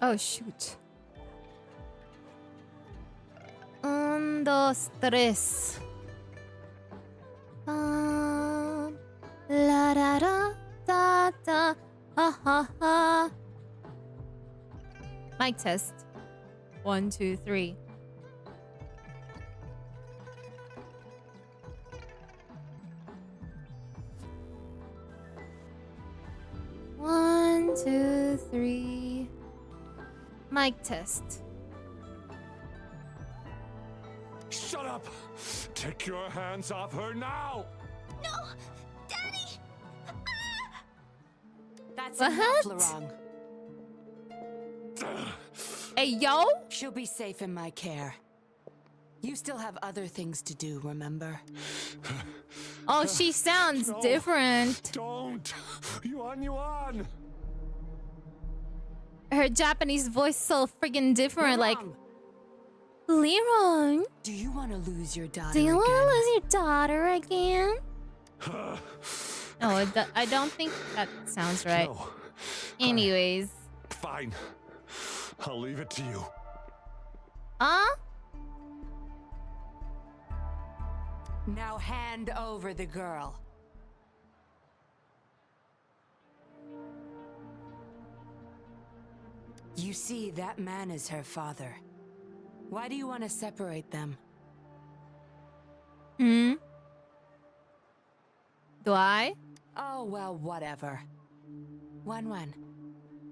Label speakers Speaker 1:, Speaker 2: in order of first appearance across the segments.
Speaker 1: Oh shoot. Un, dos, tres. La da da da da. Ha ha ha. Mic test. 1, 2, 3. One, two, three. Mic test.
Speaker 2: Shut up! Take your hands off her now!
Speaker 3: No! Daddy!
Speaker 4: That's
Speaker 1: What?
Speaker 4: enough, Larong.
Speaker 1: Hey, yo!
Speaker 4: She'll be safe in my care. You still have other things to do, remember?
Speaker 1: Oh, she sounds
Speaker 2: No.
Speaker 1: different.
Speaker 2: Don't! Yuan!
Speaker 1: Her Japanese voice so freaking different. Like,
Speaker 4: Larong,
Speaker 1: Leron,
Speaker 4: do you want to lose your daughter
Speaker 1: do you want to
Speaker 4: again?
Speaker 1: lose your daughter again? No, I don't think that sounds right.
Speaker 2: No.
Speaker 1: Anyways.
Speaker 2: Fine. I'll leave it to you.
Speaker 1: Huh?
Speaker 4: Now hand over the girl. You see, that man is her father. Why do you want to separate them?
Speaker 1: Hmm? Do I?
Speaker 4: Oh, well, whatever. Wan,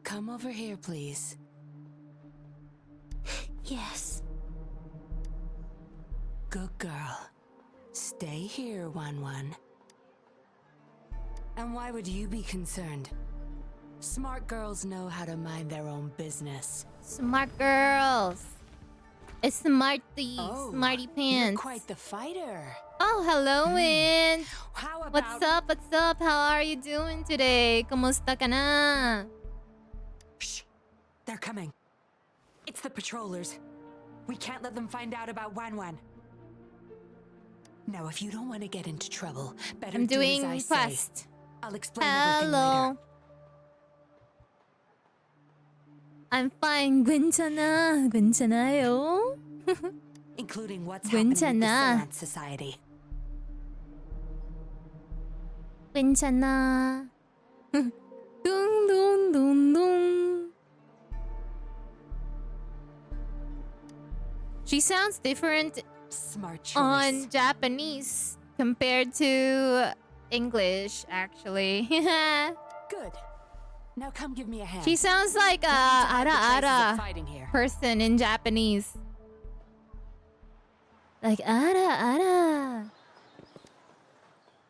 Speaker 4: come over here, please.
Speaker 3: Yes.
Speaker 4: Good girl. Stay here, Wan. And why would you be concerned? Smart girls know how to mind their own business.
Speaker 1: Smart girls. It's smarty. Smarty
Speaker 4: You're
Speaker 1: pants.
Speaker 4: quite the fighter.
Speaker 1: Oh, hello, Wind.
Speaker 4: How about...
Speaker 1: What's up? What's up? How are you doing today? Kumusta ka na?
Speaker 4: Shh! They're coming. It's the patrollers. We can't let them find out about Wan. Now, if you don't want to get into trouble, better
Speaker 1: I'm
Speaker 4: do
Speaker 1: doing
Speaker 4: as I
Speaker 1: quest.
Speaker 4: say. I'll explain everything later.
Speaker 1: Hello. I'm fine. 괜찮아. 괜찮아요.
Speaker 4: Including what's happening with the
Speaker 1: 괜찮아.
Speaker 4: Seance Society.
Speaker 1: 괜찮아. 둥둥둥둥. She sounds different
Speaker 4: Smart choice.
Speaker 1: on Japanese compared to English, actually.
Speaker 4: Good. Now come give me a hand.
Speaker 1: She sounds like a
Speaker 4: We need to hide the traces of
Speaker 1: ara
Speaker 4: fighting here.
Speaker 1: person in Japanese. Like ara.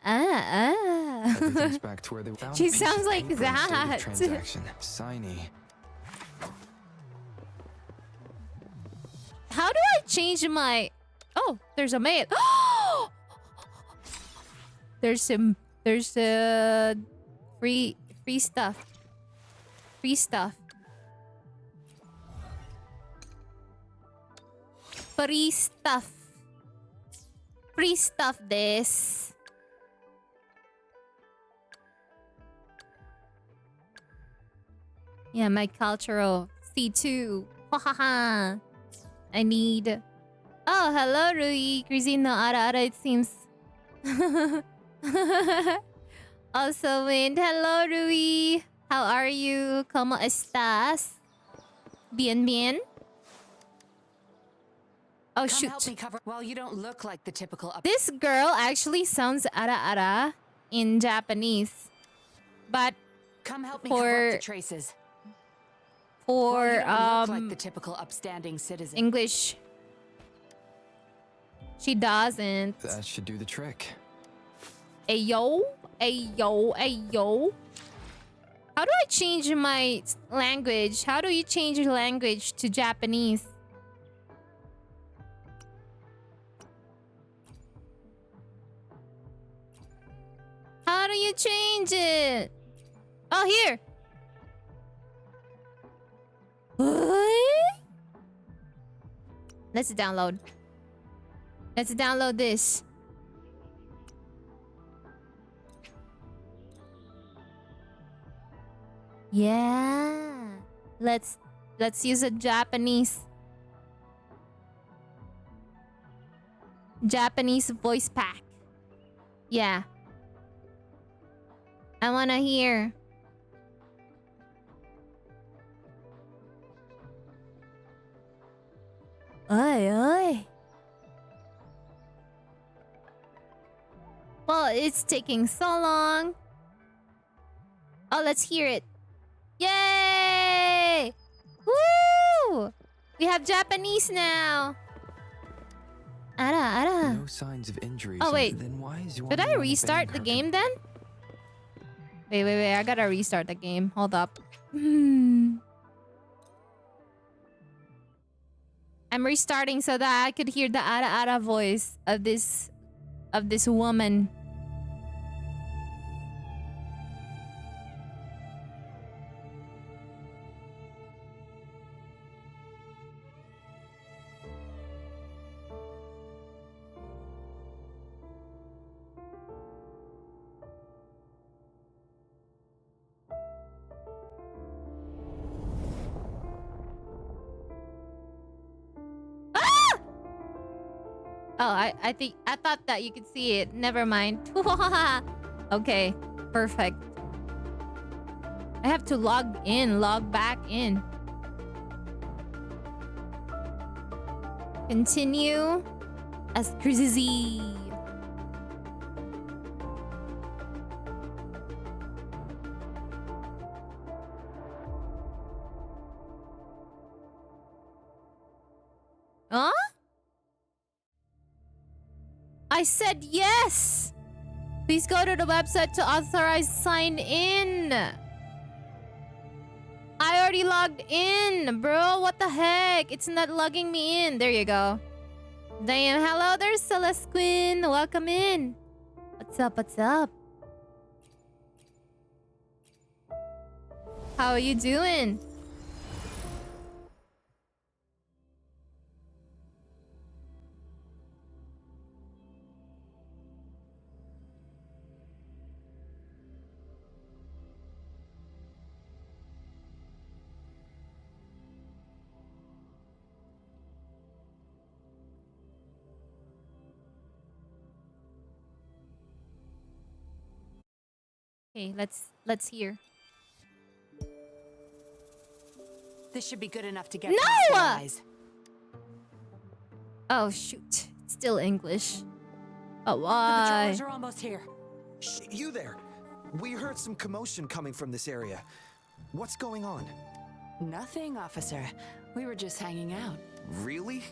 Speaker 5: Everything's back to where they found
Speaker 1: She
Speaker 5: a piece of
Speaker 1: sounds like
Speaker 5: paper instead of
Speaker 1: that.
Speaker 5: Transaction. Signy.
Speaker 1: How do I change my... Oh, there's a mail. There's free stuff. Free stuff. Free stuff. Free stuff this. Yeah, my cultural C2. Hahaha. I need... Oh, hello, Rui. Crisino ara, it seems. Also, Wind. Hello, Rui. How are you? ¿Cómo estás? Bien. Oh,
Speaker 4: Come help
Speaker 1: shoot.
Speaker 4: me cover. Well, you don't look like the typical
Speaker 1: This girl actually sounds ara in Japanese. But
Speaker 4: Come help me cover up the traces. Well,
Speaker 1: for
Speaker 4: you don't look like the typical upstanding citizen.
Speaker 1: English, she doesn't.
Speaker 5: That should do the trick.
Speaker 1: Ayo. How do I change my language? How do you change your language to Japanese? How do you change it? Oh, here. What? Let's download. Let's download this. Yeah. Let's Let's use a Japanese voice pack. Yeah. I wanna hear. Oi, oi. Well, it's taking so long. Oh, let's hear it. Yay! Woo! We have Japanese now. Ara.
Speaker 5: No signs of injuries.
Speaker 1: Oh, wait.
Speaker 5: Then why is
Speaker 1: Did I restart the game then? Wait. I gotta restart the game. Hold up. I'm restarting so that I could hear the Ara voice of this woman. Oh, I thought that you could see it. Never mind. Okay, perfect. I have to log back in. Continue as crazy. Huh? I said yes! Please go to the website to authorize sign in. I already logged in, bro. What the heck? It's not logging me in. There you go. Damn, hello there, Celeste Quinn. Welcome in. What's up? How are you doing? Okay, let's hear.
Speaker 4: This should be good enough to get
Speaker 1: No!
Speaker 4: past their eyes.
Speaker 1: Oh shoot. It's still English. But
Speaker 4: The
Speaker 1: why?
Speaker 4: patrollers are almost here.
Speaker 6: Shh, you there! We heard some commotion coming from this area. What's going on?
Speaker 4: Nothing, officer. We were just hanging out.
Speaker 6: Really?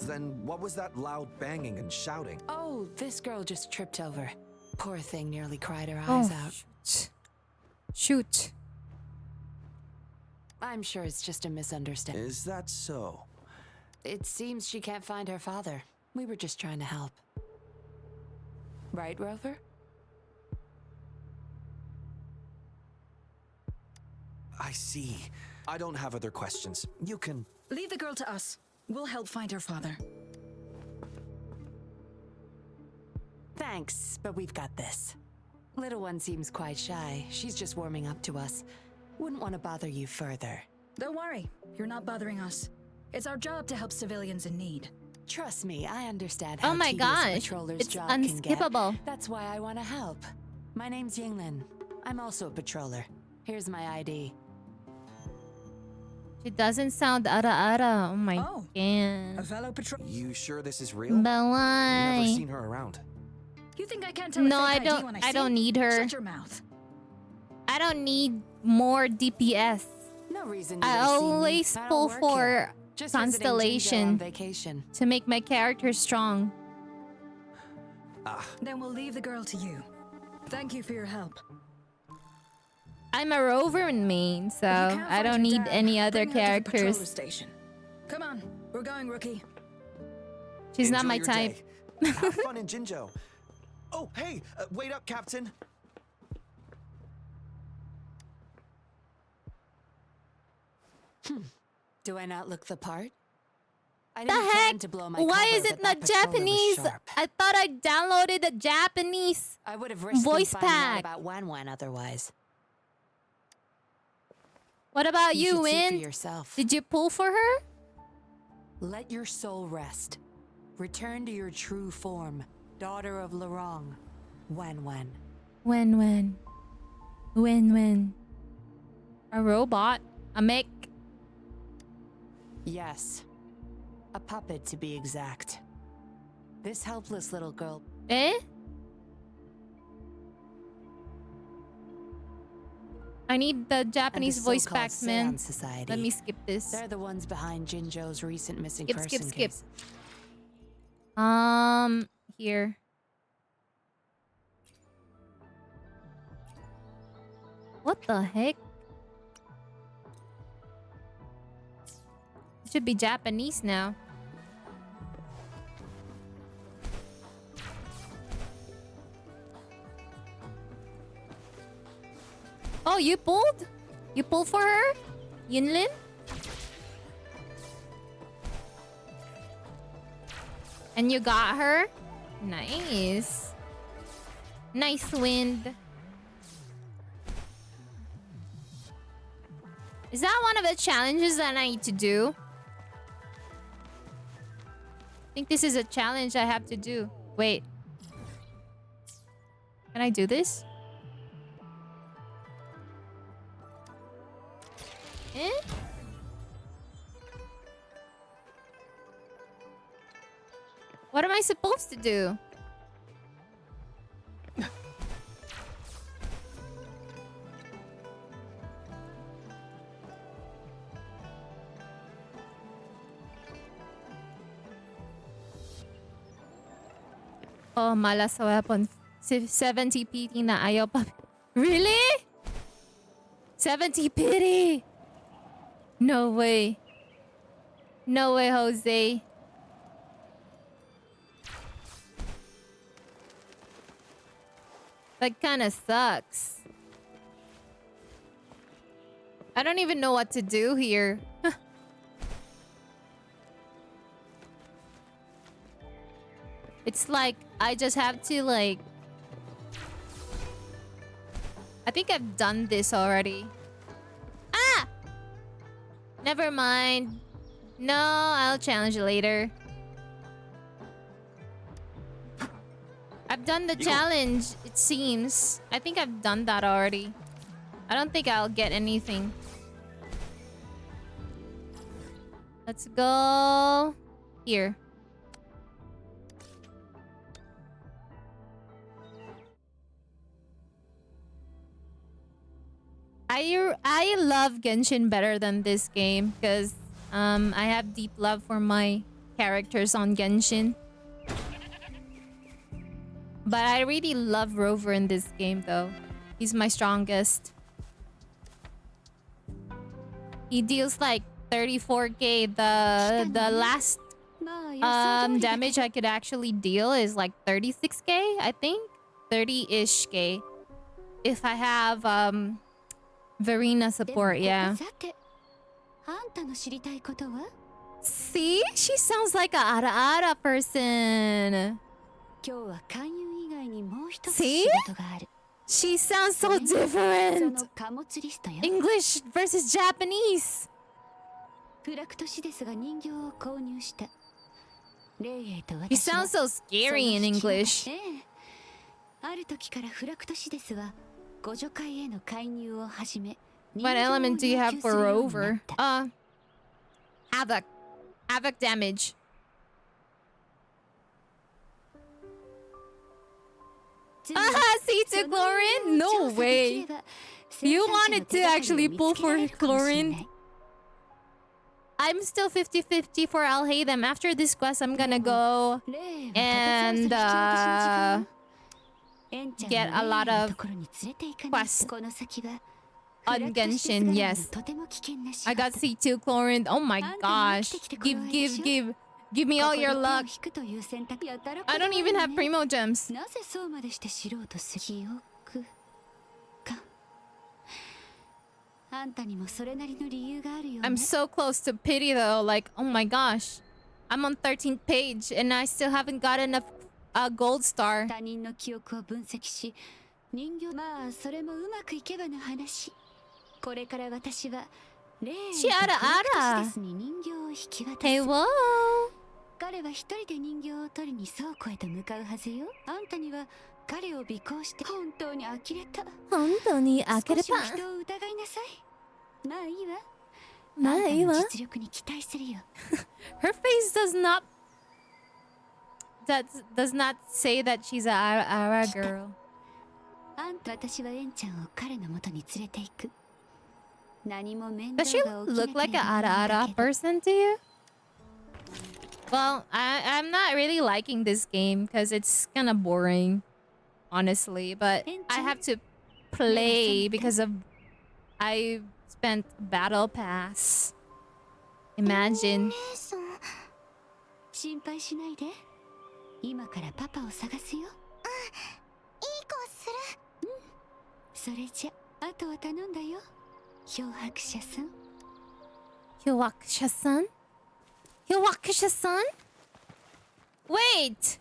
Speaker 6: Then what was that loud banging and shouting?
Speaker 4: Oh, this girl just tripped over. Poor thing nearly cried her
Speaker 1: Oh,
Speaker 4: eyes out.
Speaker 1: shoot.
Speaker 4: I'm sure it's just a misunderstanding.
Speaker 6: Is that so?
Speaker 4: It seems she can't find her father. We were just trying to help. Right, Rover?
Speaker 6: I see. I don't have other questions. You can...
Speaker 7: Leave the girl to us. We'll help find her father.
Speaker 4: Thanks, but we've got this. Little one seems quite shy. She's just warming up to us. Wouldn't want to bother you further.
Speaker 7: Don't worry. You're not bothering us. It's our job to help civilians in need.
Speaker 4: Trust me, I understand how
Speaker 1: Oh my
Speaker 4: tedious a
Speaker 1: gosh.
Speaker 4: patroller's
Speaker 1: It's
Speaker 4: job can get.
Speaker 1: unskippable.
Speaker 4: That's why I want to help. My name's Yinglin. I'm also a patroller. Here's my ID.
Speaker 1: She doesn't sound ara. Oh my
Speaker 7: Oh. A
Speaker 1: god.
Speaker 7: fellow patrol.
Speaker 6: You sure this is real?
Speaker 1: But
Speaker 6: Never
Speaker 1: why?
Speaker 6: seen her around.
Speaker 7: You think I can't tell
Speaker 1: No,
Speaker 7: a
Speaker 1: I
Speaker 7: fake ID
Speaker 1: don't.
Speaker 7: when I
Speaker 1: I
Speaker 7: see
Speaker 1: don't
Speaker 7: it?
Speaker 1: need her.
Speaker 7: Shut your mouth.
Speaker 1: I don't need more DPS.
Speaker 4: No reason you
Speaker 1: I
Speaker 4: would see me.
Speaker 1: always
Speaker 4: I don't
Speaker 1: pull
Speaker 4: work
Speaker 1: for
Speaker 4: here. Just visiting Jinjo
Speaker 1: Constellation
Speaker 4: on vacation.
Speaker 1: to make my character strong.
Speaker 6: Ah,
Speaker 7: Then we'll leave the girl to you. Thank you for your help.
Speaker 1: I'm a rover main, so
Speaker 7: If you can't
Speaker 1: I
Speaker 7: find
Speaker 1: don't
Speaker 7: your
Speaker 1: need
Speaker 7: dad,
Speaker 1: any other
Speaker 7: bring her to the patroller
Speaker 1: characters.
Speaker 7: station. Come on, we're going, rookie.
Speaker 1: She's not
Speaker 6: enjoy
Speaker 1: my
Speaker 6: your
Speaker 1: type.
Speaker 6: day. Have fun in Jinjo. Oh, hey! Wait up, Captain.
Speaker 4: Do I not look the part? I
Speaker 1: The
Speaker 4: didn't plan
Speaker 1: heck?
Speaker 4: to blow my
Speaker 1: Why
Speaker 4: cover,
Speaker 1: is it
Speaker 4: but
Speaker 1: not
Speaker 4: that patroller was
Speaker 1: Japanese?
Speaker 4: sharp.
Speaker 1: I thought I downloaded the Japanese.
Speaker 4: I would have risked them
Speaker 1: Voice
Speaker 4: finding out
Speaker 1: pack.
Speaker 4: about Wan Wan otherwise.
Speaker 1: What about
Speaker 4: You
Speaker 1: you,
Speaker 4: should see for
Speaker 1: Wind?
Speaker 4: yourself.
Speaker 1: Did you pull for her?
Speaker 4: Let your soul rest. Return to your true form, daughter of Lorong. Wen.
Speaker 1: When. A robot? A mech?
Speaker 4: Yes. A puppet, to be exact. This helpless little girl.
Speaker 1: Eh? I need the Japanese
Speaker 4: and the
Speaker 1: voice
Speaker 4: so-called
Speaker 1: packs, man.
Speaker 4: Seance Society.
Speaker 1: Let me skip this.
Speaker 4: They're the ones behind Jinzhou's recent missing
Speaker 1: Skip,
Speaker 4: person
Speaker 1: skip.
Speaker 4: case.
Speaker 1: Here. What the heck? It should be Japanese now. Oh, you pulled? You pulled for her? Yinlin? And you got her? Nice. Nice, Wind. Is that one of the challenges that I need to do? I think this is a challenge I have to do. Wait. Can I do this? Eh? What am I supposed to do? Oh, malas sa weapon. 70 PT na ayaw pa. Really? 70 pity. No way. No way, Jose. That kind of sucks. I don't even know what to do here. It's like I just have to like... I think I've done this already. Ah! Never mind. No, I'll challenge later. I've done the challenge, it seems. I think I've done that already. I don't think I'll get anything. Let's go... here. I love Genshin better than this game because I have deep love for my characters on Genshin. But I really love Rover in this game though. He's my strongest. He deals like 34k. The last damage I could actually deal is like 36k, I think. 30-ish k. If I have Verena support, yeah. See? She sounds like a ara-ara person. See? She sounds so different. English versus Japanese. She sounds so scary in English. What element do you have for Rover? Havoc. Havoc damage. C2 Chlorine? No way. You wanted to actually pull for Chlorine? I'm still 50-50 for I'll hate them. After this quest, I'm gonna go and get a lot of quests on Genshin. Yes, I got C2 Chlorine. Oh my gosh! Give me all your luck. I don't even have Primo Gems. I'm so close to pity though. Like, oh my gosh. I'm on 13th page and I still haven't got enough gold star.
Speaker 3: これから私はレイ
Speaker 1: She ara ara.
Speaker 3: に人形を引き渡す。
Speaker 1: Hey, whoa.
Speaker 3: 彼は一人で人形を取りに倉庫へと向かうはずよ。あんたには彼を尾行して本当に呆れた。
Speaker 1: 本当に呆れた。
Speaker 3: 少しは人を疑いなさい。まあいいわ。
Speaker 1: まあいいわ。
Speaker 3: あんたの実力に期待するよ。
Speaker 1: Her face does not say that she's a ara girl.
Speaker 3: 私はエンちゃんを彼の元に連れて行く。何も面
Speaker 1: Does
Speaker 3: 倒
Speaker 1: she
Speaker 3: が起き
Speaker 1: look
Speaker 3: な
Speaker 1: like
Speaker 3: けれ
Speaker 1: an
Speaker 3: ばいいん
Speaker 1: ara
Speaker 3: だ
Speaker 1: ara
Speaker 3: けど。
Speaker 1: person to you? Well, I'm not really liking this game because it's kind of boring, honestly. But I have to play because of I spent battle pass. Imagine.
Speaker 3: 姉さん、心配しないで。今からパパを探すよ。いい子する。それじゃ、あとは頼んだよ。漂白者さん。
Speaker 1: Hyoakusha-san? Hyoakusha-san? Wait!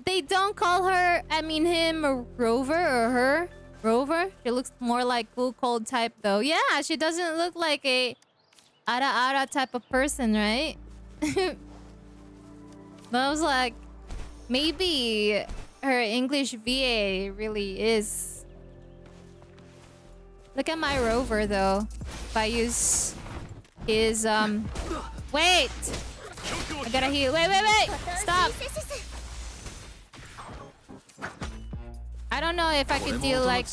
Speaker 1: They don't call her, I mean him, a Rover or her? Rover? She looks more like Cool Cold type though. Yeah, she doesn't look like a ara type of person, right? But I was like, maybe her English VA really is. Look at my Rover though. If I use his wait! I gotta heal. Wait! Stop! I don't know if I could deal like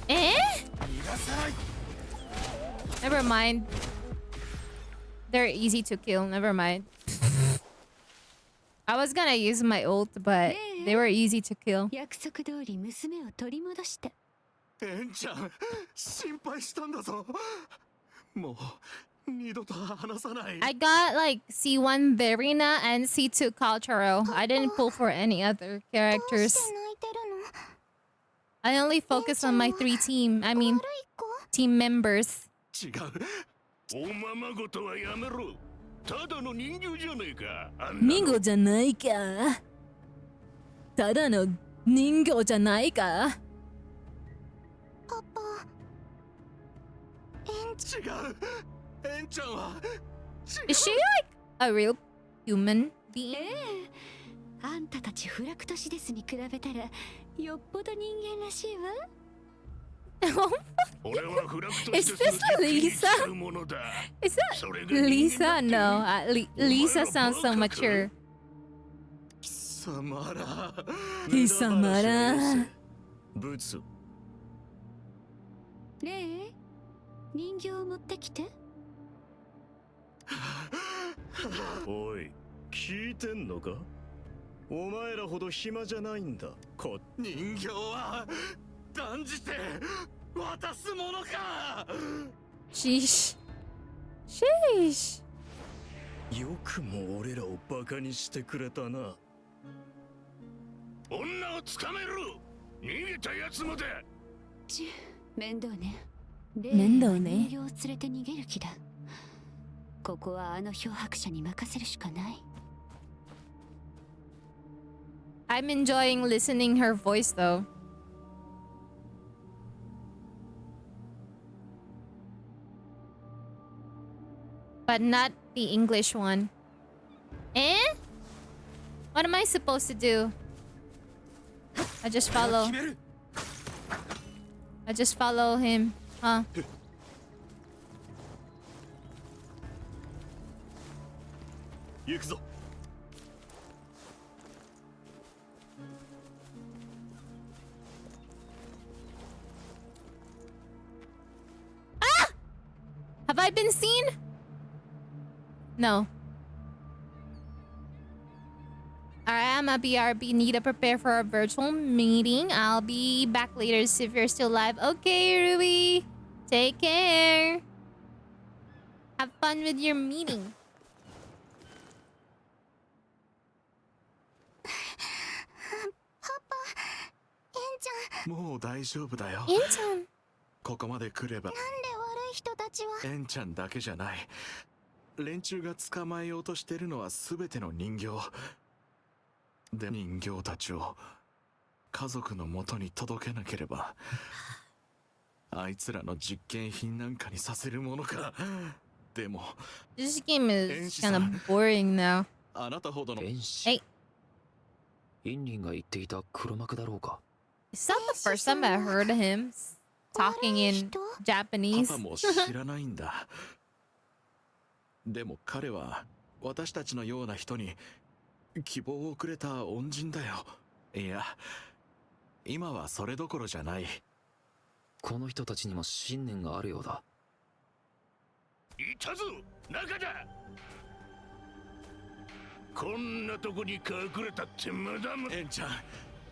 Speaker 1: eh? Never mind. They're easy to kill. Never mind. I was gonna use my ult, but they were easy to kill.
Speaker 3: 約束通り娘を取り戻した。
Speaker 2: エンちゃん、心配したんだぞ。もう二度と話さない。
Speaker 1: I got like C1 Verina and C2 Calcharo. I didn't pull for any other characters.
Speaker 3: 泣いてるの？
Speaker 1: I only focus on my team members.
Speaker 2: 違う。おままごとはやめろ。ただの人形じゃねえか。
Speaker 1: 人形じゃないか。ただの人形じゃないか。
Speaker 3: パパ。
Speaker 2: 違う。エンちゃんは。
Speaker 1: Is she like a real human being?
Speaker 3: あんたたちフラクトシデスに比べたらよっぽど人間らしいわ。
Speaker 2: 俺はフラクト
Speaker 1: Is this Lisa? Is that Lisa? No, Lisa sounds so mature.
Speaker 2: 貴様ら。
Speaker 1: 貴様ら。
Speaker 2: ブツ。
Speaker 3: レイ、人形を持ってきて。
Speaker 2: おい、聞いてんのか？お前らほど暇じゃないんだ。人形は断じて渡すものか。
Speaker 1: Sheesh. Sheesh.
Speaker 2: よくも俺らをバカにしてくれたな。女をつかめろ。逃げたやつまで。
Speaker 3: 面倒ね。
Speaker 1: 面倒ね。
Speaker 3: 人形を連れて逃げる気だ。ここはあの漂白者に任せるしかない。
Speaker 1: I'm enjoying listening her voice though. But not the English one. Eh? What am I supposed to do? I just follow him. Huh? Ah! Have I been seen? No. Alright, I'm a BRB. Need to prepare for a virtual meeting. I'll be back later if you're still live. Okay, Ruby. Take care. Have fun with your meeting.
Speaker 2: もう大丈夫だよ。
Speaker 1: エンちゃん。
Speaker 2: ここまで来れば。
Speaker 3: なんで悪い人たちは。
Speaker 2: エンちゃんだけじゃない。連中が捕まえようとしてるのは全ての人形。で、人形たちを家族の元に届けなければ。あいつらの実験品なんかにさせるものか。でも
Speaker 1: This game is kind of boring now.
Speaker 2: あなたほどの
Speaker 5: 遠視
Speaker 1: Hey,
Speaker 5: インリンが言っていた黒幕だろうか。
Speaker 1: is that the first time I heard him talking in
Speaker 2: パ
Speaker 1: Japanese?
Speaker 2: パも知らないんだ。でも彼は私たちのような人に希望をくれた恩人だよ。いや、今はそれどころじゃない。
Speaker 5: この人たちにも信念があるようだ。
Speaker 2: いたぞ、中だ。こんなとこに隠れたって無駄む。エンちゃん、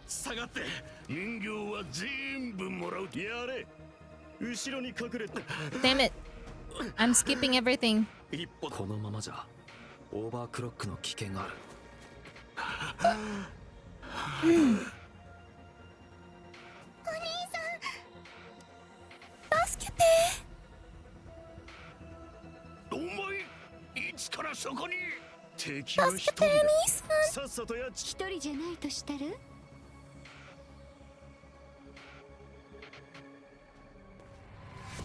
Speaker 2: 下がって。人形は全部もらう。やれ。後ろに隠れて。
Speaker 1: Damn it. I'm skipping everything.
Speaker 2: 一歩。
Speaker 5: このままじゃオーバークロックの危険がある。
Speaker 1: 助けて。
Speaker 2: お前、いつからそこに。敵は一人だ。さっさとやっち。
Speaker 3: 一人じゃないとしたら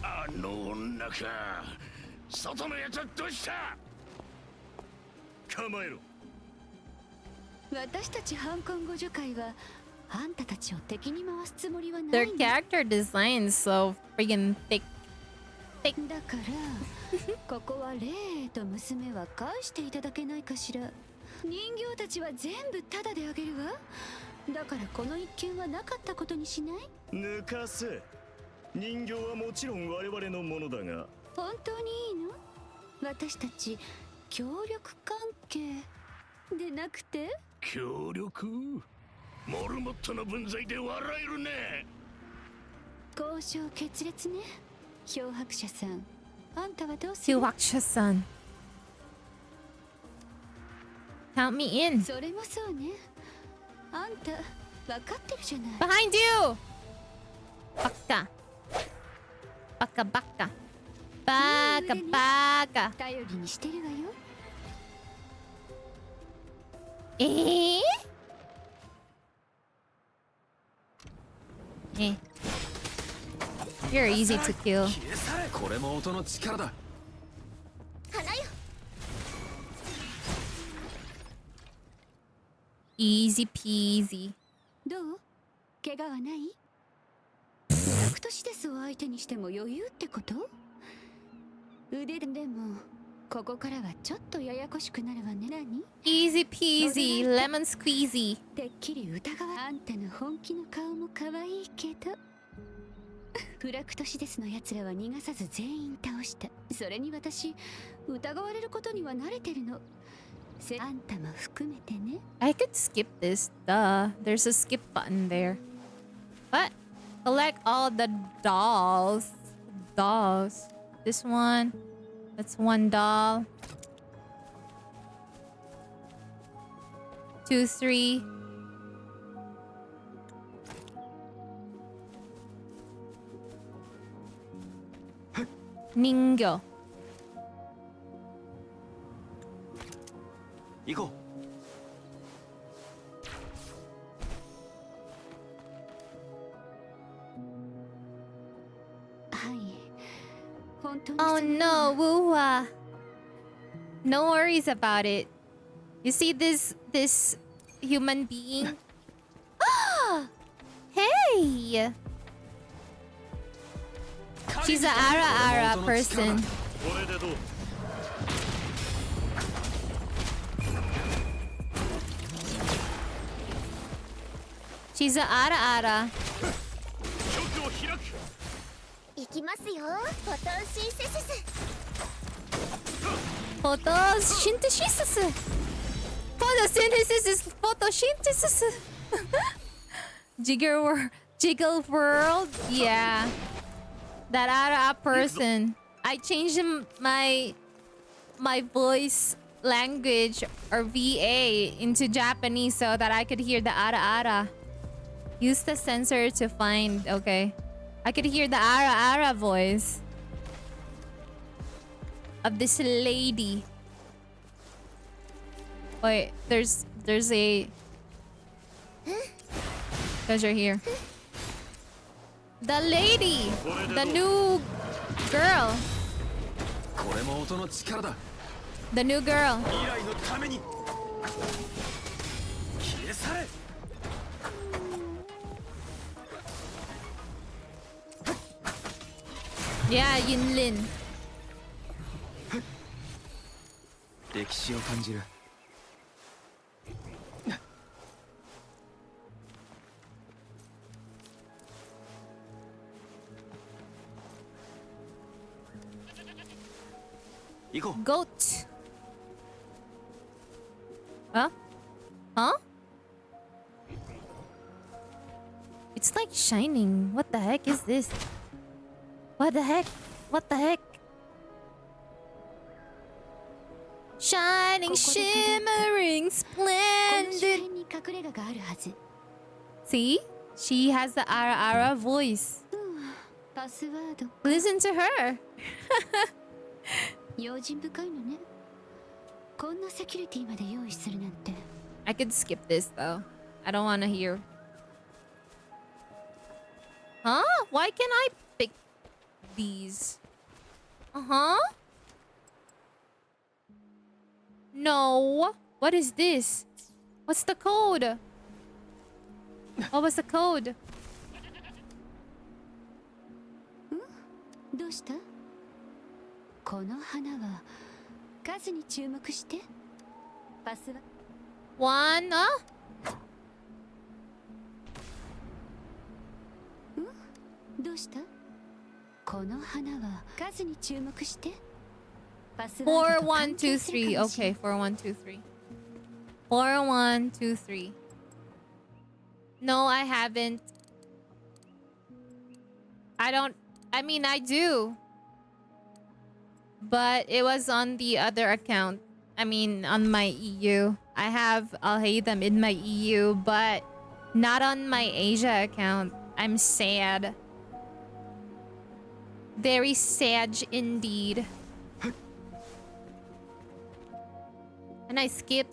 Speaker 2: あの女か。外のやつはどうした。構えろ。
Speaker 3: 私たち香港互助会はあんたたちを敵に回すつもりはない
Speaker 1: Their
Speaker 3: んだ。
Speaker 1: character design is so freaking thick.
Speaker 3: だからここはレイと娘は返していただけないかしら。人形たちは全部タダであげるわ。だからこの一件はなかったことにしない？
Speaker 2: 抜かせ。人形はもちろん我々のものだが。
Speaker 3: 本当にいいの？私たち協力関係でなくて？
Speaker 2: 協力？モルモットの分際で笑えるね。
Speaker 3: 交渉決裂ね。漂白者さん、あんたはどうする？
Speaker 1: Hiwaksha-san. Count me in.
Speaker 3: それもそうね。あんた分かってるじゃない。
Speaker 1: Behind you! Baka. Baka baka. Baka baka.
Speaker 3: 頼りにしてるわよ。
Speaker 1: Eh? Eh. You're easy to kill.
Speaker 5: これも音の力だ。
Speaker 1: Easy peasy.
Speaker 3: どう？怪我はない？ラクトシデスを相手にしても余裕ってこと？腕でもここからはちょっとややこしくなるわね。何？
Speaker 1: Easy peasy. Lemon squeezy.
Speaker 3: てっきり疑わあんたの本気の顔も可愛いけどフラクトシデスのやつらは逃がさず全員倒した。それに私疑われることには慣れてるの。あんたも含めてね。
Speaker 1: I could skip this. Duh. There's a skip button there. What? Collect all the dolls. Dolls. This one. That's one doll. 2, 3. Ningyo.
Speaker 5: 行こ
Speaker 3: はい本当に
Speaker 1: Oh no, WuWa. No worries about it. You see this human being? Hey! She's an Ara person.
Speaker 2: これでどう。
Speaker 1: She's an Ara.
Speaker 2: 局を開く。
Speaker 3: 行きますよ。フォトンシンセシス。
Speaker 1: Photosynthesis. Photosynthesis is photosynthesis. Jiggle world. Yeah. That Ara person. I changed my voice language or VA into Japanese so that I could hear the Ara. Use the sensor to find. Okay. I could hear the Ara voice of this lady. Wait, there's a treasure here. The lady. The new girl.
Speaker 2: これも音の力だ。
Speaker 1: The new girl.
Speaker 2: 未来のために消え去れ。
Speaker 1: Yeah, Yinlin.
Speaker 2: 歴史を感じる。行こう。
Speaker 1: Goat. Huh? Huh? It's like shining. What the heck is this? What the heck? What the heck? Shining, shimmering,
Speaker 3: この周
Speaker 1: splendid.
Speaker 3: 辺に隠れ家があるはず。
Speaker 1: See? She has the Ara voice.
Speaker 3: パスワード
Speaker 1: Listen to her.
Speaker 3: 用心深いのね。こんなセキュリティまで用意するなんて。
Speaker 1: I could skip this though. I don't want to hear. Huh? Why can't I pick these? Uh-huh. No. What is this? What's the code? What was the code?
Speaker 3: どうした？この花は数に注目して。パスワ
Speaker 1: One.
Speaker 3: どうした？この花は数に注目して。パスワー
Speaker 1: Four,
Speaker 3: ドと
Speaker 1: one,
Speaker 3: 関
Speaker 1: two,
Speaker 3: 係する
Speaker 1: three.
Speaker 3: かもしれ
Speaker 1: Okay, 4, 1, 2, 3. 4, 1, 2, 3. No, I haven't. I mean, I do. But it was on the other account. I mean, on my EU. I have Al-Haytham in my EU, but not on my Asia account. I'm sad. Very sad indeed. And I skip.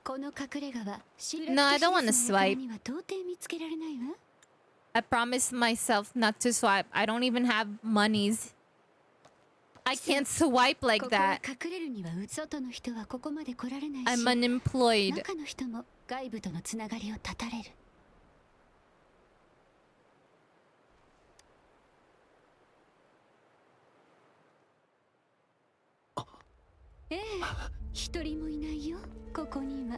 Speaker 3: この隠れ家は
Speaker 1: No, I don't wanna swipe.
Speaker 3: には到底見つけられないわ。
Speaker 1: I promised myself not to swipe. I don't even have monies. I can't swipe
Speaker 3: こ
Speaker 1: like
Speaker 3: こは
Speaker 1: that.
Speaker 3: 隠れるには外の人はここまで来られないし、
Speaker 1: I'm unemployed.
Speaker 3: 中の人も外部とのつながりを断たれる。ええ、一人もいないよ、ここには。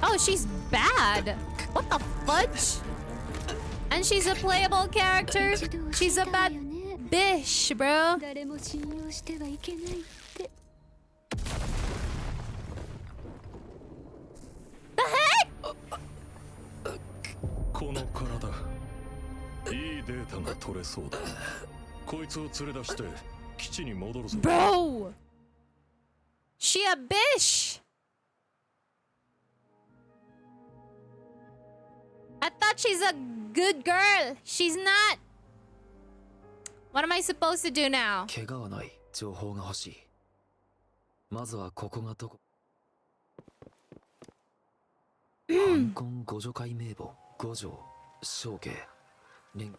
Speaker 1: Oh, she's bad. What the fudge? And she's a playable character.
Speaker 3: 一度教
Speaker 1: She's
Speaker 3: え
Speaker 1: a
Speaker 3: たわ
Speaker 1: bad
Speaker 3: よね。
Speaker 1: bitch, bro.
Speaker 3: 誰も信用してはいけないって。
Speaker 1: The heck?
Speaker 2: この体いいデータが取れそうだ。こいつを連れ出して基地に戻るぞ。
Speaker 1: Bro. She a bitch. I thought she's a good girl. She's not. What am I supposed to do now?
Speaker 5: 怪我はない。情報が欲しい。まずはここがどこ。犯婚互助会名簿五条承継連。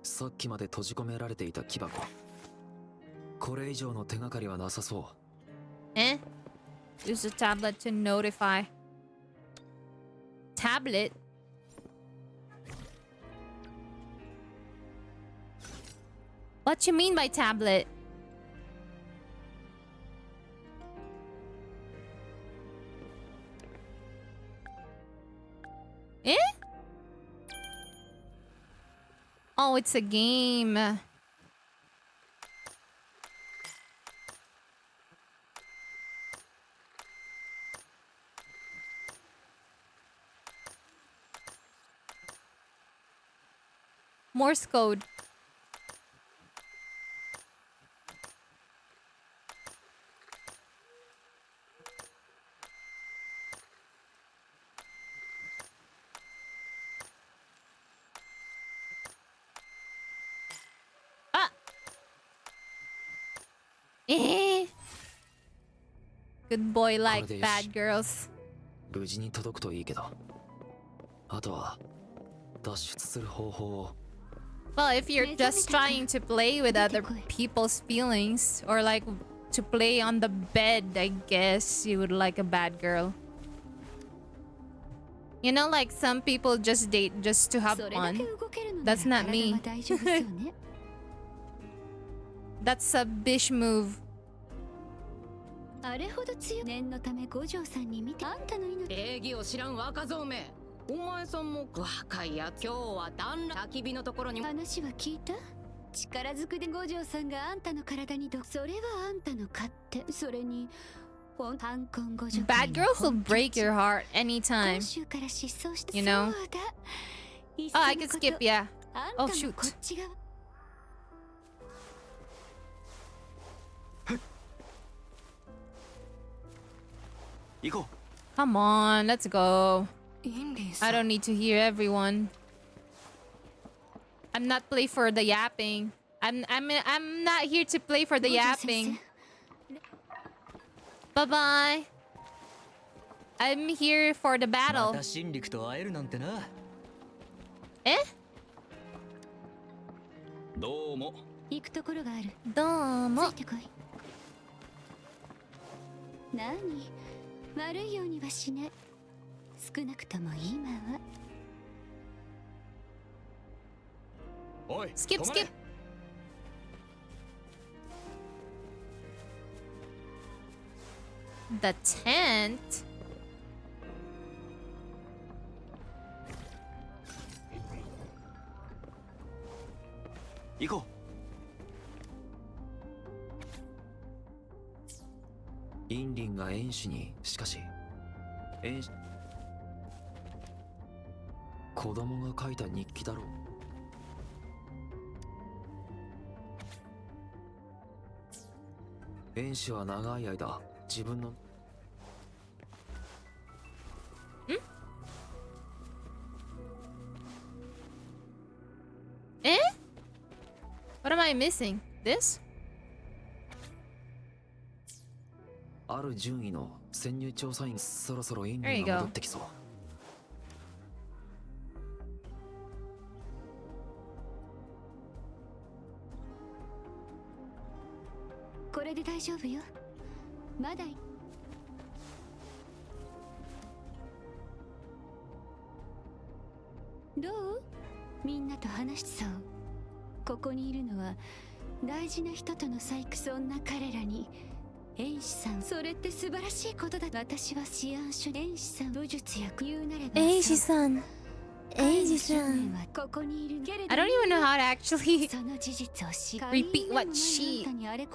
Speaker 5: さっきまで閉じ込められていた木箱。これ以上の手がかりはなさそう。
Speaker 1: Eh? Use the tablet to notify. Tablet? What you mean by tablet? Eh? Oh, it's a game. Morse code. Ah. Eh. Good boy like
Speaker 5: これでよし。
Speaker 1: bad girls.
Speaker 5: 無事に届くといいけど。あとは脱出する方法を。
Speaker 1: Well, if you're just trying to play with other people's feelings or like to play on the bed, I guess you would like a bad girl. You know, like some people just date just to have
Speaker 3: それだけ
Speaker 1: fun.
Speaker 3: 動けるのなら
Speaker 1: That's not
Speaker 3: 体
Speaker 1: me.
Speaker 3: は大丈夫そうね
Speaker 1: That's a bish move.
Speaker 3: あれほど強い念のため五条さんに見てあんたの命
Speaker 8: 礼儀を知らん若造め。お前さんも若いやつ。今日は旦那焚き火のところに。
Speaker 3: 話は聞いた力ずくで五条さんがあんたの体にそれはあんたの勝手それに香港五条
Speaker 1: Bad girls will break your heart anytime.
Speaker 3: 今週から失踪して
Speaker 1: You know?
Speaker 3: そうだ
Speaker 1: Oh, I can skip, yeah.
Speaker 3: あんた
Speaker 1: Oh,
Speaker 3: の
Speaker 1: shoot.
Speaker 3: こっち側
Speaker 6: 行こ
Speaker 1: Come on, let's go.
Speaker 3: インリン
Speaker 1: I
Speaker 3: さん
Speaker 1: don't need to hear everyone. I'm not play for the yapping. I'm not here to play for the
Speaker 3: 五条先
Speaker 1: yapping.
Speaker 3: 生
Speaker 1: Bye bye. I'm here for the
Speaker 9: ま
Speaker 1: battle.
Speaker 9: た新陸と会えるなんてな。
Speaker 1: Eh?
Speaker 9: どうも。
Speaker 3: 行くところがあるつ
Speaker 1: Domo.
Speaker 3: いてこい何悪いようにはしない少なくとも今は
Speaker 2: おい
Speaker 1: Skip,
Speaker 2: 止まれ
Speaker 1: skip. The tent?
Speaker 6: う行こ
Speaker 5: インリンが遠視に。しかし遠視、子供が書いた日記だろう。遠視は長い間自分の。
Speaker 1: Eh? What am I missing? This?
Speaker 5: ある順位の潜入調査員。そろそろイン
Speaker 1: There
Speaker 5: リ
Speaker 1: you
Speaker 5: ンが
Speaker 1: go.
Speaker 5: 戻ってきそう。
Speaker 3: これで大丈夫よまだどうみんなと話しそうここにいるのは大事な人との細工そんな彼らに遠視さんそれって素晴らしいことだ私は思案書遠視さん武術や言うなれば
Speaker 1: Eiji-san.
Speaker 3: 彼の少年はここにいるけれど
Speaker 1: I don't even know how to actually
Speaker 3: その事実を知
Speaker 1: repeat what she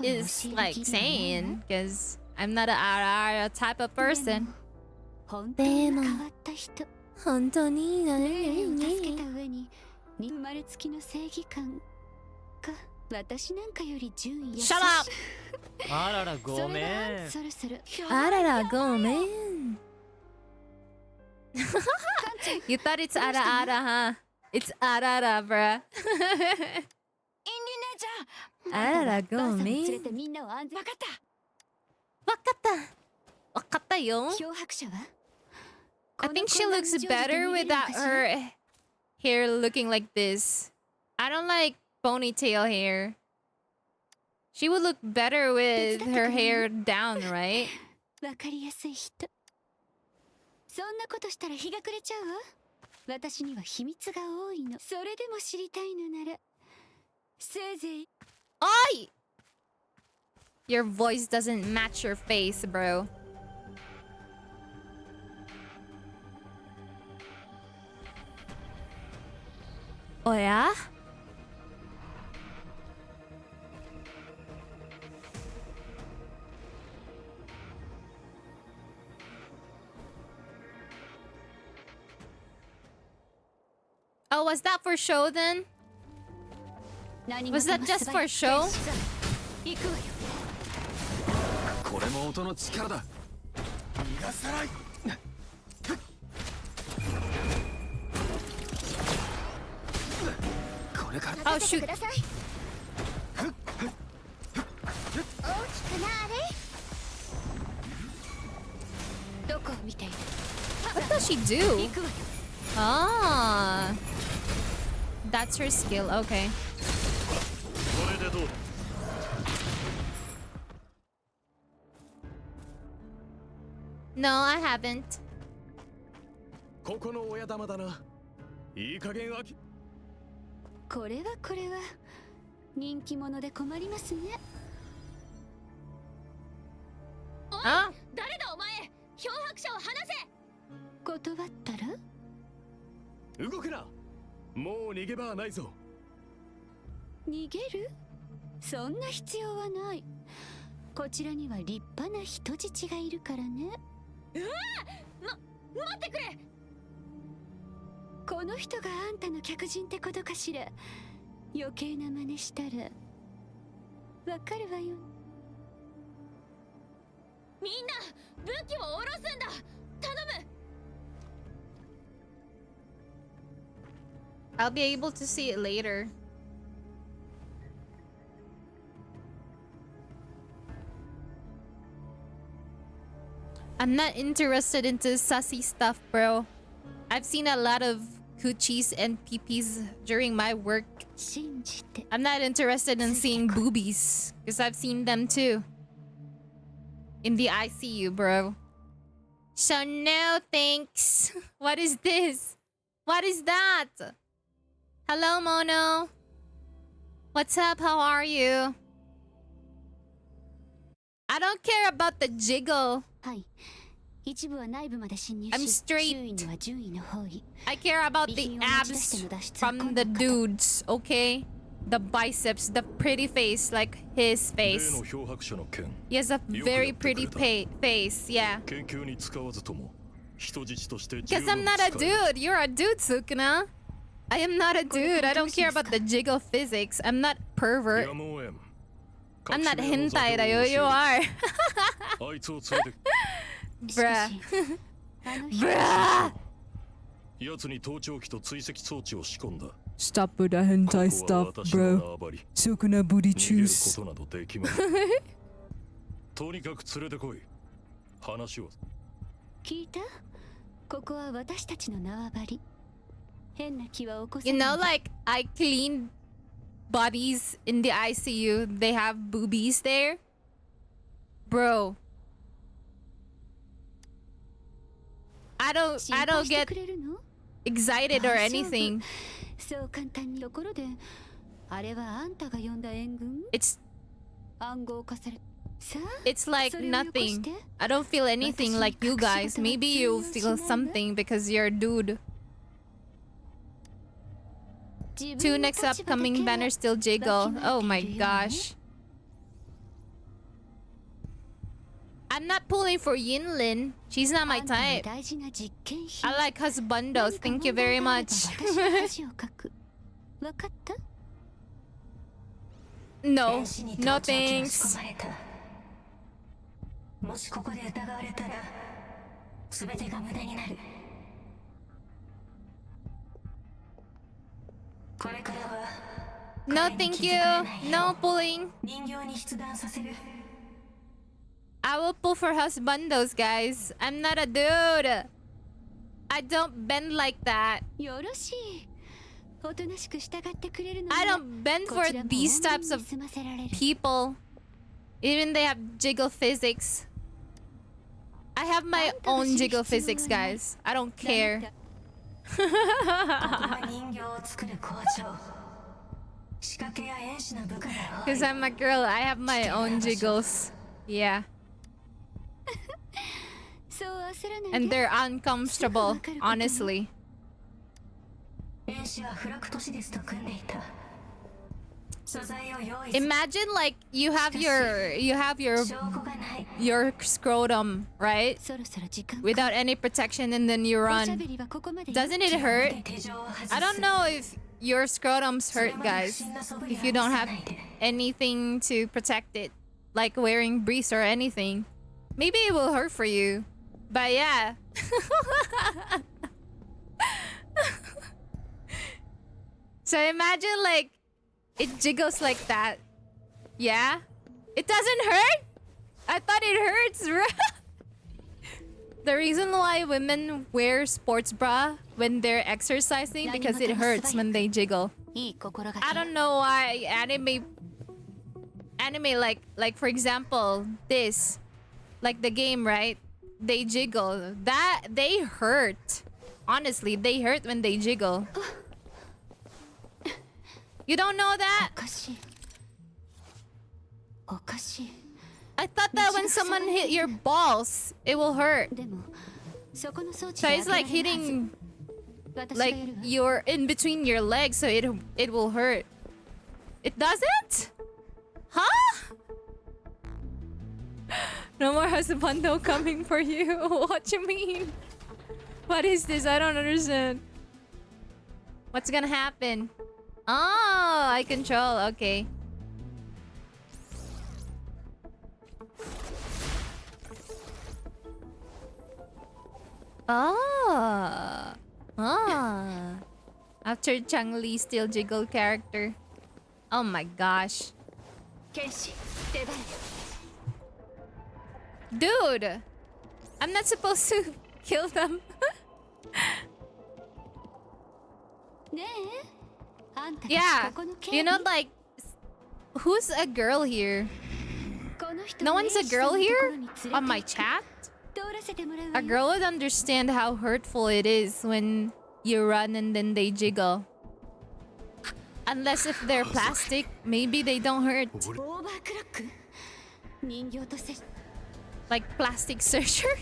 Speaker 1: is like saying because I'm not a type of person.
Speaker 3: 本当に変わった人
Speaker 1: 本当に
Speaker 3: 霊を助けた上に生まれつきの正義感か私なんかより順位優しい
Speaker 1: Shut up!
Speaker 9: あららごめん。
Speaker 3: そろそろ
Speaker 1: あららごめん You thought it's ara ara, huh? It's arara, bruh. あららごめん
Speaker 3: 連れてみんなを安全わかった
Speaker 1: わかったわかったよ
Speaker 3: 漂白者は
Speaker 1: I think she looks better without her hair looking like this. I don't like ponytail hair. She would look better with her hair down, right?
Speaker 3: わかりやすい人そんなことしたら日が暮れちゃうわ私には秘密が多いのそれでも知りたいのならせいぜい
Speaker 1: Oi! Your voice doesn't match your face, bro. Oh yeah? Oh, was that for show then? Was that just for show?
Speaker 3: 行くわよ
Speaker 2: これも音の力だ逃がさないこれから
Speaker 1: Oh shoot.
Speaker 3: ください大きくなあれ
Speaker 1: What does she do? Ah, that's her skill. Okay.
Speaker 2: これでどうだ
Speaker 1: No, I haven't.
Speaker 2: ここの親玉だな。いい加減
Speaker 3: これは人気者で困りますね。
Speaker 1: あ、
Speaker 8: 誰だお前、漂白者を離せ。
Speaker 3: 断ったら
Speaker 2: 動くな。もう逃げ場はないぞ。
Speaker 3: 逃げる？そんな必要はない。こちらには立派な人質がいるからね。
Speaker 8: 待ってくれ。
Speaker 3: この人があんたの客人ってことかしら。余計な真似したらわかるわよ。
Speaker 8: みんな武器を下ろすんだ。頼む。
Speaker 1: I'll be able to see it later. I'm not interested into sussy stuff, bro. I've seen a lot of coochies and peepees during my work. I'm not interested in seeing boobies, because I've seen them too. In the ICU, bro. So no thanks. What is this? What is that? Hello, Mono. What's up? How are you? I don't care about the jiggle. I'm straight. I care about the abs from the dudes, okay? The biceps, the pretty face, like his face. He has a very pretty face, yeah. Because I'm not a dude. You're a dude, Sukuna. I am not a dude. I don't care about the jiggle physics. I'm not pervert. I'm not hentai, Rayo. You are. Bruh. Bruh. Stop with the hentai stuff, bro. Sukuna booty juice.
Speaker 2: とにかく連れてこい。話を。
Speaker 3: 聞いた？ここは私たちの縄張り。変な気は起こさ
Speaker 1: You
Speaker 3: ない。
Speaker 1: know, like, I clean bodies in the ICU. They have boobies there. Bro. I don't get excited or anything.
Speaker 3: そう簡単にところで、あれはあんたが呼んだ援軍？
Speaker 1: It's
Speaker 3: 暗号化され。さあ、
Speaker 1: it's like nothing. I don't feel anything like you guys. Maybe you feel something because you're a dude. Two next upcoming banners still jiggle. Oh my gosh. I'm not pulling for Yinlin. She's not my type. I like husbandos. Thank you very much. No. No thanks.
Speaker 3: もしここで疑われたら全てが無駄になる。これからは
Speaker 1: No thank you. No pulling.
Speaker 3: 人形に出団させる。
Speaker 1: I will pull for husbandos, guys. I'm not a dude. I don't bend like that.
Speaker 3: よろしい。おとなしく従ってくれるの。
Speaker 1: I don't bend for these types of people. Even they have jiggle physics. I have my own jiggle physics, guys. I don't care. Because I'm a girl, I have my own jiggles. Yeah. And they're uncomfortable, honestly. Imagine like you have your scrotum, right? Without any protection and then you run. Doesn't it hurt? I don't know if your scrotums hurt, guys. If you don't have anything to protect it, like wearing briefs or anything. Maybe it will hurt for you. But yeah. So imagine like it jiggles like that. Yeah? It doesn't hurt? I thought it hurts. The reason why women wear sports bra when they're exercising because it hurts when they jiggle. I don't know why anime like for example this, like the game, right? They jiggle. That they hurt. Honestly, they hurt when they jiggle. You don't know that? I thought that when someone hit your balls, it will hurt. So it's like hitting like you're in between your legs, so it will hurt. It doesn't? Huh? No more husbando coming for you. What you mean? What is this? I don't understand. What's gonna happen? Oh, I control. Okay. Oh. Ah. After Chang-Li still jiggle character. Oh my gosh. Dude! I'm not supposed to kill them. Yeah. You know, like, who's a girl here? No one's a girl here? On my chat? A girl would understand how hurtful it is when you run and then they jiggle. Unless if they're plastic, maybe they don't hurt. Like plastic surgery?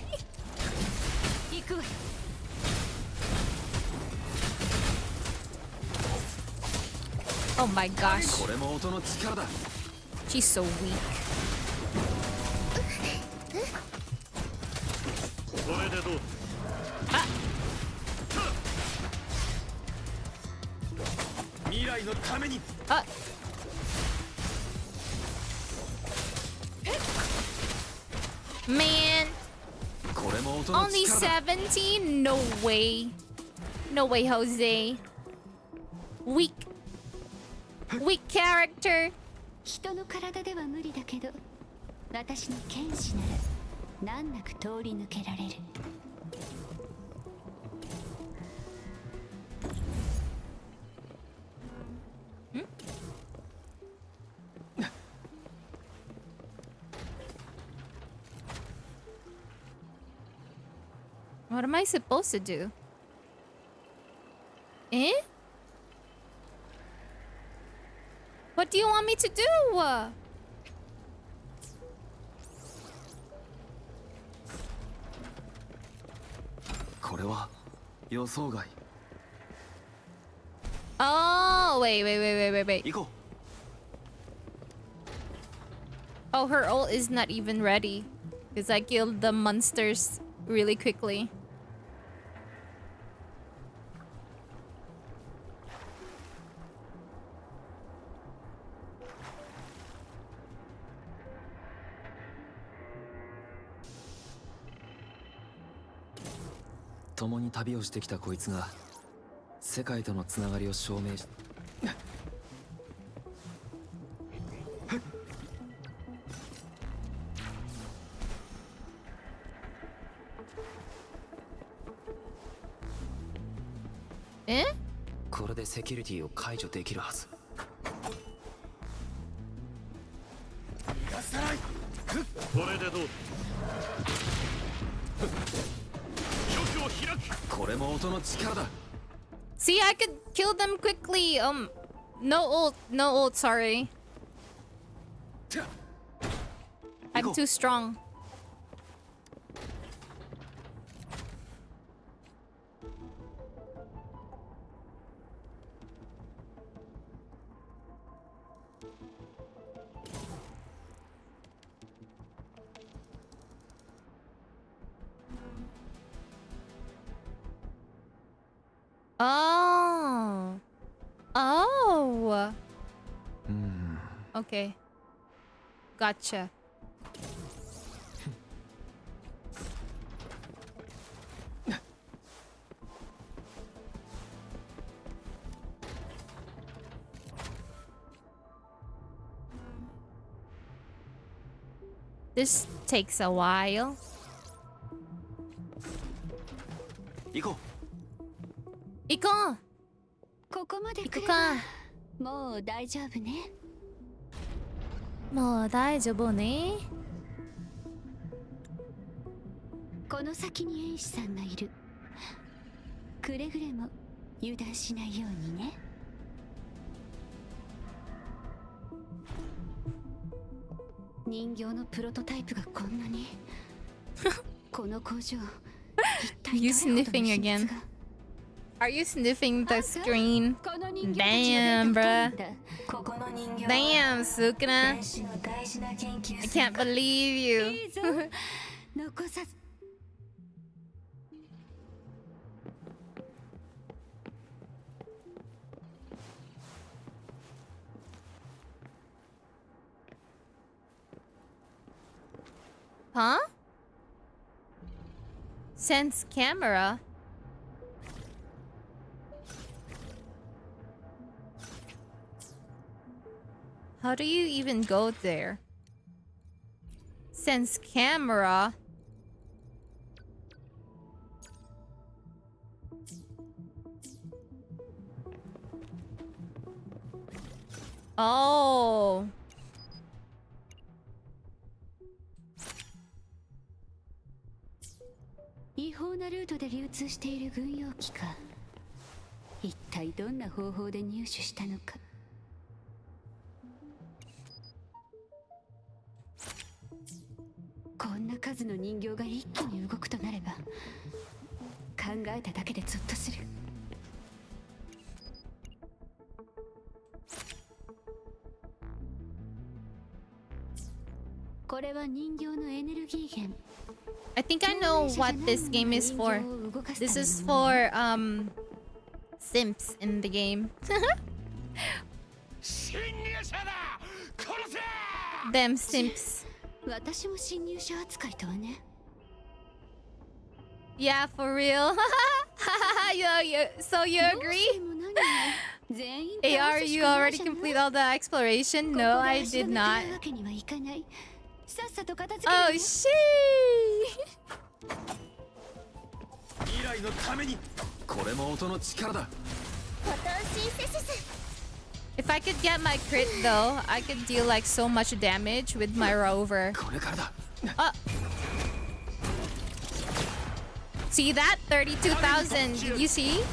Speaker 1: Oh my gosh. She's so weak. Ah. Man. Only 17? No way. No way, Jose. Weak. Weak character.
Speaker 3: 人の体では無理だけど、私の剣士なら難なく通り抜けられる。
Speaker 1: What am I supposed to do? Eh? What do you want me to do? Oh, wait. Oh, her ult is not even ready. Because I killed the monsters really quickly. Eh?
Speaker 5: これでセキュリティを解除できるはず。
Speaker 2: これでどう？翼を開く。これも音の力だ。
Speaker 1: See, I could kill them quickly. No ult, sorry. I'm too strong. Oh. Oh. Okay. Gotcha. This takes a while.
Speaker 5: 行こ
Speaker 1: 行こう。
Speaker 3: ここまで来れ
Speaker 1: 行くか。
Speaker 3: ばもう大丈夫ね。
Speaker 1: もう大丈夫ね。
Speaker 3: この先に演師さんがいる。くれぐれも油断しないようにね。人形のプロトタイプがこんなに。この工場一体
Speaker 1: You
Speaker 3: どれほどの
Speaker 1: sniffing
Speaker 3: 秘密
Speaker 1: again?
Speaker 3: が。
Speaker 1: Are you sniffing the screen?
Speaker 3: この人形
Speaker 1: Damn,
Speaker 3: たち
Speaker 1: bruh.
Speaker 3: が出てきたんだ。
Speaker 4: ここの人形
Speaker 1: Damn, Sukuna.
Speaker 4: 天使の大事な研究
Speaker 1: I
Speaker 4: 成
Speaker 1: can't
Speaker 4: 果
Speaker 1: believe
Speaker 3: い
Speaker 1: you.
Speaker 3: いぞ残さず。
Speaker 1: Huh? Sense camera? How do you even go there? Sense camera? Oh.
Speaker 3: 「違法なルートで流通している軍用機か。一体どんな方法で入手したのか。こんな数の人形が一気に動くとなれば、考えただけでゾッとする。これは人形のエネルギー源。
Speaker 1: I think I know what this game is for. This is for simps in the game.
Speaker 2: 侵入者だ。殺せ。
Speaker 1: Them simps.
Speaker 3: 私も侵入者扱いとはね。
Speaker 1: Yeah, for real. So you
Speaker 3: どう
Speaker 1: agree?
Speaker 3: しても何も全員
Speaker 1: AR, you already complete all the exploration? No, I
Speaker 3: ここで
Speaker 1: did
Speaker 3: 足止め
Speaker 1: not.
Speaker 3: 食らうわけにはいかない。さっさと片付ける
Speaker 1: Oh,
Speaker 3: よ。
Speaker 1: she.
Speaker 2: 未来のために。
Speaker 5: これも音の力だ。
Speaker 1: If I could get my crit though, I could deal like so much damage with my rover.
Speaker 5: これからだ。
Speaker 1: See that? 32,000. Did you see?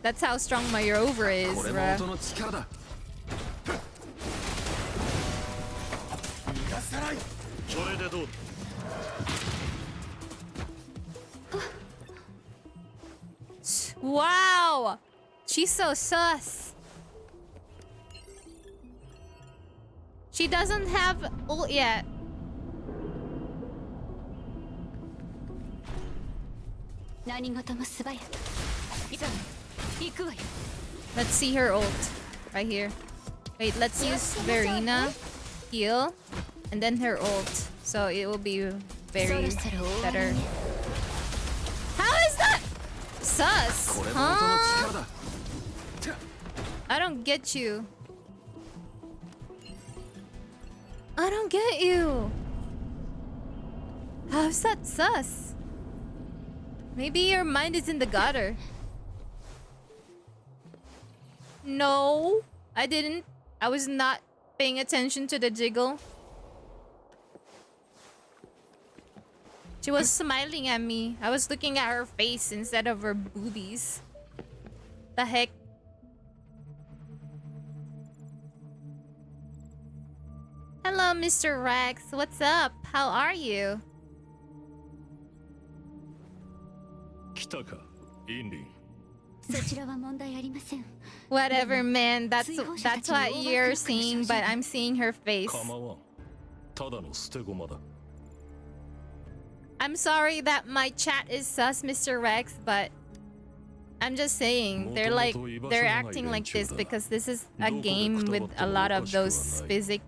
Speaker 1: That's how strong my rover is,
Speaker 5: これも
Speaker 1: bruh.
Speaker 5: 音の力だ。
Speaker 2: 逃がさない。これでどう。
Speaker 1: Wow! She's so sus. She doesn't have ult yet. Let's see her ult. Right here. Wait, let's use Verena, heal, and then her ult. So it will be very better. How is that? Sus,
Speaker 5: これも音の
Speaker 1: huh?
Speaker 5: 力だ。
Speaker 1: I don't get you. I don't get you. How's that sus? Maybe your mind is in the gutter. No, I didn't. I was not paying attention to the jiggle. She was smiling at me. I was looking at her face instead of her boobies. The heck? Hello, Mr. Rex. What's up? How are you?
Speaker 2: 来たか、インリン。
Speaker 3: そちらは問題ありません。
Speaker 1: Whatever, man. That's what you're seeing, but I'm seeing her face.
Speaker 2: 構わん。ただの捨て駒だ。
Speaker 1: I'm sorry that my chat is sus, Mr. Rex, but I'm just saying they're acting like this because this is a game with a lot of those physics.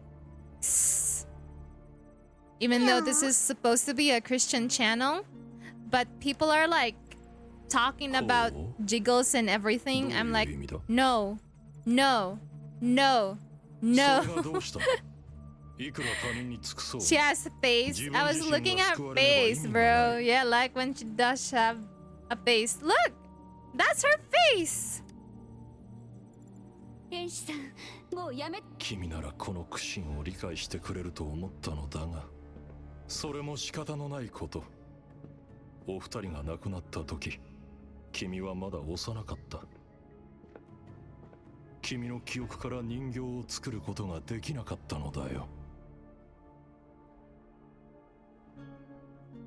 Speaker 1: Even though this is supposed to be a Christian channel, but people are like talking about jiggles and everything. I'm like, no, no, no, no. She has a face. I was looking at her face, bro. Yeah, like when she does have a face. Look! That's her face!
Speaker 3: 天使さん、もうやめ。
Speaker 2: 君ならこの苦心を理解してくれると思ったのだが、それも仕方のないこと。お二人が亡くなった時、君はまだ幼かった。君の記憶から人形を作ることができなかったのだよ。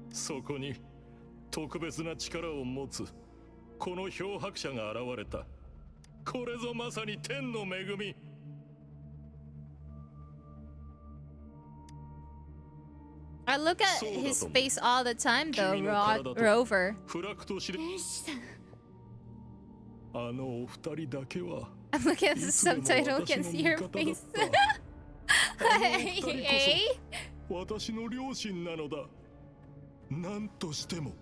Speaker 2: そこに特別な力を持つこの漂白者が現れた。これぞまさに天の恵み。
Speaker 1: I look at his face all the time though, Rover.
Speaker 3: 天使さん。
Speaker 2: あのお二人だけは。
Speaker 1: I'm looking at the subtitle, can see her face. Hey?
Speaker 2: 私の両親なのだ。何としても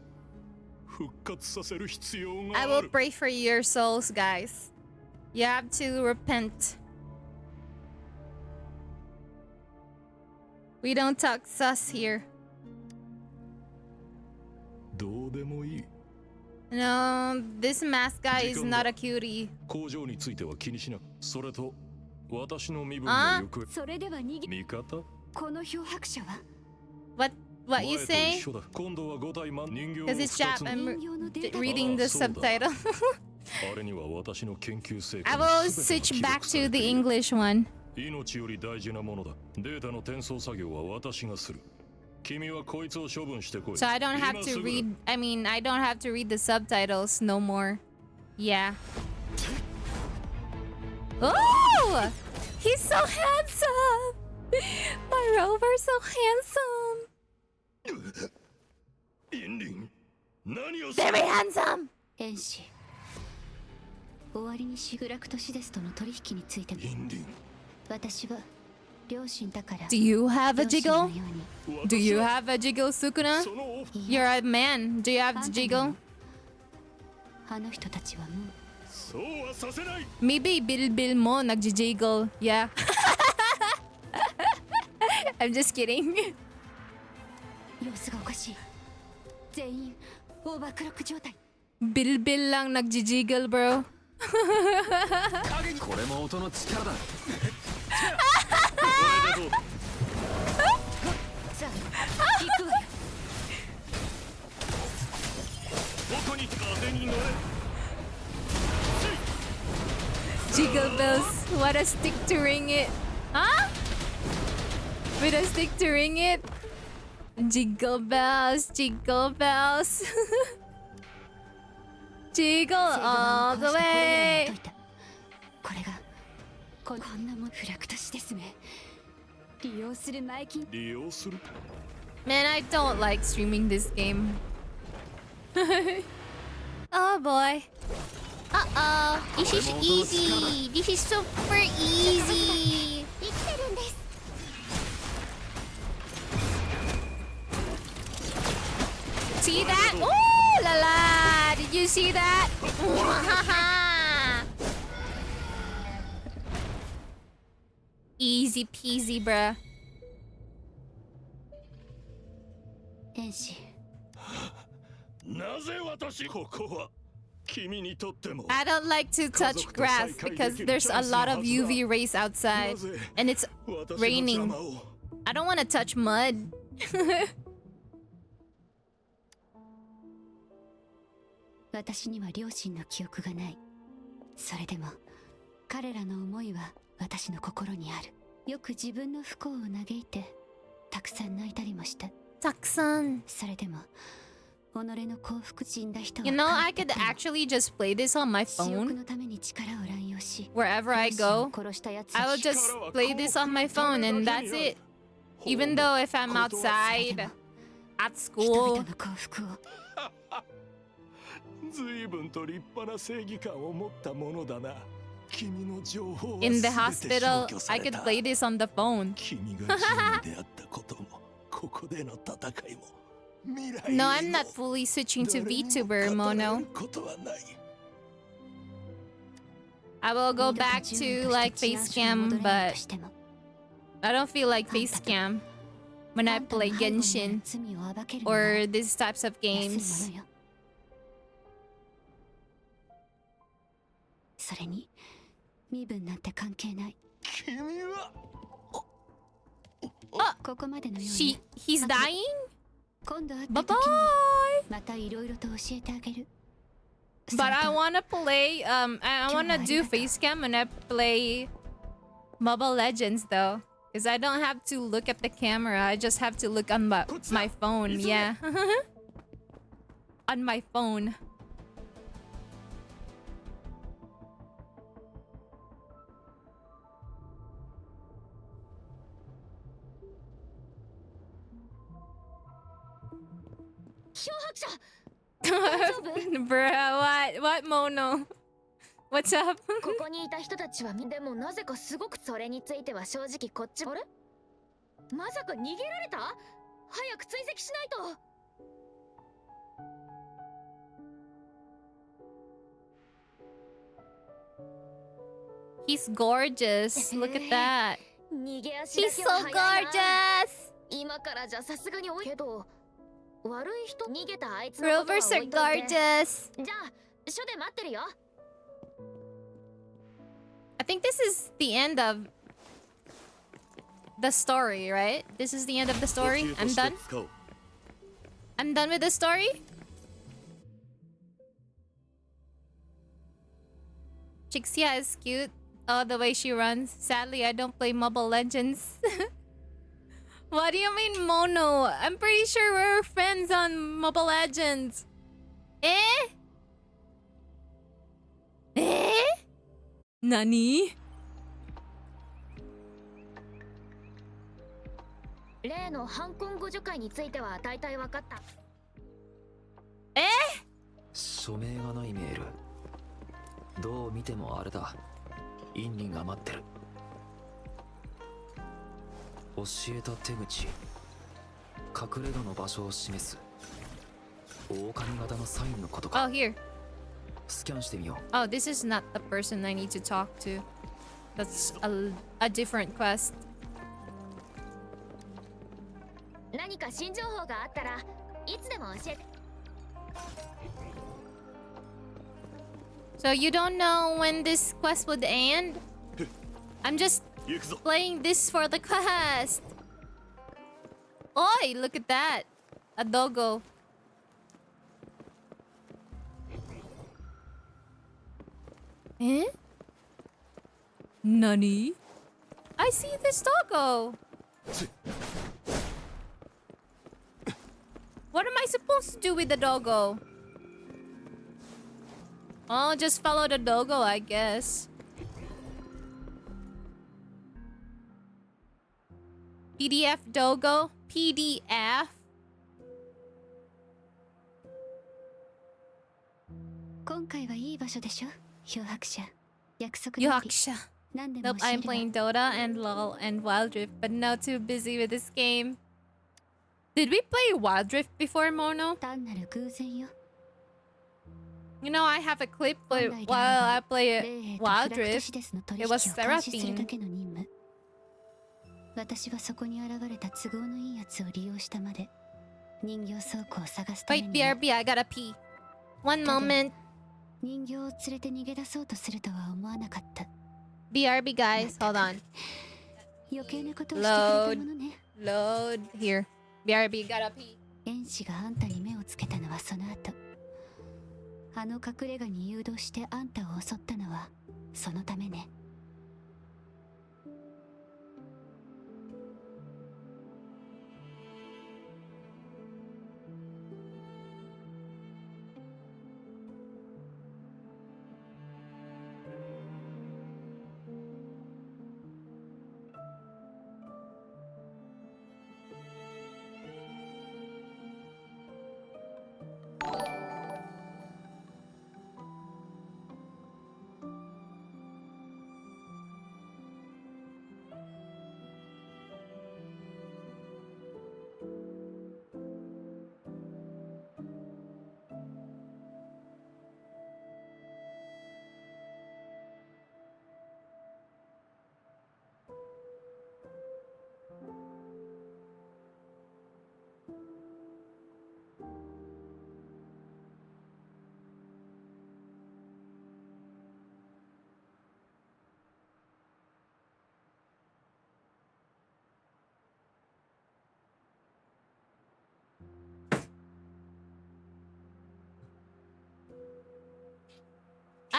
Speaker 2: 復活させる必要がある。
Speaker 1: I will pray for your souls, guys. You have to repent. We don't talk sus here.
Speaker 2: どうでもいい。
Speaker 1: No, this mask guy is not a cutie.
Speaker 2: 工場については気にしなく。それと私の身分の行方。
Speaker 3: それでは逃げ。
Speaker 2: 味方？
Speaker 3: この漂白者は。
Speaker 1: What you say? Because it's Jap, I'm reading the subtitle. I will switch back to the English one.
Speaker 2: 命より大事なものだ。データの転送作業は私がする。君はこいつを処分してこい。
Speaker 1: So I don't have to read, I don't have to read the subtitles no more. Yeah. Oh! He's so handsome! My Rover's so handsome! Very handsome!
Speaker 3: 天使。終わりにしぐらくとシデスとの取引についても。私は両親だから。
Speaker 1: Do you have a jiggle? Do you have a jiggle, Sukuna? You're a man. Do you have the jiggle?
Speaker 3: あの人たちはもう。
Speaker 1: Maybe Bil mo nagjijiggle. Yeah. I'm just kidding.
Speaker 3: 様子がおかしい。全員オーバークロック状態。
Speaker 1: Bil lang nagjijiggle, bro.
Speaker 5: これも音の力だ。
Speaker 3: さあ、行くわよ。
Speaker 2: どこに風に乗れ。
Speaker 1: Jiggle bells. What a stick to ring it. Huh? With a stick to ring it? Jiggle bells, jiggle bells. Jiggle all the way.
Speaker 3: これがこんなもんフラクトシですね。利用する前金。
Speaker 2: 利用する。
Speaker 1: Man, I don't like streaming this game. Oh boy. Uh-oh. This is easy. This is super easy. See that? Oh la la! Did you see that? Easy peasy, bruh.
Speaker 3: 天使。
Speaker 2: なぜ私ここは君にとっても。
Speaker 1: I don't like to touch grass because there's a lot of UV rays outside and it's raining. I don't want to touch mud.
Speaker 3: 私には両親の記憶がない。それでも彼らの思いは私の心にある。よく自分の不幸を嘆いてたくさん泣いたりもした。
Speaker 1: たくさん。
Speaker 3: それでも己の幸福死んだ人は。
Speaker 1: You know, I could actually just play this on my
Speaker 3: 私欲
Speaker 1: phone
Speaker 3: のために力を乱用し。
Speaker 1: wherever I go.
Speaker 3: 殺したやつ。
Speaker 1: I will just play this on my phone and that's it. Even though if I'm outside, at
Speaker 3: 人
Speaker 1: school.
Speaker 3: 々の幸福を。
Speaker 2: 随分と立派な正義感を持ったものだな。君の情報は
Speaker 1: In the
Speaker 2: 全て消
Speaker 1: hospital,
Speaker 2: 去さ
Speaker 1: I
Speaker 2: れた。
Speaker 1: could play this on the phone.
Speaker 2: 君が自由であったことも、ここでの戦いも、未来
Speaker 1: No, I'm not fully switching to VTuber, Mono.
Speaker 2: ことはない。
Speaker 1: I will go back to like face cam, but I don't feel like face cam when I play Genshin or these types of games.
Speaker 3: それに身分なんて関係ない。
Speaker 2: 君は
Speaker 3: ここまでのように
Speaker 1: He's dying?
Speaker 3: 今度会っ
Speaker 1: Bye
Speaker 3: た
Speaker 1: bye!
Speaker 3: 時にまたいろいろと教えてあげる。
Speaker 1: But I wanna play, I wanna do face cam when I play Mobile Legends though. Because I don't have to look at the camera, I just have to look on my phone, yeah. On my phone. Bruh, what Mono? What's up?
Speaker 10: ここにいた人たちはでもなぜかすごくそれについては正直こっちあれまさか逃げられた早く追跡しないと
Speaker 1: He's gorgeous. Look at that.
Speaker 10: 逃げ足
Speaker 1: He's
Speaker 10: だ
Speaker 1: so
Speaker 10: けは早いな
Speaker 1: gorgeous.
Speaker 10: 今からじゃさすがに多いけど悪い人逃げたあいつのことは
Speaker 1: Rovers
Speaker 10: 置
Speaker 1: are
Speaker 10: いといて
Speaker 1: gorgeous.
Speaker 10: じゃあ署で待ってるよ
Speaker 1: I think this is the end of the story, right? This is the end of the story. I'm done. I'm done with the story. Chixia is cute. Oh, the way she runs. Sadly, I don't play Mobile Legends. What do you mean, Mono? I'm pretty sure we're friends on Mobile Legends. Eh? Eh? Nani?
Speaker 10: 例の犯婚互助会については大体分かった
Speaker 5: 署名がないメール。どう見てもあれだ。インリンが待ってる。教えた手口。隠れ家の場所を示す。狼型のサインのことか。
Speaker 1: Oh, here.
Speaker 5: スキャンしてみよう。
Speaker 1: Oh, this is not the person I need to talk to. That's a different quest.
Speaker 10: 何か新情報があったらいつでも教えて
Speaker 1: So you don't know when this quest would end? I'm just playing this for the quest. Oi, look at that. A doggo. Eh? Nani? I see this doggo. What am I supposed to do with the doggo? Oh, just follow the doggo, I guess. PDF doggo? PDF?
Speaker 3: 今回はいい場所でしょ漂白者約束通り
Speaker 1: Yaksha.
Speaker 3: 何でも
Speaker 1: Nope,
Speaker 3: 教え
Speaker 1: I'm
Speaker 3: るわ
Speaker 1: playing Dota and LoL and Wild Rift, but no, too busy with this game. Did we play Wild Rift before, Mono?
Speaker 3: 単なる偶然よ
Speaker 1: You know, I have a clip
Speaker 3: 本
Speaker 1: while
Speaker 3: 来であ
Speaker 1: I
Speaker 3: れば
Speaker 1: play
Speaker 3: 霊兵と
Speaker 1: Wild
Speaker 3: フラクト
Speaker 1: Rift.
Speaker 3: シデスの取
Speaker 1: It
Speaker 3: 引を
Speaker 1: was
Speaker 3: 監視する
Speaker 1: Seraphine.
Speaker 3: だけの任務私はそこに現れた都合のいいやつを利用したまで人形倉庫を探すため
Speaker 1: Wait,
Speaker 3: に
Speaker 1: BRB, I gotta pee. One moment.
Speaker 3: 人形を連れて逃げ出そうとするとは思わなかった
Speaker 1: BRB, guys, hold on.
Speaker 3: 余計なことをしてくれたものね
Speaker 1: Load here. BRB, gotta pee.
Speaker 3: 遠視があんたに目をつけたのはその後あの隠れ家に誘導してあんたを襲ったのはそのためね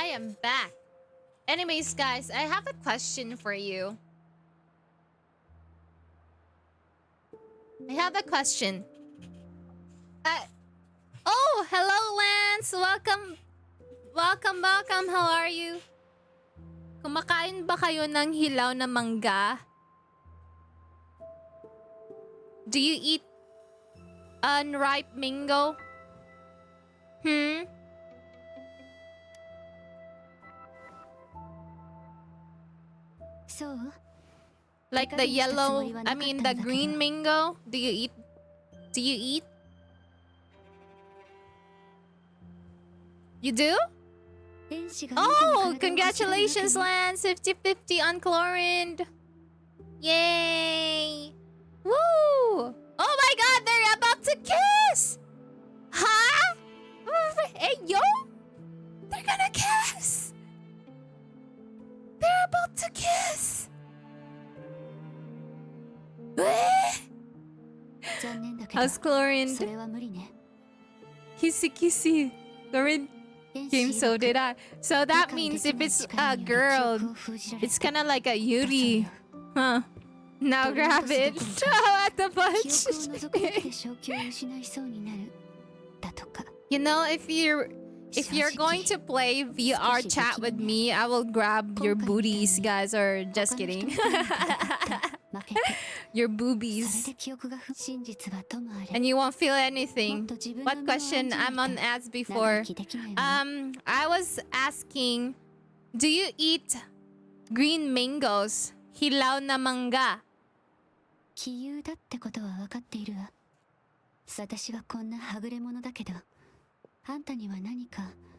Speaker 1: I am back. Anyways, guys, I have a question for you. I have a question. Oh, hello, Lance. Welcome. Welcome, welcome. How are you? Kumakain ba kayo ng hilaw na mangga? Do you eat unripe mango?
Speaker 3: So,
Speaker 1: Like the yellow, I mean the green mango? Do you eat? Do you eat? You do? Oh, congratulations, Lance. 50-50 on Chlorine. Yay. Woo. Oh my god, they're about to kiss. Huh? Hey, yo. They're gonna kiss. They're about to kiss. How's Chlorine? Kissy kissy. Chlorine came, so did I. So that means if it's a girl, it's kind of like a Yuri. Huh. Now grab it. At the bunch. You know, if you're going to play VR chat with me, I will grab your booties, guys. Or just kidding. Your boobies. And you won't feel anything. What question I'm on asked before? I was asking, do you eat green mangoes? Hilaw na mangga.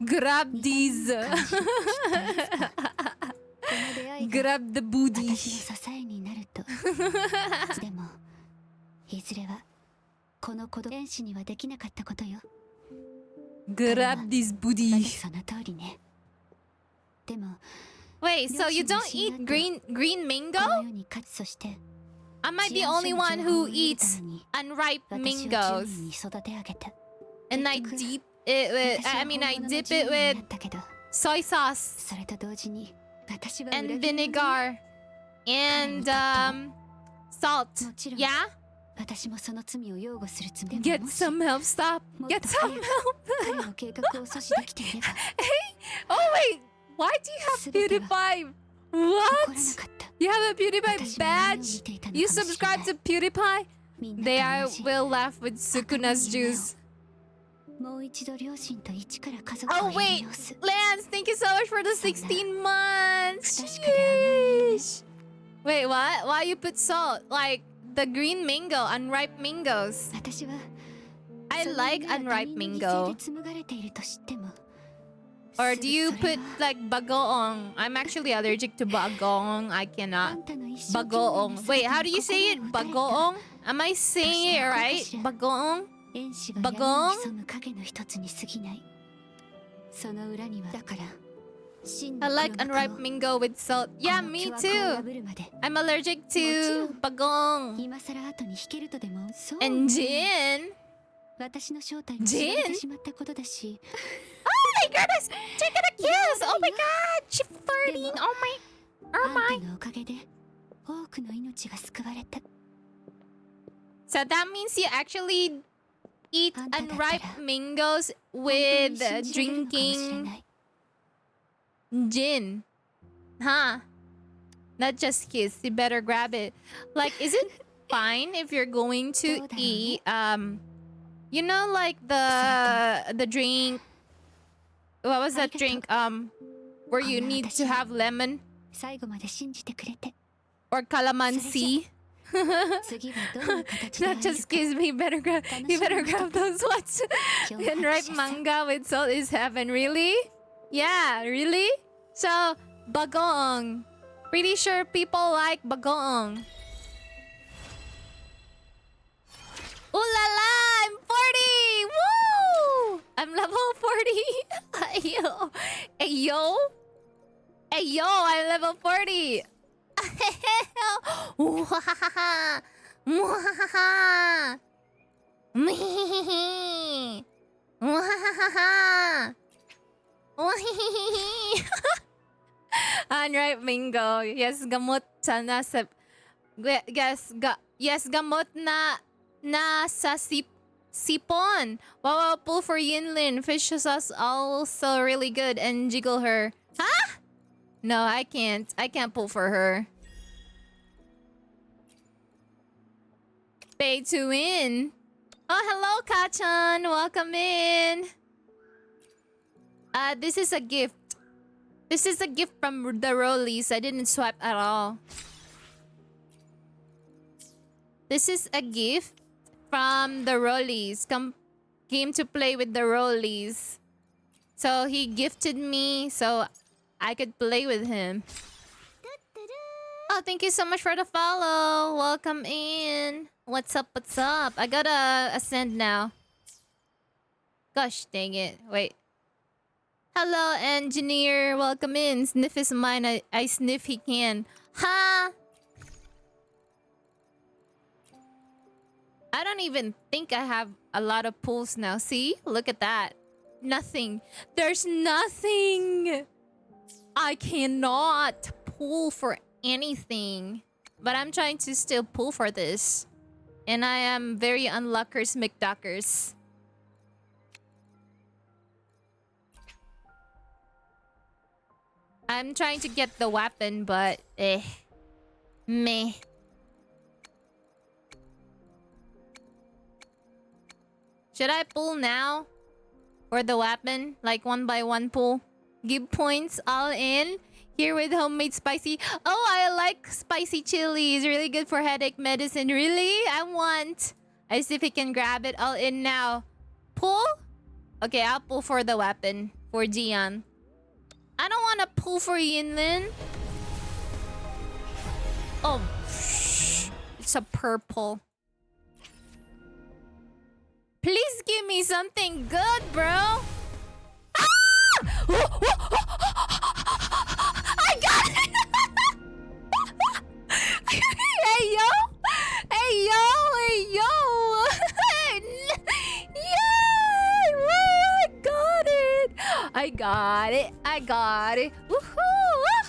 Speaker 1: Grab these. Grab the booty. Grab this booty. Wait, so you don't eat green mango? Am I the only one who eats unripe mangoes? And I dip it with, I dip it with soy sauce and vinegar and salt. Yeah? Get some help, stop. Get some help. Hey, oh wait, why do you have PewDiePie? What? You have a PewDiePie badge? You subscribe to PewDiePie? They will laugh with Sukuna's juice. Oh wait, Lance, thank you so much for the 16 months. Sheesh. Wait, what? Why you put salt? Like the green mango, unripe mangoes. I like unripe mango. Or do you put like bagoong? I'm actually allergic to bagoong. I cannot. Bagoong. Wait, how do you say it? Bagoong? Am I saying it right? Bagoong? Bagoong? I like unripe mango with salt. Yeah, me too. I'm allergic to bagoong. And gin. Gin? Oh my goodness! Check out a kiss! Oh my god! She flirting! Oh my... Oh my... So that means you actually eat unripe mangoes with drinking gin. Huh? Not just kiss. You better grab it. Like, is it fine if you're going to eat... You know, like the drink... What was that drink? Where you need to have lemon? Or calamansi? Not just kiss me. You better grab those ones. And ripe manga with salt is heaven. Really? Yeah, really? So, bagoong. Pretty sure people like bagoong. Ooh la la! I'm 40! Woo! I'm level 40. Ayo. Ayo. Ayo, I'm level 40. Mwahaha. Mwahaha. Mwahaha. Unripe mango. Yes, gamot sana sa... Yes, gamot na sa sipon. Wow, pull for Yinlin. Fish sauce also really good and jiggle her. Huh? No, I can't. I can't pull for her. Pay to win. Oh, hello, Kachan. Welcome in. This is a gift. This is a gift from the Rollies. I didn't swipe at all. This is a gift from the Rollies. Came to play with the Rollies. So he gifted me so I could play with him. Oh, thank you so much for the follow. Welcome in. What's up? What's up? I gotta ascend now. Gosh, dang it. Wait. Hello, engineer. Welcome in. Sniff is mine. I sniff he can. Ha! I don't even think I have a lot of pulls now. See? Look at that. Nothing. There's nothing. I cannot pull for anything. But I'm trying to still pull for this. And I am very unluckers McDuckers. I'm trying to get the weapon, but meh. Should I pull now? For the weapon? Like 1 by 1 pull? Give points all in? Here with homemade spicy. Oh, I like spicy chili. It's really good for headache medicine. Really? I want. I see if he can grab it all in now. Pull? Okay, I'll pull for the weapon. For Gian. I don't want to pull for Yinlin. Oh, it's a purple. Please give me something good, bro. Ah! I got it! Hey, yo! Hey, yo! Hey, yo! Yay! Woo! I got it! I got it! I got it! Woohoo!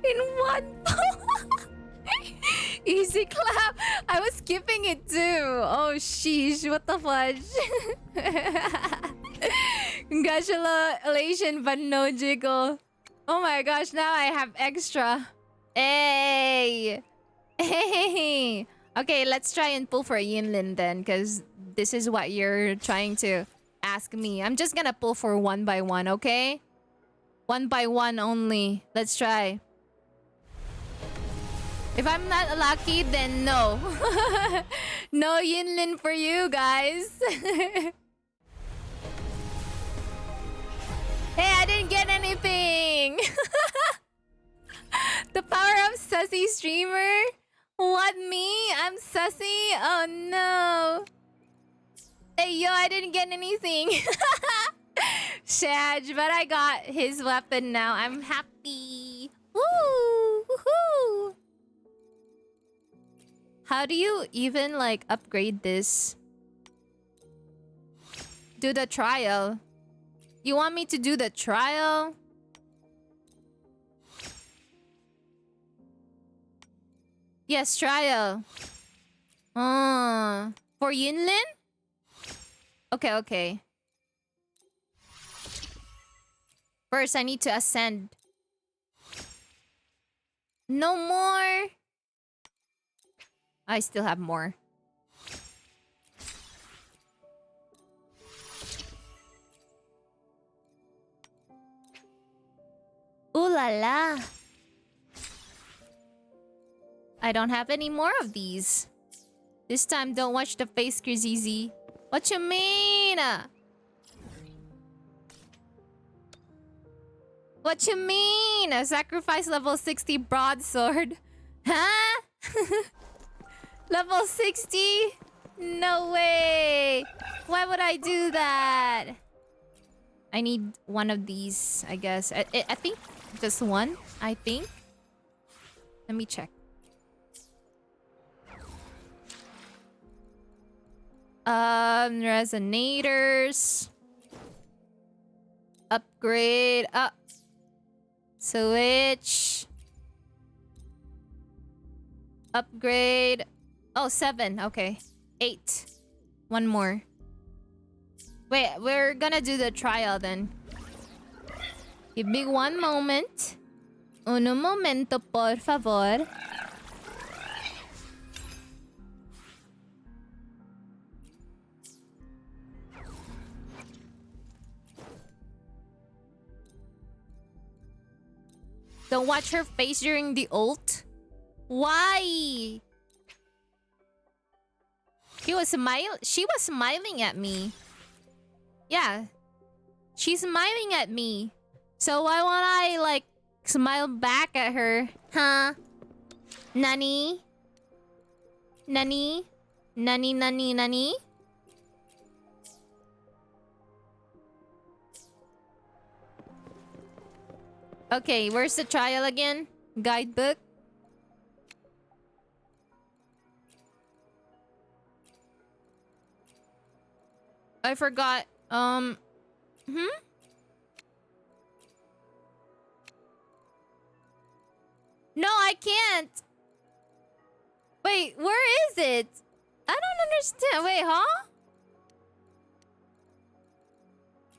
Speaker 1: In one easy clap. I was skipping it too. Oh sheesh, what the fudge. Congratulations, but no jiggle. Oh my gosh, now I have extra. Hey. Hey. Okay, let's try and pull for Yinlin then, because this is what you're trying to ask me. I'm just gonna pull for 1 by 1, okay? 1 by 1 only. Let's try. If I'm not lucky, then no. No Yinlin for you guys. Hey, I didn't get anything. The power of sussy streamer? What, me? I'm sussy? Oh no. Hey, yo, I didn't get anything. Shaj, but I got his weapon now. I'm happy. Woo! Woohoo! How do you even, like, upgrade this? Do the trial. You want me to do the trial? Yes, trial. For Yinlin? Okay, okay. First, I need to ascend. No more. I still have more. Ooh la la. I don't have any more of these. This time, don't watch the face, Krizizi. What you mean? What you mean? A sacrifice level 60 broadsword. Huh? Level 60? No way. Why would I do that? I need one of these, I guess. I think just one, I think. Let me check. Resonators. Upgrade. Up. Switch. Upgrade. Oh, 7. Okay. 8. One more. Wait, we're gonna do the trial then. Give me one moment. Uno momento, por favor. Don't watch her face during the ult. Why? She was smiling at me. Yeah. She's smiling at me. So why won't I like smile back at her? Huh? Nani? Nani? Nani nani nani? Okay, where's the trial again? Guidebook? I forgot. Hmm? No, I can't. Wait, where is it? I don't understand. Wait, huh?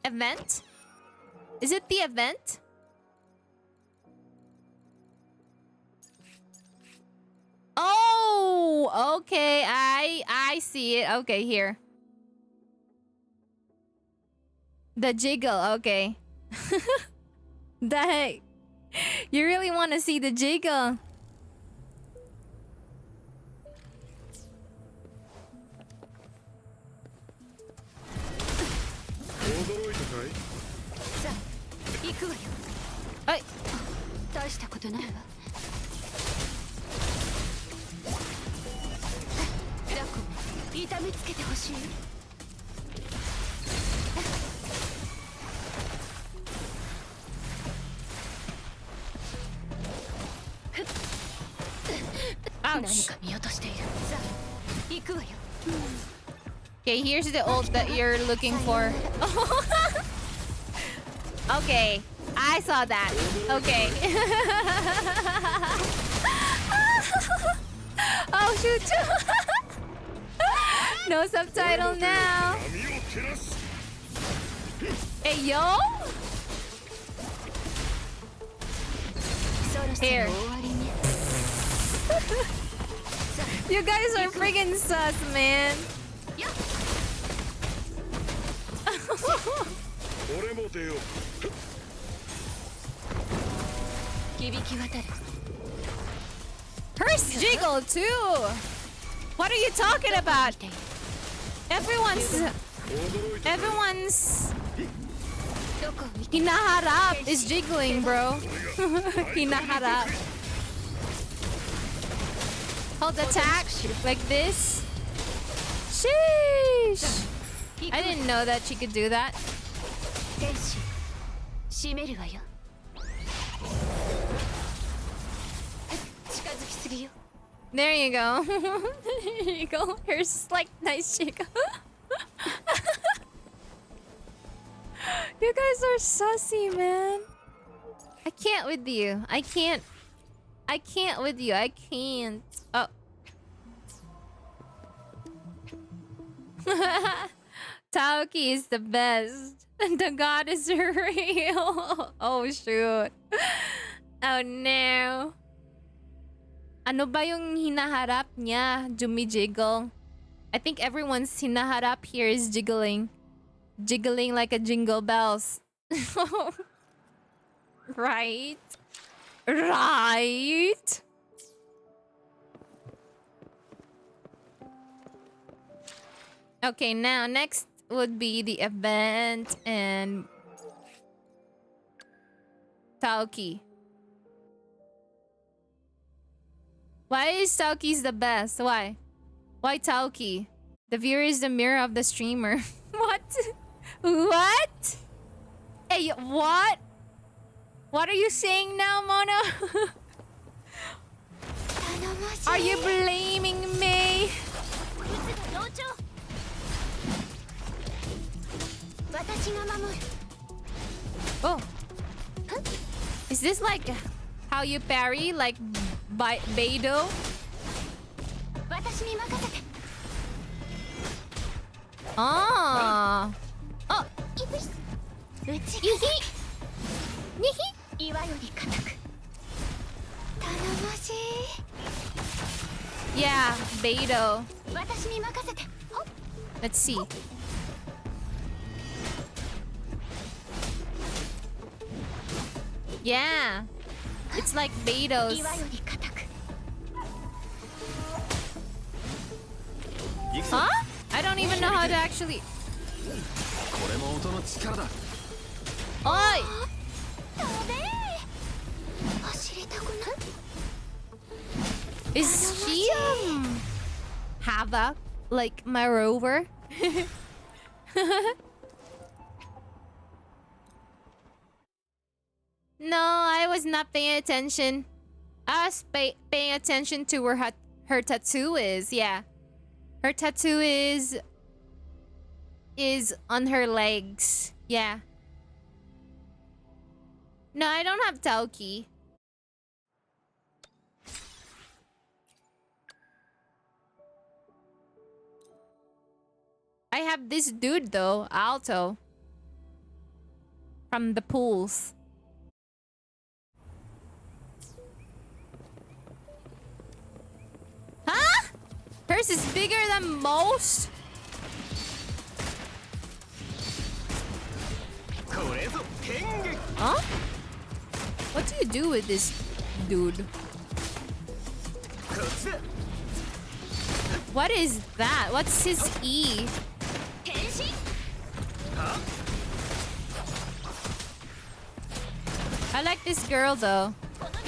Speaker 1: Event? Is it the event? Oh, okay. I see it. Okay, here. The jiggle, okay. The heck? You really want to see the jiggle? Ay.
Speaker 3: 大したことないわ。ザコ、痛めつけてほしい。何か見落としている。さあ、行くわよ。
Speaker 1: Okay, here's the ult that you're looking for. Okay, I saw that. Okay. Oh shoot! No subtitle now. Hey yo! Here. You guys are friggin' sus, man. Hers jiggle too. What are you talking about? Everyone's hinaharap is jiggling, bro. Hinaharap. Hold attack like this. Sheesh. I didn't know that she could do that. There you go. There you go. Here's like nice jiggle. You guys are sussy, man. I can't with you. I can't with you. I can't. Oh. Taoki is the best. The god is real. Oh, shoot. Oh, no. Ano ba yung hinaharap niya? Jumijiggle. I think everyone's hinaharap here is jiggling. Jiggling like a jingle bells. Right? Right? Okay, now next would be the event and Taoki. Why is Taoki's the best? Why? Why Taoki? The viewer is the mirror of the streamer. What? What? Hey, what? What are you saying now, Mono? Are you blaming me? Oh. Is this like how you parry, like Beidou? Ah. Oh. Yeah, Beidou. Let's see. Yeah. It's like Beidou's. Huh? I don't even know how to actually. Oi! Is she Hava like my rover? No, I was not paying attention. I was paying attention to where her tattoo is. Yeah, her tattoo is on her legs. Yeah. No, I don't have Taoki. I have this dude though, Alto. From the pools. Huh? Hers is bigger than most? Huh? What do you do with this dude? What is that? What's his E? I like this girl though.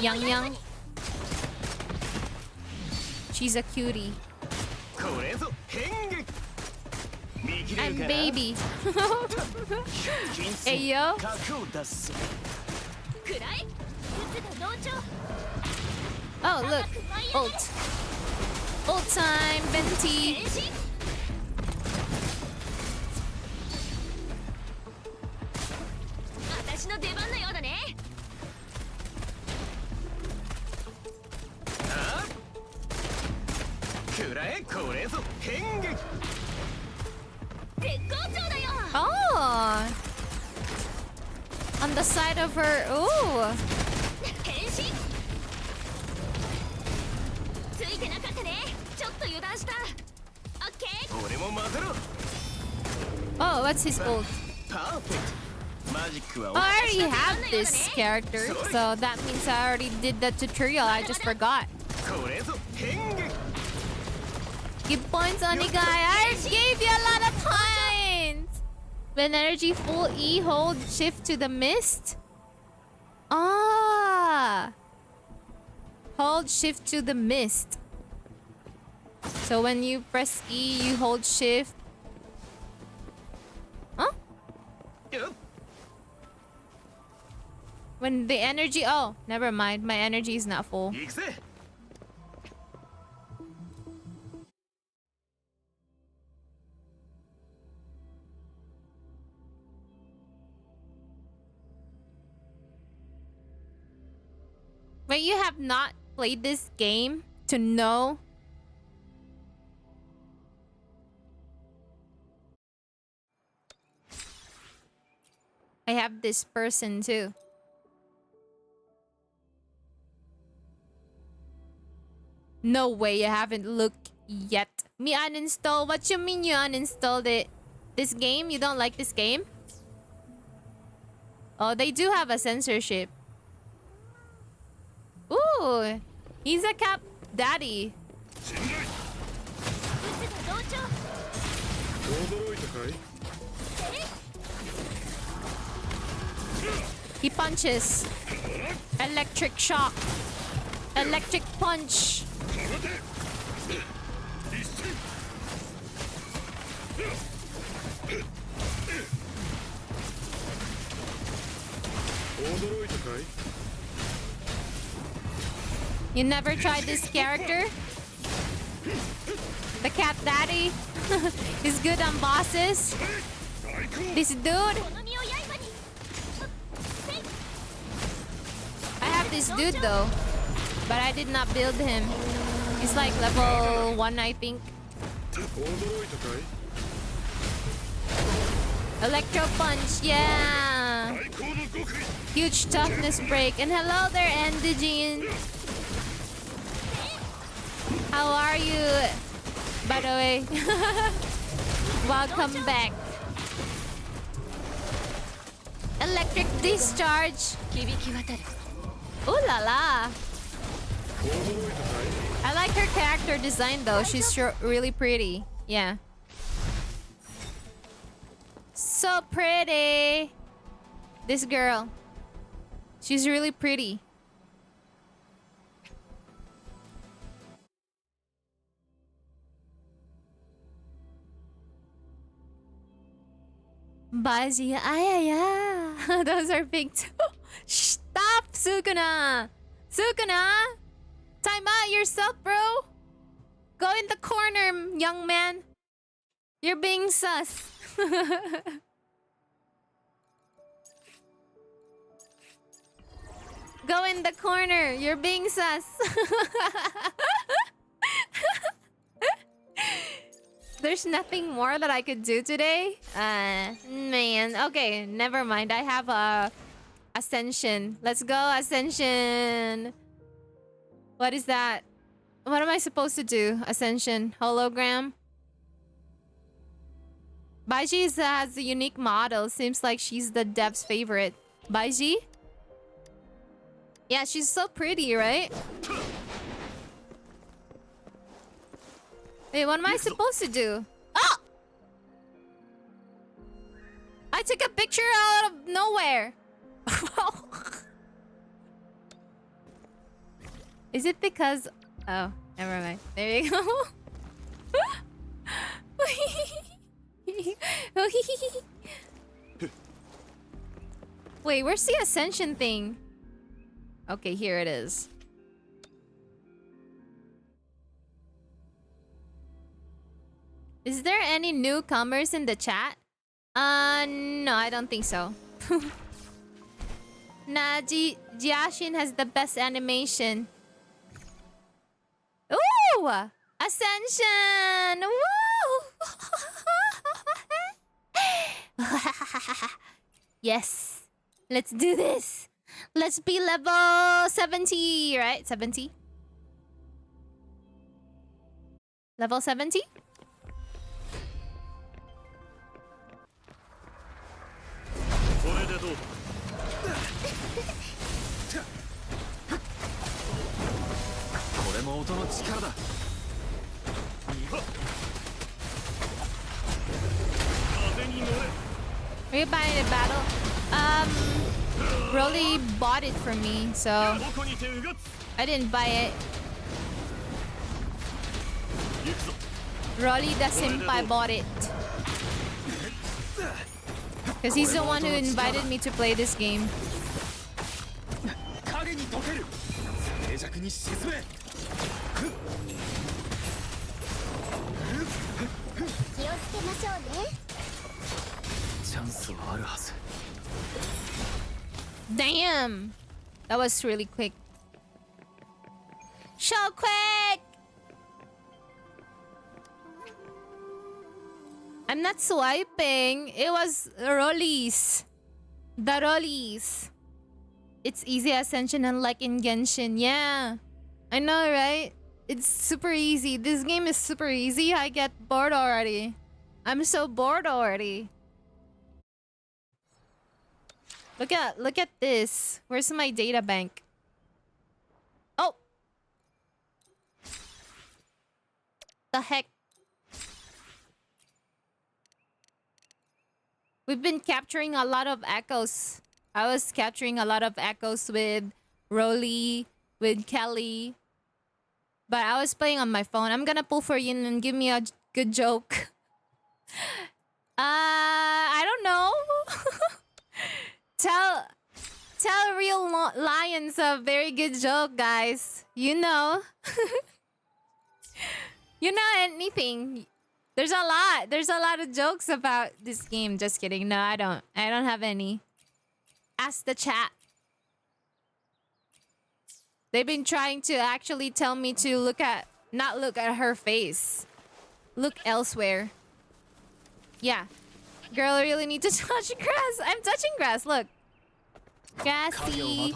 Speaker 1: Yang. She's a cutie. And baby. Hey yo. Oh look. Ult. Ult time, Venti. Oh! On the side of her. Ooh! Oh, what's his ult? Oh, I already have this character, so that means I already did the tutorial. I just forgot. Give points, Onigai. I gave you a lot of points. When energy full E, hold shift to the mist. Ah. Hold shift to the mist. So when you press E, you hold shift. Huh? When the energy... Oh, never mind. My energy is not full. But you have not played this game to know? I have this person too. No way you haven't looked yet. Me uninstall? What you mean you uninstalled it? This game? You don't like this game? Oh, they do have a censorship. Ooh, he's a cap daddy. He punches. Electric shock. Electric punch. You never tried this character? The cat daddy is good on bosses. This dude. this dude though, but I did not build him. He's like level 1, I think. Electro punch, yeah. Huge toughness break. And hello there, Endigene. How are you? By the way, welcome back. Electric discharge. Ooh la la. I like her character design though. She's really pretty. Yeah. So pretty. This girl. She's really pretty. Baji, ayaya. Those are big too. Stop, Sukuna. Sukuna. Time out yourself, bro. Go in the corner, young man. You're being sus. Go in the corner. You're being sus. There's nothing more that I could do today. Man. Okay, never mind. I have a Ascension. Let's go, Ascension. What is that? What am I supposed to do? Ascension. Hologram. Baiji has a unique model. Seems like she's the dev's favorite. Baiji? Yeah, she's so pretty, right? Wait, what am I supposed to do? Oh! I took a picture out of nowhere. Is it because... Oh, never mind. There you go. Wait, where's the Ascension thing? Okay, here it is. Is there any newcomers in the chat? No, I don't think so. Nah, Jiashin has the best animation. Ooh! Ascension! Woo! Yes. Let's do this. Let's be level 70, right? 70? Level 70? Are you buying a battle? Broly bought it for me, so I didn't buy it. Broly the senpai bought it. Because he's the one who invited me to play this game. Damn! That was really quick. So quick! I'm not swiping. It was rollies. The rollies. It's easy Ascension unlike in Genshin. Yeah. I know, right? It's super easy. This game is super easy. I get bored already. I'm so bored already. Look at this. Where's my data bank? Oh. The heck? We've been capturing a lot of echoes. I was capturing a lot of echoes with Rolly, with Kelly. But I was playing on my phone. I'm gonna pull for you and give me a good joke. I don't know. Tell real lions a very good joke, guys. You know. You know anything. There's a lot of jokes about this game. Just kidding. No, I don't have any. Ask the chat. They've been trying to actually tell me to not look at her face. Look elsewhere. Yeah. Girl, I really need to touch grass. I'm touching grass, look. Grassy.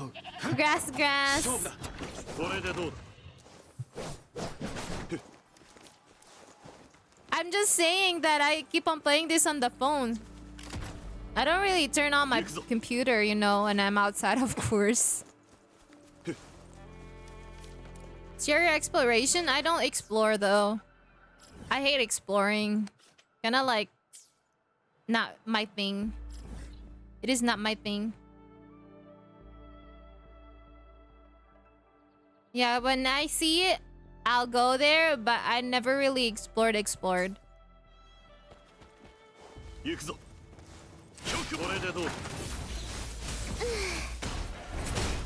Speaker 1: Grass, grass.
Speaker 2: これでどうだ
Speaker 1: I'm just saying that I keep on playing this on the phone. I don't really turn on my computer, you know, when I'm outside, of course. It's your exploration? I don't explore, though. I hate exploring. Kinda like... not my thing. It is not my thing. Yeah, when I see it, I'll go there, but I never really explored.
Speaker 2: 行くぞこれでどうだ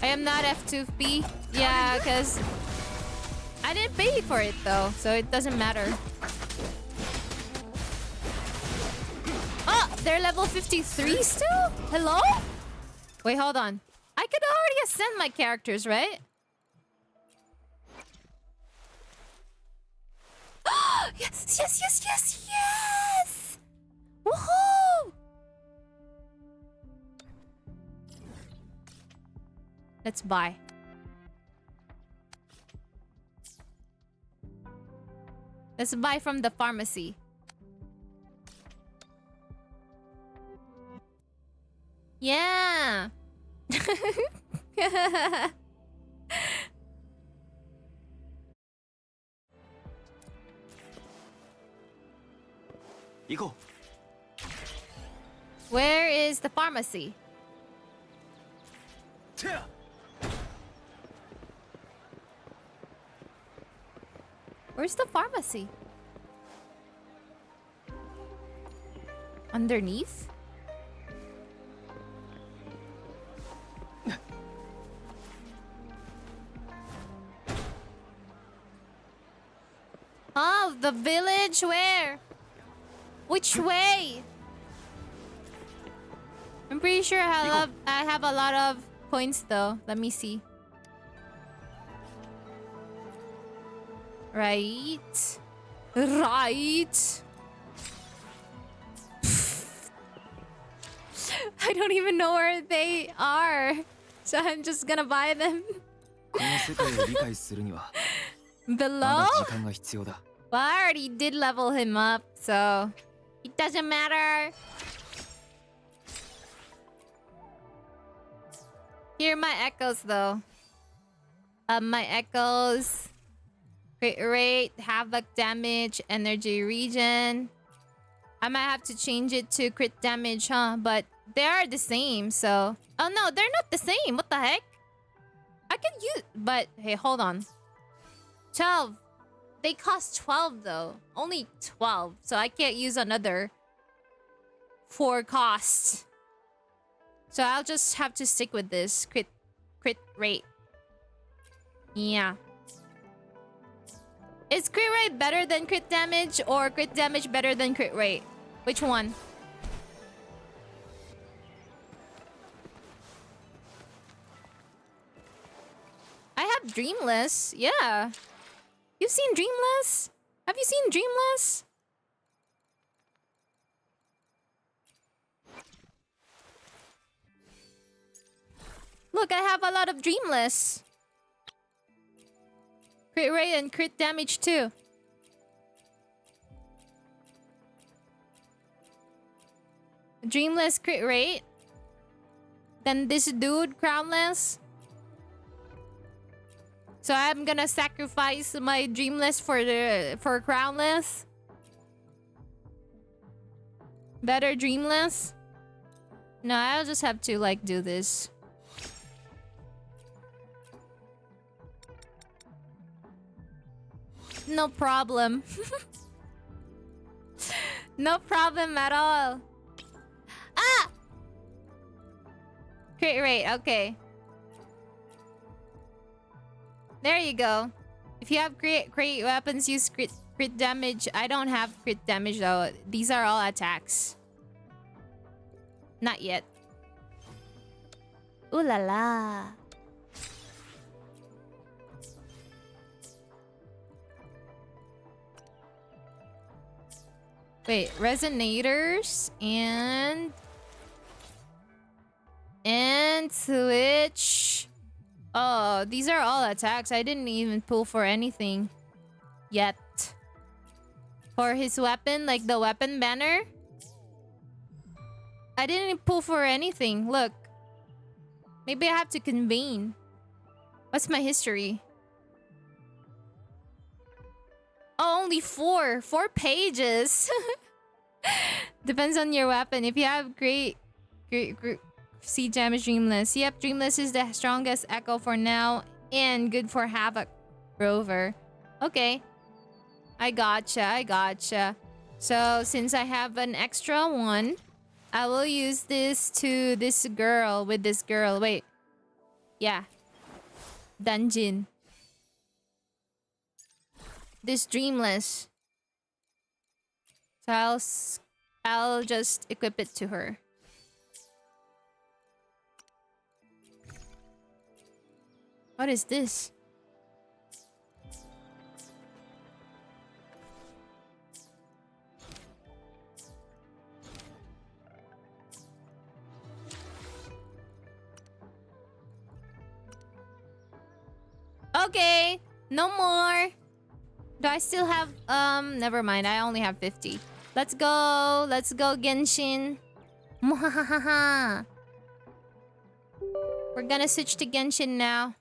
Speaker 1: I am not F2P. Yeah, because I didn't pay for it though, so it doesn't matter. Oh, they're level 53 still? Hello? Wait, hold on. I could already ascend my characters, right? Yes, yes, yes, yes, yes! Woohoo! Let's buy. Let's buy from the pharmacy. Yeah. Where is the pharmacy? Where's the pharmacy? Underneath? Oh, the village? Where? Which way? I'm pretty sure I have a lot of points though. Let me see. Right. Right. I don't even know where they are. So I'm just gonna buy them. Below? Well, I already did level him up, so it doesn't matter. Here are my echoes though. My echoes. Crit rate, havoc damage, energy regen. I might have to change it to crit damage, huh? But they are the same, so... Oh no, they're not the same. What the heck? I could use... But, hey, hold on. 12. They cost 12 though. Only 12. So I can't use another 4 costs. So I'll just have to stick with this crit rate. Yeah. Is crit rate better than crit damage or crit damage better than crit rate? Which one? I have Dreamless. Yeah. You've seen Dreamless? Have you seen Dreamless? Look, I have a lot of Dreamless. Crit rate and crit damage too. Dreamless crit rate. Then this dude, Crownless. So I'm gonna sacrifice my Dreamless for Crownless. Better Dreamless. No, I'll just have to like do this. No problem. No problem at all. Ah! Crit rate, okay. There you go. If you have crit weapons, use crit damage. I don't have crit damage though. These are all attacks. Not yet. Ooh la la. Wait, resonators and switch. Oh, these are all attacks. I didn't even pull for anything yet. For his weapon, like the weapon banner, I didn't pull for anything. Look. Maybe I have to convene. What's my history? Oh, only 4 pages. Depends on your weapon. If you have great Siege damage Dreamless. Yep, Dreamless is the strongest echo for now and good for Havoc Rover. Okay. I gotcha. So since I have an extra one, I will use this to this girl with this girl. Wait. Yeah. Dungeon. This Dreamless. So I'll just equip it to her. What is this? Okay, no more. Do I still have never mind, I only have 50. Let's go Genshin. Mwahaha. We're gonna switch to Genshin now.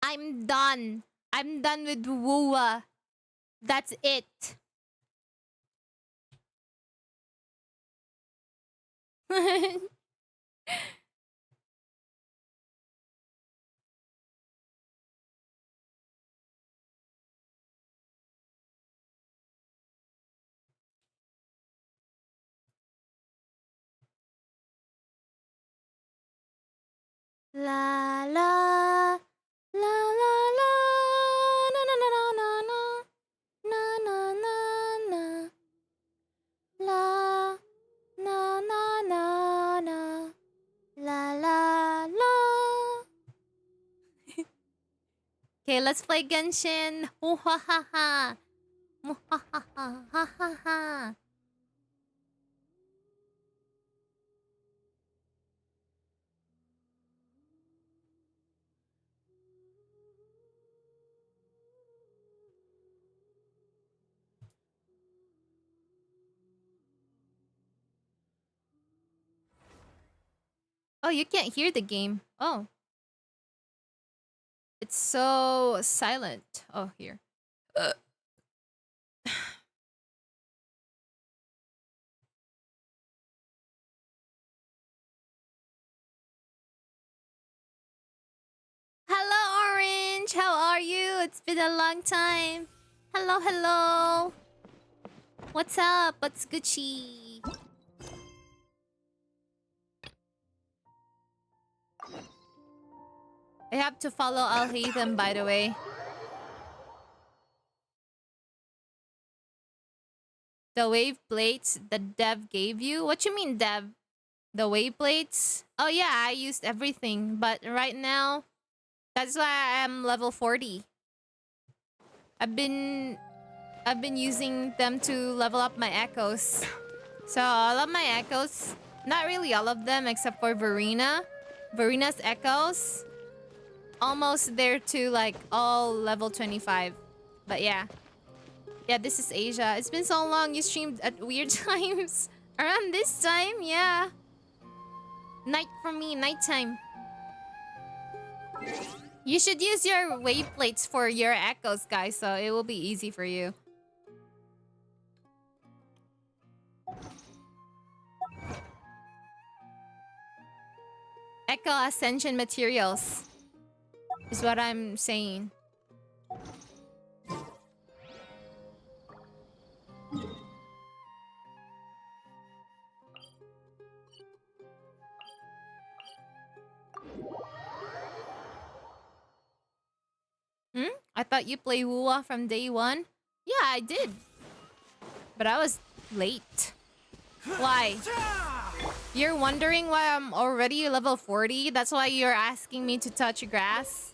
Speaker 1: I'm done with WuWa. That's it. La la la la la na na na na na na na na la na na na na la la la. Okay, let's play Genshin. Muhahaha. Muhahaha. Oh, you can't hear the game. Oh. It's so silent. Oh, here. Hello, Orange. How are you? It's been a long time. Hello, hello. What's up? What's Gucci? I have to follow Al-Haytham, by the way. The wave plates the dev gave you? What you mean, dev? The wave plates? Oh yeah, I used everything. But right now, that's why I am level 40. I've been using them to level up my echoes. So all of my echoes, not really all of them except for Verena. Verena's echoes, almost there to like all level 25. But yeah. Yeah, this is Asia. It's been so long. You streamed at weird times. Around this time, yeah. Night for me, nighttime. You should use your wave plates for your echoes, guys, so it will be easy for you. Echo Ascension materials is what I'm saying. I thought you play WuWa from day one? Yeah, I did. But I was late. Why? You're wondering why I'm already level 40? That's why you're asking me to touch grass?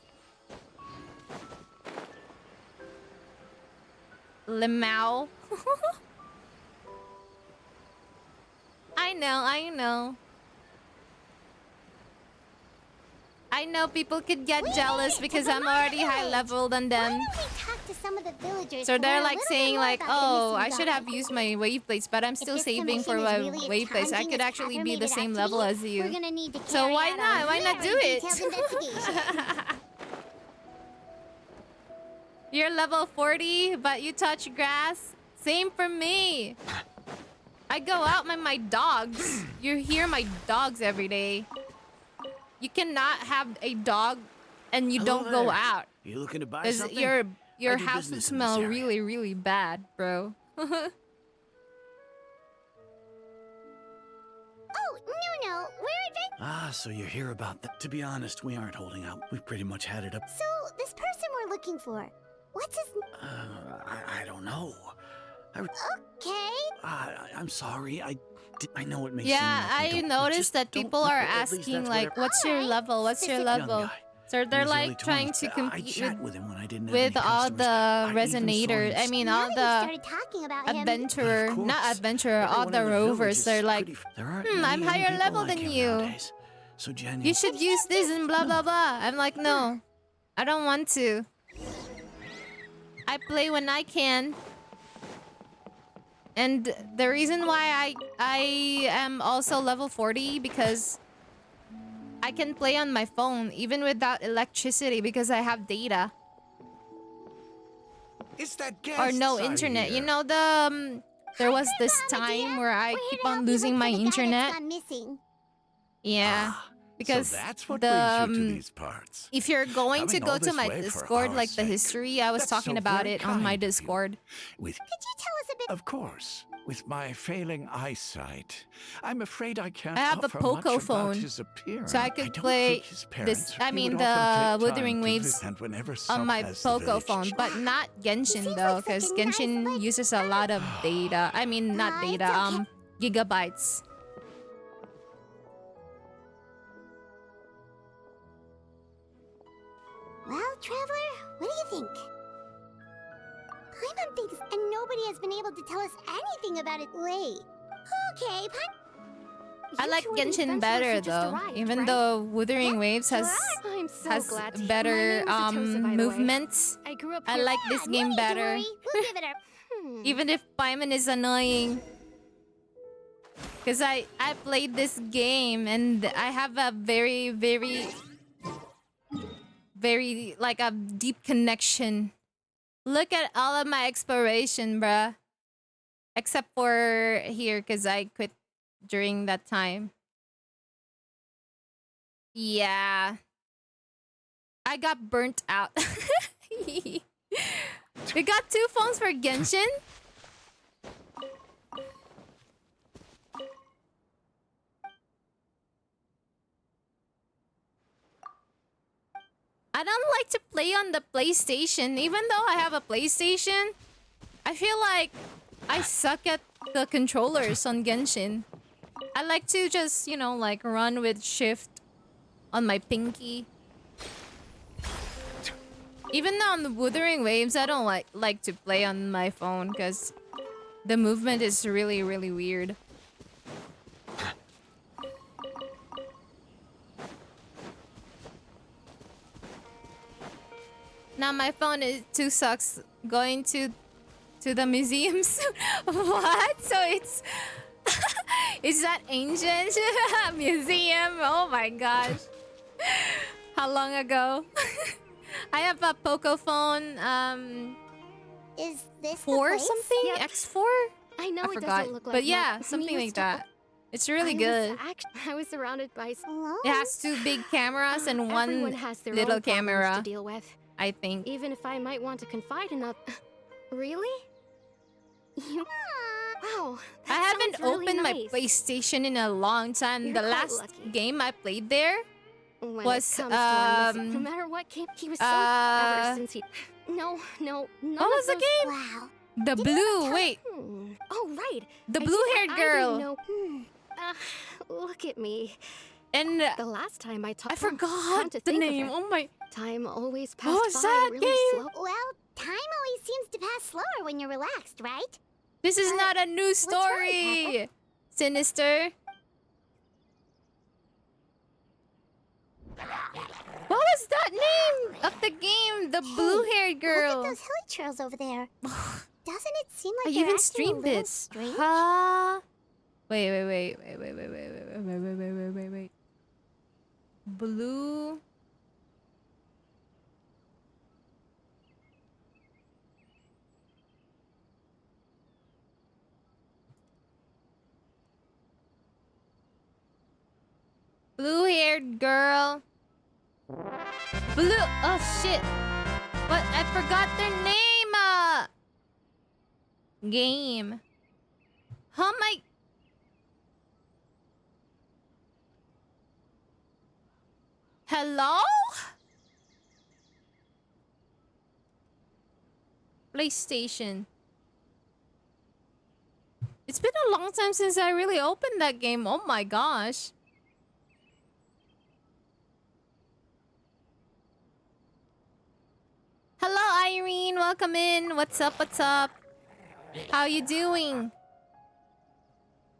Speaker 1: Limao. I know. I know people could get jealous because I'm already high level than them. So they're like saying like, oh, I should have used my wave plates, but I'm still saving for my wave plates. I could actually be the same level as you. So why not? Why not do it? You're level 40, but you touch grass. Same for me. I go out with my dogs. You hear my dogs every day. You cannot have a dog and you don't go out.
Speaker 2: You looking to buy
Speaker 1: Because
Speaker 2: something?
Speaker 1: your
Speaker 2: I do
Speaker 1: house will
Speaker 2: business in this
Speaker 1: smell
Speaker 2: area.
Speaker 1: really, really bad, bro.
Speaker 3: Oh, no. We're
Speaker 2: Ah, so you're here about that. To be honest, we aren't holding out. We've pretty much had it up.
Speaker 3: So, this person we're looking for, what's his
Speaker 2: I don't know.
Speaker 3: Okay.
Speaker 2: I'm sorry. I know it may
Speaker 1: Yeah,
Speaker 2: seem like we
Speaker 1: I
Speaker 2: don't-
Speaker 1: noticed
Speaker 2: just
Speaker 1: that
Speaker 2: don't
Speaker 1: people
Speaker 2: look
Speaker 1: are
Speaker 2: at least
Speaker 1: asking
Speaker 2: that's
Speaker 1: like,
Speaker 2: whatever-
Speaker 1: what's your level? What's your
Speaker 2: Young
Speaker 1: level?
Speaker 2: guy.
Speaker 1: So they're
Speaker 2: He's
Speaker 1: like
Speaker 2: early
Speaker 1: trying
Speaker 2: 20s.
Speaker 1: to
Speaker 2: I
Speaker 1: compete
Speaker 2: chat with him when I didn't have
Speaker 1: with
Speaker 2: any
Speaker 1: all
Speaker 2: customers.
Speaker 1: the
Speaker 2: I even saw
Speaker 1: resonators.
Speaker 2: him
Speaker 1: I mean,
Speaker 3: Now
Speaker 1: all
Speaker 3: that you
Speaker 1: the
Speaker 3: started talking about him.
Speaker 1: adventurer,
Speaker 2: Of
Speaker 1: not
Speaker 2: course.
Speaker 1: adventurer, all
Speaker 2: Everyone
Speaker 1: the
Speaker 2: in the village
Speaker 1: rovers.
Speaker 2: is
Speaker 1: They're like,
Speaker 2: pretty there aren't
Speaker 1: I'm
Speaker 2: many young
Speaker 1: higher
Speaker 2: people
Speaker 1: level
Speaker 2: like
Speaker 1: than
Speaker 2: him
Speaker 1: you.
Speaker 2: nowadays. So genuine.
Speaker 1: You should use this and blah blah blah. I'm like, no, I don't want to. I play when I can. And the reason why I am also level 40 because I can play on my phone even without electricity because I have data
Speaker 6: It's that gas
Speaker 1: or no
Speaker 6: side
Speaker 1: internet.
Speaker 6: here.
Speaker 1: You know there was this time where I keep on losing my internet. Yeah. Because
Speaker 11: so that's what
Speaker 1: the
Speaker 11: brings you to these parts.
Speaker 1: if you're going to
Speaker 11: Coming
Speaker 1: go
Speaker 11: all
Speaker 1: to
Speaker 11: this
Speaker 1: my
Speaker 11: way for
Speaker 1: Discord,
Speaker 11: our
Speaker 1: like the
Speaker 11: sake.
Speaker 1: history, I was
Speaker 11: That's
Speaker 1: talking
Speaker 11: so
Speaker 1: about
Speaker 11: very
Speaker 1: it on my
Speaker 11: kind of you.
Speaker 1: Discord.
Speaker 11: With
Speaker 3: Could you tell us a bit?
Speaker 11: Of course, with my failing eyesight, I'm afraid I can't
Speaker 1: I have a
Speaker 11: offer
Speaker 1: Poco
Speaker 11: much
Speaker 1: phone,
Speaker 11: about his appearance.
Speaker 1: so I could
Speaker 11: don't
Speaker 1: play
Speaker 11: think his parents
Speaker 1: this. I mean,
Speaker 11: would often
Speaker 1: the
Speaker 11: take time
Speaker 1: Wuthering
Speaker 11: to
Speaker 1: Waves
Speaker 11: visit, and whenever
Speaker 1: on
Speaker 11: Sub
Speaker 1: my
Speaker 11: has the
Speaker 1: Poco
Speaker 11: village
Speaker 1: phone, but not Genshin though, because Genshin uses a lot of data. I mean, not data, gigabytes.
Speaker 3: Well, Traveler, what do you think? Paimon thinks, and nobody has been able to tell us anything about it. Wait. Okay,
Speaker 1: I like Genshin better though, even though Wuthering Waves has
Speaker 10: I'm so
Speaker 1: has
Speaker 10: glad to hear.
Speaker 1: better
Speaker 10: My name is Atosa, by the way.
Speaker 1: movements.
Speaker 10: I grew up
Speaker 1: I
Speaker 10: here.
Speaker 1: like this game better,
Speaker 3: we'll give it a...
Speaker 1: even if Paimon is annoying. Cause I played this game and I have a very like a deep connection. Look at all of my exploration, bruh. Except for here, cause I quit during that time. Yeah. I got burnt out. We got 2 phones for Genshin? I don't like to play on the PlayStation. Even though I have a PlayStation, I feel like I suck at the controllers on Genshin. I like to just, you know, like run with shift on my pinky. Even on the Wuthering Waves, I don't like to play on my phone because the movement is really weird. Now my phone is too sucks going to the museums. What? So it's is that ancient museum? Oh my gosh. How long ago? I have a Poco phone
Speaker 3: Is this
Speaker 1: 4
Speaker 3: the place?
Speaker 1: something?
Speaker 10: Yep.
Speaker 1: X4?
Speaker 10: I know
Speaker 1: I
Speaker 10: it
Speaker 1: forgot.
Speaker 10: doesn't look like
Speaker 1: But yeah,
Speaker 10: much.
Speaker 1: something
Speaker 10: We
Speaker 1: like
Speaker 10: used to-
Speaker 1: that. It's really good.
Speaker 10: I was surrounded by
Speaker 3: Hello?
Speaker 1: It has 2 big cameras and
Speaker 10: everyone
Speaker 1: 1
Speaker 10: has their
Speaker 1: little
Speaker 10: own problems
Speaker 1: camera,
Speaker 10: to deal with.
Speaker 1: I think.
Speaker 10: Even if I might want to confide in a really? You... Wow.
Speaker 1: I
Speaker 10: that
Speaker 1: haven't
Speaker 10: sounds really
Speaker 1: opened my
Speaker 10: nice.
Speaker 1: PlayStation in a long time.
Speaker 10: You're
Speaker 1: The
Speaker 10: quite
Speaker 1: last
Speaker 10: lucky.
Speaker 1: game I played there
Speaker 10: When
Speaker 1: was,
Speaker 10: it comes to our missing, no matter what came, he was so ever since he. No, none
Speaker 1: what was
Speaker 10: of
Speaker 1: the
Speaker 10: those...
Speaker 1: game?
Speaker 3: Wow.
Speaker 1: The blue, wait,
Speaker 10: Oh right.
Speaker 1: the
Speaker 10: I
Speaker 1: blue-haired
Speaker 10: didn't
Speaker 1: girl.
Speaker 10: know. Look at me.
Speaker 1: And
Speaker 10: The last time I talked,
Speaker 1: I forgot the name. Oh my,
Speaker 10: Time always
Speaker 1: what
Speaker 10: passed
Speaker 1: was
Speaker 10: by
Speaker 1: that
Speaker 10: really
Speaker 1: game?
Speaker 10: slow.
Speaker 3: Well,
Speaker 12: Time always seems to pass slower when you're relaxed, right?
Speaker 1: This is not a new
Speaker 12: what's wrong,
Speaker 1: story. Sinister. What was that name of the game? The blue-haired girl.
Speaker 12: Look at those hilly trails over there. Doesn't it seem like
Speaker 1: I
Speaker 12: they're
Speaker 1: even
Speaker 12: acting a
Speaker 1: streamed
Speaker 12: little
Speaker 1: it.
Speaker 12: strange?
Speaker 1: Wait. Blue. Blue-haired girl. Blue. Oh shit. What? I forgot their name. Game. Oh my. Hello? PlayStation. It's been a long time since I really opened that game. Oh my gosh. Hello, Irene. Welcome in. What's up? What's up? How you doing?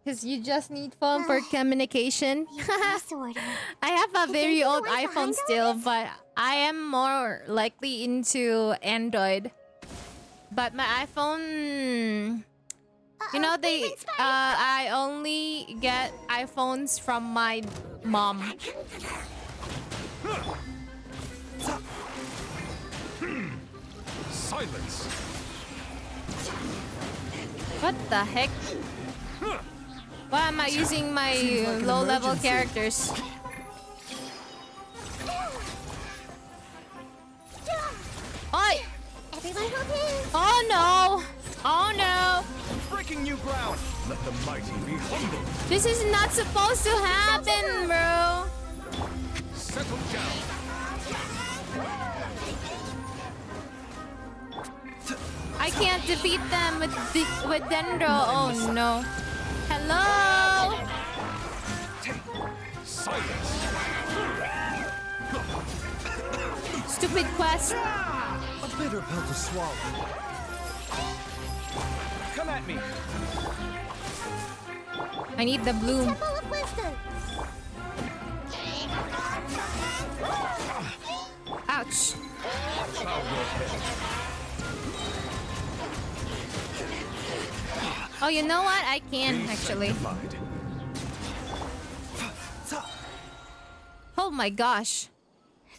Speaker 1: Because you just need phone for communication. I have a very old iPhone still, but I am more likely into Android. But my iPhone... You know, I only get iPhones from my mom.
Speaker 2: Silence.
Speaker 1: What the heck? Why am I using my low-level characters? Oi!
Speaker 12: Everyone hold hands.
Speaker 1: Oh no! Oh no!
Speaker 2: Breaking new ground. Let the mighty be humble.
Speaker 1: This is not supposed to happen, bro.
Speaker 2: Settle down.
Speaker 1: I can't defeat them with Dendro. Oh no! Hello!
Speaker 2: Silence.
Speaker 1: Stupid quest.
Speaker 6: A bitter pill to swallow. Come at me.
Speaker 1: I need the bloom.
Speaker 12: Temple of Wisdom.
Speaker 1: Ouch. Oh, you know what? I can actually. Oh my gosh.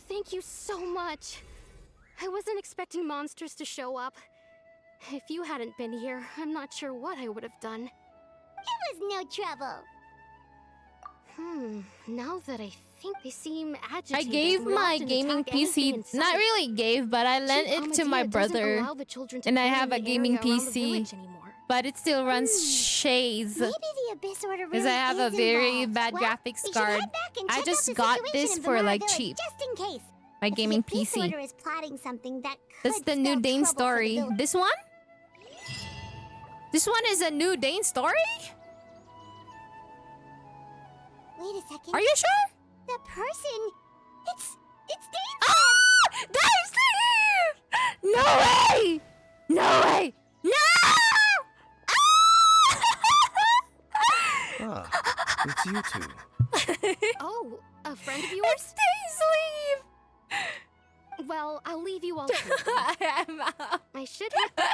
Speaker 13: Thank you so much. I wasn't expecting monsters to show up. If you hadn't been here, I'm not sure what I would have done.
Speaker 12: It was no trouble.
Speaker 13: Now that I think they seem
Speaker 1: I
Speaker 13: agitated.
Speaker 1: gave
Speaker 13: more
Speaker 1: my
Speaker 13: often
Speaker 1: gaming
Speaker 13: attack anything in
Speaker 1: PC, not
Speaker 13: sight.
Speaker 1: really gave, but I lent
Speaker 13: Chief
Speaker 1: it to my
Speaker 13: Amadia doesn't
Speaker 1: brother.
Speaker 13: allow the children to
Speaker 1: And I
Speaker 13: play
Speaker 1: have
Speaker 13: in
Speaker 1: a
Speaker 13: the
Speaker 1: gaming
Speaker 13: area around the
Speaker 1: PC.
Speaker 13: village anymore.
Speaker 1: But it still runs shades.
Speaker 12: Maybe the Abyss Order
Speaker 1: Because
Speaker 12: really
Speaker 1: I have a
Speaker 12: is
Speaker 1: very
Speaker 12: involved.
Speaker 1: bad
Speaker 12: Well,
Speaker 1: graphics
Speaker 12: we should
Speaker 1: card.
Speaker 12: head back and
Speaker 1: I
Speaker 12: check
Speaker 1: just
Speaker 12: out the
Speaker 1: got
Speaker 12: situation
Speaker 1: this
Speaker 12: of
Speaker 1: for
Speaker 12: Vamara
Speaker 1: like
Speaker 12: Village,
Speaker 1: cheap.
Speaker 12: just in case.
Speaker 1: My
Speaker 12: If
Speaker 1: gaming
Speaker 12: the Abyss
Speaker 1: PC.
Speaker 12: Order is plotting something that
Speaker 1: That's
Speaker 12: could
Speaker 1: the new
Speaker 12: spell
Speaker 1: Dane
Speaker 12: trouble for the
Speaker 1: story.
Speaker 12: village.
Speaker 1: This one? This one is a new Dane story?
Speaker 12: Wait a second.
Speaker 1: Are you sure?
Speaker 12: The person. It's Dane.
Speaker 1: Ah! DAINSLEIF! No way! No way! No!
Speaker 2: Ah, it's you two.
Speaker 13: Oh, a friend of yours?
Speaker 1: It's DAINSLEIF!
Speaker 13: Well, I'll leave you all to it.
Speaker 1: I'm out.
Speaker 13: I should have.
Speaker 12: Yep.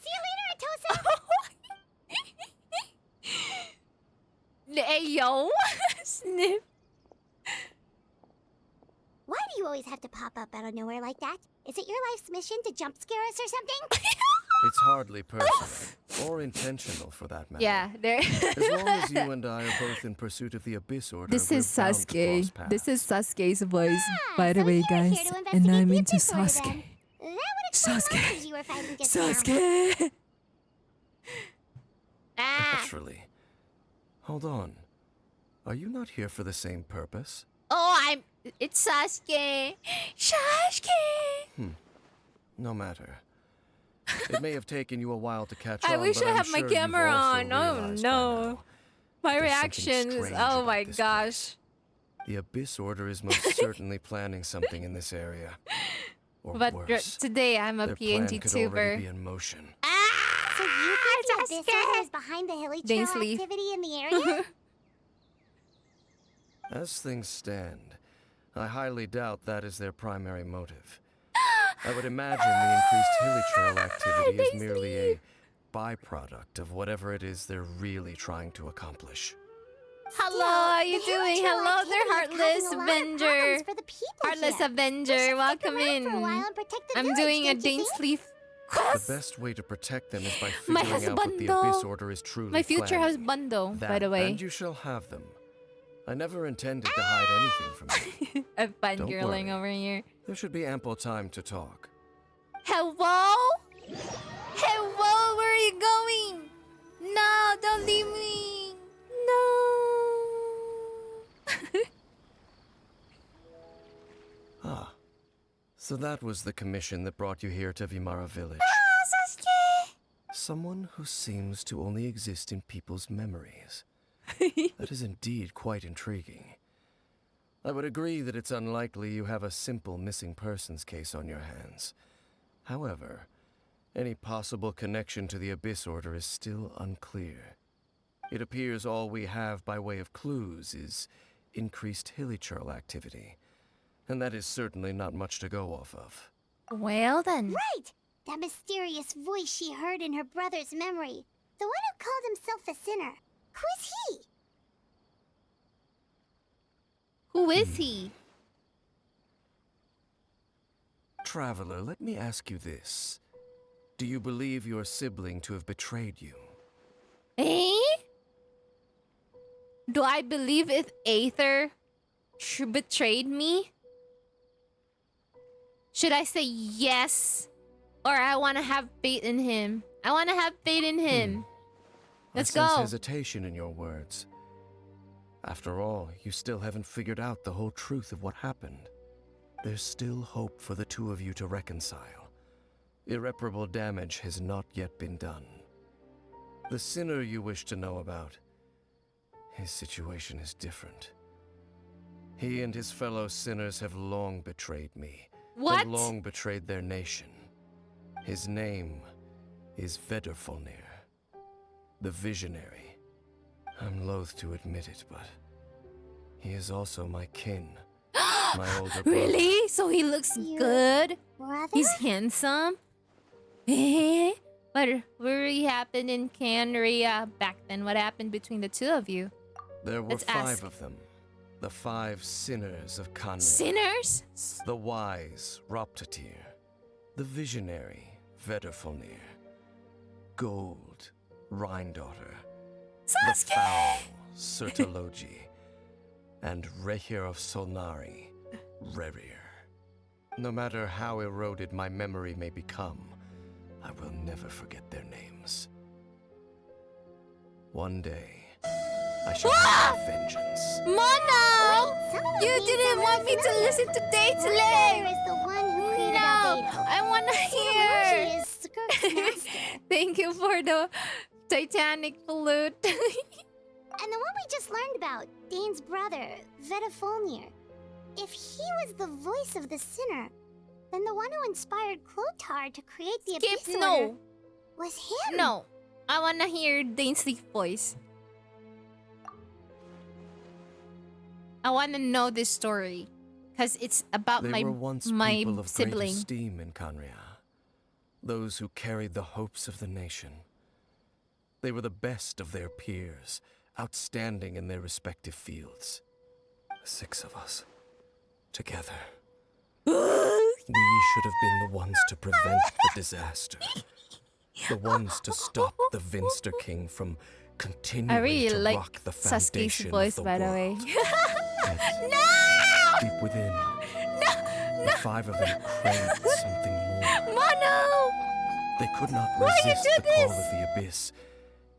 Speaker 12: See you later, Atosa.
Speaker 1: Hey, yo. Sniff.
Speaker 12: Why do you always have to pop up out of nowhere like that? Is it your life's mission to jump scare us or something?
Speaker 2: It's hardly personal, or intentional for that matter.
Speaker 1: Yeah, there.
Speaker 2: As long as you and I are both in pursuit of the Abyss Order,
Speaker 1: This
Speaker 2: we're
Speaker 1: is
Speaker 2: bound to
Speaker 1: Sasuke.
Speaker 2: cross paths.
Speaker 1: This is Sasuke's voice, by the
Speaker 12: so
Speaker 1: way,
Speaker 12: you're
Speaker 1: guys.
Speaker 12: here to
Speaker 1: And
Speaker 12: investigate
Speaker 1: I'm
Speaker 12: the
Speaker 1: into
Speaker 12: Abyss Order,
Speaker 1: Sasuke.
Speaker 12: then. That would explain
Speaker 1: Sasuke.
Speaker 12: the monsters you were fighting just now.
Speaker 1: Sasuke.
Speaker 2: Naturally. Hold on. Are you not here for the same purpose?
Speaker 1: Oh, it's Sasuke. Sasuke.
Speaker 2: No matter. It may have taken you a while to catch
Speaker 1: I
Speaker 2: on,
Speaker 1: wish
Speaker 2: but
Speaker 1: I
Speaker 2: I'm
Speaker 1: had my
Speaker 2: sure you've
Speaker 1: camera
Speaker 2: also
Speaker 1: on. Oh
Speaker 2: realized by
Speaker 1: no.
Speaker 2: now
Speaker 1: My
Speaker 2: there's something
Speaker 1: reactions.
Speaker 2: strange
Speaker 1: Oh
Speaker 2: about
Speaker 1: my
Speaker 2: this
Speaker 1: gosh.
Speaker 2: The Abyss Order is most certainly planning something in this area. or
Speaker 1: But
Speaker 2: worse.
Speaker 1: today I'm a
Speaker 2: Their plan
Speaker 1: PNG
Speaker 2: could already
Speaker 1: tuber.
Speaker 2: be in motion.
Speaker 12: So you think the Abyss Order is behind the hilly trail
Speaker 1: DAINSLEIF.
Speaker 12: activity in the area?
Speaker 2: As things stand, I highly doubt that is their primary motive. I would imagine the increased hilly trail activity is merely a byproduct of whatever it is they're really trying to accomplish.
Speaker 1: Hello, how you
Speaker 12: the hilly
Speaker 1: doing?
Speaker 12: trail
Speaker 1: Hello
Speaker 12: activity
Speaker 1: there,
Speaker 12: is
Speaker 1: Heartless
Speaker 12: causing a lot of
Speaker 1: Avenger.
Speaker 12: problems for the people
Speaker 1: Heartless
Speaker 12: here.
Speaker 1: Avenger, welcome in.
Speaker 12: For a while and protect the
Speaker 1: I'm
Speaker 12: village,
Speaker 1: doing a
Speaker 12: don't you think?
Speaker 1: DAINSLEIF
Speaker 2: The
Speaker 1: quest.
Speaker 2: best way to protect them is by
Speaker 1: My
Speaker 2: figuring out what the
Speaker 1: husbando.
Speaker 2: Abyss Order is truly
Speaker 1: My future
Speaker 2: planning.
Speaker 1: husbando, by
Speaker 2: That,
Speaker 1: the way.
Speaker 2: and you shall have them. I never intended to hide anything from you.
Speaker 1: I'm
Speaker 2: Don't
Speaker 1: fangirling
Speaker 2: worry.
Speaker 1: over here.
Speaker 2: There should be ample time to talk.
Speaker 1: Hello? Hello, where are you going? No, don't leave me. No.
Speaker 2: Ah, so that was the commission that brought you here to Vimara village. Someone who seems to only exist in people's memories. That is indeed quite intriguing. I would agree that it's unlikely you have a simple missing persons case on your hands. However, any possible connection to the Abyss Order is still unclear. It appears all we have by way of clues is increased hilly trail activity, and that is certainly not much to go off of.
Speaker 1: Well then.
Speaker 12: Right! That mysterious voice she heard in her brother's memory. The one who called himself a sinner. Who is he?
Speaker 1: Who is he?
Speaker 2: Traveler, let me ask you this. Do you believe your sibling to have betrayed you?
Speaker 1: Eh? Do I believe if Aether betrayed me? Should I say yes? Or I want to have faith in him? I want to have faith in him. Let's
Speaker 2: I sense
Speaker 1: go.
Speaker 2: hesitation in your words. After all, you still haven't figured out the whole truth of what happened. There's still hope for the two of you to reconcile. Irreparable damage has not yet been done. The sinner you wish to know about, his situation is different. He and his fellow sinners have long betrayed me.
Speaker 1: What?
Speaker 2: Have long betrayed their nation. His name is Vedrfolnir, the Visionary. I'm loath to admit it, but he is also my kin. My older brother.
Speaker 1: Really? So he looks good?
Speaker 12: Brother?
Speaker 1: He's handsome? Eh? What really happened in Canria back then? What happened between the two of you?
Speaker 2: There were
Speaker 1: Let's
Speaker 2: 5
Speaker 1: ask.
Speaker 2: of them. The 5 sinners of Canria.
Speaker 1: Sinners?
Speaker 2: The wise, Roptatir. The visionary, Vedrfolnir. Gold, Rhindaughter. The foul, Sertologi. And Rehir of Solnari, Rerir. No matter how eroded my memory may become, I will never forget their names. One day, I shall have my vengeance.
Speaker 1: Mono! You didn't want me to listen to DAINSLEIF!
Speaker 12: is the one who created
Speaker 1: No!
Speaker 12: Albedo.
Speaker 1: I want to hear!
Speaker 12: She is Skirt's master.
Speaker 1: Thank you for the Titanic flute.
Speaker 12: And the one we just learned about, Dane's brother, Vedrfolnir. If he was the voice of the sinner, then the one who inspired Clothar to create the
Speaker 1: Skip,
Speaker 12: Abyss Order
Speaker 1: no.
Speaker 12: was him.
Speaker 1: No. I want to hear DAINSLEIF voice. I want to know this story. Because it's about
Speaker 2: They
Speaker 1: my
Speaker 2: were once
Speaker 1: my
Speaker 2: people of
Speaker 1: sibling.
Speaker 2: great esteem in Canria. Those who carried the hopes of the nation. They were the best of their peers, outstanding in their respective fields. 6 of us, together. We should have been the ones to prevent the disaster. The ones to stop the Vinster King from continuing
Speaker 1: I really
Speaker 2: to
Speaker 1: like
Speaker 2: rock the
Speaker 1: Sasuke's
Speaker 2: foundation
Speaker 1: voice,
Speaker 2: of the
Speaker 1: by the
Speaker 2: world.
Speaker 1: way.
Speaker 2: Yet, deep within, the 5 of them craved something more.
Speaker 1: Mono!
Speaker 2: They could not
Speaker 1: Why you
Speaker 2: resist
Speaker 1: do
Speaker 2: the call
Speaker 1: this?
Speaker 2: of the abyss,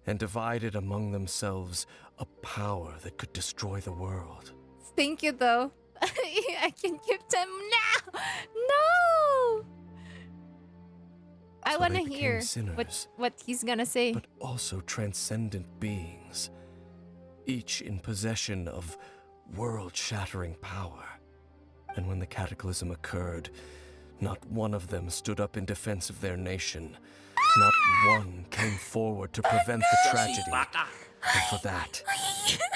Speaker 2: and divided among themselves a power that could destroy the world.
Speaker 1: Thank you, though. I can give them now. No. I
Speaker 2: So
Speaker 1: want to
Speaker 2: they became
Speaker 1: hear
Speaker 2: sinners,
Speaker 1: what he's gonna say.
Speaker 2: but also transcendent beings, each in possession of world-shattering power. And when the cataclysm occurred,
Speaker 14: Not one of them stood up in defense of their nation. Not one came forward to prevent the tragedy. And for that,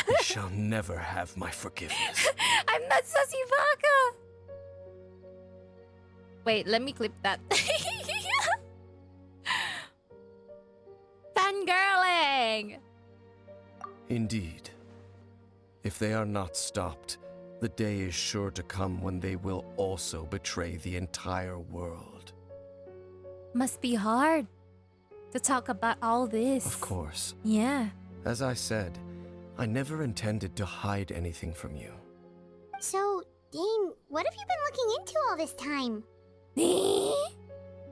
Speaker 14: they shall never have my forgiveness.
Speaker 1: I'm not Sassy Baka! Wait, let me clip that. Fangirling!
Speaker 14: Indeed. If they are not stopped, the day is sure to come when they will also betray the entire world.
Speaker 1: Must be hard to talk about all this.
Speaker 14: Of course.
Speaker 1: Yeah.
Speaker 14: As I said, I never intended to hide anything from you.
Speaker 12: So, Dane, what have you been looking into all this time?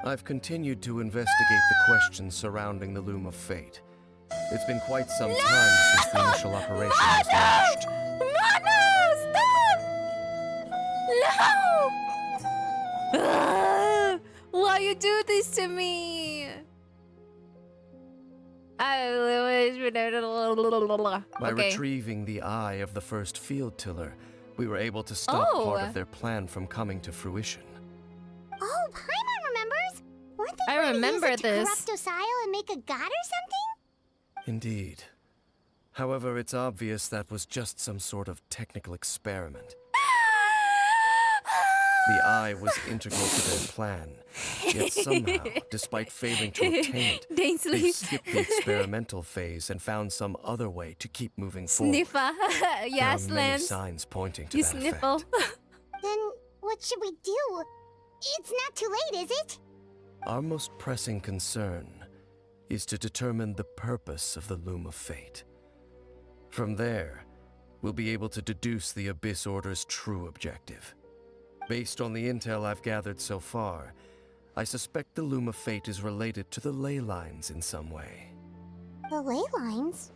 Speaker 14: I've continued to investigate the questions surrounding the Loom of Fate. It's been quite some time since the initial operation was launched.
Speaker 1: No! Why you do this to me?
Speaker 14: By retrieving the eye of the first field tiller, we were able to stop part of their plan from coming to fruition.
Speaker 12: Oh, Paimon remembers? Weren't they
Speaker 1: I
Speaker 12: going
Speaker 1: remember
Speaker 12: to use it to
Speaker 1: this.
Speaker 12: corrupt Osial and make a god or something?
Speaker 14: Indeed. However, it's obvious that was just some sort of technical experiment. The eye was integral to their plan, yet somehow, despite failing to obtain it, they skipped the experimental phase and found some other way to keep moving forward.
Speaker 1: Sniffer. Yes,
Speaker 14: there are many
Speaker 1: Lance.
Speaker 14: signs pointing to
Speaker 1: You
Speaker 14: that
Speaker 1: sniffle.
Speaker 14: effect.
Speaker 12: Then what should we do? It's not too late, is it?
Speaker 14: Our most pressing concern is to determine the purpose of the Loom of Fate. From there, we'll be able to deduce the Abyss Order's true objective. Based on the intel I've gathered so far, I suspect the Loom of Fate is related to the ley lines in some way.
Speaker 12: The ley lines?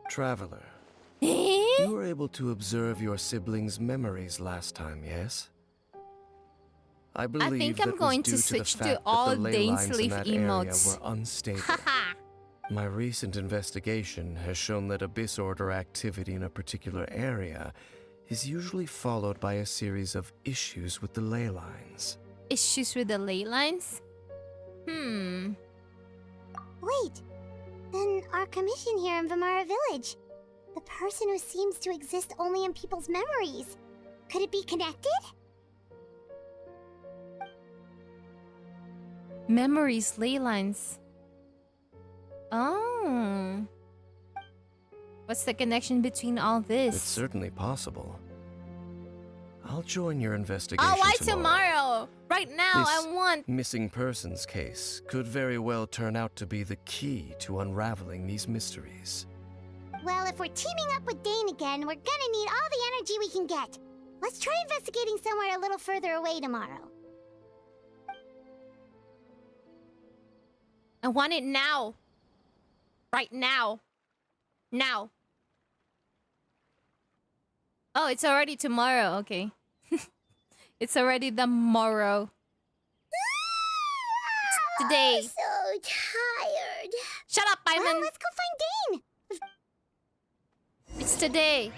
Speaker 14: Traveler, you were able to observe your siblings' memories last time, yes? I believe
Speaker 1: think I'm
Speaker 14: that
Speaker 1: going
Speaker 14: was
Speaker 1: to
Speaker 14: due
Speaker 1: switch
Speaker 14: the
Speaker 1: to
Speaker 14: fact
Speaker 1: all
Speaker 14: that the ley lines in
Speaker 1: DAINSLEIF
Speaker 14: that
Speaker 1: emotes.
Speaker 14: area were unstable. My recent investigation has shown that Abyss Order activity in a particular area is usually followed by a series of issues with the ley lines.
Speaker 1: Issues with the ley lines?
Speaker 12: Wait, then our commission here in Vimara Village. The person who seems to exist only in people's memories. Could it be connected?
Speaker 1: Memories, ley lines. Oh. What's the connection between all this?
Speaker 14: It's certainly possible. I'll join your investigation
Speaker 1: Oh, why
Speaker 14: tomorrow.
Speaker 1: tomorrow? Right now,
Speaker 14: This
Speaker 1: I want...
Speaker 14: missing persons case could very well turn out to be the key to unraveling these mysteries.
Speaker 12: Well, if we're teaming up with Dane again, we're gonna need all the energy we can get. Let's try investigating somewhere a little further away tomorrow.
Speaker 1: I want it now. Right now. Now. Oh, it's already tomorrow. Okay. It's already the morrow. It's today.
Speaker 12: I'm so tired.
Speaker 1: Shut up, Iman.
Speaker 12: Well, let's go find Dane.
Speaker 1: It's today.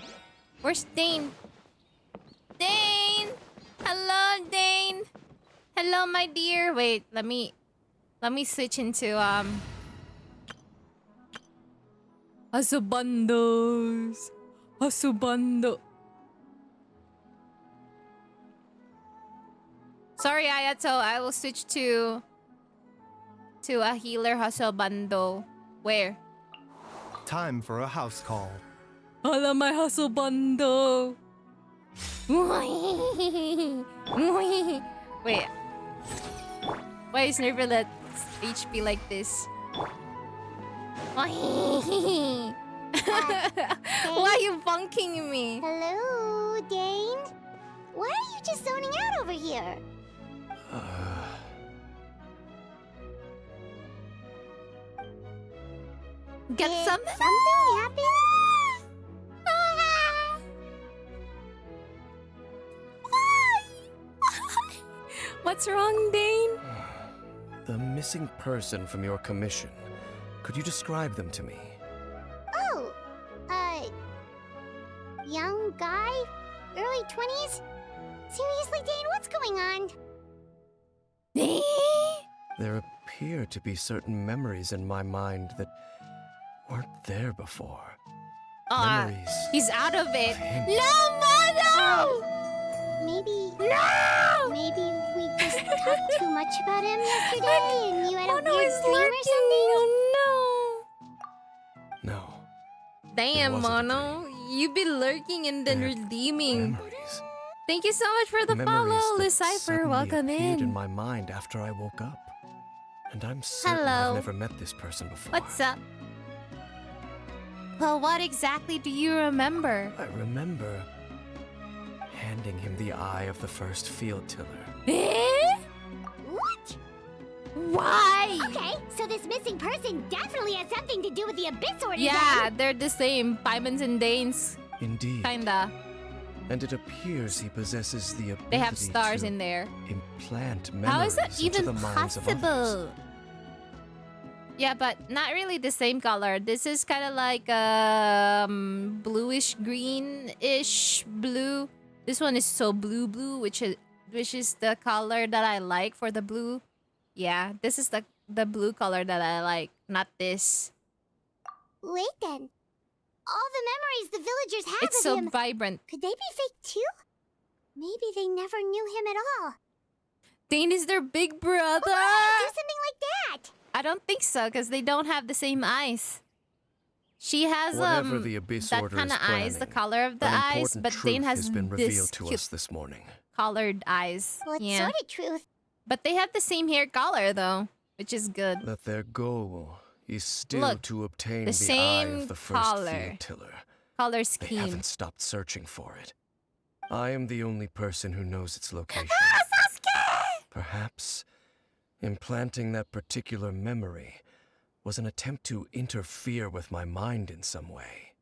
Speaker 1: Where's Dane? Dane! Hello, Dane. Hello, my dear. Wait, let me switch into Asubandos. Asubando. Sorry, Ayato. I will switch to a healer Hasubando. Where?
Speaker 15: Time for a house call.
Speaker 1: Hala, my Hasubando. Wait. Why is Nervalet's HP like this? Why are you bunking me?
Speaker 12: Hello, Dane? Why are you just zoning out over here?
Speaker 1: Get
Speaker 12: Did
Speaker 1: some?
Speaker 12: something happen?
Speaker 1: What's wrong, Dane?
Speaker 14: The missing person from your commission. Could you describe them to me?
Speaker 12: Oh, young guy, early 20s. Seriously, Dane, what's going on?
Speaker 14: There appear to be certain memories in my mind that weren't there before. Memories.
Speaker 1: He's out of it.
Speaker 14: him.
Speaker 1: No, Mono!
Speaker 12: Maybe...
Speaker 1: No!
Speaker 12: Maybe we just talked too much about him yesterday and you had a
Speaker 1: Mono
Speaker 12: weird
Speaker 1: is
Speaker 12: dream or
Speaker 1: lurking.
Speaker 12: something?
Speaker 1: Oh,
Speaker 14: No.
Speaker 1: no. Damn,
Speaker 14: wasn't a
Speaker 1: Mono. You be lurking and then redeeming.
Speaker 14: Memories.
Speaker 1: Thank you so much for the
Speaker 14: Memories
Speaker 1: follow,
Speaker 14: that
Speaker 1: Lycipher.
Speaker 14: suddenly
Speaker 1: Welcome
Speaker 14: appeared in
Speaker 1: in.
Speaker 14: my mind after I woke up. And I'm certain
Speaker 1: Hello.
Speaker 14: I've never met this person before.
Speaker 1: What's up? Well, what exactly do you remember?
Speaker 14: I remember handing him the eye of the first field tiller.
Speaker 1: Eh?
Speaker 12: What?
Speaker 1: Why?
Speaker 12: Okay, so this missing person definitely has something to do with the Abyss Order.
Speaker 1: Yeah, they're the same. Paimons and Danes.
Speaker 14: Indeed.
Speaker 1: Kinda.
Speaker 14: And it appears he possesses the ability
Speaker 1: They have stars
Speaker 14: to
Speaker 1: in there.
Speaker 14: implant
Speaker 1: How is
Speaker 14: memories
Speaker 1: that
Speaker 14: into
Speaker 1: even
Speaker 14: the minds of others.
Speaker 1: possible? Yeah, but not really the same color. This is kind of like bluish greenish blue. This one is so blue, which is the color that I like for the blue. Yeah, this is the blue color that I like, not this.
Speaker 12: Wait then. All the memories the villagers have
Speaker 1: It's
Speaker 12: of
Speaker 1: so
Speaker 12: him,
Speaker 1: vibrant.
Speaker 12: could they be fake too? Maybe they never knew him at all.
Speaker 1: Dane is their big brother.
Speaker 12: Do something like that.
Speaker 1: I don't think so, because they don't have the same eyes. She has
Speaker 14: Whatever the Abyss
Speaker 1: that
Speaker 14: Order
Speaker 1: kind
Speaker 14: is
Speaker 1: of eyes, the
Speaker 14: planning,
Speaker 1: color of the
Speaker 14: an
Speaker 1: eyes,
Speaker 14: important
Speaker 1: but Dane
Speaker 14: truth
Speaker 1: has
Speaker 14: been
Speaker 1: this
Speaker 14: revealed to
Speaker 1: cute
Speaker 14: us this morning.
Speaker 1: colored eyes.
Speaker 12: What
Speaker 1: Yeah,
Speaker 12: sort of truth?
Speaker 1: but they have the same hair color though, which is good.
Speaker 14: That their goal is still
Speaker 1: Look,
Speaker 14: to obtain
Speaker 1: the
Speaker 14: the eye
Speaker 1: same
Speaker 14: of the first
Speaker 1: color.
Speaker 14: field tiller.
Speaker 1: Color
Speaker 14: They
Speaker 1: scheme.
Speaker 14: haven't stopped searching for it. I am the only person who knows its location. Perhaps implanting that particular memory was an attempt to interfere with my mind in some way.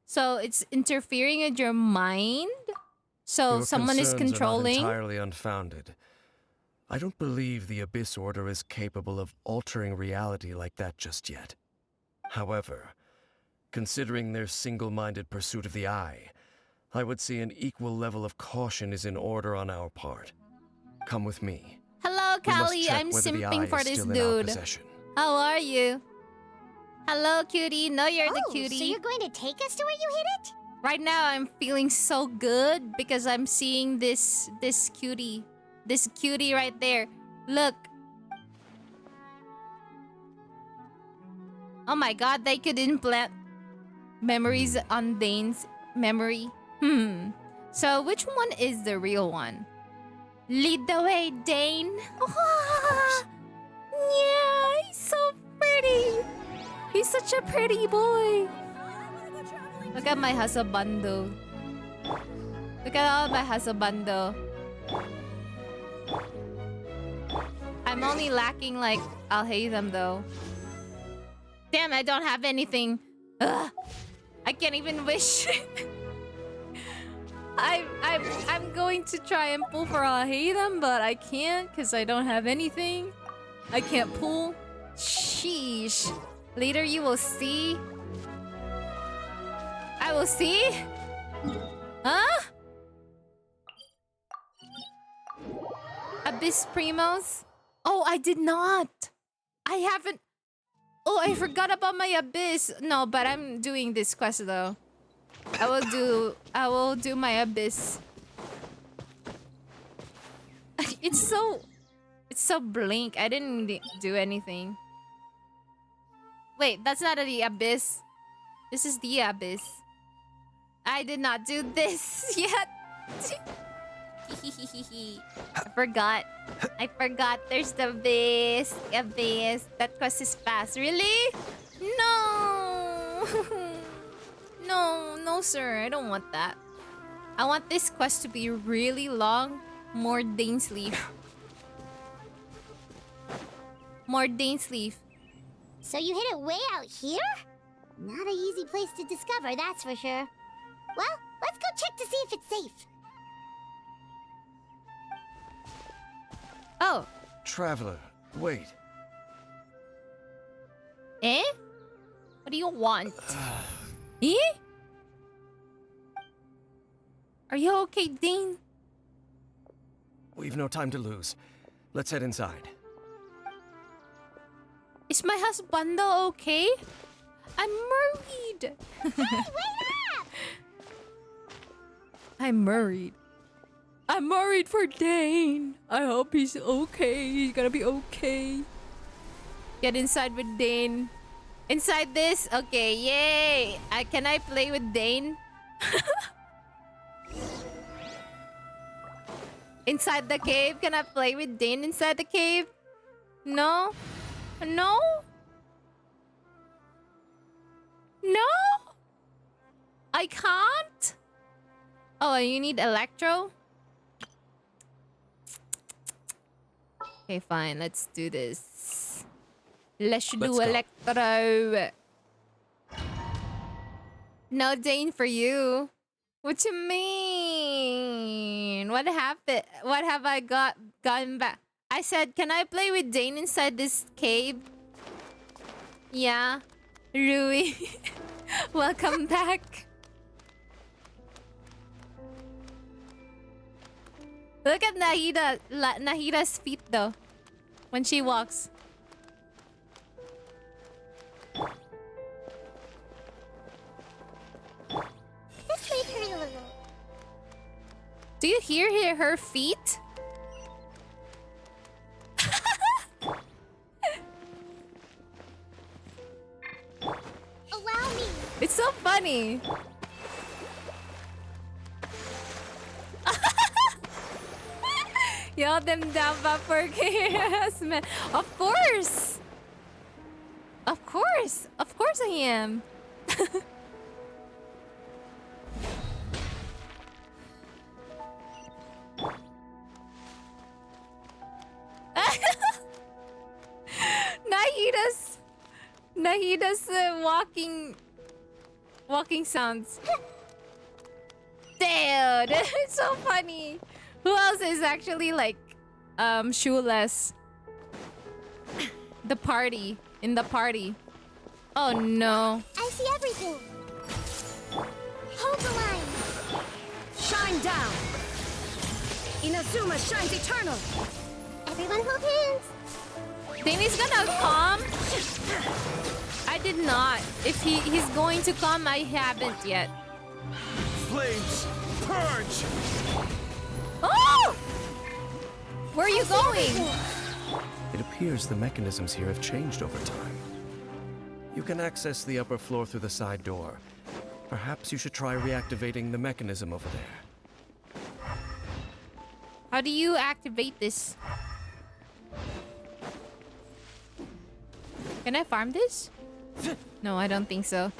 Speaker 1: So it's interfering with your mind. So
Speaker 14: Your
Speaker 1: someone is
Speaker 14: concerns are not
Speaker 1: controlling.
Speaker 14: entirely unfounded. I don't believe the Abyss Order is capable of altering reality like that just yet. However, considering their single-minded pursuit of the eye, I would say an equal level of caution is in order on our part. Come with me.
Speaker 1: Hello,
Speaker 14: We must
Speaker 1: Callie.
Speaker 14: check
Speaker 1: I'm
Speaker 14: whether the
Speaker 1: simping
Speaker 14: eye
Speaker 1: for
Speaker 14: is
Speaker 1: this
Speaker 14: still in our
Speaker 1: dude.
Speaker 14: possession.
Speaker 1: How are you? Hello, cutie. No, you're the
Speaker 12: Oh,
Speaker 1: cutie.
Speaker 12: so you're going to take us to where you hid it?
Speaker 1: Right now, I'm feeling so good because I'm seeing this cutie right there. Look. Oh my God, they could implant memories on Dane's memory. So which one is the real one? Lead the way, Dane. Yeah, he's so pretty. He's such a pretty boy. Look at my husbando. Look at all my husbando. I'm only lacking like I'll hate them though. Damn, I don't have anything. Ugh. I can't even wish. I'm going to try and pull for I'll hate them, but I can't because I don't have anything. I can't pull. Sheesh. Later you will see. I will see. Huh? Abyss Primos? Oh, I did not. I haven't. Oh, I forgot about my Abyss. No, but I'm doing this quest though. I will do my Abyss. It's so blink. I didn't do anything. Wait, that's not the Abyss. This is the Abyss. I did not do this yet. I forgot. There's the Abyss. Abyss. That quest is fast. Really? No. No, sir. I don't want that. I want this quest to be really long. More DAINSLEIF. More DAINSLEIF.
Speaker 12: So you hid it way out here? Not an easy place to discover, that's for sure. Well, let's go check to see if it's safe.
Speaker 1: Oh.
Speaker 14: Traveler, wait.
Speaker 1: Eh? What do you want? Eh? Are you okay, Dane?
Speaker 14: We've no time to lose. Let's head inside.
Speaker 1: Is my husband okay? I'm worried. I'm worried. I'm worried for Dane. I hope he's okay. He's gonna be okay. Get inside with Dane. Inside this? Okay, yay! Can I play with Dane? Inside the cave? Can I play with Dane inside the cave? No? No? No? I can't? Oh, you need Electro? Okay, fine. Let's do this. Let's do Electro. No Dane for you. What you mean? What happened? What have I gotten back? I said, can I play with Dane inside this cave? Yeah. Rui. Welcome back. Look at Nahida's feet though. When she walks.
Speaker 12: This may hurt a little.
Speaker 1: Do you hear her feet?
Speaker 12: Allow me.
Speaker 1: It's so funny. Y'all them down for chaos, man. Of course. Of course. Of course I am. Nahida's walking sounds. Dude, it's so funny. Who else is actually like shoeless? The party. In the party. Oh no.
Speaker 12: I see everything. Hold the line.
Speaker 13: Shine down. Inazuma shines eternal.
Speaker 12: Everyone hold hands.
Speaker 1: Dane is gonna come? I did not. If he's going to come, I haven't yet.
Speaker 6: Flames, purge!
Speaker 1: Oh! Where are you going?
Speaker 14: It appears the mechanisms here have changed over time. You can access the upper floor through the side door. Perhaps you should try reactivating the mechanism over there.
Speaker 1: How do you activate this? Can I farm this? No, I don't think so.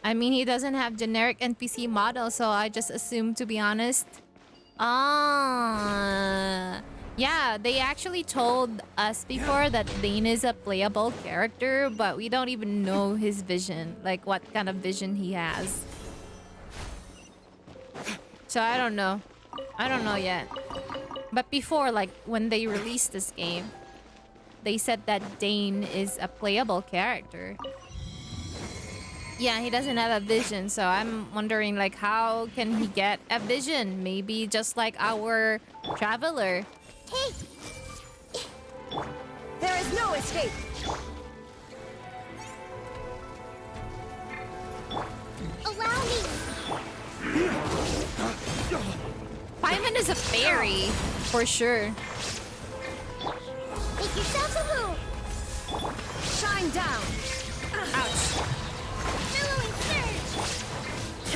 Speaker 1: I mean, he doesn't have generic NPC model, so I just assume, to be honest. Yeah, they actually told us before that Dane is a playable character, but we don't even know his vision, like what kind of vision he has. So I don't know. I don't know yet. But before, like when they released this game, they said that Dane is a playable character. Yeah, he doesn't have a vision, so I'm wondering like how can he get a vision? Maybe just like our traveler.
Speaker 12: Hey!
Speaker 13: There is no escape.
Speaker 12: Allow me.
Speaker 1: Paimon is a fairy, for sure.
Speaker 12: Make yourselves a move.
Speaker 13: Shine down.
Speaker 1: Ouch.
Speaker 12: Billowing surge.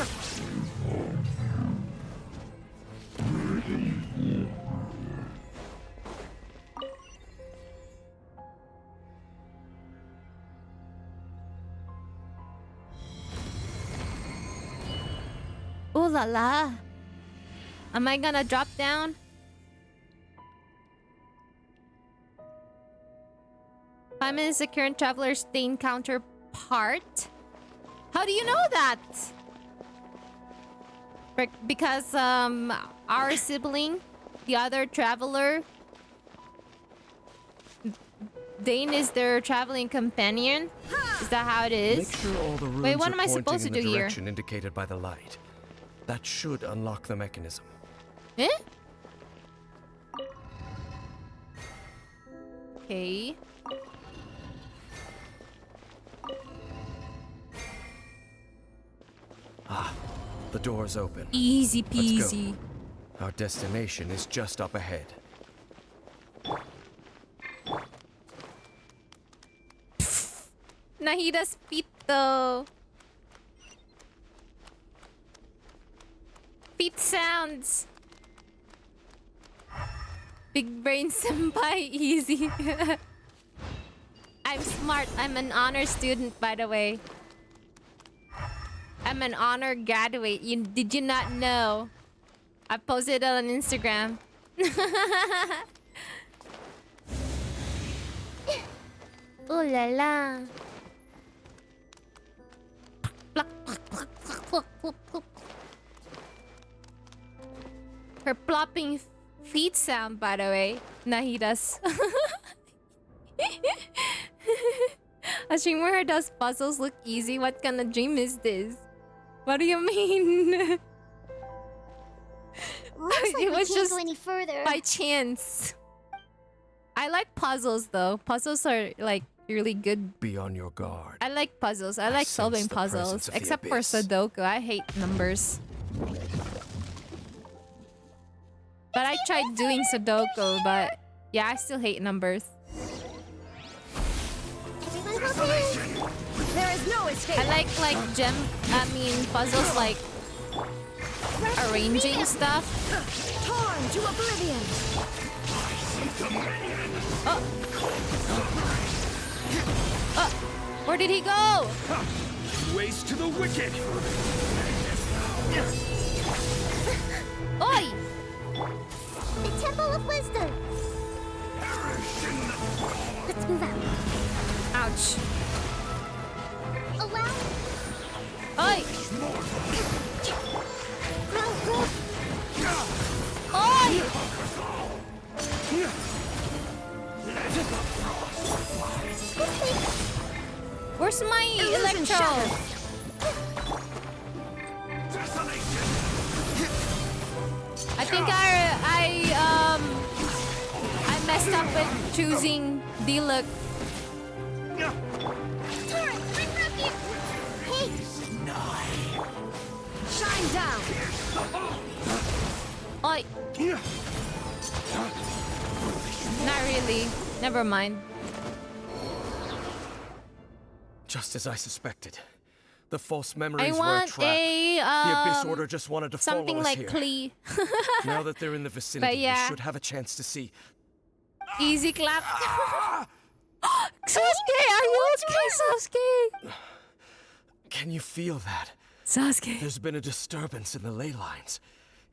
Speaker 1: Ooh la la. Am I gonna drop down? Paimon is the current traveler's Dane counterpart. How do you know that? Because our sibling, the other traveler, Dane is their traveling companion. Is that how it is?
Speaker 14: Make sure all the rooms
Speaker 1: Wait, what
Speaker 14: are
Speaker 1: am I
Speaker 14: pointing
Speaker 1: supposed to
Speaker 14: in the
Speaker 1: do here?
Speaker 14: direction indicated by the light. That should unlock the mechanism.
Speaker 1: Eh? Okay.
Speaker 14: Ah, the door's open.
Speaker 1: Easy
Speaker 14: Let's
Speaker 1: peasy.
Speaker 14: go. Our destination is just up ahead.
Speaker 1: Nahida's feet though. Feet sounds. Big brain senpai, easy. I'm smart. I'm an honor student, by the way. I'm an honor graduate. Did you not know? I posted it on Instagram. Ooh la la. Her plopping feet sound, by the way. Nahida's. A streamer does puzzles look easy. What kind of dream is this? What do you mean?
Speaker 12: Looks like
Speaker 1: It
Speaker 12: we
Speaker 1: was
Speaker 12: can't
Speaker 1: just
Speaker 12: go any further.
Speaker 1: by chance. I like puzzles though. Puzzles are like really good.
Speaker 14: Be on your guard.
Speaker 1: I like puzzles. I like solving
Speaker 14: sense the
Speaker 1: puzzles.
Speaker 14: presence of the
Speaker 1: Except for
Speaker 14: abyss.
Speaker 1: Sudoku. I hate numbers. But I tried doing Sudoku, but yeah, I still hate numbers.
Speaker 12: There is no escape.
Speaker 1: I like puzzles like arranging stuff.
Speaker 12: Torn to oblivion.
Speaker 1: Where did he go?
Speaker 11: Waste to the wicked!
Speaker 1: Oi!
Speaker 12: The Temple of Wisdom. Let's move out.
Speaker 1: Ouch.
Speaker 12: Allow.
Speaker 1: Oi! Where's my electro? I think I messed up with choosing D-Look.
Speaker 12: Hey!
Speaker 13: Shine down!
Speaker 1: Oi! Not really. Never mind.
Speaker 14: Just as I suspected. The false memories
Speaker 1: I
Speaker 14: were a
Speaker 1: want
Speaker 14: trap.
Speaker 1: a
Speaker 14: The Abyss Order just wanted to
Speaker 1: something
Speaker 14: follow us
Speaker 1: like
Speaker 14: here.
Speaker 1: Klee.
Speaker 14: Now that they're in the vicinity,
Speaker 1: yeah.
Speaker 14: we should have a chance to see.
Speaker 1: Easy clap. Sasuke, are you okay, Sasuke?
Speaker 14: Can you feel that?
Speaker 1: Sasuke.
Speaker 14: There's been a disturbance in the ley lines.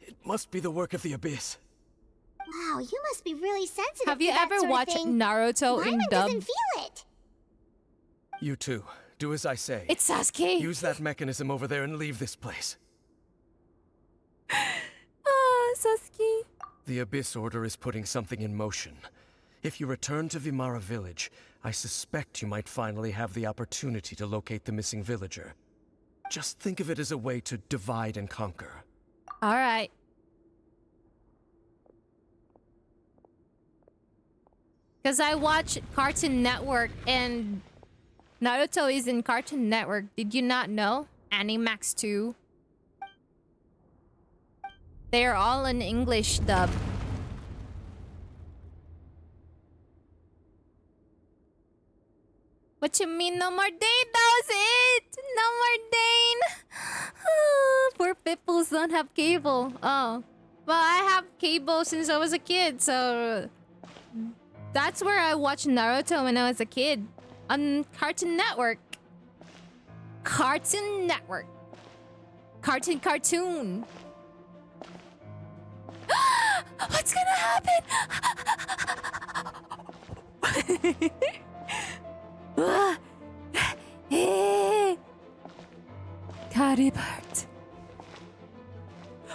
Speaker 14: It must be the work of the Abyss.
Speaker 12: Wow, you must be really sensitive.
Speaker 1: Have you
Speaker 12: to that
Speaker 1: ever
Speaker 12: sort of
Speaker 1: watched
Speaker 12: thing.
Speaker 1: Naruto
Speaker 12: My
Speaker 1: in
Speaker 12: one
Speaker 1: dub?
Speaker 12: doesn't feel it.
Speaker 14: You too. Do as I say.
Speaker 1: It's Sasuke.
Speaker 14: Use that mechanism over there and leave this place.
Speaker 1: Ah, Sasuke.
Speaker 14: The Abyss Order is putting something in motion. If you return to Vimara Village, I suspect you might finally have the opportunity to locate the missing villager. Just think of it as a way to divide and conquer.
Speaker 1: All right. Because I watch Cartoon Network and Naruto is in Cartoon Network. Did you not know? Animax 2. They are all in English dub. What you mean no more Dane? That was it! No more Dane! Poor Pipples don't have cable. Oh. Well, I have cable since I was a kid, so... That's where I watched Naruto when I was a kid. On Cartoon Network. Cartoon Network. Cartoon. What's gonna happen? Caribert.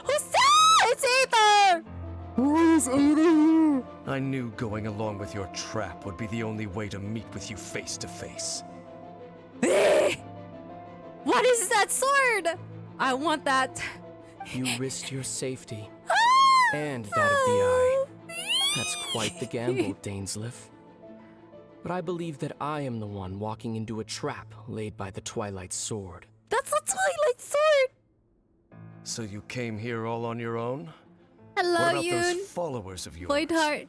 Speaker 1: Who's that? It's Aether!
Speaker 14: Why is Ada here? I knew going along with your trap would be the only way to meet with you face to face.
Speaker 1: What is that sword? I want that.
Speaker 14: You risked your safety and that of the Eye. That's quite the gamble, Dainsleif. But I believe that I am the one walking into a trap laid by the Twilight Sword.
Speaker 1: That's a Twilight Sword!
Speaker 14: So you came here all on your own?
Speaker 1: Hello,
Speaker 14: what about
Speaker 1: Yoon.
Speaker 14: those followers of yours?
Speaker 1: Voidheart.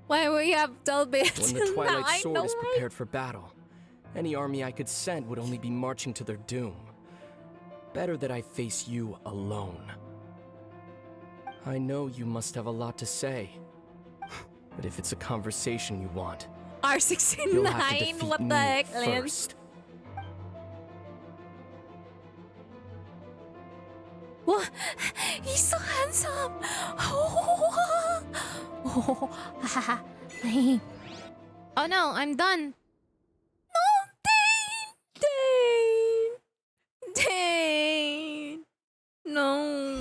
Speaker 1: Why we have dull bits?
Speaker 14: When the Twilight
Speaker 1: I
Speaker 14: Sword
Speaker 1: know,
Speaker 14: is
Speaker 1: right?
Speaker 14: prepared for battle, any army I could send would only be marching to their doom. Better that I face you alone. I know you must have a lot to say. But if it's a conversation you want, you'll have to
Speaker 1: R69,
Speaker 14: defeat
Speaker 1: what
Speaker 14: me
Speaker 1: the heck, Lance?
Speaker 14: first.
Speaker 1: What? He's so handsome! Oh no, I'm done. No, Dane! No.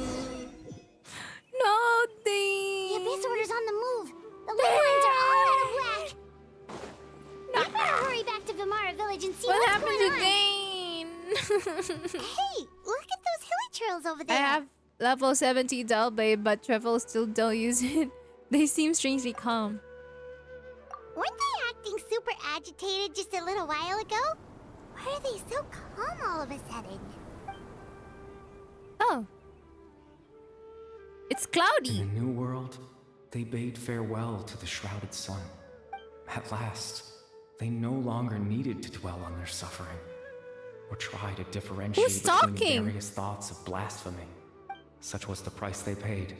Speaker 1: No, Dane!
Speaker 12: The Abyss Order's on the move. The lines are all out of whack. I better hurry back to Vimara Village and see
Speaker 1: What
Speaker 12: what's
Speaker 1: happened
Speaker 12: going
Speaker 1: to
Speaker 12: on.
Speaker 1: Dane?
Speaker 12: Hey, look at those hilly trails over
Speaker 1: I
Speaker 12: there.
Speaker 1: have level 70 Delblade, but Trevel still don't use it. They seem strangely calm.
Speaker 12: Weren't they acting super agitated just a little while ago? Why are they so calm all of a sudden?
Speaker 1: Oh. It's cloudy.
Speaker 5: In the new world, they bade farewell to the shrouded sun. At last, they no longer needed to dwell on their suffering, or try to differentiate between
Speaker 1: talking?
Speaker 5: various thoughts of blasphemy. Such was the price they paid,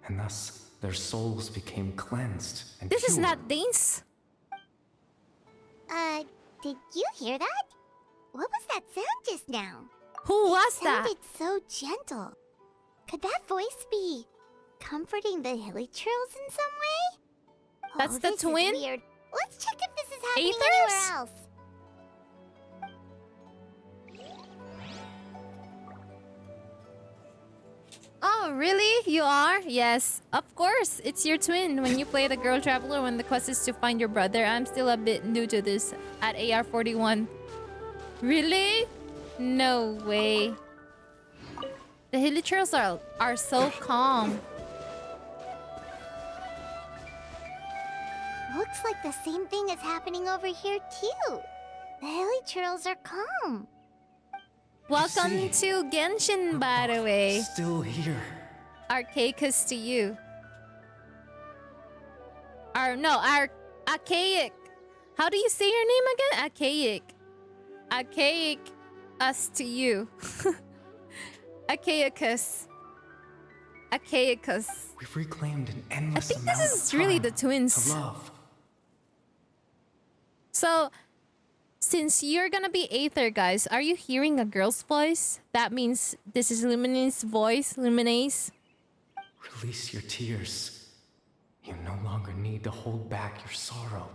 Speaker 5: and thus their souls became cleansed and
Speaker 1: This is
Speaker 5: pure.
Speaker 1: not Dane's.
Speaker 12: Did you hear that? What was that sound just now?
Speaker 1: Who was
Speaker 12: It
Speaker 1: that?
Speaker 12: sounded so gentle. Could that voice be comforting the hilly trails in some way?
Speaker 1: That's the
Speaker 12: this
Speaker 1: twin?
Speaker 12: Is weird. Let's check if this is happening
Speaker 1: Aethers?
Speaker 12: anywhere else.
Speaker 1: Oh, really? You are? Yes. Of course. It's your twin. When you play the Girl Traveler, when the quest is to find your brother. I'm still a bit new to this at AR41. Really? No way. The hilly trails are so calm.
Speaker 12: Looks like the same thing is happening over here too. The hilly trails are calm.
Speaker 1: Welcome to Genshin, by the way.
Speaker 5: Still here.
Speaker 1: Archaicus to you. Archaic. How do you say your name again? Archaic. Archaic us to you. Archaicus. Archaicus.
Speaker 5: We've reclaimed an
Speaker 1: I
Speaker 5: endless
Speaker 1: think
Speaker 5: amount
Speaker 1: this is really the twins.
Speaker 5: of love.
Speaker 1: So, since you're gonna be Aether, guys, are you hearing a girl's voice? That means this is Luminace's voice. Luminace.
Speaker 5: Release your tears. You no longer need to hold back your sorrow.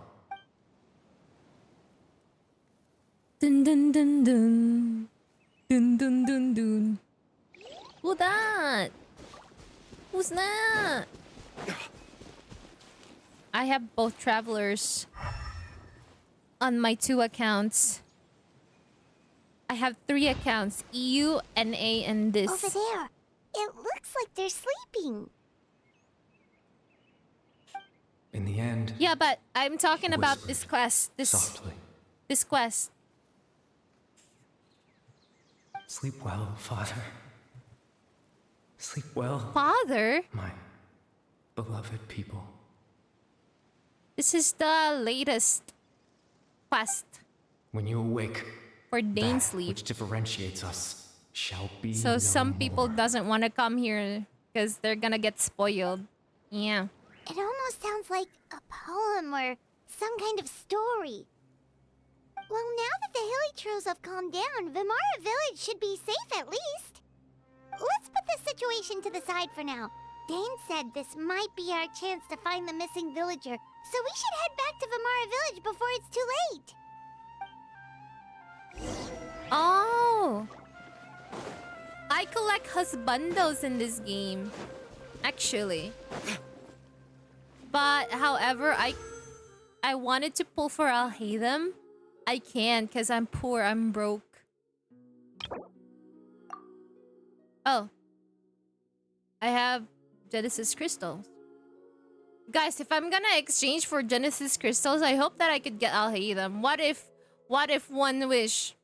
Speaker 1: Dun dun dun dun. Dun dun dun dun. Who that? Who's that? I have both travelers on my 2 accounts. I have 3 accounts. EU, NA, and this.
Speaker 12: Over there. It looks like they're sleeping.
Speaker 5: In the end,
Speaker 1: Yeah, but I'm talking about this quest.
Speaker 5: softly,
Speaker 1: This quest.
Speaker 5: sleep well, Father. Sleep well,
Speaker 1: Father?
Speaker 5: my beloved people.
Speaker 1: This is the latest quest
Speaker 5: When you awake,
Speaker 1: for
Speaker 5: that
Speaker 1: DAINSLEIF.
Speaker 5: which differentiates us shall be
Speaker 1: So
Speaker 5: no
Speaker 1: some people
Speaker 5: more.
Speaker 1: doesn't want to come here because they're gonna get spoiled. Yeah.
Speaker 12: It almost sounds like a poem or some kind of story. Well, now that the hilly trails have calmed down, Vimara Village should be safe at least. Let's put this situation to the side for now. Dane said this might be our chance to find the missing villager, so we should head back to Vimara Village before it's too late.
Speaker 1: Oh. I collect husbandos in this game. Actually. But however, I wanted to pull for Alhaitham. I can't because I'm poor, I'm broke. Oh, I have Genesis crystals. Guys, if I'm gonna exchange for Genesis crystals, I hope that I could get Al-Haitham. What if one wish?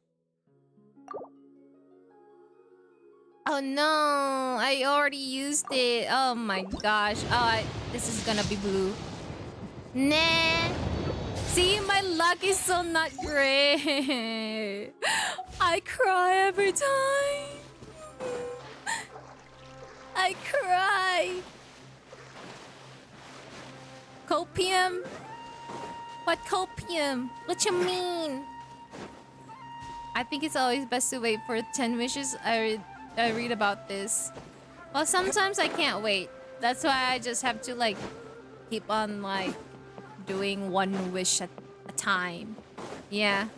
Speaker 1: Oh no, I already used it. Oh my gosh. This is gonna be blue. Nah. See, my luck is so not great. I cry every time. I cry. Copium? What copium? What you mean? I think it's always best to wait for 10 wishes. I read about this. Well, sometimes I can't wait. That's why I just have to like keep on like doing one wish at a time. Yeah.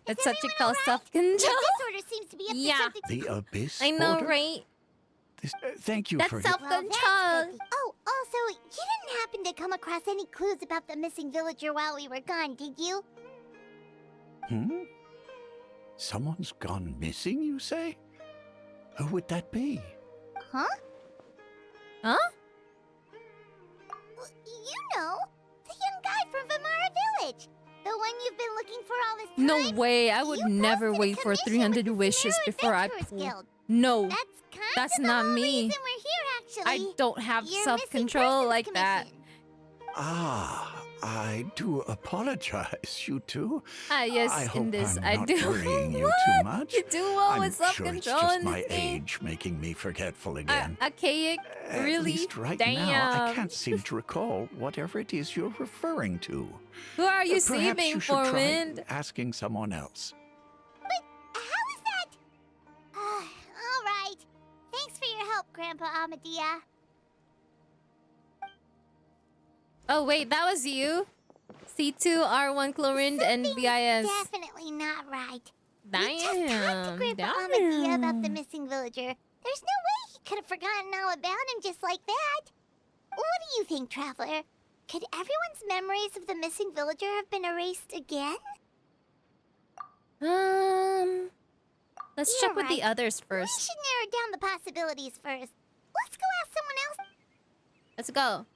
Speaker 1: That's such a call self-control.
Speaker 12: Disorder seems to be up to
Speaker 1: Yeah.
Speaker 12: something.
Speaker 11: The Abyss
Speaker 1: I know,
Speaker 11: Order?
Speaker 1: right?
Speaker 11: Thank you
Speaker 1: That's
Speaker 11: for...
Speaker 1: self-control.
Speaker 12: Oh, also, you didn't happen to come across any clues about the missing villager while we were gone, did you?
Speaker 11: Someone's gone missing, you say? Who would that be?
Speaker 12: Huh?
Speaker 1: Huh?
Speaker 12: You know, the young guy from Vimara Village. The one you've been looking for all this time.
Speaker 1: No way. I would never wait for 300 wishes before I pull. No. That's not me.
Speaker 12: We're here, actually.
Speaker 1: I don't have
Speaker 12: Your
Speaker 1: self-control like that.
Speaker 11: I do apologize, you two.
Speaker 1: Yes,
Speaker 11: I hope
Speaker 1: in this
Speaker 11: I'm
Speaker 1: I
Speaker 11: not
Speaker 1: do.
Speaker 11: worrying you
Speaker 1: What?
Speaker 11: too much.
Speaker 1: You do well
Speaker 11: I'm
Speaker 1: with
Speaker 11: sure it's
Speaker 1: self-control
Speaker 11: just
Speaker 1: in
Speaker 11: my
Speaker 1: this game.
Speaker 11: age making me forgetful again.
Speaker 1: Archaic?
Speaker 11: At
Speaker 1: Really?
Speaker 11: least right
Speaker 1: Damn.
Speaker 11: now, I can't seem to recall whatever it is you're referring to.
Speaker 1: Who are you
Speaker 11: Perhaps
Speaker 1: saving
Speaker 11: you should
Speaker 1: for,
Speaker 11: try
Speaker 1: Wind?
Speaker 11: asking someone else.
Speaker 12: How is that? All right. Thanks for your help, Grandpa Amadia.
Speaker 1: Oh wait, that was you? C2, R1, Chlorind, and BIS.
Speaker 12: Definitely not right.
Speaker 1: Damn.
Speaker 12: We just talked to Grandpa Amadia about the missing villager. There's no way he could have forgotten all about him just like that. What do you think, Traveler? Could everyone's memories of the missing villager have been erased again?
Speaker 1: Let's
Speaker 12: You're
Speaker 1: check with the
Speaker 12: right.
Speaker 1: others
Speaker 12: We
Speaker 1: first.
Speaker 12: should narrow down the possibilities first. Let's go ask someone else.
Speaker 1: Let's go.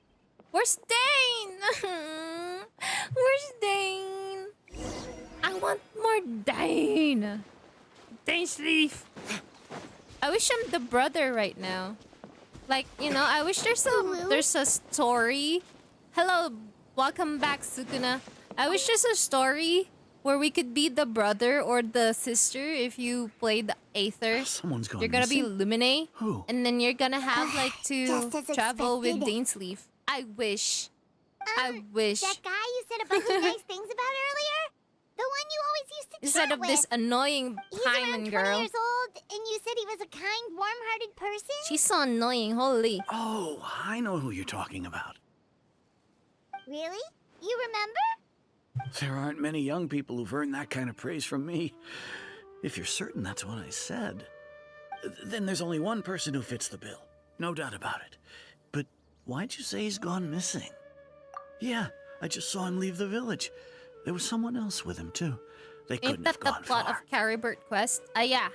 Speaker 1: Where's Dane? Where's Dane? I want more Dane. DAINSLEIF. I wish I'm the brother right now. Like, you know, I wish there's a story. Hello, welcome back, Sukuna. I wish there's a story where we could be the brother or the sister if you play the Aether.
Speaker 2: Someone's gone
Speaker 1: You're gonna be
Speaker 2: missing?
Speaker 1: Lumine.
Speaker 2: Who?
Speaker 1: And then you're gonna have like to
Speaker 12: Just as
Speaker 1: travel with
Speaker 12: expected.
Speaker 1: DAINSLEIF. I wish. I wish.
Speaker 12: That guy you said a bunch of nice things about earlier? The one you always used to
Speaker 1: Instead
Speaker 12: chat
Speaker 1: of this
Speaker 12: with.
Speaker 1: annoying
Speaker 12: He's around
Speaker 1: Paimon
Speaker 12: 20
Speaker 1: girl.
Speaker 12: years old, and you said he was a kind, warm-hearted person?
Speaker 1: She's so annoying, holy.
Speaker 2: Oh, I know who you're talking about.
Speaker 12: Really? You remember?
Speaker 2: There aren't many young people who've earned that kind of praise from me. If you're certain that's what I said, then there's only one person who fits the bill. No doubt about it. But why'd you say he's gone missing? Yeah, I just saw him leave the village. There was someone else with him, too. They
Speaker 1: Ain't
Speaker 2: couldn't
Speaker 1: that
Speaker 2: have
Speaker 1: the
Speaker 2: gone
Speaker 1: plot
Speaker 2: far.
Speaker 1: of Caribert Quest? Yeah.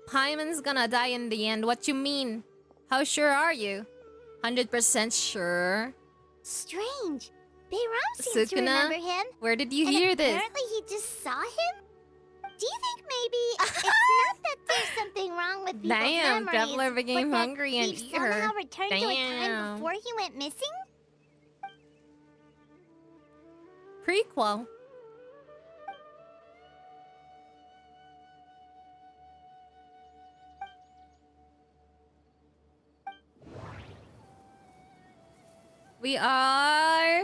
Speaker 1: Paimon's gonna die in the end. What you mean? How sure are you? 100% sure.
Speaker 12: Strange. Bayram seems to
Speaker 1: Sukuna,
Speaker 12: remember him.
Speaker 1: where did you
Speaker 12: and
Speaker 1: hear this?
Speaker 12: Apparently he just saw him? Do you think maybe it's not that there's something wrong with people's
Speaker 1: Damn,
Speaker 12: memories,
Speaker 1: Traveler became
Speaker 12: but that
Speaker 1: hungry and
Speaker 12: he
Speaker 1: eat her.
Speaker 12: somehow returned to a time
Speaker 1: Damn.
Speaker 12: before he went missing?
Speaker 1: Prequel. We are...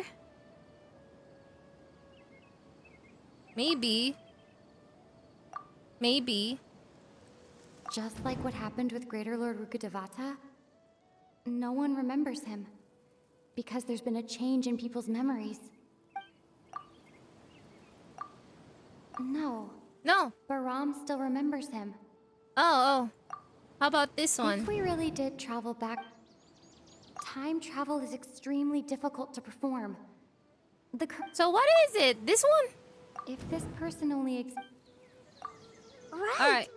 Speaker 1: Maybe.
Speaker 3: Just like what happened with Greater Lord Rukkhadevata, no one remembers him. Because there's been a change in people's memories. No. Baram still remembers him.
Speaker 1: Oh. How about this one?
Speaker 3: If we really did travel back, time travel is extremely difficult to perform.
Speaker 1: So what is it? This one?
Speaker 3: If this person only
Speaker 12: Right.
Speaker 1: Alright.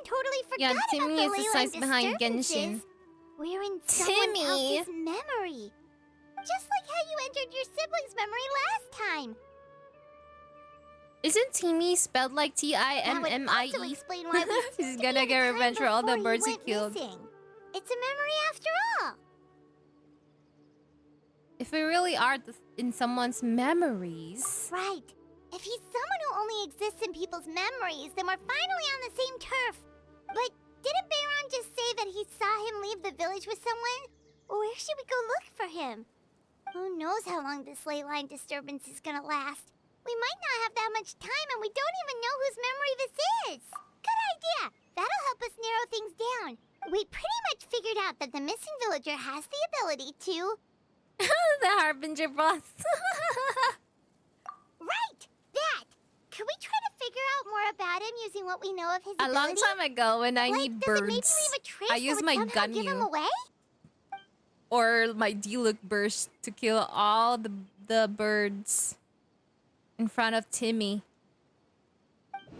Speaker 12: totally forgot
Speaker 1: Yeah,
Speaker 12: about
Speaker 1: Timmy
Speaker 12: the
Speaker 1: is the
Speaker 12: ley
Speaker 1: size
Speaker 12: line
Speaker 1: behind
Speaker 12: disturbances.
Speaker 1: Genshin.
Speaker 12: We're in
Speaker 1: Timmy!
Speaker 12: someone else's memory. Just like how you entered your sibling's memory last time.
Speaker 1: Isn't Timmy spelled like
Speaker 12: That would
Speaker 1: Timmie?
Speaker 12: also explain why we
Speaker 1: He's
Speaker 12: seemed to
Speaker 1: gonna
Speaker 12: be
Speaker 1: get
Speaker 12: at the
Speaker 1: revenge
Speaker 12: time
Speaker 1: for all the
Speaker 12: before
Speaker 1: birds he
Speaker 12: went
Speaker 1: killed.
Speaker 12: missing. It's a memory after all.
Speaker 1: If we really are in someone's memories.
Speaker 12: Right. If he's someone who only exists in people's memories, then we're finally on the same turf. But didn't Bayron just say that he saw him leave the village with someone? Where should we go look for him? Who knows how long this ley line disturbance is gonna last? We might not have that much time, and we don't even know whose memory this is. Good idea. That'll help us narrow things down. We pretty much figured out that the missing villager has the ability to...
Speaker 1: The Harbinger boss.
Speaker 12: Right! That! Could we try to figure out more about him using what we know of his
Speaker 1: A
Speaker 12: ability?
Speaker 1: long time ago, when I
Speaker 12: Like,
Speaker 1: need
Speaker 12: does it maybe
Speaker 1: birds,
Speaker 12: leave a trace
Speaker 1: I
Speaker 12: that
Speaker 1: use
Speaker 12: would
Speaker 1: my
Speaker 12: somehow give him
Speaker 1: Gunyu
Speaker 12: away?
Speaker 1: or my D-Look burst to kill all the birds in front of Timmy.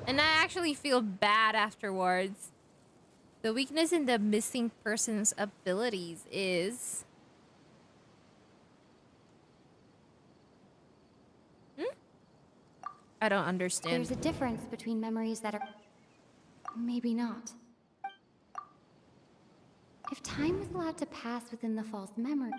Speaker 1: And I actually feel bad afterwards. The weakness in the missing person's abilities is... I don't understand.
Speaker 3: There's a difference between memories that are... maybe not. If time was allowed to pass within the false memory...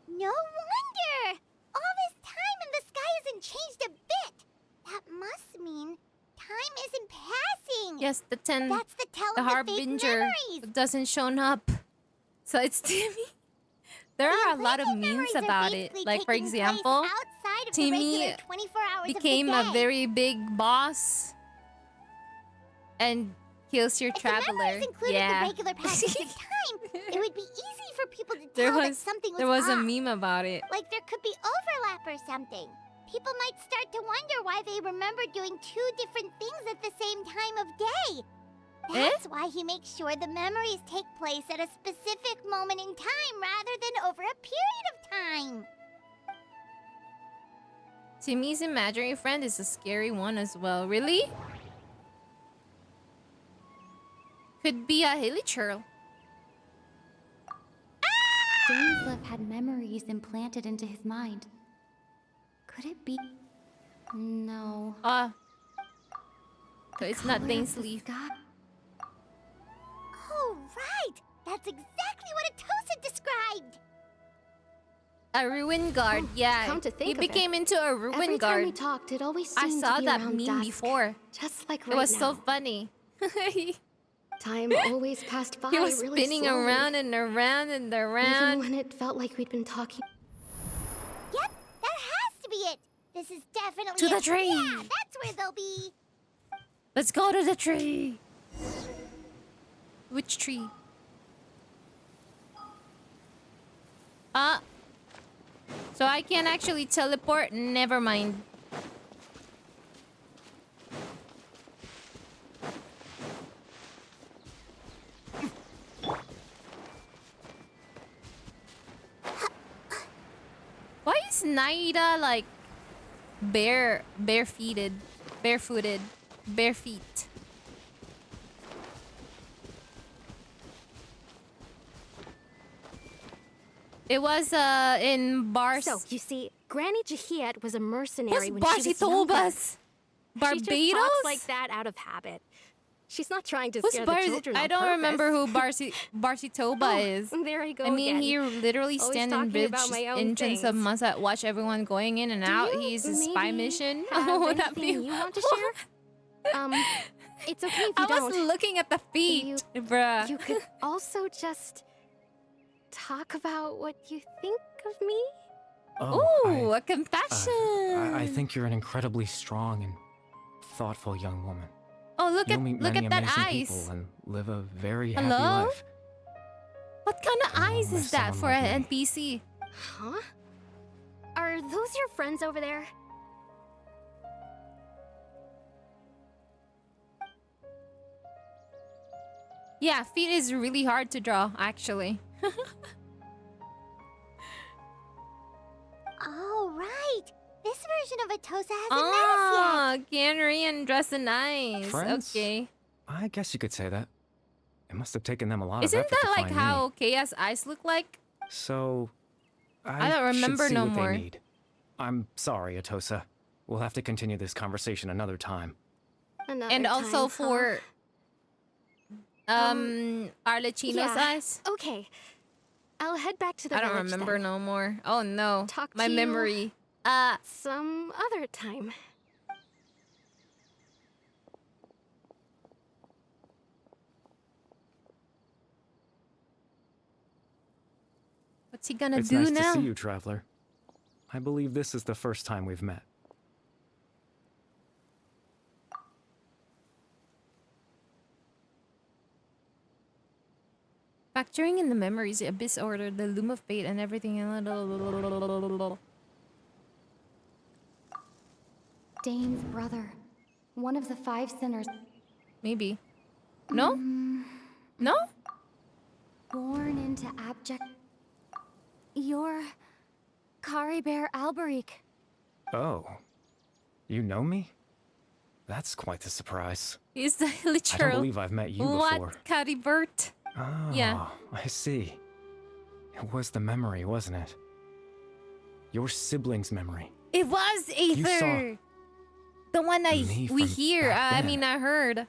Speaker 12: No wonder! All this time and the sky hasn't changed a bit! That must mean time isn't passing!
Speaker 1: Yes, the
Speaker 12: That's the tell
Speaker 1: the
Speaker 12: of the fake
Speaker 1: Harbinger
Speaker 12: memories!
Speaker 1: doesn't show up. So it's Timmy. There are a lot of memes about it. Like, for example, Timmy became a very big boss and kills your traveler. Yeah.
Speaker 12: The regular passage of time, it would be easy for people to
Speaker 1: There
Speaker 12: tell that
Speaker 1: was
Speaker 12: something was
Speaker 1: there was a
Speaker 12: off.
Speaker 1: meme about it.
Speaker 12: Like there could be overlap or something. People might start to wonder why they remember doing two different things at the same time of day. That's why he makes sure the memories take place at a specific moment in time rather than over a period of time.
Speaker 1: Timmy's imaginary friend is a scary one as well. Really? Could be a hilly churl.
Speaker 3: DAINSLEIF had memories implanted into his mind. Could it be... No.
Speaker 1: So it's not DAINSLEIF.
Speaker 12: Oh, right! That's exactly what Atosa described!
Speaker 1: A ruin guard, yeah.
Speaker 13: come to think
Speaker 1: He
Speaker 13: of
Speaker 1: became
Speaker 13: it,
Speaker 1: into a ruin
Speaker 13: every
Speaker 1: guard.
Speaker 13: time we talked, it always
Speaker 1: I
Speaker 13: seemed
Speaker 1: saw
Speaker 13: to be
Speaker 1: that
Speaker 13: around
Speaker 1: meme
Speaker 13: dusk,
Speaker 1: before.
Speaker 13: just like
Speaker 1: It
Speaker 13: right
Speaker 1: was
Speaker 13: now.
Speaker 1: so funny.
Speaker 13: Time always passed by
Speaker 1: He was
Speaker 13: really
Speaker 1: spinning
Speaker 13: slowly,
Speaker 1: around and around and around.
Speaker 13: even when it felt like we'd been talking.
Speaker 12: Yep, that has to be it! This is definitely
Speaker 1: To the
Speaker 12: it.
Speaker 1: tree!
Speaker 12: Yeah, that's where they'll be!
Speaker 1: Let's go to the tree. Which tree? So I can't actually teleport? Never mind. Why is Naida like barefooted? Bare feet. It was in Bars.
Speaker 13: So you see, Granny Jahiet was a mercenary when she
Speaker 1: Who's
Speaker 13: was younger.
Speaker 1: Barsitobas?
Speaker 13: She just
Speaker 1: Barbados?
Speaker 13: talks like that out of habit. She's not trying to
Speaker 1: Who's
Speaker 13: scare the children on
Speaker 1: I don't remember
Speaker 13: purpose.
Speaker 1: who Barsitoba
Speaker 13: Oh,
Speaker 1: is.
Speaker 13: there I go
Speaker 1: I mean,
Speaker 13: again.
Speaker 1: he literally
Speaker 13: Always
Speaker 1: stand in
Speaker 13: talking
Speaker 1: bridge
Speaker 13: about my own
Speaker 1: entrance of
Speaker 13: things.
Speaker 1: Masa, watch everyone going in and out.
Speaker 13: you
Speaker 1: He's a spy
Speaker 13: maybe
Speaker 1: mission.
Speaker 13: have
Speaker 1: Would that
Speaker 13: anything
Speaker 1: be?
Speaker 13: you want to share? It's okay if you
Speaker 1: I
Speaker 13: don't.
Speaker 1: was looking at the feet, bruh.
Speaker 13: You could also just talk about what you think of me.
Speaker 1: Ooh, a confession.
Speaker 5: I think you're an incredibly strong and thoughtful young woman.
Speaker 1: Oh, look
Speaker 5: You'll meet
Speaker 1: look
Speaker 5: many
Speaker 1: at that
Speaker 5: amazing
Speaker 1: eyes.
Speaker 5: people and live a very happy
Speaker 1: Hello?
Speaker 5: life.
Speaker 1: What kind of eyes is that
Speaker 5: someone
Speaker 1: for
Speaker 5: like
Speaker 1: an
Speaker 5: me.
Speaker 1: NPC?
Speaker 13: Huh? Are those your friends over there?
Speaker 1: Yeah, feet is really hard to draw, actually.
Speaker 12: Oh, right! This version of Atosa hasn't
Speaker 1: Oh, Ganry and Dress and Eyes.
Speaker 5: Friends?
Speaker 1: Okay.
Speaker 5: I guess you could say that. It must have taken them a lot
Speaker 1: Isn't
Speaker 5: of effort
Speaker 1: that
Speaker 5: to
Speaker 1: like
Speaker 5: find
Speaker 1: how
Speaker 5: me.
Speaker 1: Chaos Eyes look like?
Speaker 5: So,
Speaker 1: I don't remember
Speaker 5: should see
Speaker 1: no
Speaker 5: what
Speaker 1: more.
Speaker 5: They need. I'm sorry, Atosa. We'll have to continue this conversation another time.
Speaker 13: Another
Speaker 1: And also
Speaker 13: time,
Speaker 1: for Arlecchino's
Speaker 13: yeah.
Speaker 1: eyes.
Speaker 13: Okay. I'll head back to the
Speaker 1: I don't
Speaker 13: village
Speaker 1: remember
Speaker 13: then.
Speaker 1: no more. Oh no.
Speaker 13: Talk
Speaker 1: My
Speaker 13: to you
Speaker 1: memory.
Speaker 13: some other time.
Speaker 1: What's he gonna
Speaker 5: It's
Speaker 1: do
Speaker 5: nice
Speaker 1: now?
Speaker 5: to see you, traveler. I believe this is the first time we've met.
Speaker 1: Factoring in the memories, the Abyss Order, the Loom of Fate, and everything.
Speaker 3: Dane's brother. One of the 5 sinners.
Speaker 1: Maybe. No? No?
Speaker 3: Born into abject... You're... Kari Bear Alberic.
Speaker 5: Oh. You know me? That's quite the surprise.
Speaker 1: He's the
Speaker 5: I don't
Speaker 1: literal.
Speaker 5: believe I've met you before.
Speaker 1: What? Caribert?
Speaker 5: Oh,
Speaker 1: Yeah.
Speaker 5: I see. It was the memory, wasn't it? Your sibling's memory.
Speaker 1: It was
Speaker 5: You saw
Speaker 1: Aether! The one
Speaker 5: me
Speaker 1: we
Speaker 5: from
Speaker 1: hear.
Speaker 5: back
Speaker 1: I
Speaker 5: then.
Speaker 1: mean, I heard.
Speaker 5: This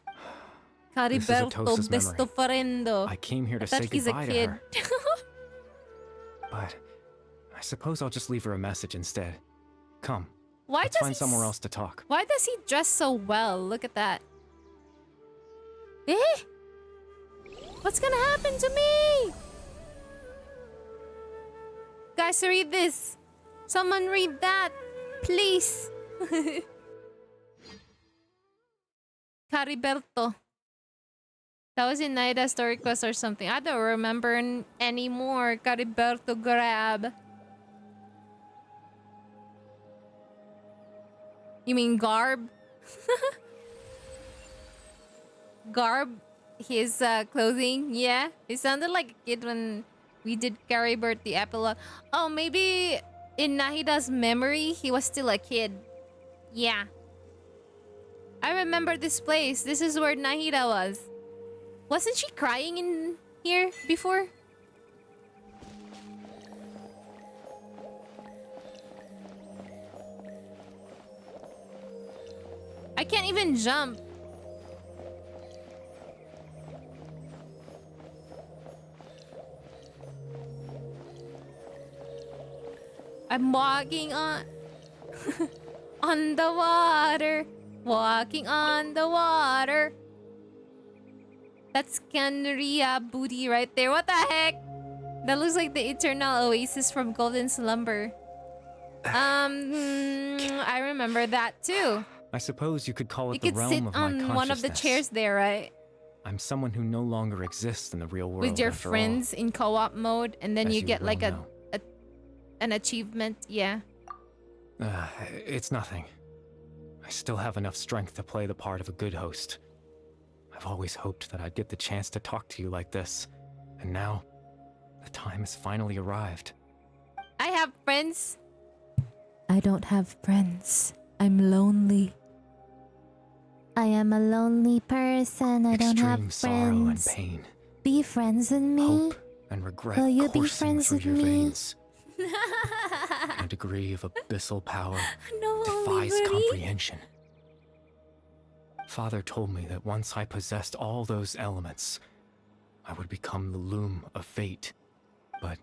Speaker 5: is
Speaker 1: Cariberto
Speaker 5: Atosa's memory.
Speaker 1: besto friendo.
Speaker 5: I came here to
Speaker 1: I thought
Speaker 5: say
Speaker 1: he's
Speaker 5: goodbye
Speaker 1: a
Speaker 5: to
Speaker 1: kid.
Speaker 5: her. But I suppose I'll just leave her a message instead. Come.
Speaker 1: Why
Speaker 5: Let's
Speaker 1: does
Speaker 5: find
Speaker 1: he
Speaker 5: somewhere else to talk.
Speaker 1: Why does he dress so well? Look at that. Eh? What's gonna happen to me? Guys, read this. Someone read that. Please. Cariberto. That was in Naida Story Quest or something. I don't remember anymore. Cariberto grab. You mean Garb? Garb? His clothing? Yeah. He sounded like a kid when we did Caribert the epilogue. Oh, maybe in Nahida's memory, he was still a kid. Yeah. I remember this place. This is where Nahida was. Wasn't she crying in here before? I can't even jump. I'm walking on on the water. Walking on the water. That's Canria booty right there. What the heck? That looks like the eternal oasis from Golden Slumber. I remember that too.
Speaker 5: I suppose you could call it
Speaker 1: You
Speaker 5: the
Speaker 1: could
Speaker 5: realm
Speaker 1: sit
Speaker 5: of my consciousness.
Speaker 1: on one of the chairs there, right?
Speaker 5: I'm someone who no longer exists in the real world.
Speaker 1: With your
Speaker 5: after
Speaker 1: friends in co-op mode, and then
Speaker 5: As
Speaker 1: you
Speaker 5: you
Speaker 1: get
Speaker 5: well
Speaker 1: like
Speaker 5: know.
Speaker 1: an achievement. Yeah.
Speaker 5: all. It's nothing. I still have enough strength to play the part of a good host. I've always hoped that I'd get the chance to talk to you like this. And now, the time has finally arrived.
Speaker 1: I have friends. I don't have friends. I'm lonely. I am a lonely person. I don't have
Speaker 5: Extreme sorrow and
Speaker 1: friends.
Speaker 5: pain,
Speaker 1: Be friends with me.
Speaker 5: hope and regret
Speaker 1: Will you be
Speaker 5: coursing
Speaker 1: friends
Speaker 5: through
Speaker 1: with
Speaker 5: your
Speaker 1: me?
Speaker 5: veins. A degree of abyssal power
Speaker 1: No,
Speaker 5: defies
Speaker 1: Liberty.
Speaker 5: comprehension. Father told me that once I possessed all those elements, I would become the loom of fate. But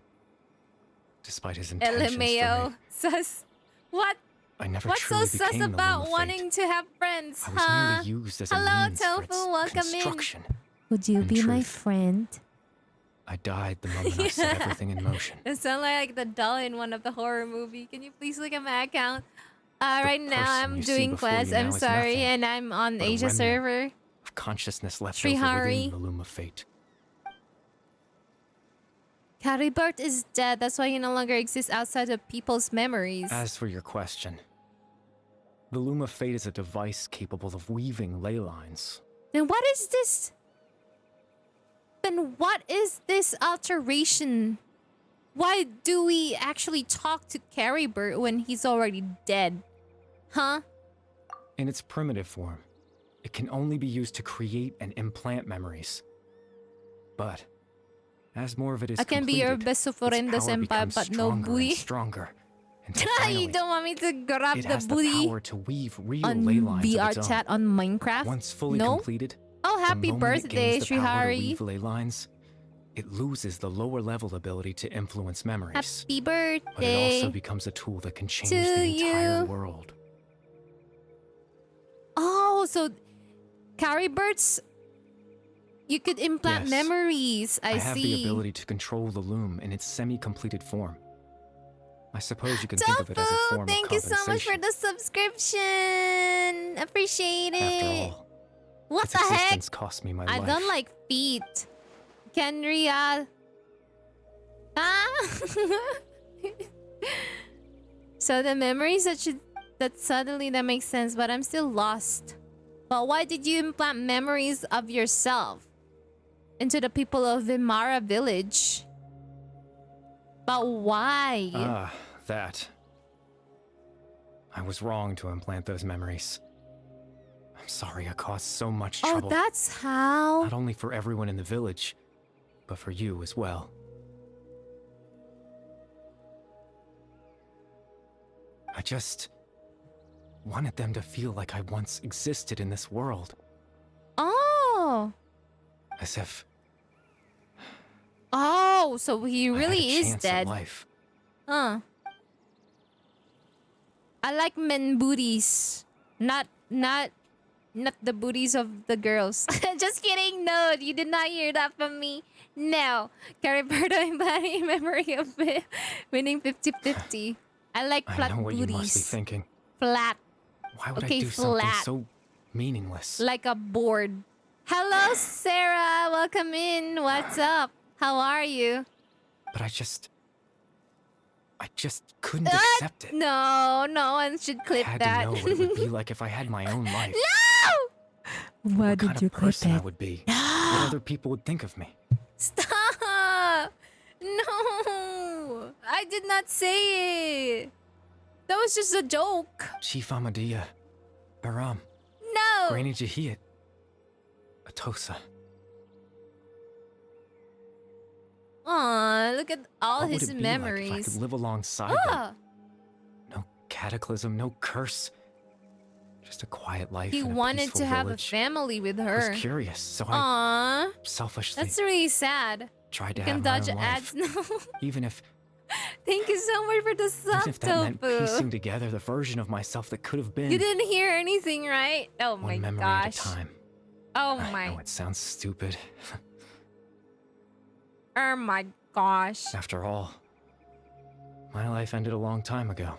Speaker 5: despite his intentions for me,
Speaker 1: LMAO. Sus. What?
Speaker 5: I never
Speaker 1: What's so
Speaker 5: truly
Speaker 1: sus
Speaker 5: became the loom
Speaker 1: about
Speaker 5: of
Speaker 1: wanting to have friends,
Speaker 5: fate. I was
Speaker 1: huh?
Speaker 5: merely used as a
Speaker 1: Hello,
Speaker 5: means for its
Speaker 1: Tofu. Welcome in.
Speaker 5: construction.
Speaker 1: Would you
Speaker 5: In
Speaker 1: be my
Speaker 5: truth,
Speaker 1: friend?
Speaker 5: I died the moment I set everything in motion.
Speaker 1: It sounds like the doll in one of the horror movie. Can you please look at my account? Right now
Speaker 5: person
Speaker 1: I'm
Speaker 5: you see
Speaker 1: doing
Speaker 5: before
Speaker 1: quests.
Speaker 5: you
Speaker 1: I'm
Speaker 5: now is
Speaker 1: sorry,
Speaker 5: nothing
Speaker 1: and I'm on
Speaker 5: but a
Speaker 1: Asia
Speaker 5: remnant
Speaker 1: server.
Speaker 5: Of consciousness left
Speaker 1: Srihari.
Speaker 5: over within the loom of fate.
Speaker 1: Caribert is dead. That's why he no longer exists outside of people's memories.
Speaker 5: As for your question, the loom of fate is a device capable of weaving ley lines.
Speaker 1: Then what is this? Then what is this alteration? Why do we actually talk to Caribert when he's already dead? Huh?
Speaker 5: In its primitive form, It can only be used to create and implant memories. But as more of it is
Speaker 1: I can be your
Speaker 5: completed,
Speaker 1: best
Speaker 5: its
Speaker 1: friend,
Speaker 5: power
Speaker 1: senpai,
Speaker 5: becomes
Speaker 1: but no
Speaker 5: stronger
Speaker 1: booty.
Speaker 5: and stronger. Until
Speaker 1: You
Speaker 5: finally,
Speaker 1: don't want me to grab
Speaker 5: it
Speaker 1: the
Speaker 5: has the
Speaker 1: booty
Speaker 5: power to weave real
Speaker 1: on
Speaker 5: ley lines of
Speaker 1: VR
Speaker 5: its own.
Speaker 1: chat on Minecraft?
Speaker 5: Once fully
Speaker 1: No?
Speaker 5: completed,
Speaker 1: Oh,
Speaker 5: the
Speaker 1: happy
Speaker 5: moment it
Speaker 1: birthday,
Speaker 5: gains the power to
Speaker 1: Shrihari.
Speaker 5: weave ley lines, it loses the lower level ability to influence memories.
Speaker 1: Happy birthday.
Speaker 5: But it also becomes a tool that can change
Speaker 1: to
Speaker 5: the entire
Speaker 1: you.
Speaker 5: world.
Speaker 1: Oh, so carry birds, you could implant
Speaker 5: Yes.
Speaker 1: memories. I
Speaker 5: have the
Speaker 1: see.
Speaker 5: ability to control the loom in its semi-completed form. I suppose you can think of it as a
Speaker 1: Tofu,
Speaker 5: form
Speaker 1: thank
Speaker 5: of
Speaker 1: you so much for
Speaker 5: compensation.
Speaker 1: the subscription. Appreciate it.
Speaker 5: After all,
Speaker 1: What
Speaker 5: its
Speaker 1: the heck?
Speaker 5: existence cost me my
Speaker 1: I
Speaker 5: life.
Speaker 1: don't like feet. Kenria. Ah. So the memories that suddenly that makes sense, but I'm still lost. But why did you implant memories of yourself into the people of Vimara village? But why?
Speaker 5: That. I was wrong to implant those memories. I'm sorry I caused so much
Speaker 1: Oh,
Speaker 5: trouble.
Speaker 1: that's how.
Speaker 5: Not only for everyone in the village, but for you as well. I just wanted them to feel like I once existed in this world.
Speaker 1: Oh.
Speaker 5: As if
Speaker 1: Oh, so he
Speaker 5: I had
Speaker 1: really
Speaker 5: a
Speaker 1: is
Speaker 5: chance at
Speaker 1: dead.
Speaker 5: life.
Speaker 1: Huh. I like men booties. Not the booties of the girls. Just kidding. No, you did not hear that from me. No. Cariberto implanting memory of winning 50-50. I like
Speaker 5: I
Speaker 1: flat
Speaker 5: know what you must be
Speaker 1: booties.
Speaker 5: thinking.
Speaker 1: Flat.
Speaker 5: Why would
Speaker 1: Okay,
Speaker 5: I do something
Speaker 1: flat.
Speaker 5: so meaningless?
Speaker 1: Like a board. Hello, Sarah. Welcome in. What's up? How are you?
Speaker 5: But I just couldn't accept it.
Speaker 1: No, no one should
Speaker 5: I
Speaker 1: clip
Speaker 5: had
Speaker 1: that.
Speaker 5: to know what it would be like if I had my own life.
Speaker 1: No! Why
Speaker 5: What
Speaker 1: did
Speaker 5: kind
Speaker 1: you
Speaker 5: of
Speaker 1: clip
Speaker 5: person I
Speaker 1: it?
Speaker 5: would be. What other people would think of me.
Speaker 1: Stop! No! I did not say it. That was just a joke.
Speaker 5: Chief Ahmadiyya, Baram,
Speaker 1: No!
Speaker 5: Granny Jahiyat, Atosa.
Speaker 1: Aw, look at all
Speaker 5: What would
Speaker 1: his
Speaker 5: it be like if I
Speaker 1: memories.
Speaker 5: could live alongside
Speaker 1: Ah,
Speaker 5: them? No cataclysm, no curse. Just a quiet life
Speaker 1: he
Speaker 5: in a
Speaker 1: wanted
Speaker 5: peaceful
Speaker 1: to have a
Speaker 5: village.
Speaker 1: family with
Speaker 5: I
Speaker 1: her.
Speaker 5: was curious, so I
Speaker 1: Aw,
Speaker 5: selfishly
Speaker 1: that's really sad.
Speaker 5: tried to
Speaker 1: You can
Speaker 5: have my
Speaker 1: dodge
Speaker 5: own
Speaker 1: ads
Speaker 5: life.
Speaker 1: now.
Speaker 5: Even if
Speaker 1: Thank you so much for the
Speaker 5: even
Speaker 1: sub,
Speaker 5: if that meant piecing
Speaker 1: Tofu.
Speaker 5: together the version of myself that could have been.
Speaker 1: You didn't hear anything, right? Oh my
Speaker 5: one memory
Speaker 1: gosh.
Speaker 5: at a time.
Speaker 1: Oh
Speaker 5: I
Speaker 1: my.
Speaker 5: know it sounds stupid.
Speaker 1: Oh my gosh.
Speaker 5: After all, my life ended a long time ago.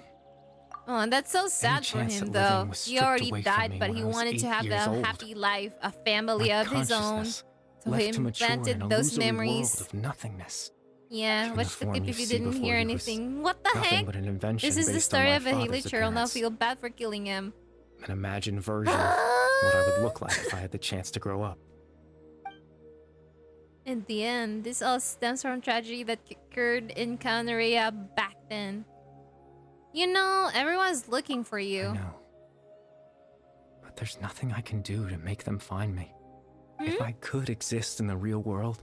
Speaker 1: Oh, that's so sad for
Speaker 5: chance
Speaker 1: him,
Speaker 5: at
Speaker 1: though.
Speaker 5: living was
Speaker 1: He
Speaker 5: stripped
Speaker 1: already
Speaker 5: away from
Speaker 1: died,
Speaker 5: me
Speaker 1: but
Speaker 5: when
Speaker 1: he
Speaker 5: I was
Speaker 1: wanted to
Speaker 5: 8
Speaker 1: have a
Speaker 5: years old.
Speaker 1: happy life, a family
Speaker 5: My
Speaker 1: of his own.
Speaker 5: consciousness
Speaker 1: So he
Speaker 5: left to mature in
Speaker 1: implanted
Speaker 5: an
Speaker 1: those
Speaker 5: illusory
Speaker 1: memories.
Speaker 5: world of nothingness.
Speaker 1: Yeah,
Speaker 5: Even
Speaker 1: watch
Speaker 5: the
Speaker 1: the
Speaker 5: form
Speaker 1: clip
Speaker 5: you
Speaker 1: if you
Speaker 5: see
Speaker 1: didn't
Speaker 5: before
Speaker 1: hear
Speaker 5: you was
Speaker 1: anything. What the
Speaker 5: nothing
Speaker 1: heck?
Speaker 5: but an invention
Speaker 1: This is the
Speaker 5: based on
Speaker 1: story
Speaker 5: my
Speaker 1: of a
Speaker 5: father's
Speaker 1: Haley Now
Speaker 5: appearance.
Speaker 1: feel bad for killing him.
Speaker 5: An imagined version of what I would look like if I had the chance to grow up.
Speaker 1: In the end, this all stems from tragedy that occurred in Canaria back then. You know, everyone's looking for you.
Speaker 5: I know. But there's nothing I can do to make them find me. If I could exist in the real world,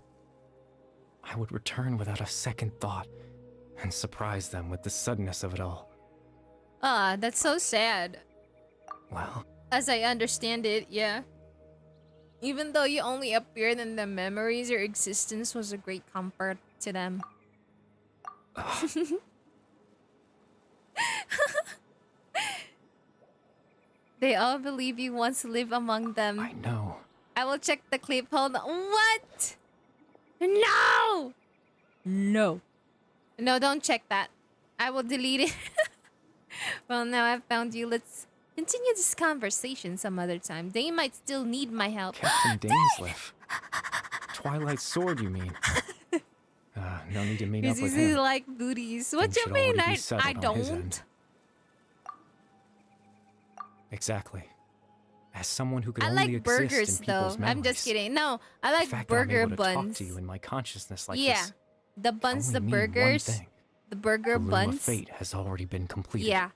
Speaker 5: I would return without a second thought and surprise them with the suddenness of it all.
Speaker 1: Ah, that's so sad.
Speaker 5: Well,
Speaker 1: As I understand it, yeah. Even though you only appeared in the memories, your existence was a great comfort to them. They all believe you once lived among them.
Speaker 5: I know.
Speaker 1: I will check the clip. Hold on. What? No! No. No, don't check that. I will delete it. Well, now I've found you. Let's continue this conversation some other time. They might still need my help.
Speaker 5: Captain Dainsleif. Twilight Sword, you mean? No need to meet up
Speaker 1: Because
Speaker 5: with
Speaker 1: you
Speaker 5: him.
Speaker 1: like booties. What
Speaker 5: Things
Speaker 1: you
Speaker 5: should
Speaker 1: mean?
Speaker 5: already be
Speaker 1: I
Speaker 5: settled on his
Speaker 1: don't.
Speaker 5: end. Exactly. As someone who could
Speaker 1: I
Speaker 5: only
Speaker 1: like
Speaker 5: exist
Speaker 1: burgers,
Speaker 5: in
Speaker 1: though.
Speaker 5: people's memories.
Speaker 1: I'm just kidding. No, I like
Speaker 5: the fact that I'm
Speaker 1: burger
Speaker 5: able to talk
Speaker 1: buns.
Speaker 5: to you in my consciousness like
Speaker 1: Yeah,
Speaker 5: this
Speaker 1: the buns,
Speaker 5: only
Speaker 1: the
Speaker 5: mean one
Speaker 1: burgers,
Speaker 5: thing.
Speaker 1: the burger
Speaker 5: The loom of
Speaker 1: buns.
Speaker 5: fate has already been completed.
Speaker 1: Yeah.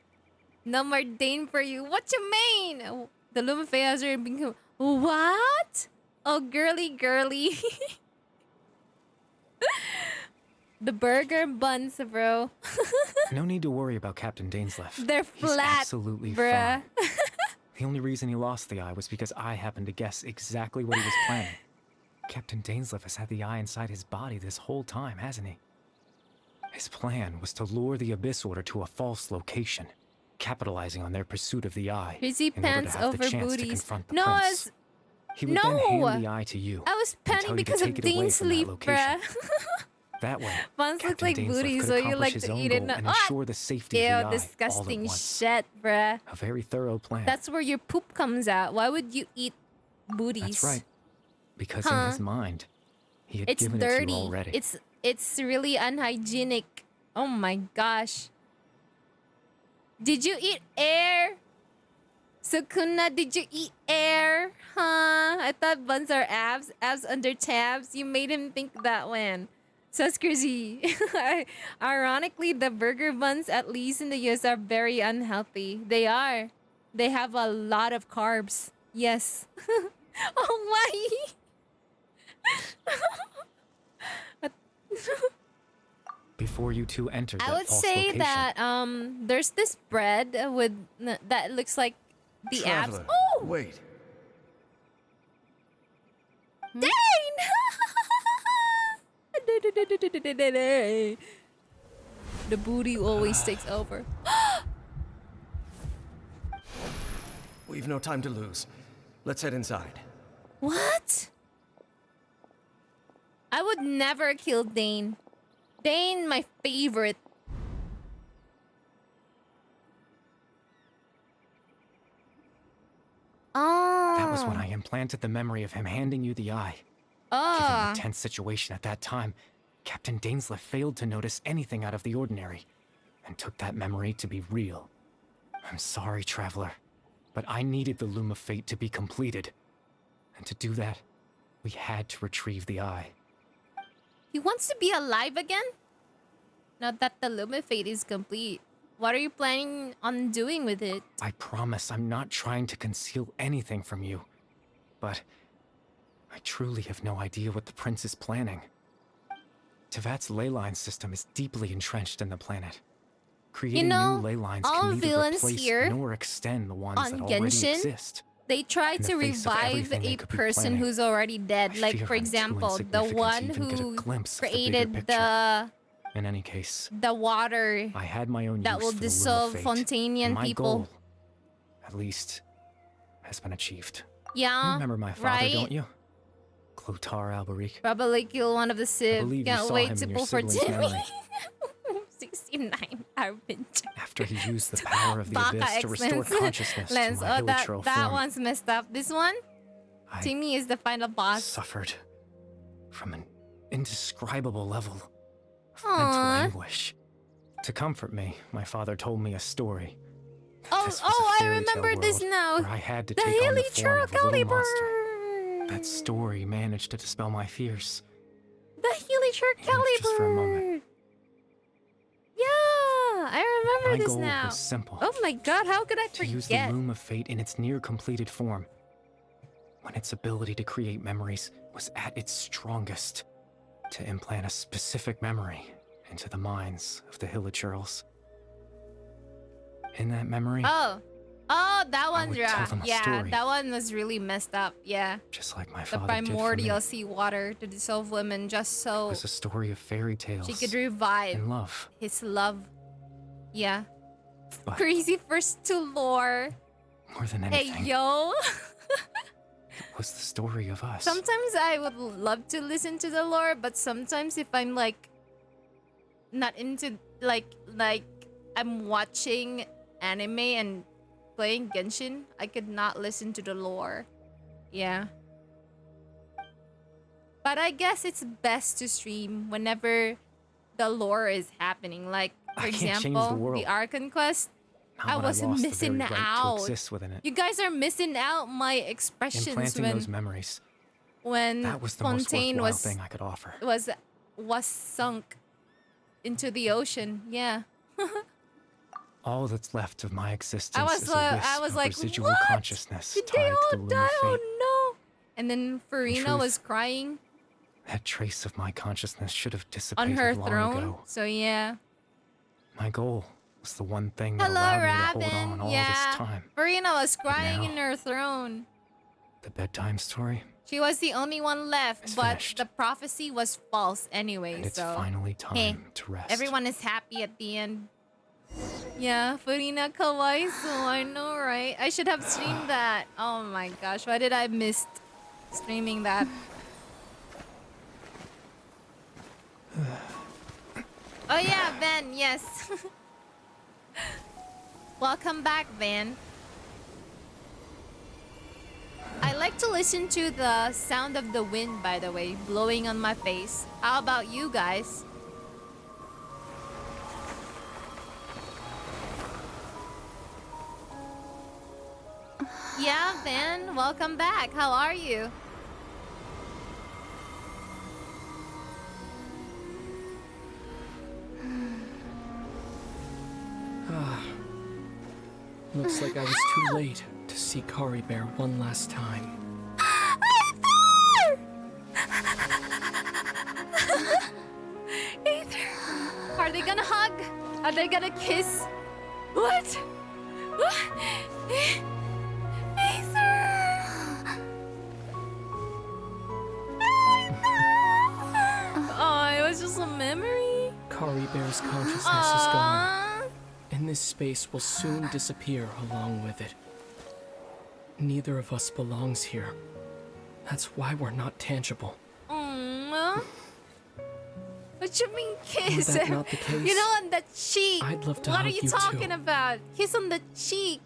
Speaker 1: No more Dane for you. What you mean? The loom of fate has already been. What? Oh, girly, girly. The burger buns, bro.
Speaker 5: No need to worry about Captain Dainsleif.
Speaker 1: They're
Speaker 5: He's
Speaker 1: flat,
Speaker 5: absolutely
Speaker 1: bruh.
Speaker 5: fine. The only reason he lost the eye was because I happened to guess exactly what he was planning. Captain Dainsleif has had the eye inside his body this whole time, hasn't he? His plan was to lure the Abyss Order to a false location, capitalizing on their pursuit of the eye
Speaker 1: Frizzy
Speaker 5: in order
Speaker 1: pants
Speaker 5: to have
Speaker 1: over
Speaker 5: the chance to
Speaker 1: booties.
Speaker 5: confront the
Speaker 1: No, I
Speaker 5: prince.
Speaker 1: was...
Speaker 5: He would then hand the eye to you.
Speaker 1: I was
Speaker 5: and tell
Speaker 1: panning
Speaker 5: you to
Speaker 1: because of
Speaker 5: take it away from that
Speaker 1: DAINSLEIF,
Speaker 5: location.
Speaker 1: bruh.
Speaker 5: That way,
Speaker 1: Buns look
Speaker 5: Captain
Speaker 1: like
Speaker 5: Dainsleif
Speaker 1: booties,
Speaker 5: could
Speaker 1: so you
Speaker 5: accomplish
Speaker 1: like
Speaker 5: his
Speaker 1: to
Speaker 5: own
Speaker 1: eat it.
Speaker 5: goal and ensure the safety of the eye all
Speaker 1: Disgusting
Speaker 5: at once.
Speaker 1: shit, bruh.
Speaker 5: A very thorough plan.
Speaker 1: That's where your poop comes out. Why would you eat booties?
Speaker 5: That's right. Because in his mind, he had
Speaker 1: It's
Speaker 5: given
Speaker 1: dirty.
Speaker 5: it to you already.
Speaker 1: It's really unhygienic. Oh my gosh. Did you eat air? Sukuna, did you eat air? Huh? I thought buns are abs. Abs under tabs. You made him think that one. Suskerzy. Ironically, the burger buns, at least in the US, are very unhealthy. They are. They have a lot of carbs. Yes. Oh, why?
Speaker 5: Before you two entered that
Speaker 1: I would
Speaker 5: false
Speaker 1: say
Speaker 5: location,
Speaker 1: that there's this bread with that looks like the abs.
Speaker 14: Traveler,
Speaker 1: Oh,
Speaker 14: wait.
Speaker 1: Dane! The booty always takes over.
Speaker 14: We've no time to lose. Let's head inside.
Speaker 1: What? I would never kill Dane. Dane, my favorite. Oh.
Speaker 5: that was when I implanted the memory of him handing you the eye.
Speaker 1: Oh.
Speaker 5: Given the tense situation at that time, Captain Dainsleif failed to notice anything out of the ordinary, and took that memory to be real. I'm sorry, Traveler, but I needed the Loom of Fate to be completed. And to do that, we had to retrieve the eye.
Speaker 1: He wants to be alive again? Now that the Loom of Fate is complete, what are you planning on doing with it?
Speaker 5: I promise I'm not trying to conceal anything from you, but I truly have no idea what the Prince is planning. Tevat's ley line system is deeply entrenched in the planet. Creating new ley lines
Speaker 1: all
Speaker 5: can neither
Speaker 1: villains
Speaker 5: replace
Speaker 1: here
Speaker 5: nor extend the ones
Speaker 1: on
Speaker 5: that already
Speaker 1: Genshin,
Speaker 5: exist.
Speaker 1: they try
Speaker 5: In the
Speaker 1: to
Speaker 5: face of
Speaker 1: revive
Speaker 5: everything they
Speaker 1: a
Speaker 5: could be
Speaker 1: person
Speaker 5: planning,
Speaker 1: who's already dead.
Speaker 5: I
Speaker 1: Like,
Speaker 5: fear
Speaker 1: for
Speaker 5: I'm too
Speaker 1: example, the
Speaker 5: insignificant
Speaker 1: one
Speaker 5: to even get a
Speaker 1: who
Speaker 5: glimpse of the bigger
Speaker 1: created
Speaker 5: picture. In any case,
Speaker 1: the water
Speaker 5: I had my own
Speaker 1: that
Speaker 5: use
Speaker 1: will
Speaker 5: for the Loom of
Speaker 1: dissolve
Speaker 5: Fate,
Speaker 1: Fontanian
Speaker 5: and my
Speaker 1: people.
Speaker 5: goal, at least, has been achieved.
Speaker 1: Yeah,
Speaker 5: You remember my father,
Speaker 1: right?
Speaker 5: don't you? Clotar Alberic.
Speaker 1: Probably kill one of the Civ.
Speaker 5: believe you
Speaker 1: Can't
Speaker 5: saw
Speaker 1: wait
Speaker 5: him
Speaker 1: to
Speaker 5: in your
Speaker 1: pull for
Speaker 5: sibling's
Speaker 1: Timmy.
Speaker 5: memory.
Speaker 1: 69 Arbinger.
Speaker 5: After he used the power of the
Speaker 1: Baka
Speaker 5: Abyss to restore
Speaker 1: X-Lens.
Speaker 5: consciousness to
Speaker 1: Lens.
Speaker 5: my
Speaker 1: Oh, that
Speaker 5: hilichurl
Speaker 1: that
Speaker 5: form,
Speaker 1: one's messed up. This one?
Speaker 5: I
Speaker 1: Timmy is the final boss.
Speaker 5: suffered from an indescribable level of
Speaker 1: Aww.
Speaker 5: mental anguish. To comfort me, my father told me a story.
Speaker 1: Oh,
Speaker 5: This was a
Speaker 1: I
Speaker 5: fairy tale
Speaker 1: remember this
Speaker 5: world
Speaker 1: now.
Speaker 5: where I had to
Speaker 1: The
Speaker 5: take on the form
Speaker 1: hilichurl
Speaker 5: of a little
Speaker 1: caliber.
Speaker 5: monster. That story managed to dispel my fears.
Speaker 1: The hilichurl
Speaker 5: Just for a moment.
Speaker 1: caliber. Yeah, I remember
Speaker 5: My
Speaker 1: this
Speaker 5: goal
Speaker 1: now.
Speaker 5: was simple.
Speaker 1: Oh my god, how could I
Speaker 5: To use the
Speaker 1: forget?
Speaker 5: Loom of Fate in its near-completed form, when its ability to create memories was at its strongest, to implant a specific memory into the minds of the hilichurls. In that memory,
Speaker 1: Oh, that one's
Speaker 5: would tell them a
Speaker 1: yeah.
Speaker 5: story.
Speaker 1: That one was really messed up. Yeah,
Speaker 5: just like my
Speaker 1: the
Speaker 5: father did for me,
Speaker 1: primordial sea water to dissolve women just so
Speaker 5: it was a story of fairy tales
Speaker 1: she could revive
Speaker 5: and love.
Speaker 1: his love. Yeah,
Speaker 5: But
Speaker 1: crazy first to lore.
Speaker 5: more than
Speaker 1: Hey
Speaker 5: anything,
Speaker 1: yo.
Speaker 5: it was the story of us.
Speaker 1: Sometimes I would love to listen to the lore, but sometimes if I'm like not into like I'm watching anime and playing Genshin, I could not listen to the lore. Yeah. But I guess it's best to stream whenever the lore is happening. Like, for
Speaker 5: I can't change the
Speaker 1: example,
Speaker 5: world.
Speaker 1: the Archon quest.
Speaker 5: Not
Speaker 1: I
Speaker 5: when
Speaker 1: was
Speaker 5: lost the
Speaker 1: missing
Speaker 5: very right
Speaker 1: out.
Speaker 5: to exist within it.
Speaker 1: You guys are missing out my expressions
Speaker 5: Implanting
Speaker 1: when
Speaker 5: those memories,
Speaker 1: when
Speaker 5: that was the most
Speaker 1: Fontaine
Speaker 5: worthwhile
Speaker 1: was
Speaker 5: thing I could offer.
Speaker 1: was sunk into the ocean. Yeah.
Speaker 5: All that's left of my existence
Speaker 1: I was
Speaker 5: is a wisp
Speaker 1: I was
Speaker 5: of
Speaker 1: like,
Speaker 5: residual
Speaker 1: what?
Speaker 5: consciousness
Speaker 1: Did
Speaker 5: tied
Speaker 1: they
Speaker 5: to
Speaker 1: all
Speaker 5: the Loom
Speaker 1: die?
Speaker 5: of Fate.
Speaker 1: Oh And then Farina
Speaker 5: truth,
Speaker 1: was crying
Speaker 5: That trace of my consciousness should have
Speaker 1: on
Speaker 5: dissipated
Speaker 1: her
Speaker 5: long
Speaker 1: throne.
Speaker 5: ago.
Speaker 1: So yeah.
Speaker 5: My goal was the one thing that
Speaker 1: Hello,
Speaker 5: allowed me to hold
Speaker 1: Robin.
Speaker 5: on all
Speaker 1: Yeah.
Speaker 5: this time.
Speaker 1: Farina was crying
Speaker 5: now-
Speaker 1: in her throne.
Speaker 5: The bedtime story,
Speaker 1: She was the only one left,
Speaker 5: It's
Speaker 1: but
Speaker 5: finished.
Speaker 1: the prophecy was false anyway.
Speaker 5: and it's
Speaker 1: so
Speaker 5: finally time
Speaker 1: hey,
Speaker 5: to rest.
Speaker 1: everyone is happy at the end. Yeah, Farina kawaiso. I know, right? I should have streamed that. Oh my gosh, why did I miss streaming that? Oh yeah, Van, yes. Welcome back, Van. I like to listen to the sound of the wind, by the way, blowing on my face. How about you guys? Yeah, Van, welcome back. How are you?
Speaker 16: Looks like I was too late to see Kari Bear one last time.
Speaker 1: Aether! Are they gonna hug? Are they gonna kiss? What? What? Aether! Oh, it was just a memory.
Speaker 16: Kari Bear's consciousness is gone, and this space will soon disappear along with it. Neither of us belongs here. That's why we're not tangible.
Speaker 1: Aww. What you mean kiss?
Speaker 16: that not the case?
Speaker 1: You know, on the cheek.
Speaker 16: I'd love to
Speaker 1: What
Speaker 16: hug
Speaker 1: are you
Speaker 16: you
Speaker 1: talking
Speaker 16: too.
Speaker 1: about? Kiss on the cheek.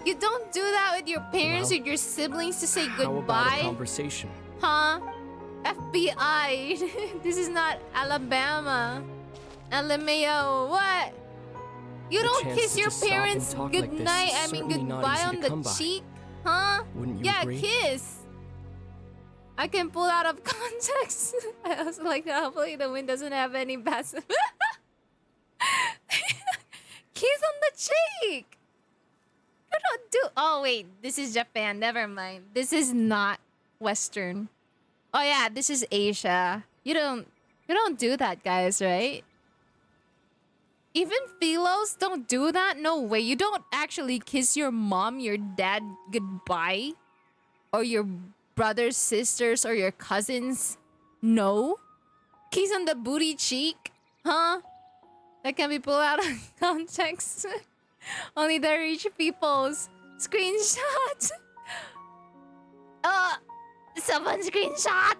Speaker 1: You don't do that with your parents
Speaker 16: Well,
Speaker 1: or your siblings to say
Speaker 16: How about a
Speaker 1: goodbye.
Speaker 16: conversation?
Speaker 1: Huh? FBI. This is not Alabama. LMAO. What? You
Speaker 16: The
Speaker 1: don't
Speaker 16: chance
Speaker 1: kiss
Speaker 16: to
Speaker 1: your
Speaker 16: just stop and
Speaker 1: parents
Speaker 16: talk
Speaker 1: good
Speaker 16: like this
Speaker 1: night.
Speaker 16: is
Speaker 1: I mean
Speaker 16: certainly not
Speaker 1: goodbye
Speaker 16: easy
Speaker 1: on
Speaker 16: to
Speaker 1: the
Speaker 16: come by.
Speaker 1: cheek. Huh?
Speaker 16: Wouldn't you
Speaker 1: Yeah,
Speaker 16: agree?
Speaker 1: kiss. I can pull out of context. I was like, hopefully the wind doesn't have any passive. Kiss on the cheek. You don't do. Oh wait, this is Japan. Never mind. This is not Western. Oh yeah, this is Asia. You don't do that, guys, right? Even Philos don't do that? No way. You don't actually kiss your mom, your dad goodbye? Or your brothers, sisters, or your cousins? No? Kiss on the booty cheek? Huh? That can be pulled out of context. Only the rich people's screenshot. Someone screenshot.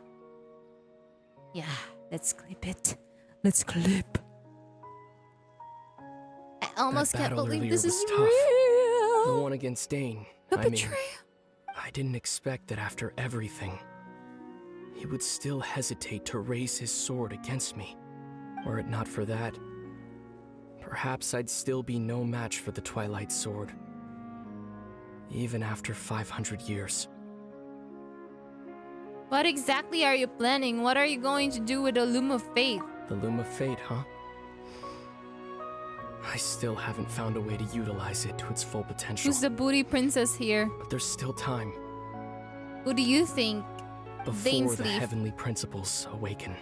Speaker 1: Yeah, let's clip it. Let's clip. I almost
Speaker 16: That
Speaker 1: can't
Speaker 16: battle
Speaker 1: believe
Speaker 16: earlier
Speaker 1: this
Speaker 16: was
Speaker 1: is
Speaker 16: tough.
Speaker 1: real.
Speaker 16: The one against Dane.
Speaker 1: The
Speaker 16: I mean,
Speaker 1: betrayal.
Speaker 16: I didn't expect that after everything, he would still hesitate to raise his sword against me. Were it not for that, perhaps I'd still be no match for the Twilight Sword. Even after 500 years.
Speaker 1: What exactly are you planning? What are you going to do with the Loom of Faith?
Speaker 16: The Loom of Fate, huh? I still haven't found a way to utilize it to its full potential.
Speaker 1: Who's the booty princess here?
Speaker 16: But there's still time
Speaker 1: Who do you think?
Speaker 16: before the
Speaker 1: DAINSLEIF.
Speaker 16: heavenly principles awaken.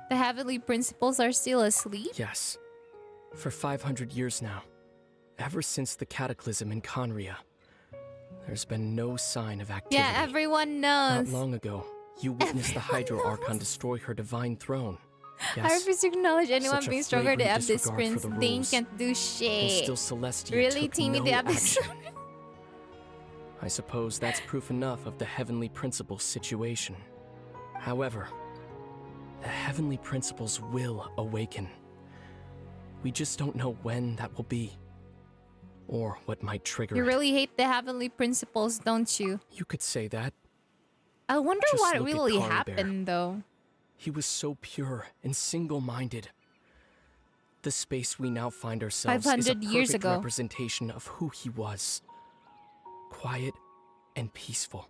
Speaker 1: The heavenly principles are still asleep?
Speaker 16: Yes. For 500 years now. Ever since the cataclysm in Conria. There's been no sign of activity.
Speaker 1: Yeah, everyone
Speaker 16: Not
Speaker 1: knows.
Speaker 16: long ago, you witnessed the Hydro Archon destroy her divine throne.
Speaker 1: I
Speaker 16: Yes,
Speaker 1: refuse to acknowledge anyone
Speaker 16: Such a
Speaker 1: being stronger than
Speaker 16: flagrant
Speaker 1: Abyss
Speaker 16: disregard for
Speaker 1: Prince.
Speaker 16: the
Speaker 1: Dane
Speaker 16: rules.
Speaker 1: can't do
Speaker 16: and
Speaker 1: shit.
Speaker 16: still Celestia
Speaker 1: Really,
Speaker 16: took
Speaker 1: Teamy
Speaker 16: no
Speaker 1: the Abyss?
Speaker 16: action. I suppose that's proof enough of the heavenly principles situation. However, the heavenly principles will awaken. We just don't know when that will be. Or what might trigger
Speaker 1: You
Speaker 16: it.
Speaker 1: really hate the heavenly principles, don't you?
Speaker 16: You could say that.
Speaker 1: I wonder
Speaker 16: Just
Speaker 1: what
Speaker 16: look at
Speaker 1: really
Speaker 16: Kari Bear.
Speaker 1: happened, though.
Speaker 16: He was so pure and single-minded. The space we now find ourselves is a
Speaker 1: 500 years
Speaker 16: perfect
Speaker 1: ago.
Speaker 16: representation of who he was. Quiet and peaceful,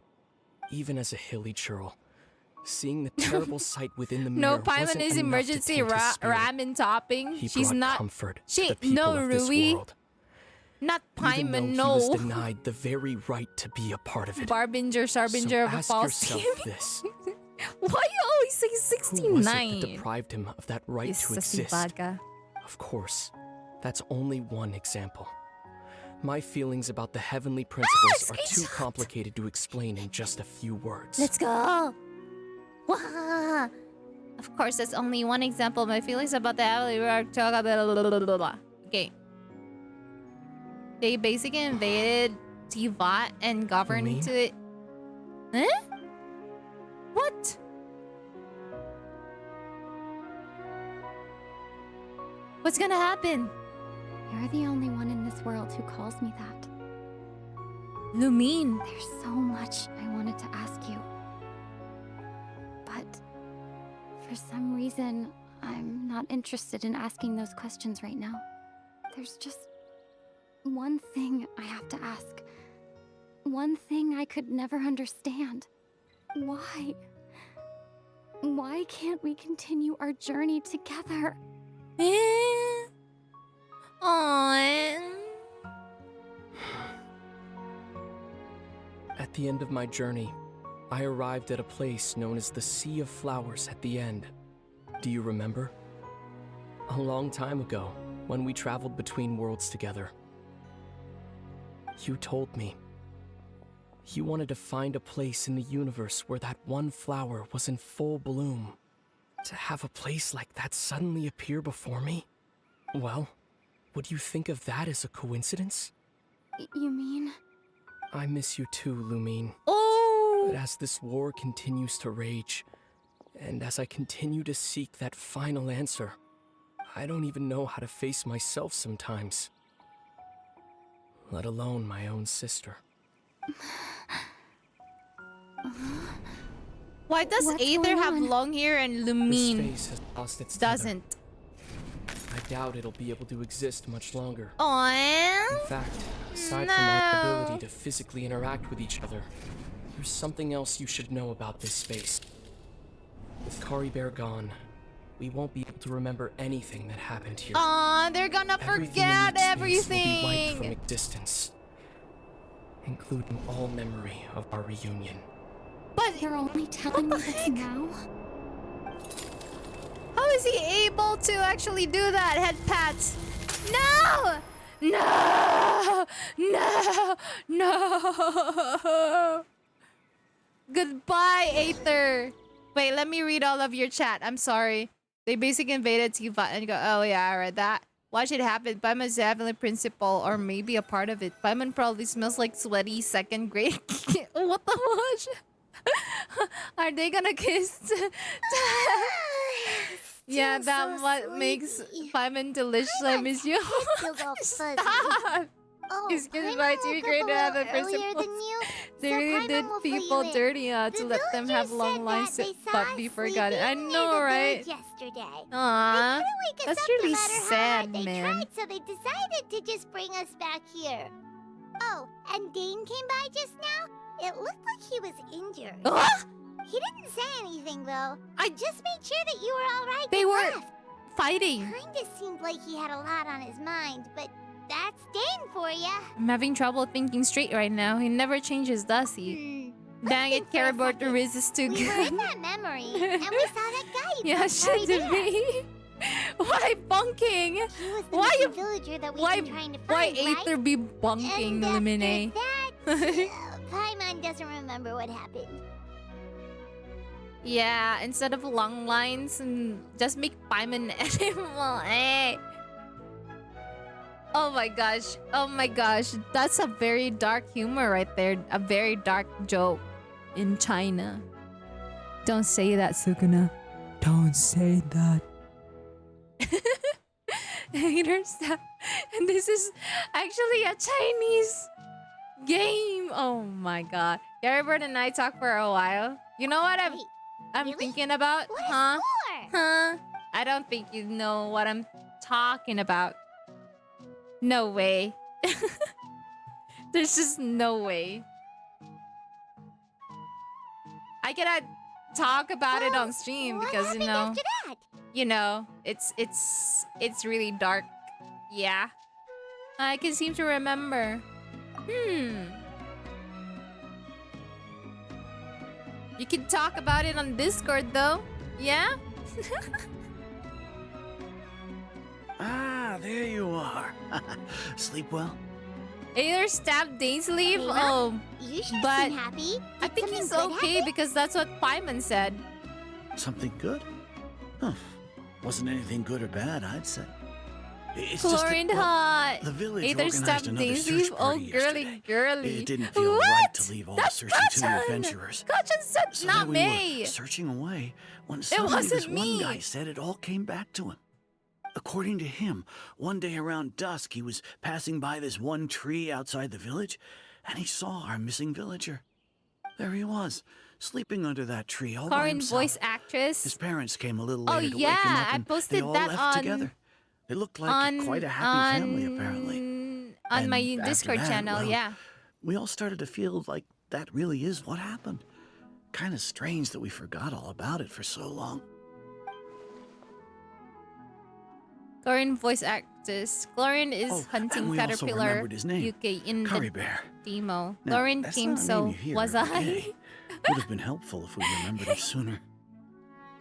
Speaker 16: even as a hilly churl. Seeing the terrible sight within the mirror
Speaker 1: No Paimon
Speaker 16: wasn't
Speaker 1: is
Speaker 16: enough to
Speaker 1: emergency
Speaker 16: taint his spirit.
Speaker 1: ramen topping.
Speaker 16: He
Speaker 1: She's
Speaker 16: brought
Speaker 1: not.
Speaker 16: comfort to
Speaker 1: She
Speaker 16: the people
Speaker 1: no
Speaker 16: of this
Speaker 1: Rui.
Speaker 16: world.
Speaker 1: Not
Speaker 16: even though
Speaker 1: Paimon,
Speaker 16: he
Speaker 1: no.
Speaker 16: was denied the very right to be a part of it.
Speaker 1: Barbinger, Sarbinger of a
Speaker 16: ask
Speaker 1: false
Speaker 16: yourself
Speaker 1: team.
Speaker 16: this.
Speaker 1: Why you always say
Speaker 16: Who was it
Speaker 1: 69?
Speaker 16: that deprived him of that right
Speaker 1: Yes,
Speaker 16: to exist?
Speaker 1: Sasibaga.
Speaker 16: Of course, that's only one example. My feelings about the heavenly principles are too complicated to explain in just a few words.
Speaker 1: Let's go. Wah. Of course, that's only one example. My feelings about the heavenly are okay. They basically invaded Tivat and governed to it. Huh? What? What's gonna happen?
Speaker 13: You're the only one in this world who calls me that.
Speaker 1: Lumine.
Speaker 13: There's so much I wanted to ask you. But for some reason, I'm not interested in asking those questions right now. There's just one thing I have to ask. One thing I could never understand. Why? Why can't we continue our journey together?
Speaker 1: Aww.
Speaker 16: At the end of my journey, I arrived at a place known as the Sea of Flowers at the end. Do you remember? A long time ago, when we traveled between worlds together. You told me. You wanted to find a place in the universe where that one flower was in full bloom. To have a place like that suddenly appear before me? Well, would you think of that as a coincidence?
Speaker 13: You mean?
Speaker 16: I miss you too, Lumine.
Speaker 1: Oh!
Speaker 16: But as this war continues to rage, and as I continue to seek that final answer, I don't even know how to face myself sometimes. Let alone my own sister.
Speaker 1: Why does
Speaker 13: What's
Speaker 1: Aether
Speaker 13: going
Speaker 1: have
Speaker 13: on?
Speaker 1: long hair and
Speaker 16: This
Speaker 1: Lumine
Speaker 16: face has lost its tether.
Speaker 1: doesn't?
Speaker 16: I doubt it'll be able to exist much longer.
Speaker 1: Aww.
Speaker 16: In fact, aside from our ability to physically interact with each other, there's something else you should know about this space. With Kari Bear gone, we won't be able to remember anything that happened here.
Speaker 1: Aw, they're gonna forget
Speaker 16: Everything in each space will be wiped from
Speaker 1: everything.
Speaker 16: existence, including all memory of our reunion.
Speaker 1: But
Speaker 13: you're only telling me this now?
Speaker 1: How is he able to actually do that? Head pats. No! No! No! No! Goodbye, Aether. Wait, let me read all of your chat. I'm sorry. They basically invaded Tifa and go, oh yeah, I read that. Watch it happen. Paimon's definitely principal or maybe a part of it. Paimon probably smells like sweaty second grade. What the watch? Are they gonna kiss? Yeah, that what makes Paimon delicious. I miss you. Stop! His kids might be great to have a principal. They really did people dirty to let them have long lives but be forgotten. I know, right? Aww, that's really sad, man.
Speaker 12: So they decided to just bring us back here. Oh, and Dane came by just now? It looked like he was injured. He didn't say anything, though. I just made sure that you were all right.
Speaker 1: They were fighting.
Speaker 12: Kinda seemed like he had a lot on his mind, but that's Dane for ya.
Speaker 1: I'm having trouble thinking straight right now. He never changes, does he? Dang it, Caribou Riz is too
Speaker 12: We were
Speaker 1: good.
Speaker 12: in that memory, and we saw that guy.
Speaker 1: Yeah, should it be? Why bunking?
Speaker 12: He was the
Speaker 1: Why
Speaker 12: missing villager that we've been trying to
Speaker 1: why
Speaker 12: find,
Speaker 1: Aether be bunking, Lumine?
Speaker 12: Paimon doesn't remember what happened.
Speaker 1: Yeah, instead of long lines, and just make Paimon animal. Eh. Oh my gosh. Oh my gosh. That's a very dark humor right there. A very dark joke in China. Don't say that, Sukuna. Don't say that. Haters. And this is actually a Chinese game. Oh my god. Garybird and I talked for a while. You know what I'm thinking about? Huh? Huh? I don't think you know what I'm talking about. No way. There's just no way. I cannot talk about it on stream because you know, it's really dark. Yeah. I can seem to remember. You can talk about it on Discord though. Yeah?
Speaker 11: Ah, there you are. Sleep well?
Speaker 1: Either stabbed Dainsleif.
Speaker 12: Ava,
Speaker 1: Oh,
Speaker 12: You sure
Speaker 1: but
Speaker 12: seem happy.
Speaker 1: I
Speaker 12: Did
Speaker 1: think
Speaker 12: something
Speaker 1: he's
Speaker 12: good
Speaker 1: okay
Speaker 12: happen?
Speaker 1: because that's what Paimon said.
Speaker 11: Something good? Huh. Wasn't anything good or bad, I'd say. It's
Speaker 1: Chlorine hot.
Speaker 11: the village
Speaker 1: Either
Speaker 11: organized
Speaker 1: stabbed
Speaker 11: another search
Speaker 1: Dainsleif. Oh,
Speaker 11: party
Speaker 1: girly,
Speaker 11: yesterday.
Speaker 1: girly.
Speaker 11: It didn't feel
Speaker 1: What?
Speaker 11: right to leave all the
Speaker 1: That's
Speaker 11: searching to the
Speaker 1: Gachan.
Speaker 11: adventurers.
Speaker 1: Gachan said
Speaker 11: So
Speaker 1: not
Speaker 11: there we
Speaker 1: me.
Speaker 11: were, searching away, when suddenly
Speaker 1: wasn't
Speaker 11: this one
Speaker 1: me.
Speaker 11: guy said it all came back to him. According to him, one day around dusk, he was passing by this one tree outside the village, and he saw our missing villager. There he was, sleeping under that tree all by
Speaker 1: Foreign
Speaker 11: himself.
Speaker 1: voice actress.
Speaker 11: His parents came a little
Speaker 1: Oh,
Speaker 11: later to
Speaker 1: yeah,
Speaker 11: wake him up,
Speaker 1: I
Speaker 11: and
Speaker 1: posted
Speaker 11: they all
Speaker 1: that
Speaker 11: left
Speaker 1: on-
Speaker 11: together. They looked like
Speaker 1: on-
Speaker 11: quite a happy family, apparently.
Speaker 1: On
Speaker 11: And
Speaker 1: my
Speaker 11: after
Speaker 1: Discord
Speaker 11: that,
Speaker 1: channel,
Speaker 11: well,
Speaker 1: yeah.
Speaker 11: We all started to feel like that really is what happened. Kind of strange that we forgot all about it for so long.
Speaker 1: Chlorine voice actress. Chlorine is
Speaker 11: Oh,
Speaker 1: hunting
Speaker 11: and we also
Speaker 1: caterpillar
Speaker 11: remembered his name.
Speaker 1: UK in
Speaker 11: Curry
Speaker 1: the
Speaker 11: Bear.
Speaker 1: demo.
Speaker 11: Now,
Speaker 1: Chlorine
Speaker 11: that's
Speaker 1: came
Speaker 11: not a name
Speaker 1: so
Speaker 11: you hear
Speaker 1: was
Speaker 11: every
Speaker 1: I?
Speaker 11: day. Would have been helpful if we remembered it sooner.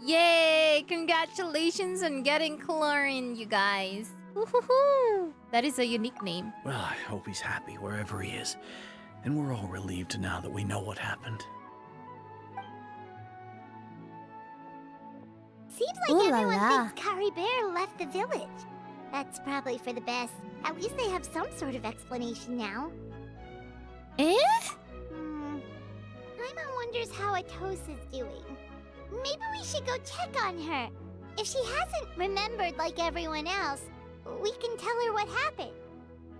Speaker 1: Yay! Congratulations on getting Chlorine, you guys. Woohoo! That is a unique name.
Speaker 11: Well, I hope he's happy wherever he is. And we're all relieved now that we know what happened.
Speaker 12: Seems like
Speaker 1: Ooh la
Speaker 12: everyone
Speaker 1: la.
Speaker 12: thinks Curry Bear left the village. That's probably for the best. At least they have some sort of explanation now.
Speaker 1: Eh?
Speaker 12: Paimon wonders how Atosa's doing. Maybe we should go check on her. If she hasn't remembered like everyone else, we can tell her what happened.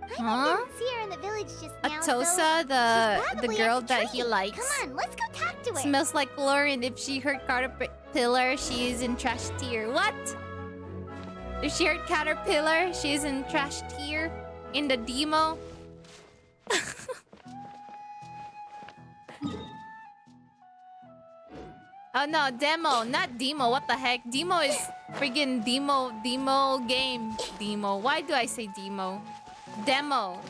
Speaker 12: Paimon
Speaker 1: Huh?
Speaker 12: didn't see her in the village just now,
Speaker 1: Atosa,
Speaker 12: so
Speaker 1: the
Speaker 12: probably
Speaker 1: girl
Speaker 12: at the
Speaker 1: that he
Speaker 12: tree.
Speaker 1: likes.
Speaker 12: Come on, let's go talk to her.
Speaker 1: Smells like Chlorine. If she heard caterpillar, she is in trash tier. What? If she heard caterpillar, she is in trash tier in the demo. Oh no, demo, not demo. What the heck? Demo is friggin' demo game. Demo. Why do I say demo? Demo.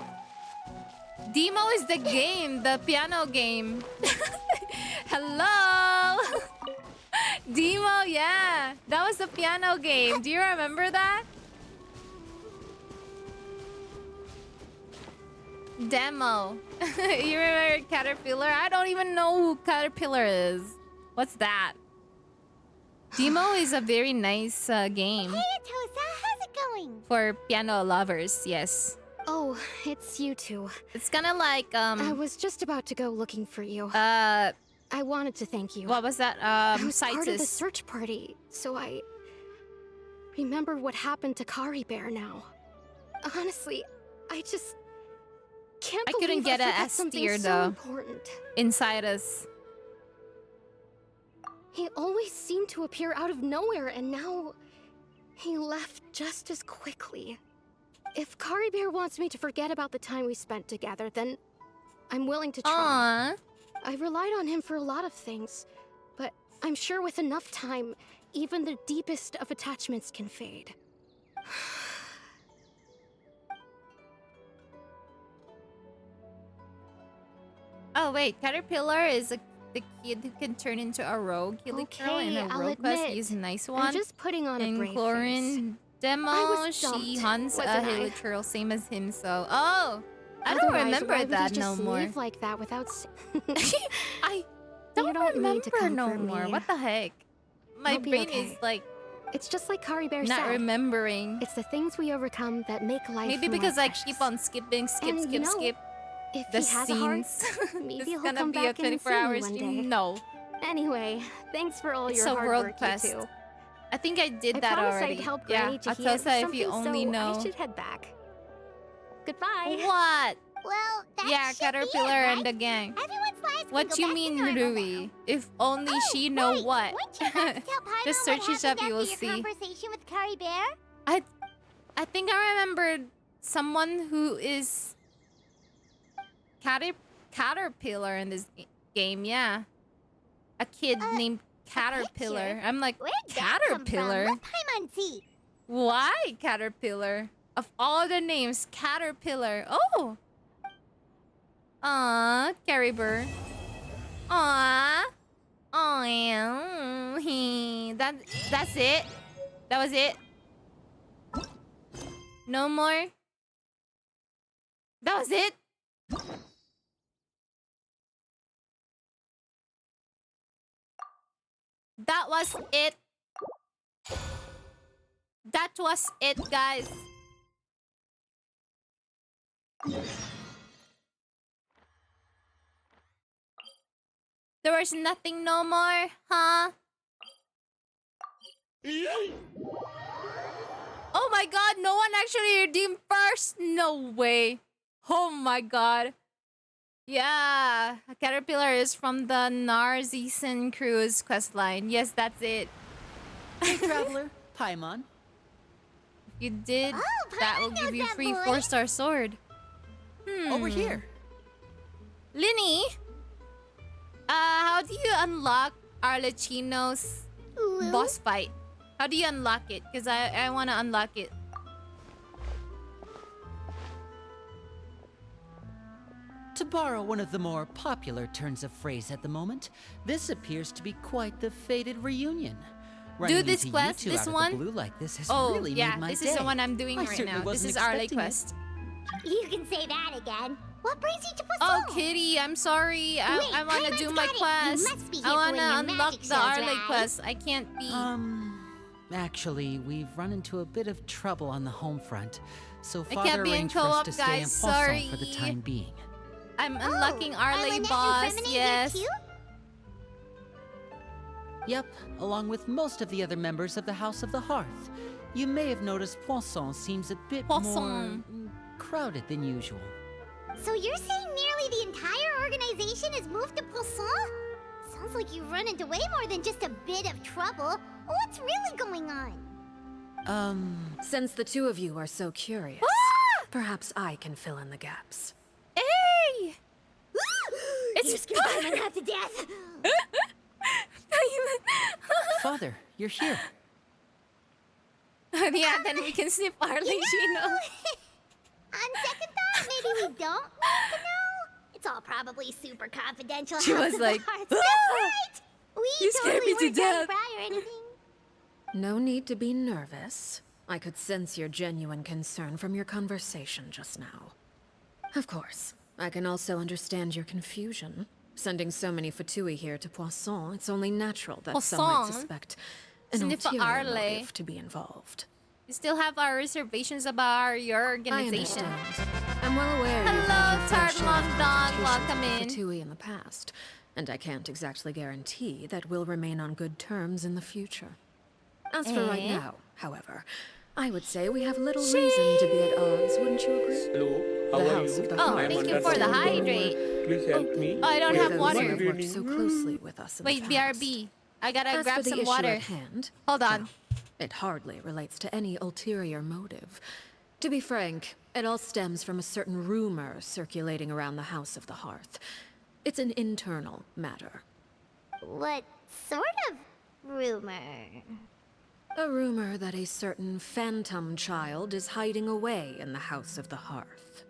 Speaker 1: Demo is the game, the piano game. Hello. Demo, yeah. That was the piano game. Do you remember that? Demo. You remember Caterpillar? I don't even know who Caterpillar is. What's that? Demo is a very nice game
Speaker 12: Hey, Atosa, how's it going?
Speaker 1: for piano lovers. Yes.
Speaker 17: Oh, it's you two.
Speaker 1: It's kind of like
Speaker 17: I was just about to go looking for you. I wanted to thank you.
Speaker 1: What was that?
Speaker 17: I was part of the
Speaker 1: Citus.
Speaker 17: search party, so I remember what happened to Kari Bear now. Honestly, I just can't
Speaker 1: I
Speaker 17: believe
Speaker 1: couldn't get
Speaker 17: I
Speaker 1: a
Speaker 17: forgot
Speaker 1: S
Speaker 17: something
Speaker 1: tier
Speaker 17: so
Speaker 1: though.
Speaker 17: important.
Speaker 1: Inside us.
Speaker 17: He always seemed to appear out of nowhere, and now he left just as quickly. If Kari Bear wants me to forget about the time we spent together, then I'm willing to try. I relied on him for a lot of things, but I'm sure with enough time, even the deepest of attachments can fade.
Speaker 1: Oh wait, Caterpillar is the kid who can turn into a rogue Healy Girl in
Speaker 17: Okay,
Speaker 1: a
Speaker 17: I'll
Speaker 1: rogue quest.
Speaker 17: admit,
Speaker 1: He's a nice
Speaker 17: I'm
Speaker 1: one.
Speaker 17: just putting on a
Speaker 1: in
Speaker 17: brave
Speaker 1: Chlorine
Speaker 17: face.
Speaker 1: demo,
Speaker 17: I was
Speaker 1: she
Speaker 17: dumped,
Speaker 1: hunts a
Speaker 17: wasn't I?
Speaker 1: Healy Turtle, same as him. So, oh, I don't
Speaker 17: Otherwise,
Speaker 1: remember
Speaker 17: why would
Speaker 1: that
Speaker 17: he
Speaker 1: no
Speaker 17: just
Speaker 1: more.
Speaker 17: leave like that without
Speaker 1: I
Speaker 17: don't
Speaker 1: remember
Speaker 17: to
Speaker 1: no
Speaker 17: comfort
Speaker 1: more.
Speaker 17: me.
Speaker 1: What the heck? My
Speaker 17: I'll be
Speaker 1: brain
Speaker 17: okay.
Speaker 1: is like
Speaker 17: It's just like Kari Bear
Speaker 1: not
Speaker 17: said.
Speaker 1: remembering.
Speaker 17: It's the things we overcome that make life
Speaker 1: Maybe
Speaker 17: more
Speaker 1: because I
Speaker 17: precious.
Speaker 1: keep on skipping,
Speaker 17: And you know,
Speaker 1: skip
Speaker 17: If
Speaker 1: the
Speaker 17: he has a heart,
Speaker 1: scenes.
Speaker 17: maybe
Speaker 1: It's
Speaker 17: he'll
Speaker 1: gonna
Speaker 17: come
Speaker 1: be a
Speaker 17: back and
Speaker 1: 24-hour
Speaker 17: see me one
Speaker 1: stream.
Speaker 17: day.
Speaker 1: No.
Speaker 17: Anyway, thanks for all
Speaker 1: It's
Speaker 17: your
Speaker 1: a
Speaker 17: hard
Speaker 1: world
Speaker 17: work,
Speaker 1: quest.
Speaker 17: you two.
Speaker 1: I think I did
Speaker 17: I
Speaker 1: that
Speaker 17: promised
Speaker 1: already.
Speaker 17: I'd help
Speaker 1: Yeah,
Speaker 17: Granny to heal
Speaker 1: Atosa, if you
Speaker 17: something,
Speaker 1: only
Speaker 17: so
Speaker 1: know.
Speaker 17: I should head back. Goodbye.
Speaker 1: What?
Speaker 12: Well, that
Speaker 1: Yeah,
Speaker 12: should be it,
Speaker 1: Caterpillar
Speaker 12: right?
Speaker 1: and the gang.
Speaker 12: Everyone's lives can
Speaker 1: What
Speaker 12: go
Speaker 1: you
Speaker 12: back to
Speaker 1: mean,
Speaker 12: normal
Speaker 1: Rui? If only she know
Speaker 12: wait,
Speaker 1: what.
Speaker 12: weren't you about to tell Paimon
Speaker 1: Just
Speaker 12: what
Speaker 1: search it up,
Speaker 12: happened
Speaker 1: you will
Speaker 12: after your
Speaker 1: see.
Speaker 12: conversation with Curry Bear?
Speaker 1: I think I remembered someone who is Caterpillar in this game. Yeah, a kid named Caterpillar. I'm like
Speaker 12: Where'd that come from?
Speaker 1: Caterpillar.
Speaker 12: Let Paimon see.
Speaker 1: Why Caterpillar? Of all the names, Caterpillar. Oh! Caribou. Aww. Oh yeah. That's it. That was it. No more. That was it. That was it. That was it, guys. There was nothing no more, huh? Oh my god, no one actually redeemed first? No way. Oh my god. Yeah, Caterpillar is from the Narzisan Cruise questline. Yes, that's it.
Speaker 18: Hey, traveler, Paimon.
Speaker 1: If you did, that will give you free 4-star sword.
Speaker 18: Over here.
Speaker 1: Linny, how do you unlock Arlecchino's boss fight? How do you unlock it? Because I want to unlock it.
Speaker 18: To borrow one of the more popular turns of phrase at the moment, this appears to be quite the fated reunion.
Speaker 1: Do this quest,
Speaker 18: you two
Speaker 1: this
Speaker 18: out
Speaker 1: one?
Speaker 18: Of the blue like this has
Speaker 1: Oh,
Speaker 18: really
Speaker 1: yeah,
Speaker 18: made my
Speaker 1: this
Speaker 18: day.
Speaker 1: is the one I'm doing
Speaker 18: I
Speaker 1: right
Speaker 18: certainly
Speaker 1: now. This
Speaker 18: wasn't
Speaker 1: is Arle
Speaker 18: expecting it.
Speaker 1: quest.
Speaker 12: You can say that again. What brings you to Poisson?
Speaker 1: Oh, Kitty, I'm sorry. I want to do my quest. I want to unlock the Arle quest. I can't be.
Speaker 18: Actually, we've run into a bit of trouble on the home front, so
Speaker 1: I
Speaker 18: Father
Speaker 1: can't be in
Speaker 18: arranged for us
Speaker 1: co-op,
Speaker 18: to stay in
Speaker 1: guys.
Speaker 18: Poisson
Speaker 1: Sorry.
Speaker 18: for the time being.
Speaker 1: I'm unlocking Arle boss. Yes.
Speaker 18: Yep, along with most of the other members of the House of the Hearth. You may have noticed Poisson seems a bit more crowded than usual.
Speaker 12: So you're saying nearly the entire organization has moved to Poisson? Sounds like you've run into way more than just a bit of trouble. What's really going on?
Speaker 19: Since the two of you are so curious, perhaps I can fill in the gaps.
Speaker 1: Hey!
Speaker 12: You scared Paimon half to death.
Speaker 18: Father, you're here.
Speaker 1: Yeah, then we can snip Arlecchino.
Speaker 12: On second thought, maybe we don't want to know. It's all probably super confidential.
Speaker 1: She
Speaker 12: House
Speaker 1: was
Speaker 12: of
Speaker 1: like,
Speaker 12: the Hearts. That's right. We
Speaker 1: You scared
Speaker 12: totally
Speaker 1: me to
Speaker 12: weren't done
Speaker 1: death.
Speaker 12: prior or anything.
Speaker 19: No need to be nervous. I could sense your genuine concern from your conversation just now. Of course, I can also understand your confusion. Sending so many Fatui here to Poisson, it's only natural that some might
Speaker 1: Poisson?
Speaker 19: suspect an
Speaker 1: Sniff
Speaker 19: ulterior
Speaker 1: Arle.
Speaker 19: motive to be involved.
Speaker 1: We still have our reservations about your organization.
Speaker 19: I understand. I'm well aware you've
Speaker 1: Hello,
Speaker 19: had your fair share of
Speaker 1: Tardmon dog.
Speaker 19: confrontations
Speaker 1: Welcome
Speaker 19: with
Speaker 1: in.
Speaker 19: Fatui in the past, and I can't exactly guarantee that we'll remain on good terms in the future. As for right
Speaker 1: Eh?
Speaker 19: now, however, I would say we have little reason to be at odds, wouldn't you agree?
Speaker 20: Hello,
Speaker 19: The House of the
Speaker 1: Oh,
Speaker 19: Hearth
Speaker 1: thank you for the hydrate.
Speaker 20: Please help me.
Speaker 1: Oh, I don't
Speaker 19: with
Speaker 1: have
Speaker 19: those
Speaker 1: water.
Speaker 19: who have worked so closely with us in
Speaker 1: Wait,
Speaker 19: the past.
Speaker 1: BRB. I gotta
Speaker 19: As
Speaker 1: grab
Speaker 19: for the
Speaker 1: some
Speaker 19: issue
Speaker 1: water.
Speaker 19: at hand,
Speaker 1: Hold on.
Speaker 19: well, it hardly relates to any ulterior motive. To be frank, it all stems from a certain rumor circulating around the House of the Hearth. It's an internal matter.
Speaker 12: What sort of rumor?
Speaker 19: A rumor that a certain phantom child is hiding away in the House of the Hearth.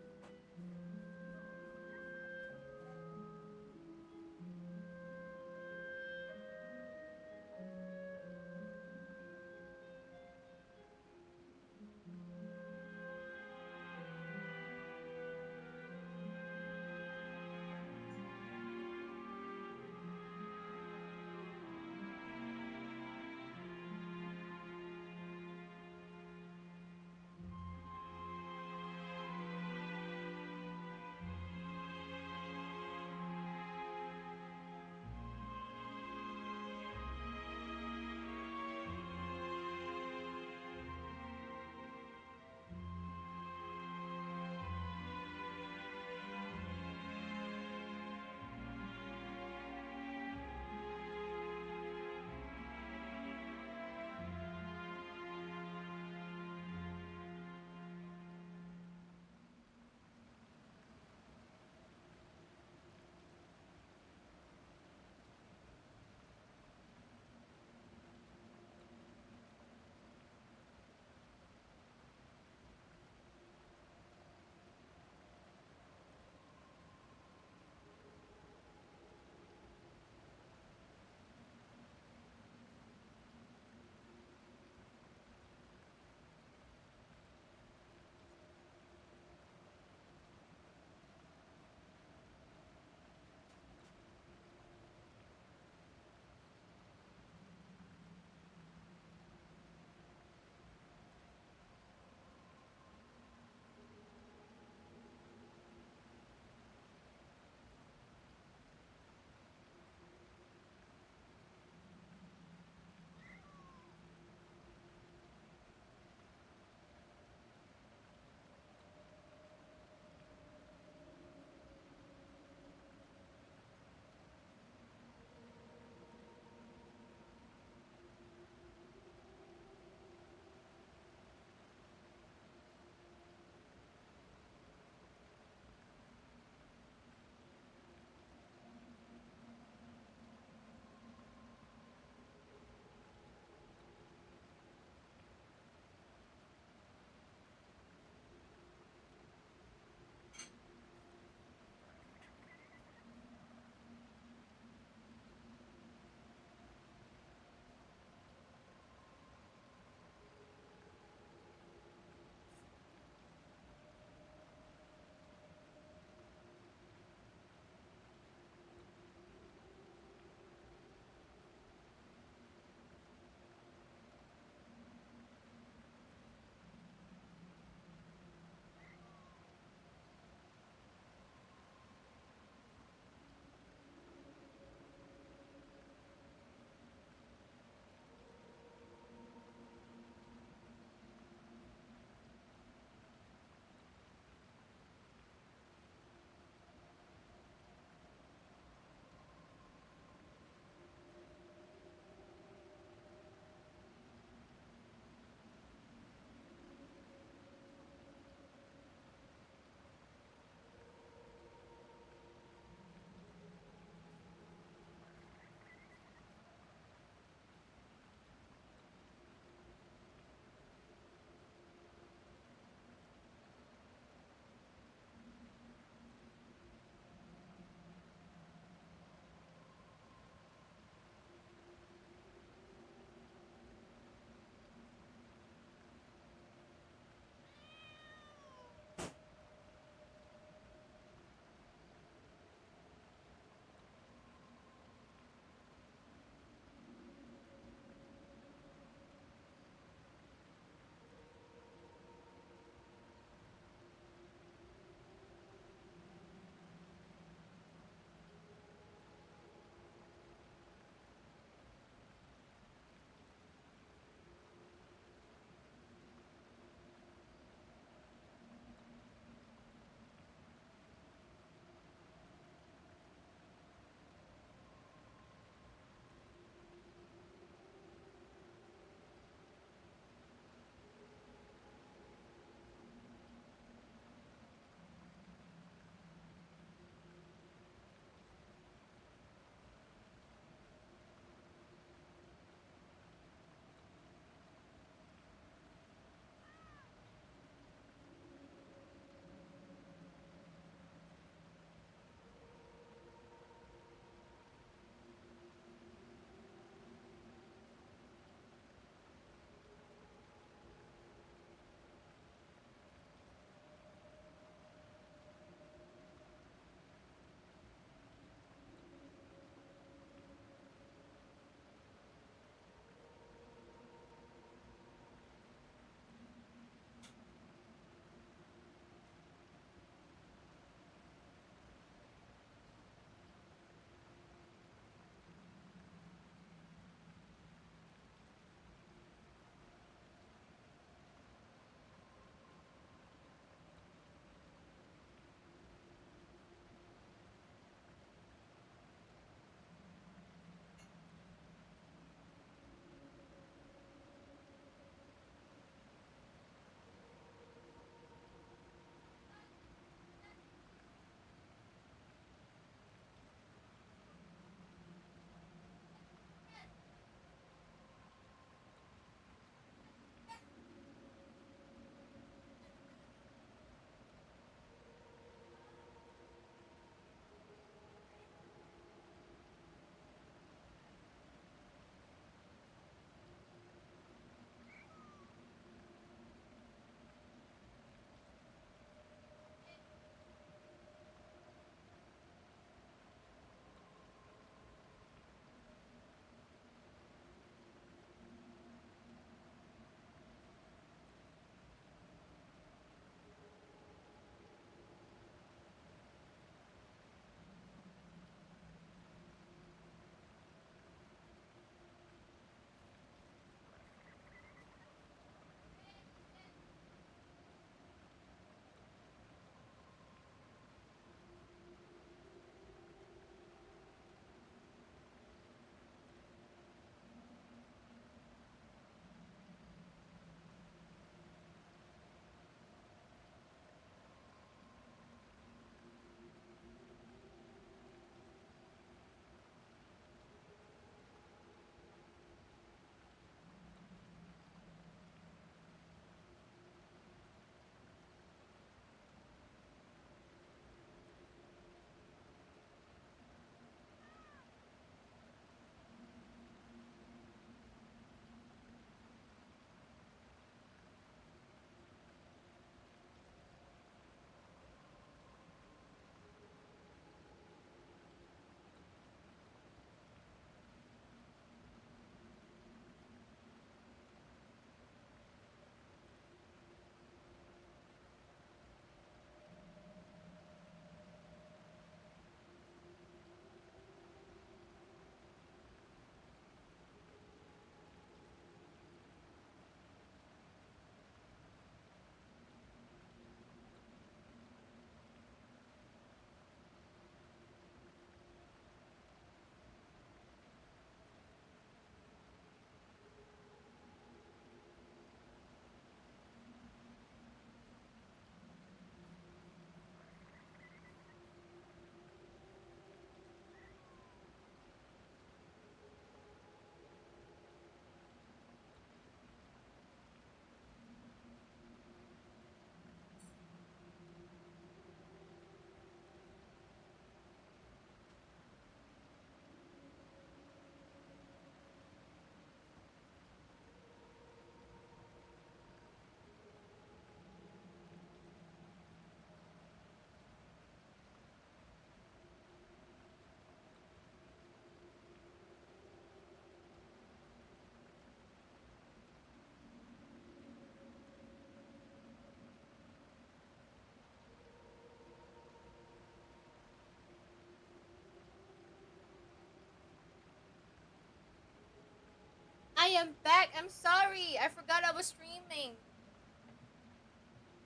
Speaker 1: am back. I'm sorry. I forgot I was streaming.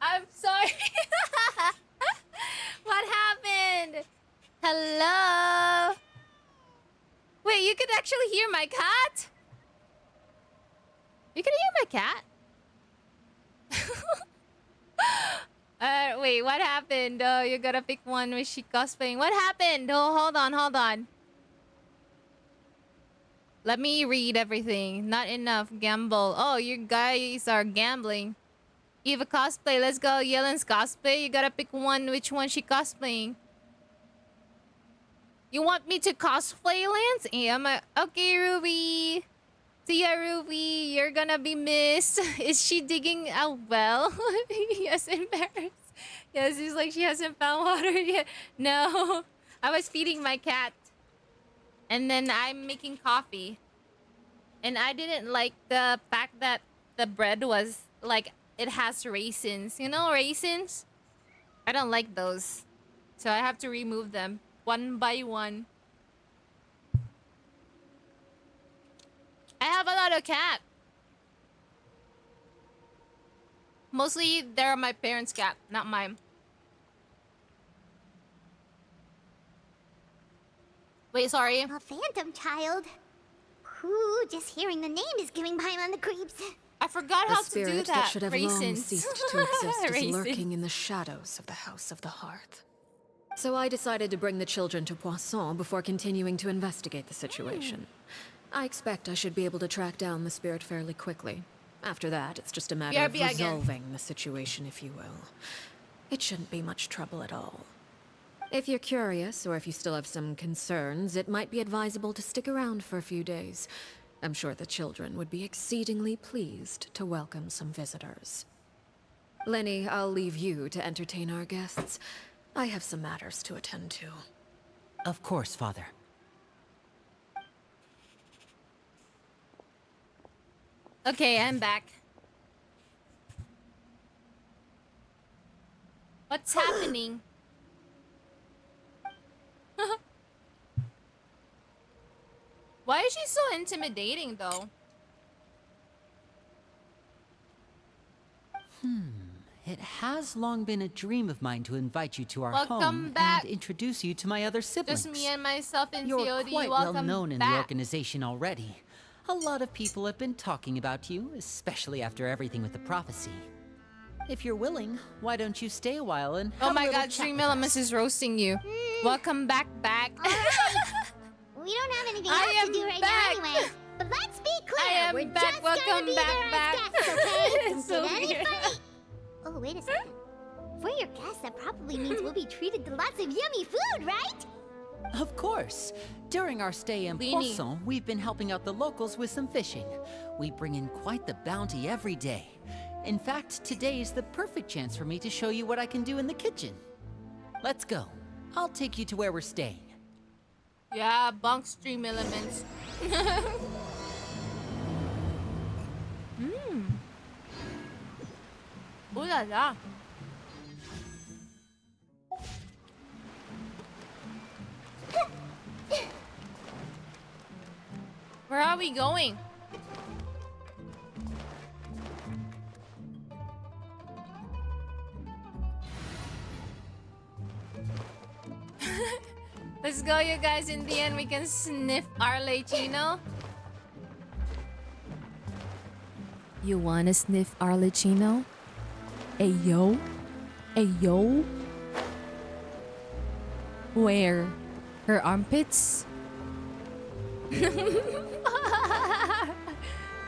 Speaker 1: I'm sorry. What happened? Hello? Wait, you could actually hear my cat? You can hear my cat? Wait, what happened? Oh, you gotta pick one with she cosplaying. What happened? Oh, hold on. Let me read everything. Not enough. Gamble. Oh, you guys are gambling. Eva cosplay. Let's go. Yelen's cosplay. You gotta pick one. Which one she cosplaying? You want me to cosplay Lance? Yeah, okay, Ruby. See ya, Ruby. You're gonna be missed. Is she digging a well? Yes, embarrassed. Yes, it's like she hasn't found water yet. No. I was feeding my cat. And then I'm making coffee. And I didn't like the fact that the bread was like, it has raisins. You know raisins? I don't like those. So I have to remove them one by one. I have a lot of cat. Mostly they're my parents' cat, not mine. Wait, sorry.
Speaker 12: A phantom child. Ooh, just hearing the name is giving Paimon the creeps.
Speaker 1: I forgot how to do
Speaker 19: spirit
Speaker 1: that.
Speaker 19: should have long
Speaker 1: Raisins.
Speaker 19: ceased to exist is
Speaker 1: Raisins.
Speaker 19: lurking in the shadows of the House of the Hearth. So I decided to bring the children to Poisson before continuing to investigate the situation. I expect I should be able to track down the spirit fairly quickly. After that, it's just a matter of resolving the situation, if you will. It shouldn't be much trouble at all. If you're curious, or if you still have some concerns, it might be advisable to stick around for a few days. I'm sure the children would be exceedingly pleased to welcome some visitors. Lenny, I'll leave you to entertain our guests. I have some matters to attend to.
Speaker 18: Of course, Father.
Speaker 1: Okay, I'm back. What's happening? Why is she so intimidating, though?
Speaker 18: It has long been a dream of mine to invite you to our
Speaker 1: Welcome
Speaker 18: home
Speaker 1: back.
Speaker 18: and introduce you to my other siblings.
Speaker 1: Just me and myself and
Speaker 18: You're
Speaker 1: COD.
Speaker 18: quite
Speaker 1: Welcome
Speaker 18: well known in
Speaker 1: back.
Speaker 18: the organization already. A lot of people have been talking about you, especially after everything with the prophecy. If you're willing, why don't you stay a while and have
Speaker 1: Oh my
Speaker 18: a little
Speaker 1: god,
Speaker 18: chat
Speaker 1: Stream
Speaker 18: with
Speaker 1: Elements
Speaker 18: us?
Speaker 1: is roasting you. Welcome back.
Speaker 12: We don't have anything
Speaker 1: I
Speaker 12: else
Speaker 1: am
Speaker 12: to do right
Speaker 1: back.
Speaker 12: now anyway. But let's be clear,
Speaker 1: I am
Speaker 12: we're
Speaker 1: back.
Speaker 12: just
Speaker 1: Welcome
Speaker 12: gonna be
Speaker 1: back,
Speaker 12: there
Speaker 1: back.
Speaker 12: as guests, okay?
Speaker 1: It's so
Speaker 12: Don't get any
Speaker 1: weird.
Speaker 12: funny. Oh, wait a second. For your guests, that probably means we'll be treated to lots of yummy food, right?
Speaker 18: Of course. During our stay in Poisson, we've been helping out the locals with some fishing. We bring in quite the bounty every day. In fact, today is the perfect chance for me to show you what I can do in the kitchen. Let's go. I'll take you to where we're staying.
Speaker 1: Yeah, bunk Stream Elements. Ooh la la. Where are we going? Let's go, you guys. In the end, we can sniff our lechino. You wanna sniff our lechino? Hey yo? Hey yo? Where? Her armpits?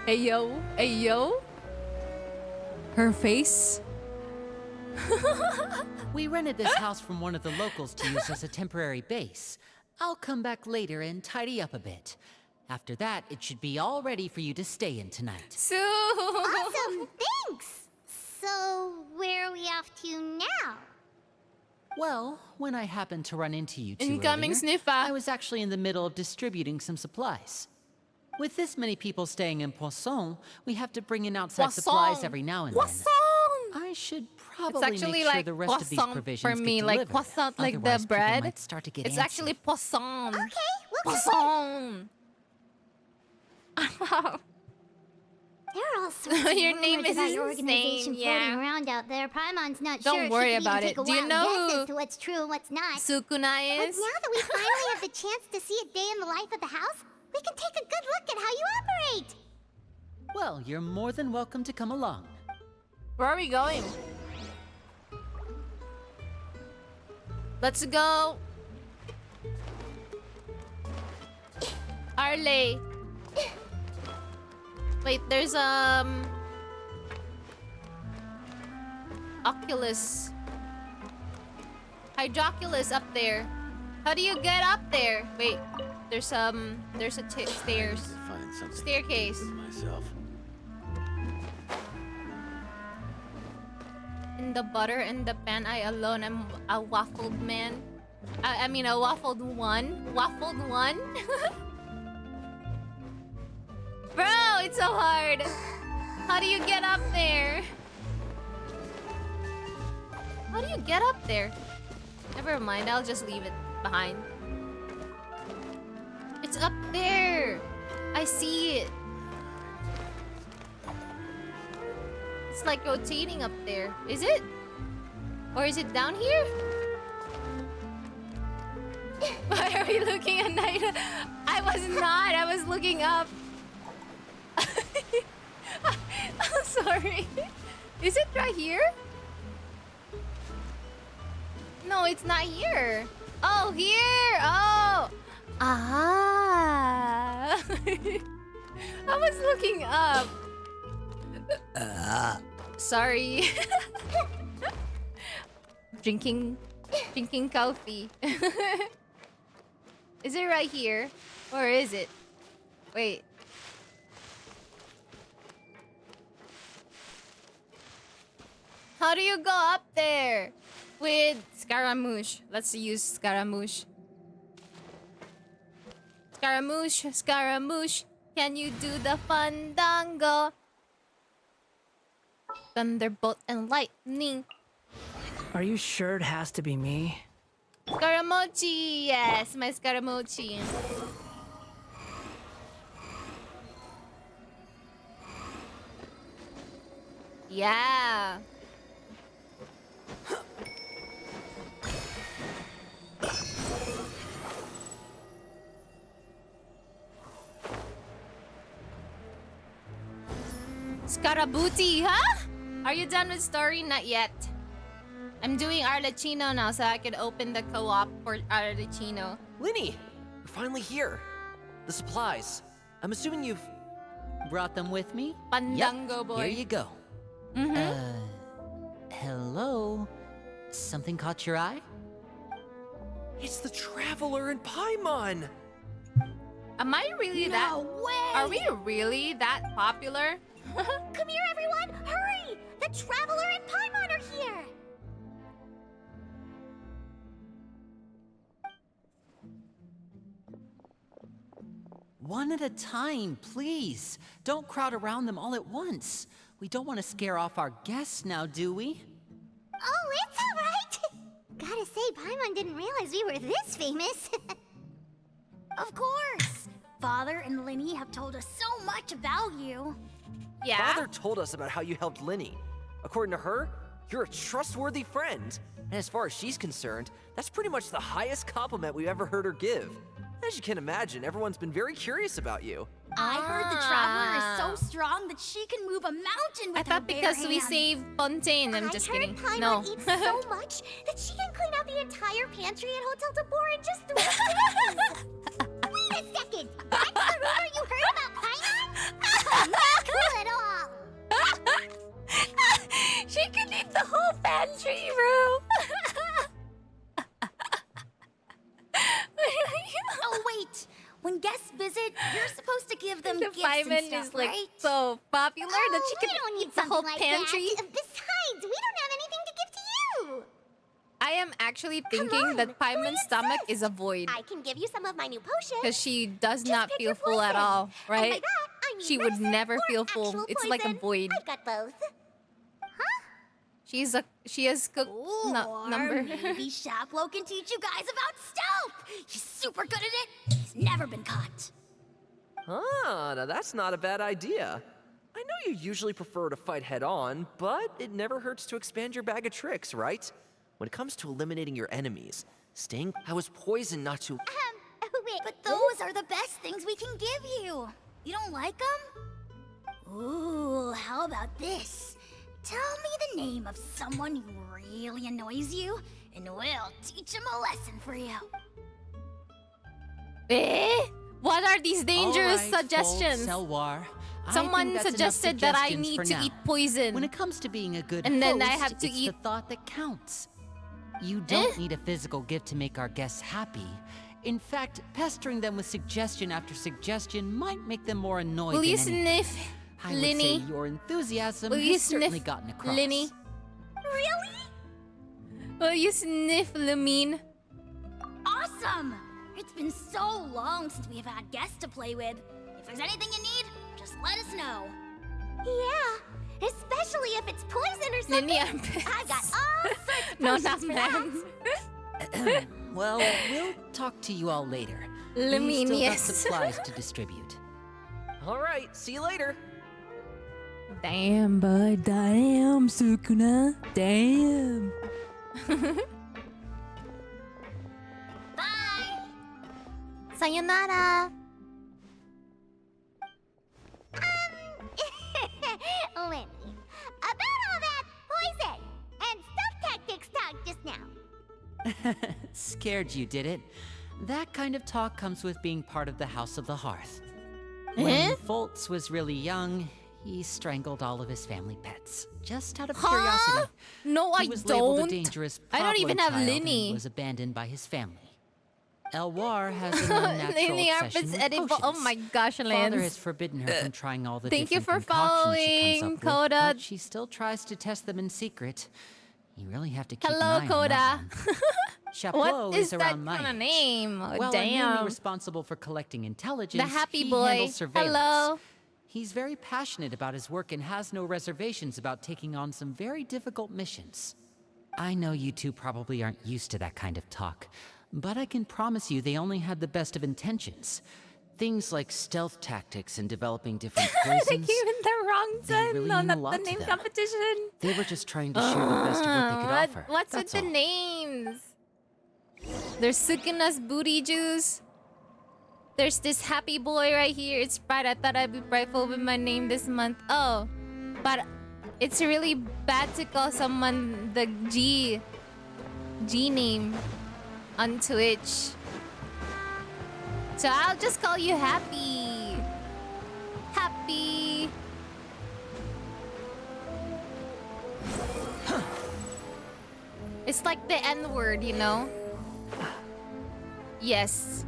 Speaker 1: Hey yo? Hey yo? Her face?
Speaker 18: We rented this house from one of the locals to use as a temporary base. I'll come back later and tidy up a bit. After that, it should be all ready for you to stay in tonight.
Speaker 1: So
Speaker 12: awesome, thanks. So where are we off to now?
Speaker 18: Well, when I happened to run into you two
Speaker 1: Incoming
Speaker 18: earlier,
Speaker 1: sniffer.
Speaker 18: I was actually in the middle of distributing some supplies. With this many people staying in Poisson, we have to bring in outside supplies every now and then. I should probably
Speaker 1: It's actually
Speaker 18: make sure
Speaker 1: like
Speaker 18: the rest of these
Speaker 1: poisson
Speaker 18: provisions
Speaker 1: for me,
Speaker 18: get
Speaker 1: like
Speaker 18: delivered.
Speaker 1: poisson, like
Speaker 18: Otherwise,
Speaker 1: the
Speaker 18: people
Speaker 1: bread.
Speaker 18: might start to get
Speaker 1: It's
Speaker 18: antsy.
Speaker 1: actually poisson.
Speaker 12: Okay, we'll
Speaker 1: Poisson.
Speaker 12: There are all sorts of
Speaker 1: Your name
Speaker 12: rumors
Speaker 1: is
Speaker 12: about your
Speaker 1: insane,
Speaker 12: organization
Speaker 1: yeah.
Speaker 12: floating around out there. Paimon's not
Speaker 1: Don't
Speaker 12: sure if
Speaker 1: worry
Speaker 12: she can
Speaker 1: about
Speaker 12: even
Speaker 1: it.
Speaker 12: take a
Speaker 1: Do you
Speaker 12: wild
Speaker 1: know
Speaker 12: guess
Speaker 1: who
Speaker 12: as to what's true and what's not.
Speaker 1: Sukuna
Speaker 12: But
Speaker 1: is?
Speaker 12: now that we finally have the chance to see a day in the life of the house, we can take a good look at how you operate.
Speaker 18: Well, you're more than welcome to come along.
Speaker 1: Where are we going? Let's go. Arley. Wait, there's Oculus. Hydroculus up there. How do you get up there? Wait, there's a stairs.
Speaker 11: Find something
Speaker 1: Staircase.
Speaker 11: myself.
Speaker 1: In the butter and the pan, I alone am a waffled man. I mean a waffled one. Waffled one? Bro, it's so hard. How do you get up there? How do you get up there? Never mind, I'll just leave it behind. It's up there. I see it. It's like rotating up there. Is it? Or is it down here? Why are we looking at night? I was not. I was looking up. I'm sorry. Is it right here? No, it's not here. Oh, here. Oh. Ah. I was looking up. Sorry. Drinking coffee. Is it right here? Or is it? Wait. How do you go up there? With Scaramouche. Let's use Scaramouche. Scaramouche, Scaramouche. Can you do the fandango? Thunderbolt and lightning.
Speaker 20: Are you sure it has to be me?
Speaker 1: Scaramucci, yes, my Scaramucci. Yeah. Scarabuti, huh? Are you done with story? Not yet. I'm doing Arlecchino now so I can open the co-op for Arlecchino.
Speaker 21: Linny, we're finally here. The supplies. I'm assuming you've
Speaker 18: brought them with me?
Speaker 1: Pandango
Speaker 18: yep,
Speaker 1: boy.
Speaker 18: Here you go. Hello? Something caught your eye?
Speaker 21: It's the Traveler in Paimon!
Speaker 1: Am I really that?
Speaker 12: way!
Speaker 1: Are we really that popular?
Speaker 12: Come here, everyone! Hurry! The Traveler and Paimon are here!
Speaker 18: One at a time, please. Don't crowd around them all at once. We don't want to scare off our guests now, do we?
Speaker 12: Oh, it's alright! Gotta say, Paimon didn't realize we were this famous.
Speaker 22: Of course! Father and Linny have told us so much about you.
Speaker 1: Yeah?
Speaker 23: Father told us about how you helped Linny. According to her, you're a trustworthy friend. And as far as she's concerned, that's pretty much the highest compliment we've ever heard her give. As you can imagine, everyone's been very curious about you.
Speaker 22: I heard the Traveler is so strong that she can move a mountain with
Speaker 1: I thought
Speaker 22: her bare
Speaker 1: because we
Speaker 22: hands.
Speaker 1: saved Fontaine. I'm just kidding. No.
Speaker 12: Eats so much that she can clean out the entire pantry at Hotel Tabor in just 3 days! Wait a second! That's the rumor you heard about Paimon? Not cool at all!
Speaker 1: She can eat the whole pantry, bro!
Speaker 22: Oh wait! When guests visit, you're supposed to give them gifts
Speaker 1: Paimon
Speaker 22: and stuff,
Speaker 1: is like
Speaker 22: right?
Speaker 1: so popular that she
Speaker 12: we
Speaker 1: can
Speaker 12: don't
Speaker 1: eat
Speaker 12: need
Speaker 1: the whole
Speaker 12: something like
Speaker 1: pantry.
Speaker 12: that. Besides, we don't have anything to give to you!
Speaker 1: I am actually thinking that Paimon's stomach is a void.
Speaker 12: I can give you some of my new potions.
Speaker 1: Because she does
Speaker 12: Just
Speaker 1: not
Speaker 12: pick
Speaker 1: feel
Speaker 12: your
Speaker 1: full at
Speaker 12: poison.
Speaker 1: all,
Speaker 12: And
Speaker 1: right?
Speaker 12: by that, I mean
Speaker 1: She would
Speaker 12: medicine
Speaker 1: never
Speaker 12: or
Speaker 1: feel full.
Speaker 12: actual
Speaker 1: It's like a
Speaker 12: poison.
Speaker 1: void.
Speaker 12: I've got both.
Speaker 1: She has cooked
Speaker 22: Or
Speaker 1: number.
Speaker 22: maybe Shaplo can teach you guys about stealth! He's super good at it! He's never been caught!
Speaker 23: Ah, now that's not a bad idea. I know you usually prefer to fight head-on, but it never hurts to expand your bag of tricks, right? When it comes to eliminating your enemies, I was poisoned not to...
Speaker 22: Wait, but those are the best things we can give you. You don't like them? Ooh, how about this? Tell me the name of someone who really annoys you, and we'll teach him a lesson for you.
Speaker 1: Eh? What are these dangerous
Speaker 18: All right,
Speaker 1: suggestions?
Speaker 18: Selwar.
Speaker 1: Someone suggested that I need to eat poison.
Speaker 18: When it comes to being a good
Speaker 1: and then I
Speaker 18: host,
Speaker 1: have to
Speaker 18: it's
Speaker 1: eat
Speaker 18: the thought that counts. You don't need a physical gift to make our guests happy. In fact, pestering them with suggestion after suggestion might make them more annoyed
Speaker 1: Will
Speaker 18: than
Speaker 1: you
Speaker 18: anything.
Speaker 1: sniff,
Speaker 18: I would
Speaker 1: Linny?
Speaker 18: say your enthusiasm
Speaker 1: Will you
Speaker 18: has certainly
Speaker 1: sniff,
Speaker 18: gotten across.
Speaker 1: Linny?
Speaker 22: Really?
Speaker 1: Will you sniff, Lumine?
Speaker 22: Awesome! It's been so long since we've had guests to play with. If there's anything you need, just let us know.
Speaker 12: Yeah, especially if it's poison or something.
Speaker 1: Linny,
Speaker 12: I got all sorts of
Speaker 1: no,
Speaker 12: potions
Speaker 1: not
Speaker 12: for
Speaker 1: man.
Speaker 18: Well, we'll talk to you all later.
Speaker 1: Lumine,
Speaker 18: We still got
Speaker 1: yes.
Speaker 18: supplies to distribute.
Speaker 23: All right, see you later.
Speaker 1: Damn, bud. Damn, Sukuna. Damn.
Speaker 22: Bye!
Speaker 12: Sayonara. Lenny, about all that poison and stuff tactics talk just now.
Speaker 18: Scared you, did it? That kind of talk comes with being part of the House of the Hearth. When
Speaker 1: Eh?
Speaker 18: Foltz was really young, he strangled all of his family pets. Just out of
Speaker 1: Huh?
Speaker 18: curiosity.
Speaker 1: No,
Speaker 18: He
Speaker 1: I
Speaker 18: was labeled a
Speaker 1: don't.
Speaker 18: dangerous
Speaker 1: I don't even have
Speaker 18: problem child
Speaker 1: Linny.
Speaker 18: and was abandoned by his family. Elwar has an unnatural
Speaker 1: Linny
Speaker 18: obsession
Speaker 1: Arpit's
Speaker 18: with
Speaker 1: edible.
Speaker 18: potions.
Speaker 1: Oh my gosh,
Speaker 18: Father
Speaker 1: Lance.
Speaker 18: has forbidden her from trying all the
Speaker 1: Thank you
Speaker 18: different
Speaker 1: for
Speaker 18: concoctions she comes
Speaker 1: following,
Speaker 18: up
Speaker 1: Coda.
Speaker 18: with, but she still tries to test them in secret. You really have to keep
Speaker 1: Hello,
Speaker 18: an eye on
Speaker 1: Coda.
Speaker 18: that one. Chapeau
Speaker 1: What is
Speaker 18: is
Speaker 1: that
Speaker 18: around my
Speaker 1: kind of
Speaker 18: age.
Speaker 1: name? Oh,
Speaker 18: Well,
Speaker 1: damn.
Speaker 18: I'm responsible for collecting intelligence.
Speaker 1: The happy
Speaker 18: he
Speaker 1: boy.
Speaker 18: handles surveillance.
Speaker 1: Hello.
Speaker 18: He's very passionate about his work and has no reservations about taking on some very difficult missions. I know you two probably aren't used to that kind of talk, but I can promise you they only had the best of intentions. Things like stealth tactics and developing different
Speaker 1: They
Speaker 18: poisons.
Speaker 1: gave him the wrong
Speaker 18: They
Speaker 1: time.
Speaker 18: really
Speaker 1: No,
Speaker 18: mean a
Speaker 1: not the
Speaker 18: lot to
Speaker 1: name
Speaker 18: them.
Speaker 1: competition.
Speaker 18: They were just trying to share the best of what they could offer.
Speaker 1: What's
Speaker 18: That's
Speaker 1: with the
Speaker 18: all.
Speaker 1: names? There's Sukuna's booty juice. There's this happy boy right here. It's Sprite. I thought I'd be prideful with my name this month. Oh, but it's really bad to call someone the G name on Twitch. So I'll just call you Happy. Happy. It's like the N-word, you know? Yes.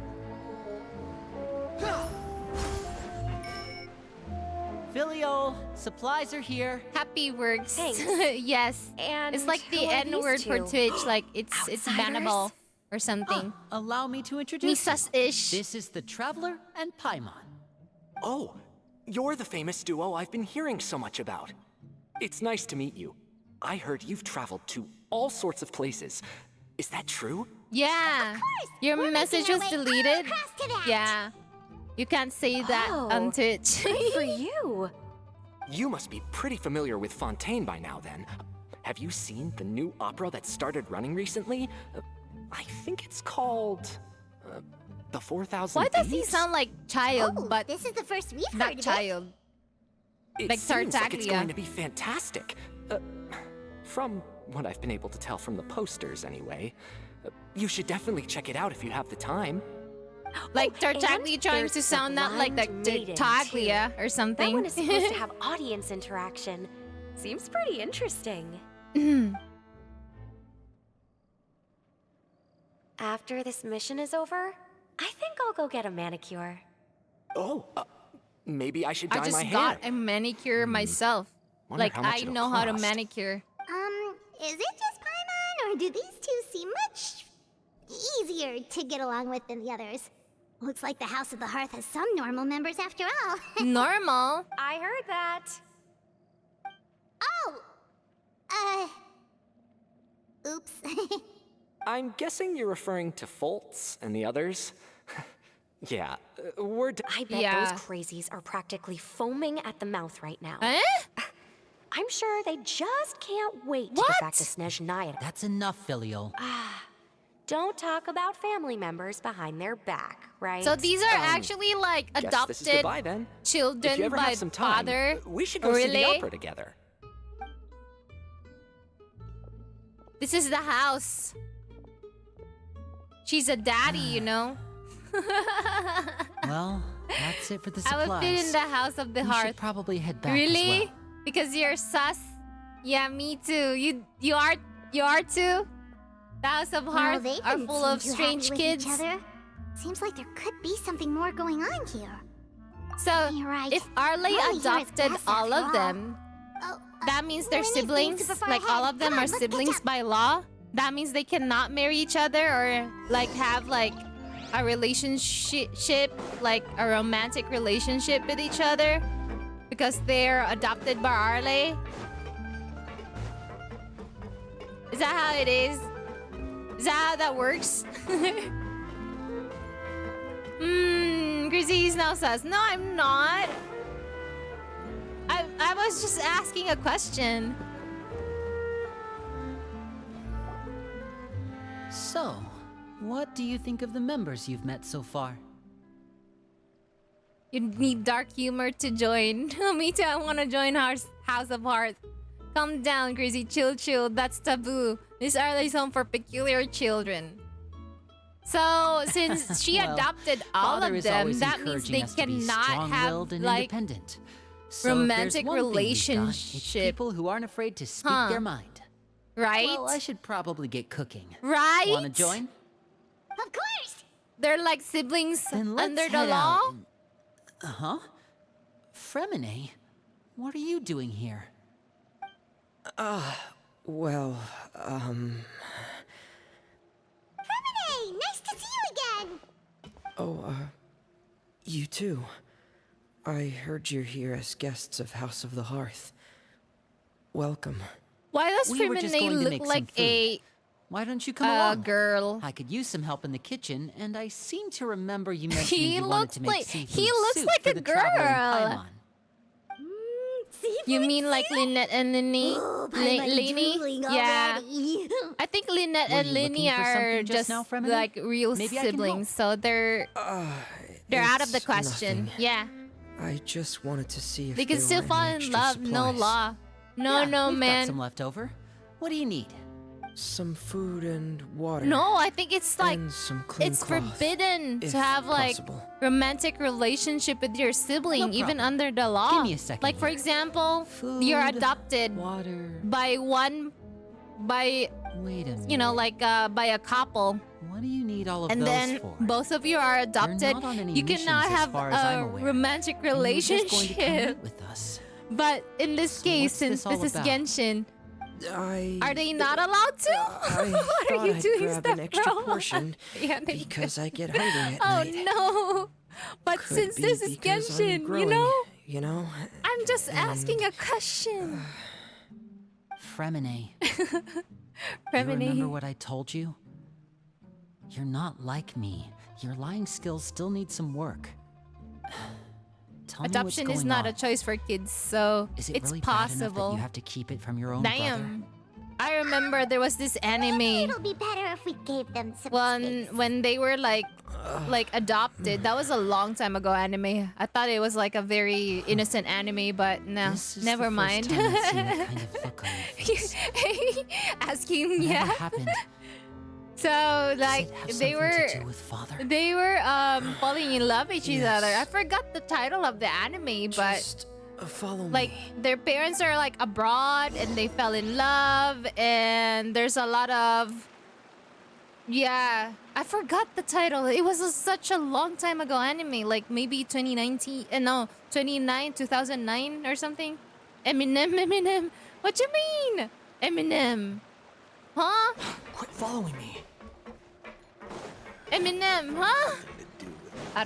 Speaker 18: Filial, supplies are here.
Speaker 1: Happy works.
Speaker 7: Thanks.
Speaker 1: Yes.
Speaker 7: And
Speaker 1: it's like the
Speaker 7: who are these
Speaker 1: N-word for
Speaker 7: two?
Speaker 1: Twitch. Like it's bannable or something.
Speaker 18: Allow me to introduce you.
Speaker 1: Misas-ish.
Speaker 18: This is the Traveler and Paimon.
Speaker 8: Oh, you're the famous duo I've been hearing so much about. It's nice to meet you. I heard you've traveled to all sorts of places. Is that true?
Speaker 1: Yeah. Your message was deleted. Yeah. You can't say that on Twitch.
Speaker 7: Good for you.
Speaker 8: You must be pretty familiar with Fontaine by now then. Have you seen the new opera that started running recently? I think it's called... The 4,000
Speaker 1: Why does he
Speaker 8: Thieves?
Speaker 1: sound like child, but
Speaker 12: this is the first we've
Speaker 1: not
Speaker 12: heard of
Speaker 1: child?
Speaker 8: It
Speaker 1: Like
Speaker 8: seems like it's
Speaker 1: Tartaglia.
Speaker 8: going to be fantastic. From what I've been able to tell from the posters, anyway. You should definitely check it out if you have the time.
Speaker 1: Like Tartaglia
Speaker 7: and
Speaker 1: trying
Speaker 7: there's
Speaker 1: to
Speaker 7: the
Speaker 1: sound not like the
Speaker 7: blind maiden,
Speaker 1: Tartaglia or
Speaker 7: That
Speaker 1: something.
Speaker 7: one is supposed to have audience interaction. Seems pretty interesting. After this mission is over, I think I'll go get a manicure.
Speaker 8: Oh, maybe I should dye
Speaker 1: I just
Speaker 8: my hair.
Speaker 1: got a manicure myself.
Speaker 8: Wonder
Speaker 1: Like
Speaker 8: how much
Speaker 1: I
Speaker 8: it'll
Speaker 1: know how to
Speaker 8: cost.
Speaker 1: manicure.
Speaker 12: Is it just Paimon, or do these two seem much easier to get along with than the others? Looks like the House of the Hearth has some normal members after all.
Speaker 1: Normal?
Speaker 7: I heard that.
Speaker 12: Oops.
Speaker 8: I'm guessing you're referring to Foltz and the others. Yeah, we're
Speaker 7: I bet those crazies are practically foaming at the mouth right now.
Speaker 1: Eh?
Speaker 7: I'm sure they just can't wait to get back to Snezhnaya.
Speaker 18: That's enough, Filial.
Speaker 7: Don't talk about family members behind their back, right?
Speaker 1: So these are actually like
Speaker 8: guess this is
Speaker 1: adopted
Speaker 8: goodbye then. If you
Speaker 1: children
Speaker 8: ever
Speaker 1: by
Speaker 8: have some time,
Speaker 1: father.
Speaker 8: we should go see the
Speaker 1: Really?
Speaker 8: opera together.
Speaker 1: This is the house. She's a daddy, you know.
Speaker 18: Well, that's it for the
Speaker 1: I
Speaker 18: supplies.
Speaker 1: would fit in the house of the
Speaker 18: We
Speaker 1: hearth.
Speaker 18: should probably head back
Speaker 1: Really?
Speaker 18: as well.
Speaker 1: Because you're sus? Yeah, me too. You are too? The house of
Speaker 12: Well,
Speaker 1: hearth
Speaker 12: they
Speaker 1: are
Speaker 12: didn't
Speaker 1: full
Speaker 12: seem
Speaker 1: of
Speaker 12: too
Speaker 1: strange
Speaker 12: happy with
Speaker 1: kids.
Speaker 12: each other. Seems like there could be something more going on here.
Speaker 1: So
Speaker 12: You're right.
Speaker 1: if Arlie
Speaker 12: Arlie here is
Speaker 1: adopted
Speaker 12: best
Speaker 1: all
Speaker 12: after
Speaker 1: of them, that means they're
Speaker 12: Lenny's being
Speaker 1: siblings.
Speaker 12: super far
Speaker 1: Like all
Speaker 12: ahead.
Speaker 1: of them
Speaker 12: Come on,
Speaker 1: are
Speaker 12: let's catch
Speaker 1: siblings
Speaker 12: up.
Speaker 1: by law. That means they cannot marry each other or like have like a relationship, like a romantic relationship with each other because they're adopted by Arlie. Is that how it is? Is that how that works? Grizzy's now says, no, I'm not. I was just asking a question.
Speaker 18: So, what do you think of the members you've met so far?
Speaker 1: You need dark humor to join. Me too, I want to join House of Hearts. Calm down, Grizzy. Chill. That's taboo. This Arlie's home for peculiar children. So, since she
Speaker 18: Well,
Speaker 1: adopted all
Speaker 18: Father
Speaker 1: of
Speaker 18: is
Speaker 1: them,
Speaker 18: always
Speaker 1: that means
Speaker 18: encouraging
Speaker 1: they
Speaker 18: us to be
Speaker 1: cannot have
Speaker 18: strong-willed and
Speaker 1: like
Speaker 18: independent. So
Speaker 1: romantic
Speaker 18: if there's one thing we've got, it's
Speaker 1: relationship.
Speaker 18: people who aren't afraid to speak
Speaker 1: Huh.
Speaker 18: their mind.
Speaker 1: Right?
Speaker 18: Well, I should probably get cooking.
Speaker 1: Right?
Speaker 18: Wanna join?
Speaker 12: Of course.
Speaker 1: They're like siblings
Speaker 18: Then let's
Speaker 1: under the
Speaker 18: head
Speaker 1: law.
Speaker 18: out. Uh-huh. Fremine, what are you doing here?
Speaker 4: Well,
Speaker 12: Hey, nice to see you again.
Speaker 4: Oh, you too. I heard you're here as guests of House of the Hearth. Welcome.
Speaker 1: Why does
Speaker 18: We were just going to
Speaker 1: Fremine
Speaker 18: make
Speaker 1: look
Speaker 18: some
Speaker 1: like
Speaker 18: food.
Speaker 1: a
Speaker 18: Why don't you come along?
Speaker 1: girl?
Speaker 18: I could use some help in the kitchen, and I seem to remember you mentioning
Speaker 1: He
Speaker 18: you wanted
Speaker 1: looks
Speaker 18: to make
Speaker 1: like
Speaker 18: seafood soup
Speaker 1: like
Speaker 18: for
Speaker 1: a
Speaker 18: the traveler in
Speaker 1: girl.
Speaker 18: Paimon.
Speaker 1: You mean like Lynette and Linny? Lenny? Yeah. I think Lynette
Speaker 18: Were
Speaker 1: and
Speaker 18: you
Speaker 1: Linny
Speaker 18: looking for
Speaker 1: are
Speaker 18: something just
Speaker 1: just
Speaker 18: now, Fremine?
Speaker 1: like real
Speaker 18: Maybe I can
Speaker 1: siblings, so they're out of the
Speaker 4: It's
Speaker 1: question.
Speaker 4: nothing.
Speaker 1: Yeah.
Speaker 4: I just wanted to see if
Speaker 1: They can
Speaker 4: there
Speaker 1: still
Speaker 4: were
Speaker 1: fall
Speaker 4: any
Speaker 1: in
Speaker 4: extra
Speaker 1: love, no
Speaker 4: supplies.
Speaker 1: law. No,
Speaker 18: Yeah,
Speaker 1: no,
Speaker 18: we've
Speaker 1: man.
Speaker 18: got some left over. What do you need?
Speaker 4: Some food and water.
Speaker 1: No, I think it's like
Speaker 4: And some clean
Speaker 1: it's
Speaker 4: cloth,
Speaker 1: forbidden
Speaker 4: if
Speaker 1: to have like
Speaker 4: possible.
Speaker 1: romantic relationship with your sibling,
Speaker 18: No
Speaker 1: even
Speaker 18: problem.
Speaker 1: under the law.
Speaker 18: Give me a second
Speaker 1: Like for
Speaker 18: here.
Speaker 1: example, you're
Speaker 18: Food,
Speaker 1: adopted
Speaker 18: water.
Speaker 1: by
Speaker 18: Wait a minute.
Speaker 1: you know, like by a couple.
Speaker 18: What do you need all of
Speaker 1: And
Speaker 18: those
Speaker 1: then
Speaker 18: for?
Speaker 1: both of you are adopted.
Speaker 18: not on any
Speaker 1: You
Speaker 18: missions
Speaker 1: cannot
Speaker 18: as
Speaker 1: have
Speaker 18: far as I'm
Speaker 1: a
Speaker 18: aware.
Speaker 1: romantic
Speaker 18: And you're just going to come
Speaker 1: relationship.
Speaker 18: meet with us.
Speaker 1: But in this
Speaker 18: So
Speaker 1: case,
Speaker 18: what's
Speaker 1: since
Speaker 18: this all
Speaker 1: this is
Speaker 18: about?
Speaker 1: Genshin,
Speaker 4: I
Speaker 1: are they not allowed to?
Speaker 4: I
Speaker 1: What
Speaker 4: thought
Speaker 1: are you
Speaker 4: I'd
Speaker 1: doing,
Speaker 4: grab an extra
Speaker 1: Stepbro?
Speaker 4: portion
Speaker 1: Yeah, they
Speaker 4: because I get hungry at
Speaker 1: Oh
Speaker 4: night.
Speaker 1: no! But
Speaker 4: Could
Speaker 1: since
Speaker 4: be
Speaker 1: this is
Speaker 4: because I'm
Speaker 1: Genshin,
Speaker 4: growing, you know?
Speaker 1: I'm just asking a question.
Speaker 18: Fremine. You
Speaker 1: Fremine.
Speaker 18: remember what I told you? You're not like me. Your lying skills still need some work. Tell me what's
Speaker 1: Adoption is
Speaker 18: going
Speaker 1: not
Speaker 18: on.
Speaker 1: a choice for kids, so
Speaker 18: Is it
Speaker 1: it's
Speaker 18: really bad enough that
Speaker 1: possible.
Speaker 18: you have to keep it from your own brother?
Speaker 1: Damn. I remember there was this anime
Speaker 12: It'll be better if we gave them some space.
Speaker 1: when they were like adopted. That was a long time ago anime. I thought it was like a very innocent anime, but no,
Speaker 18: This is
Speaker 1: never
Speaker 18: the
Speaker 1: mind.
Speaker 18: First time I've seen that kind of look on your face.
Speaker 1: Asking,
Speaker 18: Whatever
Speaker 1: yeah.
Speaker 18: happened?
Speaker 1: So like
Speaker 18: have
Speaker 1: they
Speaker 18: something
Speaker 1: were
Speaker 18: to do with father?
Speaker 1: they were falling in love with each
Speaker 4: Yes.
Speaker 1: other. I forgot the title of the anime, but
Speaker 4: Just follow
Speaker 1: like
Speaker 4: me.
Speaker 1: their parents are like abroad and they fell in love, and there's a lot of I forgot the title. It was such a long time ago anime, like maybe 2019 no 2009 or something. Eminem, what you mean Eminem, huh?
Speaker 11: Quit following me.
Speaker 1: Eminem, huh? I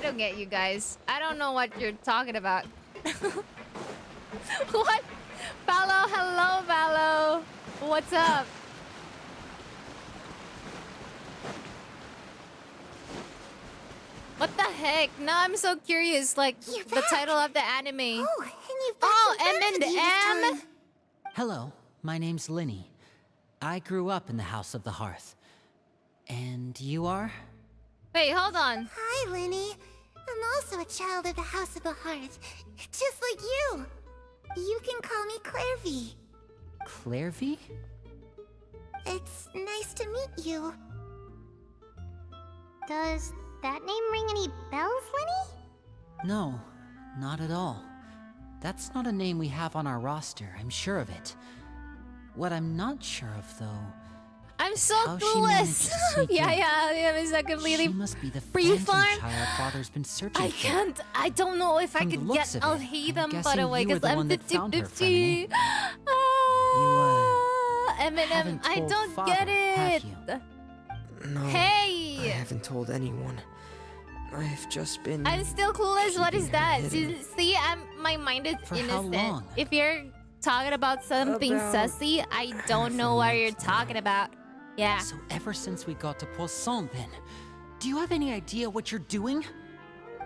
Speaker 1: don't get you guys. I don't know what you're talking about. What? Valo, hello, Valo. What's up? What the heck? Now I'm so curious. Like the title of the anime.
Speaker 22: Oh,
Speaker 1: M&M.
Speaker 18: Hello, my name's Linny. I grew up in the House of the Hearth. And you are?
Speaker 1: Wait, hold on.
Speaker 12: Hi, Linny. I'm also a child of the House of the Hearth, just like you. You can call me Clairvy.
Speaker 18: Clairvy?
Speaker 12: It's nice to meet you. Does that name ring any bells, Linny?
Speaker 18: No, not at all. That's not a name we have on our roster, I'm sure of it. What I'm not sure of, though,
Speaker 1: I'm so
Speaker 18: how she managed
Speaker 1: clueless.
Speaker 18: to sneak in.
Speaker 1: yeah, it's not completely
Speaker 18: She must be the
Speaker 1: free
Speaker 18: phantom
Speaker 1: farm.
Speaker 18: child Father's been searching for.
Speaker 1: I don't know if I
Speaker 18: From the
Speaker 1: could
Speaker 18: looks
Speaker 1: get
Speaker 18: of
Speaker 1: I'll
Speaker 18: it,
Speaker 1: hate
Speaker 18: I'm
Speaker 1: them, by
Speaker 18: guessing
Speaker 1: the way,
Speaker 18: you were
Speaker 1: because
Speaker 18: the
Speaker 1: I'm
Speaker 18: one that found her,
Speaker 1: 50-50. Eminem,
Speaker 18: haven't
Speaker 1: I
Speaker 18: told
Speaker 1: don't
Speaker 18: Father,
Speaker 1: get
Speaker 18: have
Speaker 1: it.
Speaker 4: No,
Speaker 1: Hey!
Speaker 4: I haven't told anyone. I've just been...
Speaker 1: I'm still clueless. What is
Speaker 4: keeping her
Speaker 1: that?
Speaker 4: hidden.
Speaker 1: See, my mind is
Speaker 18: For how
Speaker 1: innocent.
Speaker 18: long?
Speaker 1: If you're talking about something
Speaker 4: About
Speaker 1: sussy, I don't know what you're talking about. Yeah.
Speaker 18: So ever since we got to Poisson, then, do you have any idea what you're doing?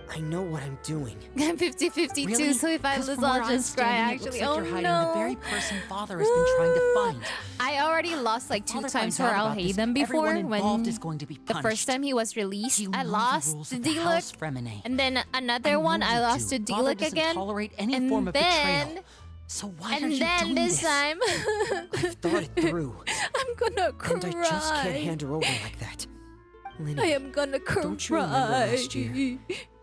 Speaker 4: I know what I'm doing.
Speaker 1: I'm 50-50 too,
Speaker 18: Really?
Speaker 1: so if I
Speaker 18: 'Cause
Speaker 1: lose,
Speaker 18: from where
Speaker 1: I'll
Speaker 18: I'm
Speaker 1: just cry,
Speaker 18: standing, it
Speaker 1: actually.
Speaker 18: looks like
Speaker 1: Oh
Speaker 18: you're hiding
Speaker 1: no.
Speaker 18: the very person Father has been trying to find.
Speaker 1: I already lost like 2
Speaker 18: Father
Speaker 1: times
Speaker 18: finds
Speaker 1: where
Speaker 18: out
Speaker 1: I'll
Speaker 18: about
Speaker 1: hate
Speaker 18: this,
Speaker 1: them before.
Speaker 18: everyone involved
Speaker 1: When
Speaker 18: is going to be
Speaker 1: the
Speaker 18: punished.
Speaker 1: first time he was released,
Speaker 18: You
Speaker 1: I
Speaker 18: know the
Speaker 1: lost
Speaker 18: rules
Speaker 1: to
Speaker 18: of the
Speaker 1: D-Look.
Speaker 18: House Fremine.
Speaker 1: And then another
Speaker 18: I
Speaker 1: one,
Speaker 18: know
Speaker 1: I
Speaker 18: you
Speaker 1: lost
Speaker 18: do.
Speaker 1: to
Speaker 18: Father
Speaker 1: D-Look
Speaker 18: doesn't
Speaker 1: again.
Speaker 18: tolerate any
Speaker 1: and
Speaker 18: form of
Speaker 1: then,
Speaker 18: betrayal. So why
Speaker 1: and
Speaker 18: are you
Speaker 1: then
Speaker 18: doing
Speaker 1: this time,
Speaker 4: I've thought it through.
Speaker 1: I'm gonna cry.
Speaker 4: And I just can't hand her over like that. Linny,
Speaker 1: I am gonna cry.
Speaker 4: don't you remember last year?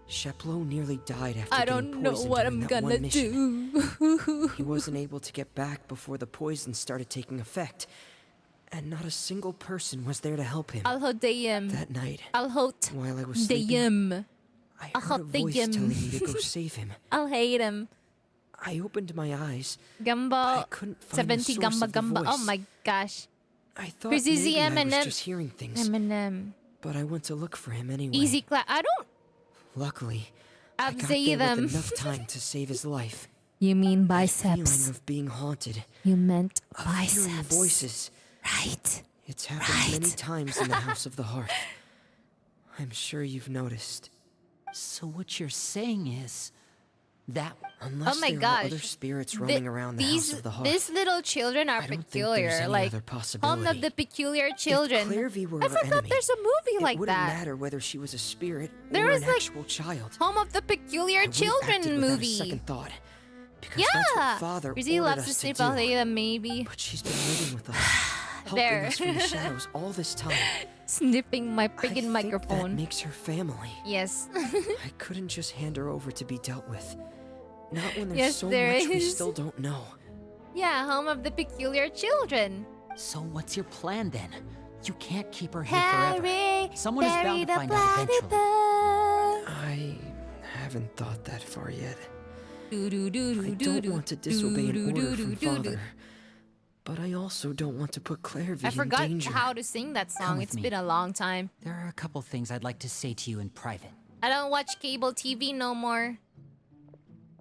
Speaker 4: Sheplo nearly died after
Speaker 1: I
Speaker 4: being
Speaker 1: don't know
Speaker 4: poisoned
Speaker 1: what
Speaker 4: during
Speaker 1: I'm
Speaker 4: that
Speaker 1: gonna
Speaker 4: one mission.
Speaker 1: do.
Speaker 4: He wasn't able to get back before the poison started taking effect. And not a single person was there to help him.
Speaker 1: I'll hold them.
Speaker 4: That night,
Speaker 1: I'll hold
Speaker 4: while I was sleeping,
Speaker 1: them.
Speaker 4: I
Speaker 1: I'll
Speaker 4: heard a
Speaker 1: hold
Speaker 4: voice
Speaker 1: them.
Speaker 4: telling me to go save him.
Speaker 1: I'll hate him.
Speaker 4: I opened my eyes.
Speaker 1: Gumbo.
Speaker 4: Couldn't find the
Speaker 1: 70
Speaker 4: source
Speaker 1: Gumba
Speaker 4: of the
Speaker 1: Gumba. Oh
Speaker 4: voice.
Speaker 1: my gosh.
Speaker 4: I thought
Speaker 1: Who's Easy
Speaker 4: maybe I was
Speaker 1: Eminem?
Speaker 4: just hearing things.
Speaker 1: Eminem.
Speaker 4: But I went to look for him anyway.
Speaker 1: Easy clap. I don't.
Speaker 4: Luckily, I
Speaker 1: I'll
Speaker 4: got
Speaker 1: say
Speaker 4: there
Speaker 1: them.
Speaker 4: with enough time to save his life.
Speaker 1: You mean
Speaker 4: Feeling
Speaker 1: biceps?
Speaker 4: of being haunted.
Speaker 1: You meant
Speaker 4: Of hearing
Speaker 1: biceps.
Speaker 4: voices.
Speaker 1: Right.
Speaker 4: It's happened many times in the House of the Hearth. I'm sure you've noticed.
Speaker 18: So what you're saying is that
Speaker 4: Unless
Speaker 1: Oh my
Speaker 4: there are
Speaker 1: gosh.
Speaker 4: other spirits roaming around the House of the Hearth.
Speaker 1: These little children are
Speaker 4: I don't think
Speaker 1: peculiar.
Speaker 4: there's any
Speaker 1: Like
Speaker 4: other
Speaker 1: Home
Speaker 4: possibility.
Speaker 1: of the Peculiar Children.
Speaker 4: Clairvy were
Speaker 1: I
Speaker 4: our
Speaker 1: forgot
Speaker 4: enemy,
Speaker 1: there's a movie
Speaker 4: it
Speaker 1: like
Speaker 4: wouldn't
Speaker 1: that.
Speaker 4: matter whether she was a spirit
Speaker 1: There
Speaker 4: or
Speaker 1: was,
Speaker 4: an
Speaker 1: like,
Speaker 4: actual child.
Speaker 1: Home of the Peculiar
Speaker 4: I would've
Speaker 1: Children
Speaker 4: acted without a
Speaker 1: movie.
Speaker 4: second thought. Because
Speaker 1: Yeah.
Speaker 4: that's what Father
Speaker 1: Rizzy
Speaker 4: ordered
Speaker 1: loves
Speaker 4: us
Speaker 1: to
Speaker 4: to
Speaker 1: sleep.
Speaker 4: do.
Speaker 1: I'll say them maybe.
Speaker 4: But she's been living with us, helping
Speaker 1: There.
Speaker 4: us from the shadows all this time.
Speaker 1: Sniffing my
Speaker 4: I
Speaker 1: freaking
Speaker 4: think that
Speaker 1: microphone.
Speaker 4: makes her family.
Speaker 1: Yes.
Speaker 4: I couldn't just hand her over to be dealt with. Not when there's
Speaker 1: Yes,
Speaker 4: so
Speaker 1: there
Speaker 4: much we
Speaker 1: is.
Speaker 4: still don't know.
Speaker 1: Yeah, Home of the Peculiar Children.
Speaker 18: So what's your plan then? You can't keep her here
Speaker 1: Harry,
Speaker 18: forever. Someone is bound
Speaker 1: bury
Speaker 18: to
Speaker 1: the
Speaker 18: find out eventually.
Speaker 1: platypus.
Speaker 4: I haven't thought that far yet.
Speaker 1: Do do do
Speaker 4: I
Speaker 1: do
Speaker 4: don't
Speaker 1: do
Speaker 4: want to disobey an
Speaker 1: do,
Speaker 4: order
Speaker 1: do,
Speaker 4: from
Speaker 1: do, do.
Speaker 4: Father. But I also don't want to put Clairvy
Speaker 1: I
Speaker 4: in
Speaker 1: forgot
Speaker 4: danger.
Speaker 1: how to sing that
Speaker 18: Come
Speaker 1: song.
Speaker 18: with
Speaker 1: It's
Speaker 18: me.
Speaker 1: been a long time.
Speaker 18: There are a couple things I'd like to say to you in private.
Speaker 1: I don't watch cable TV no more.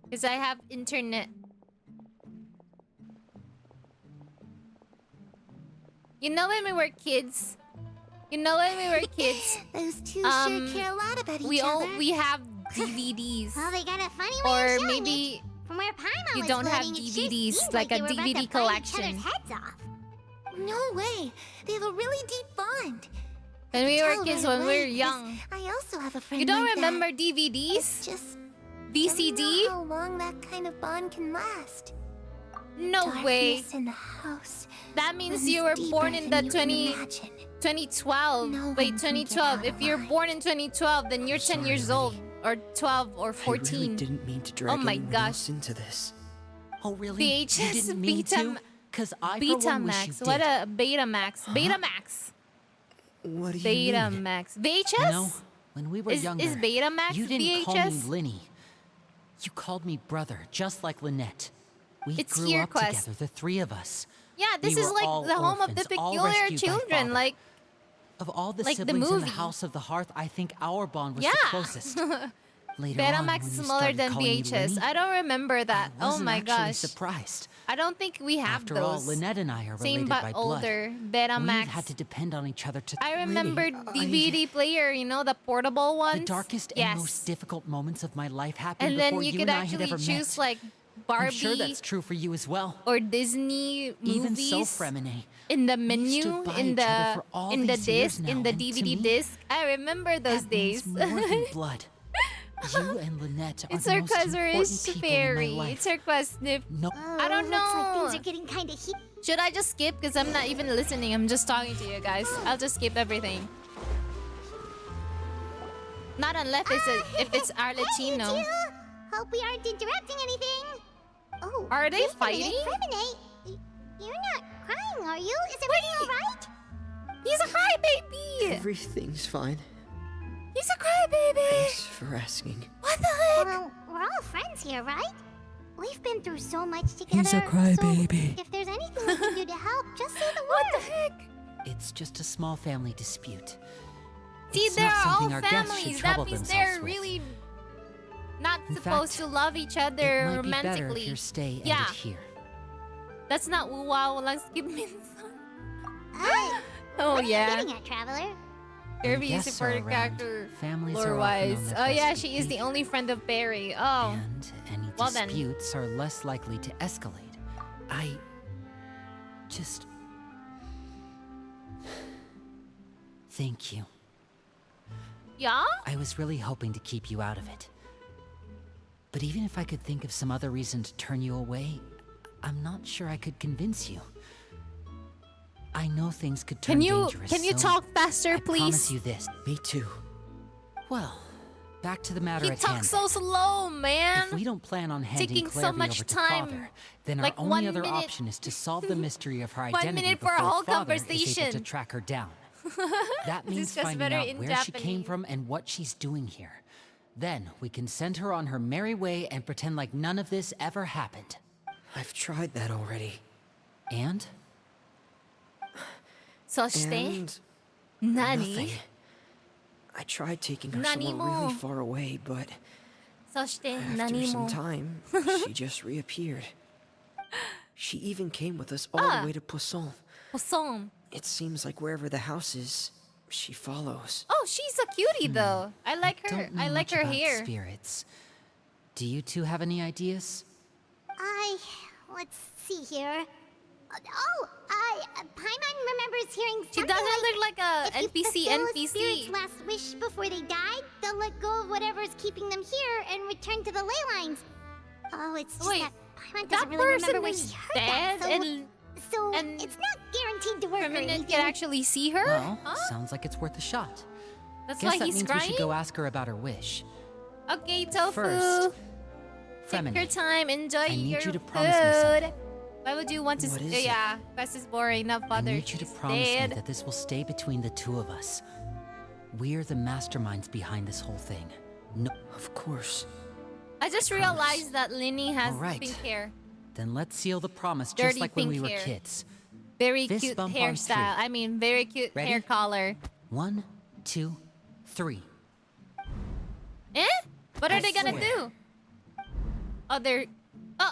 Speaker 1: Because I have internet. You know when we were kids?
Speaker 12: Those two sure care a lot about each other.
Speaker 1: We have DVDs.
Speaker 12: Well, they got a funny way
Speaker 1: Or
Speaker 12: of showing
Speaker 1: maybe
Speaker 12: it. From where Paimon
Speaker 1: you
Speaker 12: was
Speaker 1: don't have
Speaker 12: floating, it sure
Speaker 1: DVDs,
Speaker 12: seemed
Speaker 1: like
Speaker 12: they
Speaker 1: a
Speaker 12: were about to
Speaker 1: DVD
Speaker 12: bite each
Speaker 1: collection.
Speaker 12: other's heads off. No way. They have a really deep bond.
Speaker 1: When we
Speaker 12: I
Speaker 1: were
Speaker 12: could
Speaker 1: kids,
Speaker 12: tell
Speaker 1: when
Speaker 12: right
Speaker 1: we were
Speaker 12: away, 'cause
Speaker 1: young.
Speaker 12: I also have a friend
Speaker 1: You don't
Speaker 12: like
Speaker 1: remember
Speaker 12: that.
Speaker 1: DVDs?
Speaker 12: It's just
Speaker 1: VCD?
Speaker 12: don't know how long that kind of bond can last.
Speaker 1: No way.
Speaker 12: Darkness in the house.
Speaker 1: That means
Speaker 12: runs
Speaker 1: you were
Speaker 12: deeper
Speaker 1: born in
Speaker 12: than
Speaker 1: the
Speaker 12: you can imagine.
Speaker 1: 2012.
Speaker 12: No
Speaker 1: Wait,
Speaker 12: one can get
Speaker 1: 2012.
Speaker 12: out
Speaker 1: If you're born in 2012, then you're 10
Speaker 4: sorry,
Speaker 1: years old. Or 12 or
Speaker 4: I really
Speaker 1: 14.
Speaker 4: didn't mean to drag
Speaker 1: Oh my
Speaker 4: anyone
Speaker 1: gosh.
Speaker 4: else into this.
Speaker 18: Oh really? You
Speaker 1: VHS
Speaker 18: didn't mean to? Because I for one wish you
Speaker 1: Betamax. What
Speaker 18: did.
Speaker 1: a Betamax. Betamax.
Speaker 4: What do you mean?
Speaker 1: Betamax. VHS?
Speaker 18: You know, when we were younger,
Speaker 1: is Betamax
Speaker 18: you didn't call me
Speaker 1: VHS?
Speaker 18: Linny. You called me brother, just like Lynette. We
Speaker 1: It's
Speaker 18: grew
Speaker 1: Here
Speaker 18: up
Speaker 1: Quest.
Speaker 18: together, the three of us.
Speaker 1: Yeah, this
Speaker 18: We
Speaker 1: is
Speaker 18: were
Speaker 1: like
Speaker 18: all
Speaker 1: the home of the
Speaker 18: orphans, all
Speaker 1: peculiar
Speaker 18: rescued by
Speaker 1: children.
Speaker 18: Father.
Speaker 1: Like,
Speaker 18: Of all the
Speaker 1: like the
Speaker 18: siblings in the
Speaker 1: movie.
Speaker 18: House of the Hearth, I think our bond was
Speaker 1: yeah.
Speaker 18: the closest. Later on,
Speaker 1: Betamax
Speaker 18: when
Speaker 1: is
Speaker 18: you
Speaker 1: smaller
Speaker 18: started
Speaker 1: than
Speaker 18: calling me
Speaker 1: VHS.
Speaker 18: Linny,
Speaker 1: I don't remember that.
Speaker 18: I
Speaker 1: Oh
Speaker 18: wasn't
Speaker 1: my
Speaker 18: actually
Speaker 1: gosh.
Speaker 18: surprised.
Speaker 1: I don't think we have
Speaker 18: After
Speaker 1: those.
Speaker 18: all, Lynette and I are
Speaker 1: Same
Speaker 18: related
Speaker 1: but
Speaker 18: by blood.
Speaker 1: older.
Speaker 18: We've
Speaker 1: Betamax.
Speaker 18: had to depend on each other to.
Speaker 1: I remember DVD player, you know, the portable ones.
Speaker 18: The darkest and most difficult moments of my life happened
Speaker 1: And then
Speaker 18: before
Speaker 1: you
Speaker 18: you
Speaker 1: could
Speaker 18: and I had
Speaker 1: actually
Speaker 18: ever
Speaker 1: choose
Speaker 18: met.
Speaker 1: like Barbie.
Speaker 18: I'm sure that's true for you as well.
Speaker 1: Or Disney movies.
Speaker 18: Even so, Fremine,
Speaker 1: in the
Speaker 18: we've
Speaker 1: menu,
Speaker 18: stood by
Speaker 1: in
Speaker 18: each other
Speaker 1: the
Speaker 18: for all
Speaker 1: in the
Speaker 18: these years
Speaker 1: disc,
Speaker 18: now,
Speaker 1: in the
Speaker 18: and to
Speaker 1: DVD
Speaker 18: me,
Speaker 1: disc. I remember those
Speaker 18: that
Speaker 1: days.
Speaker 18: means more than blood. You and Lynette are
Speaker 1: It's
Speaker 18: the most
Speaker 1: Turquoise or
Speaker 18: important
Speaker 1: is
Speaker 18: people
Speaker 1: Fairy.
Speaker 18: in my life.
Speaker 1: It's Turquoise Sniff.
Speaker 18: No.
Speaker 1: I don't know.
Speaker 12: Looks like things are getting kind of heat.
Speaker 1: Should I just skip? Because I'm not even listening. I'm just talking to you guys. I'll just skip everything. Not unless if it's Arlecchino.
Speaker 12: Hey, you two. Hope we aren't interrupting anything. Oh,
Speaker 1: Are they
Speaker 12: wait a
Speaker 1: fighting?
Speaker 12: minute, Fremine, you're not crying, are you? Is everything all right?
Speaker 1: He's a crybaby.
Speaker 4: Everything's fine.
Speaker 1: He's a crybaby.
Speaker 4: Thanks for asking.
Speaker 1: What the heck?
Speaker 12: Well, we're all friends here, right? We've been through so much together.
Speaker 20: He's a crybaby.
Speaker 12: So if there's anything we can do to help, just say the word.
Speaker 1: What the heck?
Speaker 18: It's just a small family dispute.
Speaker 1: See,
Speaker 18: It's
Speaker 1: they're
Speaker 18: not
Speaker 1: all
Speaker 18: something our guests should
Speaker 1: families.
Speaker 18: trouble
Speaker 1: That means
Speaker 18: themselves
Speaker 1: they're
Speaker 18: with.
Speaker 1: really not
Speaker 18: In
Speaker 1: supposed
Speaker 18: fact,
Speaker 1: to love each other
Speaker 18: It might be
Speaker 1: romantically.
Speaker 18: better if your stay ended
Speaker 1: Yeah.
Speaker 18: here.
Speaker 1: That's not WuWa. Walang skip minsan.
Speaker 12: Hey,
Speaker 1: Oh
Speaker 12: what
Speaker 1: yeah.
Speaker 12: are you getting at, Traveler?
Speaker 1: Kirby is
Speaker 18: guests are
Speaker 1: supported
Speaker 18: around.
Speaker 1: character
Speaker 18: Families are often
Speaker 1: lore-wise.
Speaker 18: on their
Speaker 1: Oh
Speaker 18: best
Speaker 1: yeah, she is the
Speaker 18: behavior.
Speaker 1: only friend of Barry. Oh.
Speaker 18: And any
Speaker 1: Well then.
Speaker 18: disputes are less likely to escalate. I just thank you.
Speaker 1: Yeah?
Speaker 18: I was really hoping to keep you out of it. But even if I could think of some other reason to turn you away, I'm not sure I could convince you. I know things could turn dangerous.
Speaker 1: Can you
Speaker 18: so
Speaker 1: talk faster,
Speaker 18: I
Speaker 1: please?
Speaker 18: promise you this.
Speaker 4: Me too.
Speaker 18: Well, back to the matter
Speaker 1: He
Speaker 18: at
Speaker 1: talks
Speaker 18: hand.
Speaker 1: so slow, man.
Speaker 18: If we don't plan on handing
Speaker 1: Taking so
Speaker 18: Clairvy
Speaker 1: much
Speaker 18: over to
Speaker 1: time.
Speaker 18: Father, then
Speaker 1: Like
Speaker 18: our
Speaker 1: 1
Speaker 18: only other
Speaker 1: minute.
Speaker 18: option is to solve the mystery of her
Speaker 1: 1
Speaker 18: identity
Speaker 1: minute for a
Speaker 18: before
Speaker 1: whole
Speaker 18: Father is able
Speaker 1: conversation.
Speaker 18: to track her down. That
Speaker 1: This
Speaker 18: means
Speaker 1: is just
Speaker 18: finding
Speaker 1: better
Speaker 18: out
Speaker 1: in
Speaker 18: where she came
Speaker 1: Japanese.
Speaker 18: from and what she's doing here. Then we can send her on her merry way and pretend like none of this ever happened.
Speaker 4: I've tried that already.
Speaker 18: And?
Speaker 4: And
Speaker 1: Nani?
Speaker 4: nothing. I tried taking her
Speaker 1: Nani
Speaker 4: somewhere
Speaker 1: mo?
Speaker 4: really far away, but
Speaker 1: Soshite,
Speaker 4: after
Speaker 1: nani
Speaker 4: some
Speaker 1: mo?
Speaker 4: time, she just reappeared. She even came with us all the way to Poisson.
Speaker 1: Poisson.
Speaker 4: It seems like wherever the house is, she follows.
Speaker 1: Oh, she's a cutie though. I like her.
Speaker 18: Don't know
Speaker 1: I like
Speaker 18: much
Speaker 1: her
Speaker 18: about
Speaker 1: hair.
Speaker 18: spirits. Do you two have any ideas?
Speaker 12: Let's see here. Paimon remembers hearing
Speaker 1: She
Speaker 12: something
Speaker 1: doesn't
Speaker 12: like,
Speaker 1: look like a
Speaker 12: if you
Speaker 1: NPC.
Speaker 12: fulfill a spirit's last wish before they died, they'll let go of whatever's keeping them here and return to the ley lines. Oh, it's just that Paimon doesn't really remember
Speaker 1: person
Speaker 12: where
Speaker 1: is
Speaker 12: she heard
Speaker 1: dead
Speaker 12: that, so it's not guaranteed to work or
Speaker 1: Permanent
Speaker 12: anything.
Speaker 1: can actually see her?
Speaker 18: Well,
Speaker 1: Huh?
Speaker 18: sounds like it's worth a shot.
Speaker 1: That's
Speaker 18: Guess
Speaker 1: why
Speaker 18: that
Speaker 1: he's
Speaker 18: means
Speaker 1: crying?
Speaker 18: we should go ask her about her wish.
Speaker 1: Okay, Tofu.
Speaker 18: First,
Speaker 1: Take
Speaker 18: Fremine,
Speaker 1: your time. Enjoy
Speaker 18: I need
Speaker 1: your
Speaker 18: you to promise me something.
Speaker 1: food. Why would you want to?
Speaker 18: What is it?
Speaker 1: Yeah, quest is boring. Not
Speaker 18: I
Speaker 1: father.
Speaker 18: need you to
Speaker 1: She's
Speaker 18: promise
Speaker 1: dead.
Speaker 18: me that this will stay between the two of us. We're the masterminds behind this whole thing. No,
Speaker 4: of course.
Speaker 1: I just realized that Linny has
Speaker 18: All right.
Speaker 1: pink hair.
Speaker 18: Then let's seal the promise
Speaker 1: Dirty
Speaker 18: just like when we
Speaker 1: pink
Speaker 18: were
Speaker 1: hair.
Speaker 18: kids.
Speaker 1: Very
Speaker 18: Fist
Speaker 1: cute
Speaker 18: bump on
Speaker 1: hairstyle.
Speaker 18: three.
Speaker 1: I mean, very cute
Speaker 18: Ready?
Speaker 1: hair color.
Speaker 18: 1, 2, 3.
Speaker 1: Eh? What are
Speaker 18: I
Speaker 1: they gonna
Speaker 18: swear.
Speaker 1: do? Oh, they're. Oh,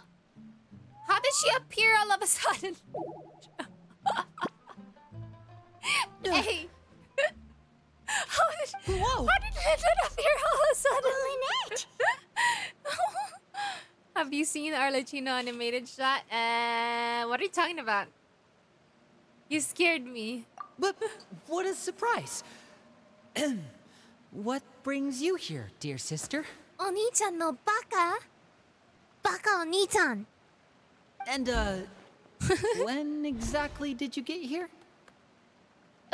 Speaker 1: how did she appear all of a sudden? Hey. How did Lynette appear all of a sudden?
Speaker 12: Lynette!
Speaker 1: Have you seen Arlecchino animated shot? What are you talking about? You scared me.
Speaker 18: But what a surprise! What brings you here, dear sister?
Speaker 12: Oni-chan no baka. Baka Oni-chan.
Speaker 18: And, when exactly did you get here?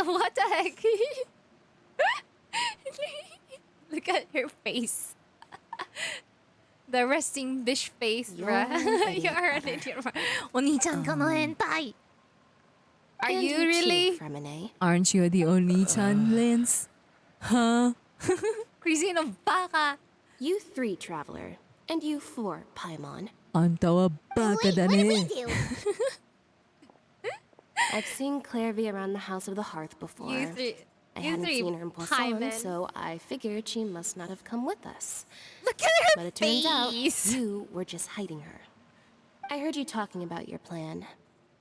Speaker 1: What the heck? Look at her face. The resting bitch face, bruh. You're an idiot. Oni-chan kono hentai. Are
Speaker 9: And
Speaker 1: you
Speaker 9: you too,
Speaker 1: really?
Speaker 9: Fremine.
Speaker 1: Aren't you the Oni-chan, Lance? Huh? Crazy no baka.
Speaker 9: You 3, Traveler. And you 4, Paimon.
Speaker 1: Antawa baka da ne.
Speaker 9: I've seen Clairvy around the House of the Hearth before.
Speaker 1: You three.
Speaker 9: I
Speaker 1: you
Speaker 9: hadn't
Speaker 1: three
Speaker 9: seen her in Poisson,
Speaker 1: Paimon.
Speaker 9: so I figured she must not have come with us.
Speaker 1: Look at her
Speaker 9: But it turns out
Speaker 1: face.
Speaker 9: you were just hiding her. I heard you talking about your plan.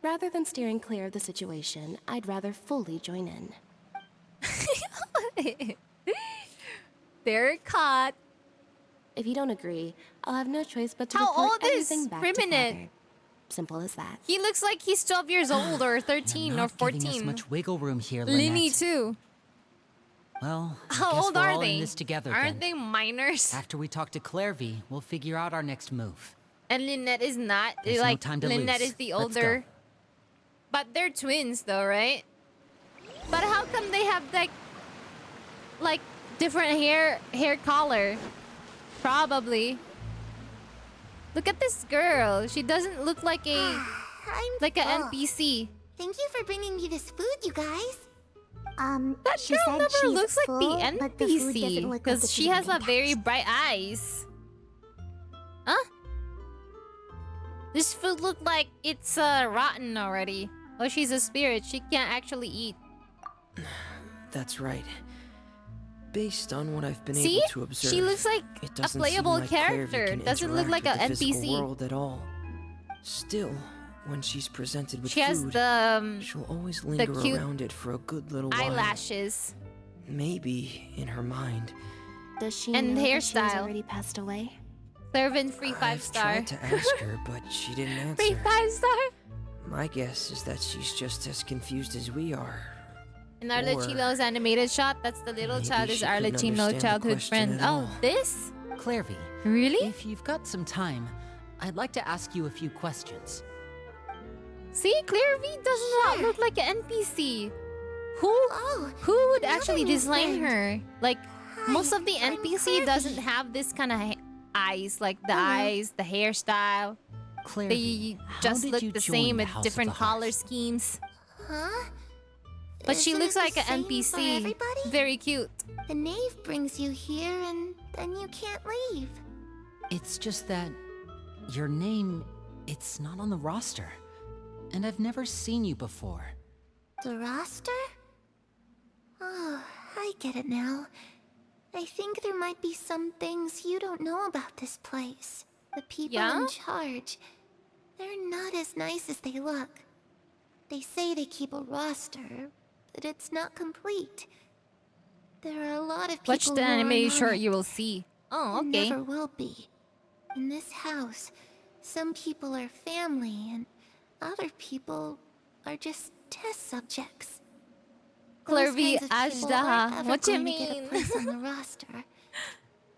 Speaker 9: Rather than steering clear of the situation, I'd rather fully join in.
Speaker 1: They're caught.
Speaker 9: If you don't agree, I'll have no choice but to
Speaker 1: How
Speaker 9: report
Speaker 1: old is
Speaker 9: everything back to
Speaker 1: Reminit?
Speaker 9: Father. Simple as that.
Speaker 1: He looks like he's 12 years old or 13 or
Speaker 6: Not giving us
Speaker 1: 14.
Speaker 6: much wiggle room here,
Speaker 1: Linny
Speaker 6: Lynette.
Speaker 1: too.
Speaker 6: Well, I
Speaker 1: How
Speaker 6: guess
Speaker 1: old
Speaker 6: we're
Speaker 1: are
Speaker 6: all
Speaker 1: they?
Speaker 6: in this together
Speaker 1: Aren't
Speaker 6: then.
Speaker 1: they minors?
Speaker 6: After we talk to Clairvy, we'll figure out our next move.
Speaker 1: And Lynette is not.
Speaker 6: There's no
Speaker 1: like
Speaker 6: time to
Speaker 1: Lynette
Speaker 6: lose.
Speaker 1: is the
Speaker 6: Let's go.
Speaker 1: older. But they're twins though, right? But how come they have like different hair color? Probably. Look at this girl. She doesn't look like a like an NPC.
Speaker 12: Thank you for bringing me this food, you guys.
Speaker 1: That
Speaker 12: she
Speaker 1: girl
Speaker 12: said
Speaker 1: never
Speaker 12: she's
Speaker 1: looks like
Speaker 12: full,
Speaker 1: the
Speaker 12: but the food doesn't
Speaker 1: NPC
Speaker 12: look like
Speaker 1: because
Speaker 12: it's
Speaker 1: she
Speaker 12: even
Speaker 1: has
Speaker 12: been
Speaker 1: a very bright eyes. Huh? This food looked like it's rotten already. Oh, she's a spirit. She can't actually eat.
Speaker 4: That's right. Based on what I've been
Speaker 1: See?
Speaker 4: able to observe,
Speaker 1: She looks like
Speaker 4: it
Speaker 1: a
Speaker 4: doesn't
Speaker 1: playable
Speaker 4: seem like
Speaker 1: character.
Speaker 4: Clairvy can
Speaker 1: Doesn't look
Speaker 4: interact
Speaker 1: like
Speaker 4: with
Speaker 1: an
Speaker 4: the physical
Speaker 1: NPC.
Speaker 4: world at all. Still, when she's presented with
Speaker 1: She has
Speaker 4: food,
Speaker 1: the
Speaker 4: she'll always linger
Speaker 1: cute
Speaker 4: around it for a good little while.
Speaker 1: eyelashes
Speaker 4: Maybe in her mind.
Speaker 9: Does she
Speaker 1: and
Speaker 9: know that she has
Speaker 1: hairstyle.
Speaker 9: already passed away?
Speaker 1: Servant free 5
Speaker 4: I've
Speaker 1: star.
Speaker 4: tried to ask her, but she didn't answer.
Speaker 1: Free 5 star.
Speaker 4: My guess is that she's just as confused as we are.
Speaker 1: In Arlecchino's animated shot, that's the little
Speaker 4: maybe
Speaker 1: child is
Speaker 4: she couldn't
Speaker 1: Arlecchino
Speaker 4: understand the
Speaker 1: childhood
Speaker 4: question
Speaker 1: friend.
Speaker 4: at
Speaker 1: Oh,
Speaker 4: all.
Speaker 1: this?
Speaker 6: Clairvy.
Speaker 1: Really?
Speaker 6: If you've got some time, I'd like to ask you a few questions.
Speaker 1: See, Clairvy does not look like an NPC. Who would actually design her? Like, most of the NPC doesn't have this kind of eyes, like the eyes, the hairstyle.
Speaker 6: Clairvy,
Speaker 1: They
Speaker 6: how
Speaker 1: just
Speaker 6: did
Speaker 1: look
Speaker 6: you
Speaker 1: the
Speaker 6: join
Speaker 1: same
Speaker 6: the
Speaker 1: with
Speaker 6: House of
Speaker 1: different
Speaker 6: the Hearth?
Speaker 1: color schemes.
Speaker 12: Huh?
Speaker 1: But she
Speaker 12: Isn't
Speaker 1: looks
Speaker 12: it the
Speaker 1: like an
Speaker 12: same for
Speaker 1: NPC.
Speaker 12: everybody?
Speaker 1: Very cute.
Speaker 12: The knave brings you here and then you can't leave.
Speaker 6: It's just that your name, it's not on the roster. And I've never seen you before.
Speaker 12: The roster? Oh, I get it now. I think there might be some things you don't know about this place. The people in charge, they're not as nice as they look. They say they keep a roster, but it's not complete. There are a lot of people
Speaker 1: Watch the
Speaker 12: who aren't
Speaker 1: anime
Speaker 12: on
Speaker 1: short,
Speaker 12: it,
Speaker 1: you will see. Oh,
Speaker 12: and
Speaker 1: okay.
Speaker 12: never will be. In this house, some people are family and other people are just test subjects. Those
Speaker 1: Clairvy
Speaker 12: kinds of people aren't
Speaker 1: Ajda.
Speaker 12: ever
Speaker 1: What you
Speaker 12: going to get a
Speaker 1: mean?
Speaker 12: place on the roster.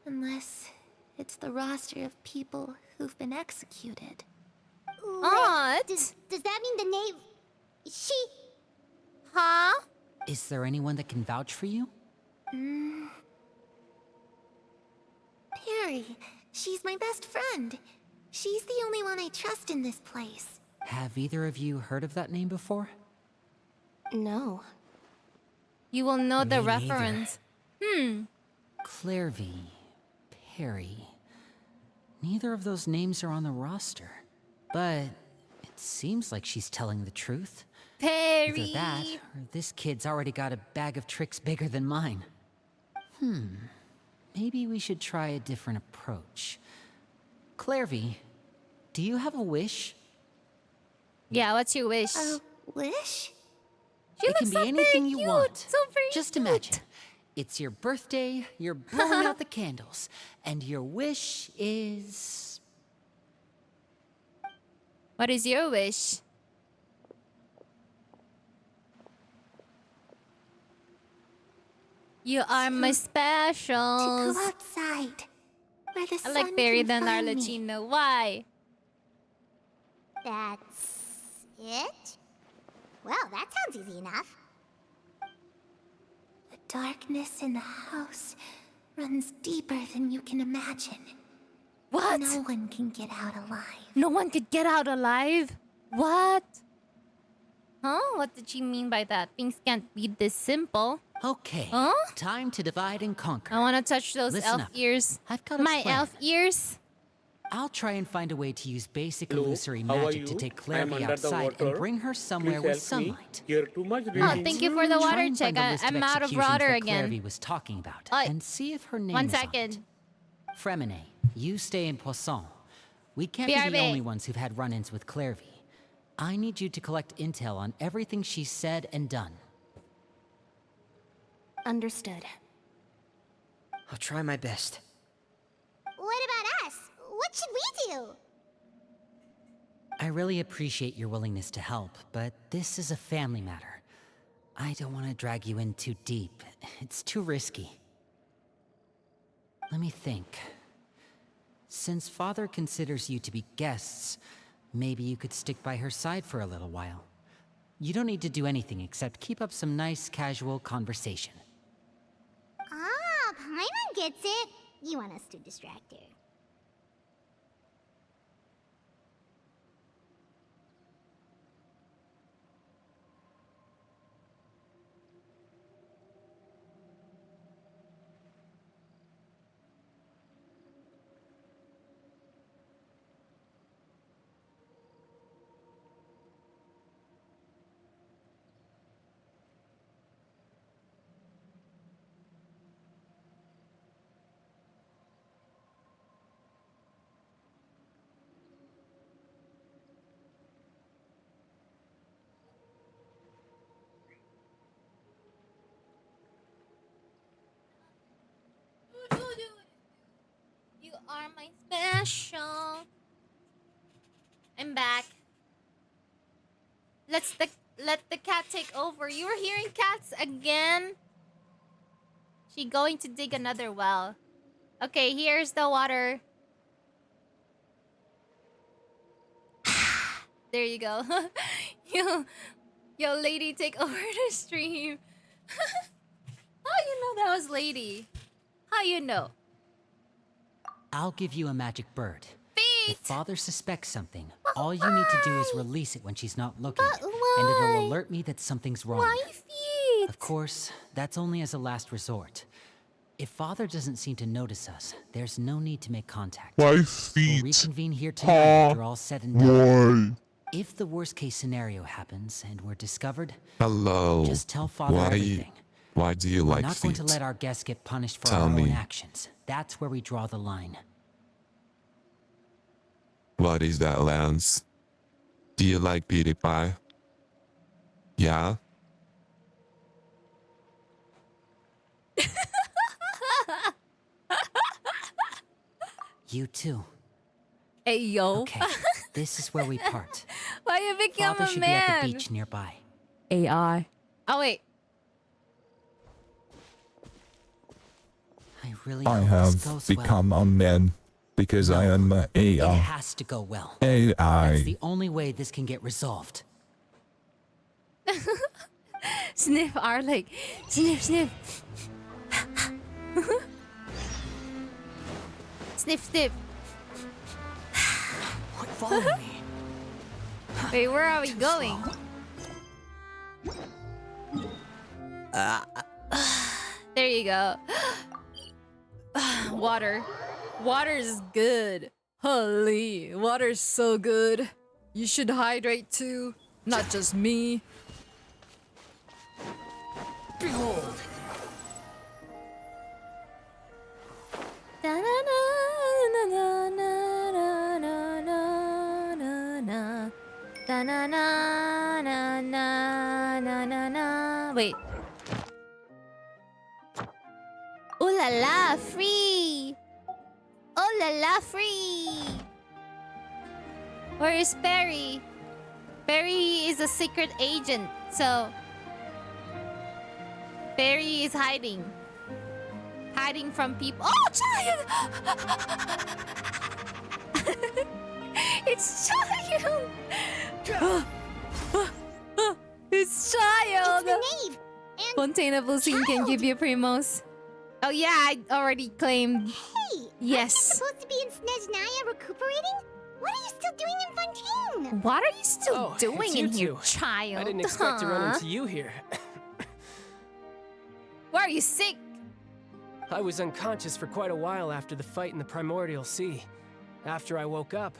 Speaker 12: Unless it's the roster of people who've been executed.
Speaker 1: What?
Speaker 12: Does that mean the knave... She...
Speaker 1: Huh?
Speaker 6: Is there anyone that can vouch for you?
Speaker 12: Perry. She's my best friend. She's the only one I trust in this place.
Speaker 6: Have either of you heard of that name before?
Speaker 9: No.
Speaker 1: You will know the
Speaker 6: Me neither.
Speaker 1: reference.
Speaker 6: Clairvy, Perry. Neither of those names are on the roster. But it seems like she's telling the truth.
Speaker 1: Perry.
Speaker 6: Either that, or this kid's already got a bag of tricks bigger than mine. Maybe we should try a different approach. Clairvy, do you have a wish?
Speaker 1: Yeah, what's your wish?
Speaker 12: A wish?
Speaker 1: She
Speaker 6: It can
Speaker 1: looks
Speaker 6: be
Speaker 1: so
Speaker 6: anything
Speaker 1: very
Speaker 6: you
Speaker 1: cute.
Speaker 6: want.
Speaker 1: So very
Speaker 6: Just
Speaker 1: cute.
Speaker 6: imagine. It's your birthday, you're blowing out the candles, and your wish is...
Speaker 1: What is your wish? You are my
Speaker 12: To
Speaker 1: specials.
Speaker 12: go outside. Where the
Speaker 1: I
Speaker 12: sun
Speaker 1: like Perry
Speaker 12: can
Speaker 1: than
Speaker 12: find me.
Speaker 1: Arlecchino. Why?
Speaker 12: That's... it? Well, that sounds easy enough. The darkness in the house runs deeper than you can imagine.
Speaker 1: What?
Speaker 12: No one can get out alive.
Speaker 1: No one could get out alive? What? Huh? What did she mean by that? Things can't be this simple.
Speaker 6: Okay,
Speaker 1: Huh?
Speaker 6: time to divide and conquer.
Speaker 1: I want to touch those
Speaker 6: Listen
Speaker 1: elf
Speaker 6: up.
Speaker 1: ears.
Speaker 6: I've got a
Speaker 1: My
Speaker 6: plan.
Speaker 1: elf ears?
Speaker 6: I'll try and find a way to use basic
Speaker 10: Hello,
Speaker 6: illusory
Speaker 10: how are
Speaker 6: magic to
Speaker 10: you?
Speaker 6: take
Speaker 10: I am
Speaker 6: Clairvy
Speaker 10: under the
Speaker 6: outside and
Speaker 10: water.
Speaker 6: bring her somewhere
Speaker 10: Please
Speaker 6: with
Speaker 10: help me.
Speaker 6: sunlight.
Speaker 10: Here too much
Speaker 1: Oh,
Speaker 10: breathing.
Speaker 1: thank you for the
Speaker 6: Try
Speaker 1: water
Speaker 6: and
Speaker 1: check.
Speaker 6: find the list
Speaker 1: I'm out of
Speaker 6: executions
Speaker 1: water
Speaker 6: that
Speaker 1: again.
Speaker 6: Clairvy was talking about,
Speaker 1: Oi.
Speaker 6: and see if her name
Speaker 1: One
Speaker 6: is on
Speaker 1: second.
Speaker 6: it. Fremine, you stay in Poisson. We can't be the
Speaker 1: BRB.
Speaker 6: only ones who've had run-ins with Clairvy. I need you to collect intel on everything she's said and done.
Speaker 9: Understood.
Speaker 4: I'll try my best.
Speaker 12: What about us? What should we do?
Speaker 6: I really appreciate your willingness to help, but this is a family matter. I don't want to drag you in too deep. It's too risky. Let me think. Since Father considers you to be guests, maybe you could stick by her side for a little while. You don't need to do anything except keep up some nice, casual conversation.
Speaker 12: Ah, Paimon gets it. You want us to distract her.
Speaker 1: You are my special. I'm back. Let the cat take over. You were hearing cats again? She going to dig another well. Okay, here's the water. There you go. Yo, lady, take over the stream. How you know that was lady? How you know?
Speaker 6: I'll give you a magic bird.
Speaker 1: Feet!
Speaker 6: If Father suspects something, all you need to do is release it when she's not looking,
Speaker 1: But
Speaker 6: and
Speaker 1: why?
Speaker 6: it'll alert me that something's wrong.
Speaker 1: Why feet?
Speaker 6: Of course, that's only as a last resort. If Father doesn't seem to notice us, there's no need to make contact.
Speaker 2: Why
Speaker 6: We'll
Speaker 2: feet?
Speaker 6: reconvene here tonight after all said and done.
Speaker 2: Why?
Speaker 6: If the worst case scenario happens and we're discovered,
Speaker 2: Hello.
Speaker 6: just tell Father everything.
Speaker 2: Why do you
Speaker 6: We're
Speaker 2: like
Speaker 6: not
Speaker 2: feet?
Speaker 6: going to let our guests get punished for
Speaker 2: Tell
Speaker 6: our own
Speaker 2: me.
Speaker 6: actions. That's where we draw the line.
Speaker 2: What is that, Lance? Do you like PewDiePie? Yeah?
Speaker 6: You too.
Speaker 1: Hey, yo.
Speaker 6: Okay, this is where we part.
Speaker 1: Why you become
Speaker 6: Father
Speaker 1: a
Speaker 6: should
Speaker 1: man?
Speaker 6: be at the beach nearby.
Speaker 1: AI. Oh, wait.
Speaker 6: I really
Speaker 2: I
Speaker 6: hope
Speaker 2: have
Speaker 6: this goes
Speaker 2: become a man because I am an
Speaker 6: well. It
Speaker 2: AI.
Speaker 6: has to go well.
Speaker 2: AI.
Speaker 6: That's the only way this can get resolved.
Speaker 1: Sniff are like, sniff, sniff. Sniff, sniff.
Speaker 6: Quit following me.
Speaker 1: Wait, where are we going? There you go. Water. Water is good. Holy, water's so good. You should hydrate too. Not just me.
Speaker 6: Behold.
Speaker 1: Wait. Ooh la la, free! Oh la la, free! Where is Perry? Perry is a secret agent, so... Perry is hiding. Hiding from people. Oh, child! It's child! It's child!
Speaker 12: It's the Knave!
Speaker 1: Fontana Blessing can give you primos. Oh yeah, I already claimed.
Speaker 12: Hey!
Speaker 1: Yes.
Speaker 12: Aren't you supposed to be in Snezhnaya recuperating? What are you still doing in Fontaine?
Speaker 1: What are you still doing
Speaker 16: it's you
Speaker 1: in here,
Speaker 16: two.
Speaker 1: child?
Speaker 16: I didn't expect to run
Speaker 1: Huh?
Speaker 16: into you here.
Speaker 1: Why are you sick?
Speaker 16: I was unconscious for quite a while after the fight in the Primordial Sea. After I woke up,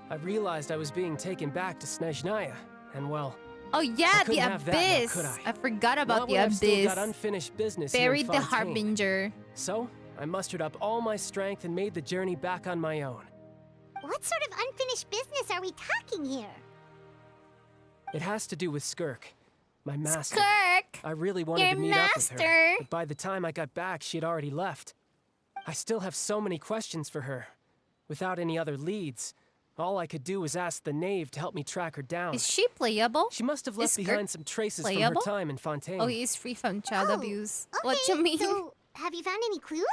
Speaker 16: I realized I was being taken back to Snezhnaya, and well...
Speaker 1: Oh yeah,
Speaker 16: I
Speaker 1: the
Speaker 16: couldn't have that now,
Speaker 1: abyss.
Speaker 16: could I?
Speaker 1: Forgot about
Speaker 16: Not
Speaker 1: the
Speaker 16: when I've still
Speaker 1: abyss.
Speaker 16: got unfinished business here in
Speaker 1: Buried the
Speaker 16: Fontaine.
Speaker 1: harbinger.
Speaker 16: So, I mustered up all my strength and made the journey back on my own.
Speaker 12: Wow, What sort of unfinished business are we talking here?
Speaker 16: It has to do with Skirk, my master.
Speaker 1: Skirk!
Speaker 16: I really wanted
Speaker 1: Your
Speaker 16: to meet up with her,
Speaker 1: master!
Speaker 16: but by the time I got back, she had already left. I still have so many questions for her. Without any other leads, all I could do was ask the knave to help me track her down.
Speaker 1: Is she playable?
Speaker 16: She must have left
Speaker 1: Is
Speaker 16: behind
Speaker 1: Skirk
Speaker 16: some traces
Speaker 1: playable?
Speaker 16: from her time in Fontaine.
Speaker 1: Oh, he is free from child abuse.
Speaker 12: Okay,
Speaker 1: What you mean?
Speaker 12: So, have you found any clues?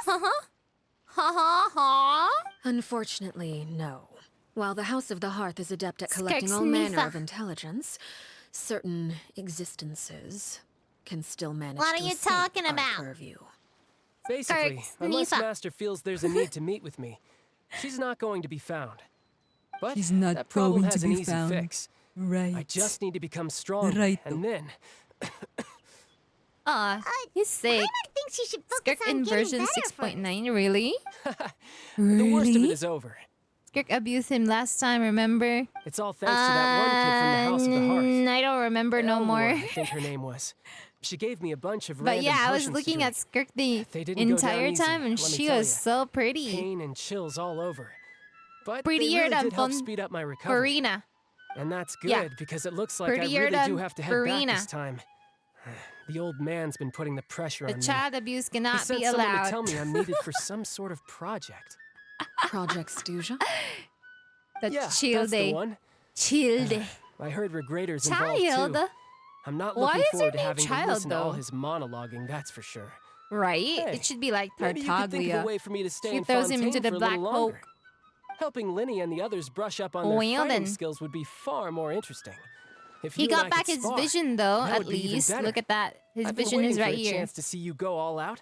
Speaker 1: Ha ha.
Speaker 19: Unfortunately, no. While the House of the Hearth is adept at collecting all manner of intelligence, certain existences can still manage
Speaker 12: What are
Speaker 19: to
Speaker 12: you
Speaker 19: escape
Speaker 12: talking
Speaker 19: our
Speaker 12: about?
Speaker 19: purview.
Speaker 16: Basically, unless Master feels there's a need to meet with me, she's not going to be found. But
Speaker 3: She's not
Speaker 16: that problem
Speaker 3: going
Speaker 16: has
Speaker 3: to
Speaker 16: an
Speaker 3: be
Speaker 16: easy
Speaker 3: found.
Speaker 16: fix.
Speaker 3: Right.
Speaker 16: I just need to become strong,
Speaker 3: Right.
Speaker 16: and then
Speaker 1: He's sick.
Speaker 12: Paimon thinks you should focus
Speaker 1: Skirk
Speaker 12: on
Speaker 1: in
Speaker 12: getting
Speaker 1: version
Speaker 12: better first.
Speaker 1: 6.9, really?
Speaker 16: the worst of it is over.
Speaker 1: Skirk abused him last time, remember?
Speaker 16: It's all thanks to that one kid from the House of the Hearth.
Speaker 1: I don't remember no more.
Speaker 16: I think her name was. She gave me a bunch of
Speaker 1: But
Speaker 16: random
Speaker 1: yeah, I was
Speaker 16: potions to
Speaker 1: looking
Speaker 16: drink.
Speaker 1: at Skirk the
Speaker 16: They didn't go down
Speaker 1: entire
Speaker 16: easy,
Speaker 1: time, and
Speaker 16: let me
Speaker 1: she
Speaker 16: tell
Speaker 1: was
Speaker 16: ya.
Speaker 1: so pretty.
Speaker 16: Pain and chills all over. But
Speaker 1: Prettier
Speaker 16: they really
Speaker 1: than
Speaker 16: did help speed up my recovery.
Speaker 1: Farina.
Speaker 16: And that's good,
Speaker 1: Yeah.
Speaker 16: because it looks like I
Speaker 1: Prettier
Speaker 16: really do
Speaker 1: than
Speaker 16: have to head
Speaker 1: Farina.
Speaker 16: back this time. The old man's been putting the pressure
Speaker 1: The
Speaker 16: on me.
Speaker 1: child abuse
Speaker 16: He
Speaker 1: cannot
Speaker 16: sent
Speaker 1: be
Speaker 16: someone
Speaker 1: allowed.
Speaker 16: to tell me I'm needed for some sort of project.
Speaker 19: Project Stuja?
Speaker 1: The
Speaker 16: Yeah,
Speaker 1: chill
Speaker 16: that's
Speaker 1: day.
Speaker 16: the one.
Speaker 1: Chill day.
Speaker 16: I heard Regrador's involved
Speaker 1: Child?
Speaker 16: too. I'm not
Speaker 1: Why
Speaker 16: looking
Speaker 1: is
Speaker 16: forward
Speaker 1: her
Speaker 16: to
Speaker 1: name
Speaker 16: having
Speaker 1: Child,
Speaker 16: to listen to all
Speaker 1: though?
Speaker 16: his monologuing, that's for sure.
Speaker 1: Right?
Speaker 16: Hey,
Speaker 1: It should be like
Speaker 16: maybe you could think of a
Speaker 1: Tartaglia.
Speaker 16: way for me to stay
Speaker 1: She
Speaker 16: in
Speaker 1: throws him
Speaker 16: Fontaine
Speaker 1: into the
Speaker 16: for a
Speaker 1: black
Speaker 16: little
Speaker 1: hole.
Speaker 16: longer. Helping Linny and the others brush up on their
Speaker 1: Well,
Speaker 16: fighting
Speaker 1: then.
Speaker 16: skills would be far more interesting. If
Speaker 1: He
Speaker 16: you and
Speaker 1: got
Speaker 16: I
Speaker 1: back
Speaker 16: could
Speaker 1: his
Speaker 16: spar,
Speaker 1: vision, though,
Speaker 16: that
Speaker 1: at
Speaker 16: would be even
Speaker 1: least.
Speaker 16: better.
Speaker 1: Look at that. His
Speaker 16: I've been
Speaker 1: vision
Speaker 16: waiting
Speaker 1: is right
Speaker 16: for a
Speaker 1: here.
Speaker 16: chance to see you go all out.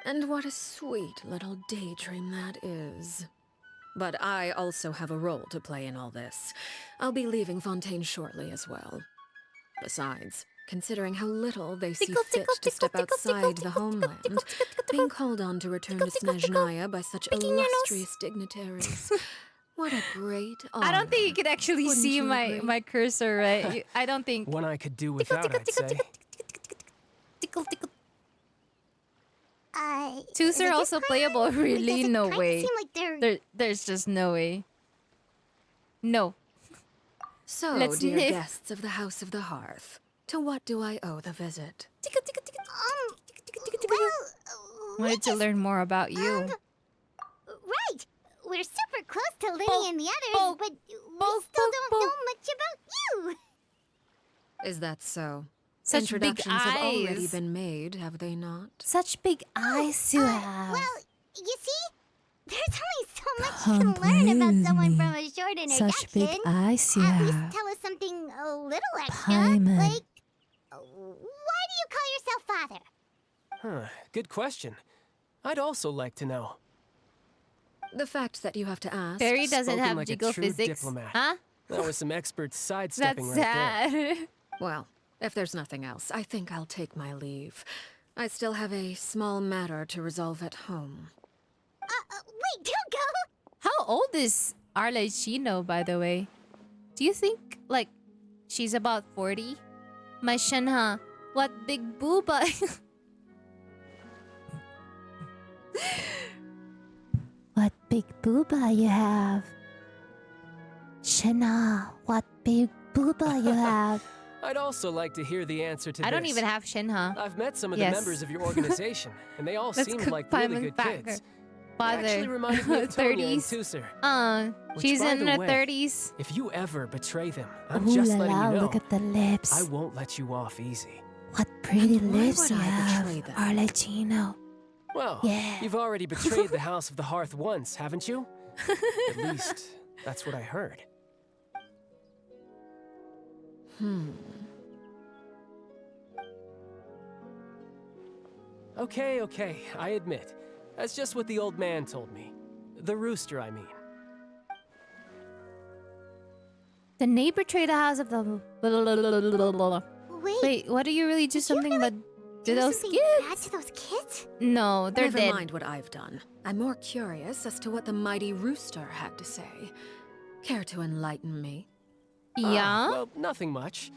Speaker 19: And what a sweet little daydream that is. But I also have a role to play in all this. I'll be leaving Fontaine shortly as well. Besides, considering how little they see fit to step outside the homeland, being called on to return to Snezhnaya by such illustrious dignitaries. What a great honor.
Speaker 1: I don't think you could actually
Speaker 19: Wouldn't
Speaker 1: see
Speaker 19: you
Speaker 1: my,
Speaker 19: agree?
Speaker 1: my cursor, right? I don't think.
Speaker 16: One I could do without, I'd say.
Speaker 1: Tickle, tickle.
Speaker 12: Is
Speaker 1: Twos
Speaker 12: it
Speaker 1: are
Speaker 12: this
Speaker 1: also
Speaker 12: part?
Speaker 1: playable. Really?
Speaker 12: Because it
Speaker 1: No
Speaker 12: kinda
Speaker 1: way.
Speaker 12: seem like they're-
Speaker 1: There's just no way. No.
Speaker 19: So,
Speaker 1: Let's
Speaker 19: dear
Speaker 1: sniff.
Speaker 19: guests of the House of the Hearth, to what do I owe the visit?
Speaker 1: Wanted to learn more about you.
Speaker 12: Right. We're super close to Linny and the others, but we still don't know much about you.
Speaker 19: Is that so?
Speaker 1: Such big
Speaker 19: Introductions have already
Speaker 1: eyes.
Speaker 19: been made, have they not?
Speaker 1: Such big eyes you have.
Speaker 12: Well, you see, there's only so much you can learn about someone from a short introduction.
Speaker 1: Such big eyes you
Speaker 12: At least
Speaker 1: have.
Speaker 12: tell us something a little extra.
Speaker 1: Paimon.
Speaker 12: Like, why do you call yourself father?
Speaker 16: Huh, good question. I'd also like to know.
Speaker 19: The fact that you have to ask.
Speaker 1: Fairy doesn't
Speaker 16: Spoken
Speaker 1: have
Speaker 16: like a
Speaker 1: jiggle
Speaker 16: true
Speaker 1: physics.
Speaker 16: diplomat.
Speaker 1: Huh?
Speaker 16: That was some expert
Speaker 1: That's
Speaker 16: sidestepping right there.
Speaker 1: sad.
Speaker 19: Well, if there's nothing else, I think I'll take my leave. I still have a small matter to resolve at home.
Speaker 12: Wait, don't go!
Speaker 1: How old is Arlecchino, by the way? Do you think, like, she's about 40? My Shenha, what big booba. What big booba you have. Shenha, what big booba you have.
Speaker 16: I'd also like to hear the answer to
Speaker 1: I
Speaker 16: this.
Speaker 1: don't even have Shenha.
Speaker 16: I've met some of
Speaker 1: Yes.
Speaker 16: the members of your organization, and they all
Speaker 1: Let's
Speaker 16: seem
Speaker 1: cook
Speaker 16: like really
Speaker 1: Paimon's
Speaker 16: good
Speaker 1: back.
Speaker 16: kids.
Speaker 1: Father.
Speaker 16: They actually reminded me of Tonya and
Speaker 1: 30s.
Speaker 16: Tusser. Which,
Speaker 1: She's
Speaker 16: by
Speaker 1: in
Speaker 16: the
Speaker 1: her
Speaker 16: way,
Speaker 1: 30s.
Speaker 16: If you ever betray them, I'm
Speaker 1: Ooh
Speaker 16: just
Speaker 1: la
Speaker 16: letting
Speaker 1: la,
Speaker 16: you know.
Speaker 1: look at the lips.
Speaker 16: I won't let you off easy.
Speaker 1: What pretty
Speaker 19: And why
Speaker 1: lips
Speaker 19: would
Speaker 1: you
Speaker 19: I
Speaker 1: have,
Speaker 19: betray them?
Speaker 1: Arlecchino.
Speaker 16: Well,
Speaker 1: Yeah.
Speaker 16: you've already betrayed the House of the Hearth once, haven't you? At least, that's what I heard. Okay, I admit. That's just what the old man told me. The rooster, I mean.
Speaker 1: The neighbor betrayed the house of the. Wait, what do you really do something but do those
Speaker 12: something
Speaker 1: kids?
Speaker 12: bad to those kids?
Speaker 1: No, they're
Speaker 19: Never
Speaker 1: dead.
Speaker 19: mind what I've done. I'm more curious as to what the mighty rooster had to say. Care to enlighten me?
Speaker 1: Yeah?
Speaker 16: Well, nothing much.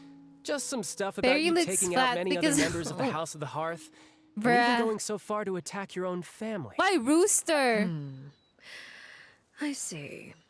Speaker 16: Just some stuff about
Speaker 1: Barry
Speaker 16: you
Speaker 1: looks
Speaker 16: taking
Speaker 1: fat
Speaker 16: out many other
Speaker 1: because-
Speaker 16: members of the House of the Hearth. And
Speaker 1: Bruh.
Speaker 16: even going so far to attack your own family.
Speaker 1: Why rooster?
Speaker 19: I see.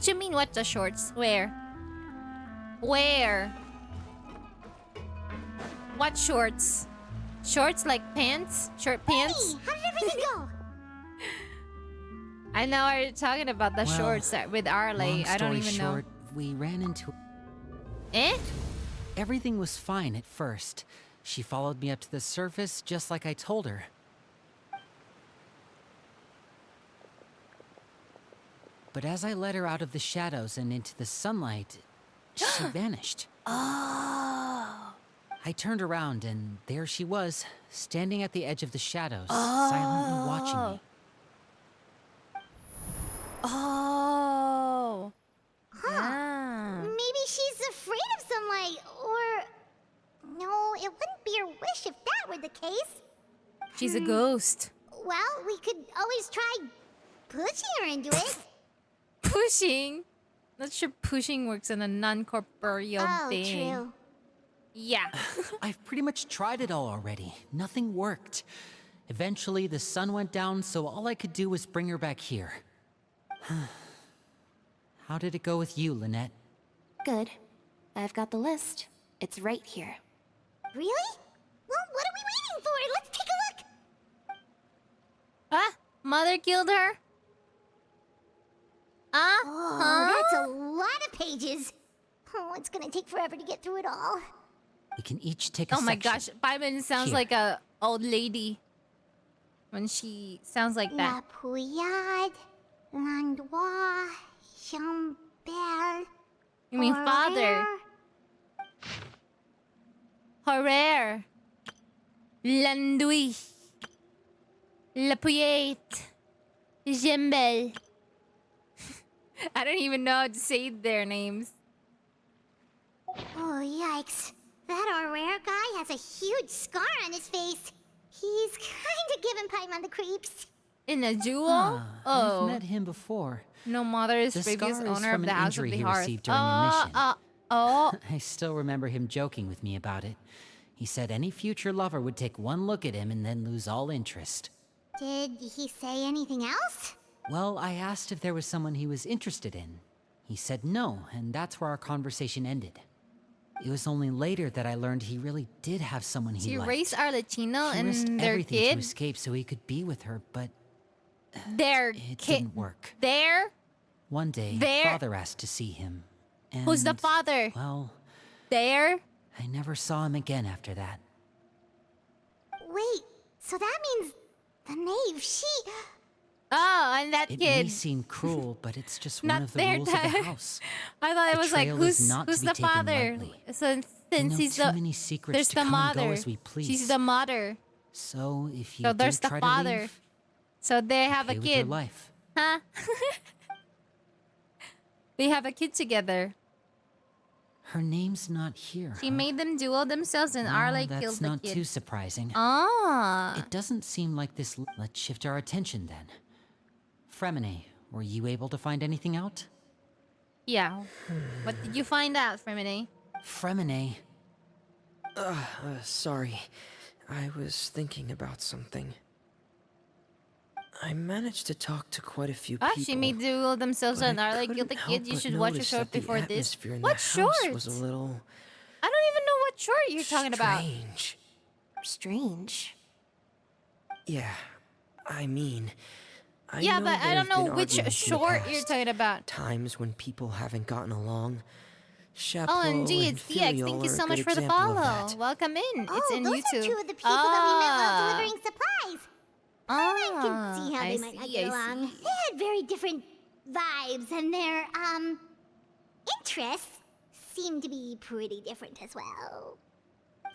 Speaker 1: What you mean, watch the shorts? Where? Where? What shorts? Shorts like pants? Short pants?
Speaker 12: Hey, how did everything go?
Speaker 1: I know what you're talking about, the shorts that with Arley. I don't even know.
Speaker 6: We ran into...
Speaker 1: Eh?
Speaker 6: Everything was fine at first. She followed me up to the surface just like I told her. But as I led her out of the shadows and into the sunlight, she vanished.
Speaker 1: Oh.
Speaker 6: I turned around and there she was, standing at the edge of the shadows, silently watching me.
Speaker 1: Oh.
Speaker 12: Huh.
Speaker 1: Yeah.
Speaker 12: Maybe she's afraid of sunlight, or... No, it wouldn't be her wish if that were the case.
Speaker 1: She's a ghost.
Speaker 12: Well, we could always try pushing her into it.
Speaker 1: Pushing? Not sure pushing works on a non-corporeal thing.
Speaker 12: True.
Speaker 1: Yeah.
Speaker 6: I've pretty much tried it all already. Nothing worked. Eventually, the sun went down, so all I could do was bring her back here. How did it go with you, Lynette?
Speaker 9: Good. I've got the list. It's right here.
Speaker 12: Really? Well, what are we waiting for? Let's take a look.
Speaker 1: Ah, mother killed her?
Speaker 12: Oh, that's a lot of pages. Oh, it's gonna take forever to get through it all.
Speaker 6: We can each take a
Speaker 1: Oh my
Speaker 6: section.
Speaker 1: gosh, Paimon sounds
Speaker 6: Here.
Speaker 1: like a old lady when she sounds like
Speaker 12: La
Speaker 1: that.
Speaker 12: Pouillade, Landois, Chambert.
Speaker 1: You mean father? Horaire, Landois, La Pouillette, Jembel. I don't even know how to say their names.
Speaker 12: Oh, yikes. That Aurore guy has a huge scar on his face. He's kinda giving Paimon the creeps.
Speaker 1: In a duel?
Speaker 6: I've met him before.
Speaker 1: No mother is
Speaker 6: The
Speaker 1: previous
Speaker 6: scar is
Speaker 1: owner
Speaker 6: from
Speaker 1: of the
Speaker 6: an
Speaker 1: House of
Speaker 6: injury
Speaker 1: the
Speaker 6: he
Speaker 1: Hearth.
Speaker 6: received during a mission.
Speaker 1: Oh.
Speaker 6: I still remember him joking with me about it. He said any future lover would take one look at him and then lose all interest.
Speaker 12: Did he say anything else?
Speaker 6: Well, I asked if there was someone he was interested in. He said no, and that's where our conversation ended. It was only later that I learned he really did have someone he
Speaker 1: She
Speaker 6: liked.
Speaker 1: raised Arlecchino
Speaker 6: He risked
Speaker 1: and their
Speaker 6: everything
Speaker 1: kid.
Speaker 6: to escape so he could be with her, but
Speaker 1: Their
Speaker 6: it
Speaker 1: kid.
Speaker 6: didn't work.
Speaker 1: Their?
Speaker 6: One day,
Speaker 1: Their?
Speaker 6: Father asked to see him. And,
Speaker 1: Who's the father?
Speaker 6: Well,
Speaker 1: Their?
Speaker 6: I never saw him again after that.
Speaker 12: Wait, so that means the knave, she...
Speaker 1: Oh, and that
Speaker 6: It
Speaker 1: kid.
Speaker 6: may seem cruel, but it's just
Speaker 1: Not
Speaker 6: one of the
Speaker 1: their
Speaker 6: rules of the
Speaker 1: dad.
Speaker 6: house.
Speaker 1: I thought it was like,
Speaker 6: Betrayal is
Speaker 1: who's
Speaker 6: not to be
Speaker 1: the
Speaker 6: taken
Speaker 1: father?
Speaker 6: lightly.
Speaker 1: So
Speaker 6: We
Speaker 1: since
Speaker 6: know
Speaker 1: he's
Speaker 6: too
Speaker 1: the
Speaker 6: many secrets
Speaker 1: there's
Speaker 6: to
Speaker 1: the
Speaker 6: come and go
Speaker 1: mother.
Speaker 6: as we please.
Speaker 1: She's the mother.
Speaker 6: So if you
Speaker 1: So there's
Speaker 6: do
Speaker 1: the
Speaker 6: try
Speaker 1: father.
Speaker 6: to leave,
Speaker 1: So they have
Speaker 6: okay
Speaker 1: a
Speaker 6: with your
Speaker 1: kid.
Speaker 6: life.
Speaker 1: Huh? They have a kid together.
Speaker 6: Her name's not here.
Speaker 1: She made them duel themselves and
Speaker 6: Well,
Speaker 1: Arle
Speaker 6: that's
Speaker 1: killed the
Speaker 6: not
Speaker 1: kid.
Speaker 6: too surprising.
Speaker 1: Ah.
Speaker 6: It doesn't seem like this. Let's shift our attention then. Fremine, were you able to find anything out?
Speaker 1: Yeah. What did you find out, Fremine?
Speaker 6: Fremine.
Speaker 4: Sorry. I was thinking about something. I managed to talk to quite a few
Speaker 1: Ah,
Speaker 4: people.
Speaker 1: she made duel themselves
Speaker 4: but
Speaker 1: and
Speaker 4: I
Speaker 1: Arle
Speaker 4: couldn't
Speaker 1: killed the
Speaker 4: help
Speaker 1: kid. You
Speaker 4: but
Speaker 1: should watch a
Speaker 4: notice
Speaker 1: short
Speaker 4: that the
Speaker 1: before this.
Speaker 4: atmosphere in
Speaker 1: What
Speaker 4: the house
Speaker 1: short?
Speaker 4: was a little
Speaker 1: I don't even know what short you're talking about.
Speaker 4: strange.
Speaker 9: Strange.
Speaker 4: Yeah, I mean, I
Speaker 1: Yeah,
Speaker 4: know
Speaker 1: but I
Speaker 4: there
Speaker 1: don't
Speaker 4: have
Speaker 1: know
Speaker 4: been
Speaker 1: which
Speaker 4: arguments in the
Speaker 1: short you're
Speaker 4: past,
Speaker 1: talking about.
Speaker 4: Times when people haven't gotten along. Chapeau
Speaker 1: OMG,
Speaker 4: and
Speaker 1: it's DX.
Speaker 4: Filial
Speaker 1: Thank you
Speaker 4: are a
Speaker 1: so much
Speaker 4: good
Speaker 1: for the
Speaker 4: example of
Speaker 1: follow.
Speaker 4: that.
Speaker 1: Welcome in. It's in
Speaker 12: those
Speaker 1: YouTube.
Speaker 12: are two of the people that we met while delivering supplies. I can
Speaker 1: Ah,
Speaker 12: see how
Speaker 1: I
Speaker 12: they might not
Speaker 1: see,
Speaker 12: get
Speaker 1: I
Speaker 12: along.
Speaker 1: see.
Speaker 12: They had very different vibes, and their, interests seem to be pretty different as well.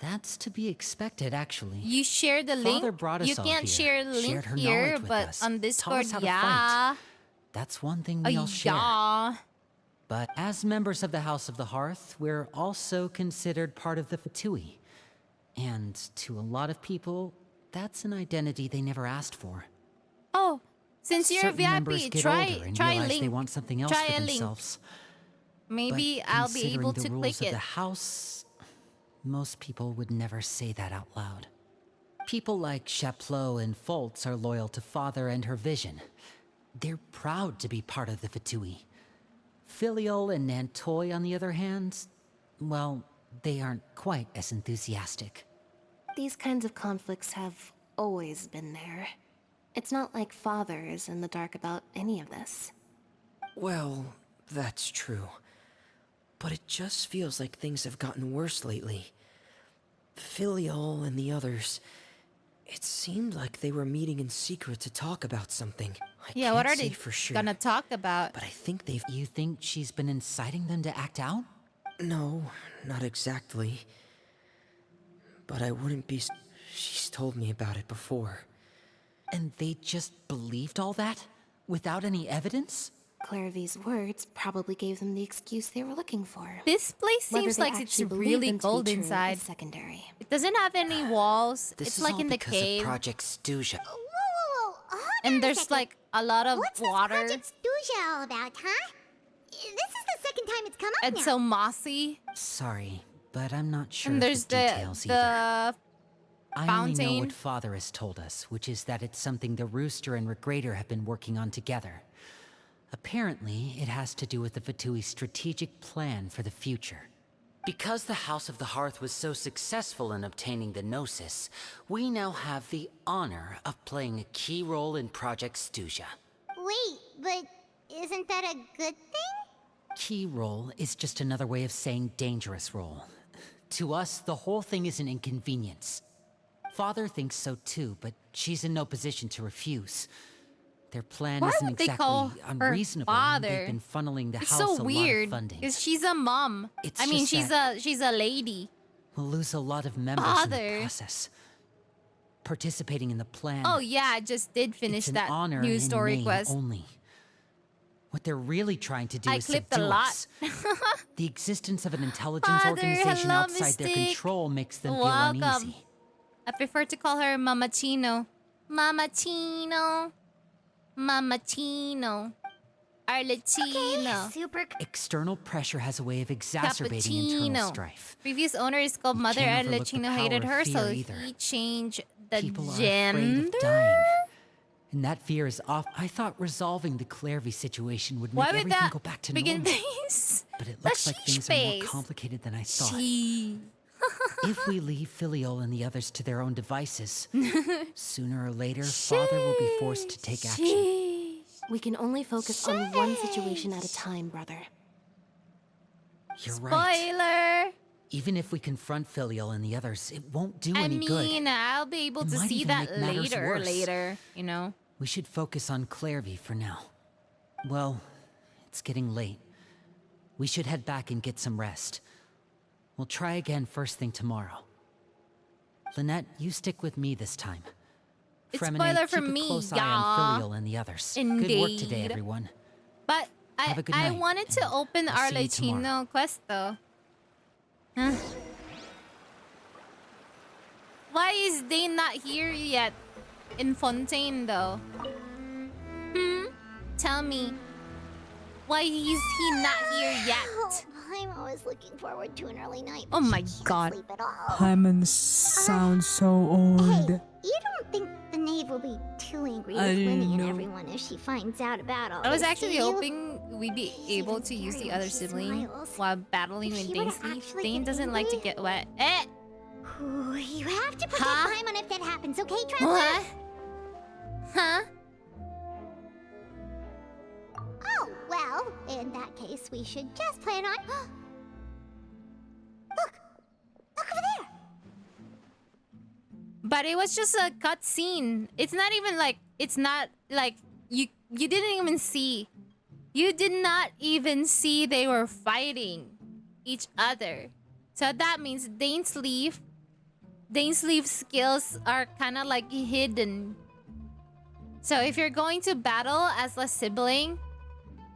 Speaker 6: That's to be expected, actually.
Speaker 1: You share the link.
Speaker 6: Father brought us
Speaker 1: You
Speaker 6: all
Speaker 1: can't
Speaker 6: here,
Speaker 1: share the link
Speaker 6: shared her
Speaker 1: here,
Speaker 6: knowledge with
Speaker 1: but
Speaker 6: us,
Speaker 1: on
Speaker 6: taught
Speaker 1: Discord,
Speaker 6: us how to
Speaker 1: yeah.
Speaker 6: fight. That's one thing we all share.
Speaker 1: Yeah.
Speaker 6: But as members of the House of the Hearth, we're also considered part of the Fatui. And to a lot of people, that's an identity they never asked for.
Speaker 1: Oh, since you're
Speaker 6: Certain members
Speaker 1: VIP,
Speaker 6: get
Speaker 1: try
Speaker 6: older and
Speaker 1: try
Speaker 6: realize
Speaker 1: link.
Speaker 6: they want something else
Speaker 1: Try
Speaker 6: for
Speaker 1: a link.
Speaker 6: themselves.
Speaker 1: Maybe
Speaker 6: But
Speaker 1: I'll be able
Speaker 6: considering the
Speaker 1: to
Speaker 6: rules
Speaker 1: click
Speaker 6: of
Speaker 1: it.
Speaker 6: the house, most people would never say that out loud. People like Chaplot and Foltz are loyal to Father and her vision. They're proud to be part of the Fatui. Filial and Nantoy, on the other hand, well, they aren't quite as enthusiastic.
Speaker 9: These kinds of conflicts have always been there. It's not like Father is in the dark about any of this.
Speaker 4: Well, that's true. But it just feels like things have gotten worse lately. Filial and the others, it seemed like they were meeting in secret to talk about something.
Speaker 1: Yeah, what are
Speaker 4: say
Speaker 1: they
Speaker 4: for sure,
Speaker 1: gonna talk about?
Speaker 4: but I think they've...
Speaker 6: You think she's been inciting them to act out?
Speaker 4: No, not exactly. But I wouldn't be... She's told me about it before.
Speaker 6: And they just believed all that? Without any evidence?
Speaker 9: Clairvy's words probably gave them the excuse they were looking for.
Speaker 1: This place
Speaker 9: Whether
Speaker 1: seems
Speaker 9: they
Speaker 1: like it's
Speaker 9: actually believe
Speaker 1: really
Speaker 9: them to be
Speaker 1: cold
Speaker 9: true
Speaker 1: inside.
Speaker 9: is secondary.
Speaker 1: It doesn't have any walls.
Speaker 6: This
Speaker 1: It's
Speaker 6: is
Speaker 1: like
Speaker 6: all
Speaker 1: in the
Speaker 6: because
Speaker 1: cave.
Speaker 6: of Project Stuja.
Speaker 1: And there's like a lot of water.
Speaker 12: What's Stuja all about, huh? This is the second time it's come up
Speaker 1: It's
Speaker 12: now.
Speaker 1: so mossy.
Speaker 6: Sorry, but I'm not sure
Speaker 1: And
Speaker 6: of
Speaker 1: there's
Speaker 6: the details either. I only know
Speaker 1: fountain.
Speaker 6: what Father has told us, which is that it's something the Rooster and Regrader have been working on together. Apparently, it has to do with the Fatui's strategic plan for the future. Because the House of the Hearth was so successful in obtaining the Gnosis, we now have the honor of playing a key role in Project Stuja.
Speaker 12: Wait, but isn't that a good thing?
Speaker 6: Key role is just another way of saying dangerous role. To us, the whole thing is an inconvenience. Father thinks so too, but she's in no position to refuse. Their plan
Speaker 1: Why
Speaker 6: isn't
Speaker 1: would they call
Speaker 6: exactly
Speaker 1: her
Speaker 6: unreasonable. and
Speaker 1: father?
Speaker 6: They've been funneling the
Speaker 1: It's
Speaker 6: house
Speaker 1: so
Speaker 6: a lot of
Speaker 1: weird
Speaker 6: funding.
Speaker 1: because she's a mom.
Speaker 6: It's
Speaker 1: I mean,
Speaker 6: just
Speaker 1: she's a lady.
Speaker 6: We'll lose a lot of members in
Speaker 1: Father.
Speaker 6: the process. Participating in the plan.
Speaker 1: Oh yeah, I just did finish
Speaker 6: it's an
Speaker 1: that
Speaker 6: honor
Speaker 1: new
Speaker 6: in
Speaker 1: story
Speaker 6: name
Speaker 1: quest.
Speaker 6: only. What they're really trying to do
Speaker 1: I
Speaker 6: is
Speaker 1: clipped a
Speaker 6: subdue
Speaker 1: lot.
Speaker 6: us. The existence of an intelligence
Speaker 1: Father,
Speaker 6: organization
Speaker 1: hello,
Speaker 6: outside their
Speaker 1: Mystic.
Speaker 6: control makes them feel
Speaker 1: Welcome.
Speaker 6: uneasy.
Speaker 1: I prefer to call her Mama Chino. Mama Chino. Mama Chino. Arlecchino.
Speaker 12: Super.
Speaker 6: External pressure has a way of exacerbating internal
Speaker 1: Cappuccino.
Speaker 6: strife.
Speaker 1: Previous owner is called Mother
Speaker 6: can't overlook the
Speaker 1: Arlecchino hated
Speaker 6: power
Speaker 1: her,
Speaker 6: of
Speaker 1: so
Speaker 6: fear either.
Speaker 1: he changed the
Speaker 6: People are afraid
Speaker 1: gender.
Speaker 6: of dying. And that fear is off. I thought resolving the Clairvy situation would make
Speaker 1: Why would
Speaker 6: everything
Speaker 1: that
Speaker 6: go back to
Speaker 1: begin
Speaker 6: normal.
Speaker 1: face?
Speaker 6: But it
Speaker 1: The
Speaker 6: looks like
Speaker 1: sheesh
Speaker 6: things are more
Speaker 1: face.
Speaker 6: complicated than I thought.
Speaker 1: She.
Speaker 6: If we leave Filial and the others to their own devices, sooner or later, Father will be forced to take action.
Speaker 9: We can only focus on one situation at a time, brother.
Speaker 6: You're right.
Speaker 1: Spoiler.
Speaker 6: Even if we confront Filial and the others, it won't do
Speaker 1: I
Speaker 6: any good.
Speaker 1: mean, I'll be able
Speaker 6: It
Speaker 1: to
Speaker 6: might
Speaker 1: see
Speaker 6: even
Speaker 1: that
Speaker 6: make matters worse.
Speaker 1: later, you know?
Speaker 6: We should focus on Clairvy for now. Well, it's getting late. We should head back and get some rest. We'll try again first thing tomorrow. Lynette, you stick with me this time.
Speaker 1: It's
Speaker 6: Fremine,
Speaker 1: spoiler for
Speaker 6: keep a
Speaker 1: me,
Speaker 6: close eye
Speaker 1: y'all.
Speaker 6: on Filial and the others. Good work today,
Speaker 1: Indeed.
Speaker 6: everyone.
Speaker 1: But
Speaker 6: Have a good
Speaker 1: I
Speaker 6: night,
Speaker 1: wanted to open
Speaker 6: I'll see you
Speaker 1: Arlecchino quest though. Huh? Why is Dane not here yet? In Fontaine though? Tell me. Why is he not here yet?
Speaker 12: I'm always looking forward to an early night.
Speaker 1: Oh my god.
Speaker 12: Sleep at all.
Speaker 3: Paimon sounds so old.
Speaker 12: Hey, you don't think the knave will be too angry with
Speaker 3: I
Speaker 12: Winnie and
Speaker 3: know.
Speaker 12: everyone if she finds out about all
Speaker 1: I was
Speaker 12: this,
Speaker 1: actually
Speaker 12: do you?
Speaker 1: hoping we'd be able to use the other sibling
Speaker 12: smiles.
Speaker 1: while battling with
Speaker 12: If she were to
Speaker 1: DAINSLEIF.
Speaker 12: actually
Speaker 1: Dane
Speaker 12: get
Speaker 1: doesn't like to
Speaker 12: angry.
Speaker 1: get wet. Eh!
Speaker 12: Ooh, you have to protect
Speaker 1: Huh?
Speaker 12: Paimon if that happens, okay, Traveler?
Speaker 1: What? Huh?
Speaker 12: Oh, well, in that case, we should just plan on... Look over there!
Speaker 1: But it was just a cut scene. It's not even like you didn't even see. You did not even see they were fighting each other. So that means Dainsleif's skills are kind of like hidden. So if you're going to battle as a sibling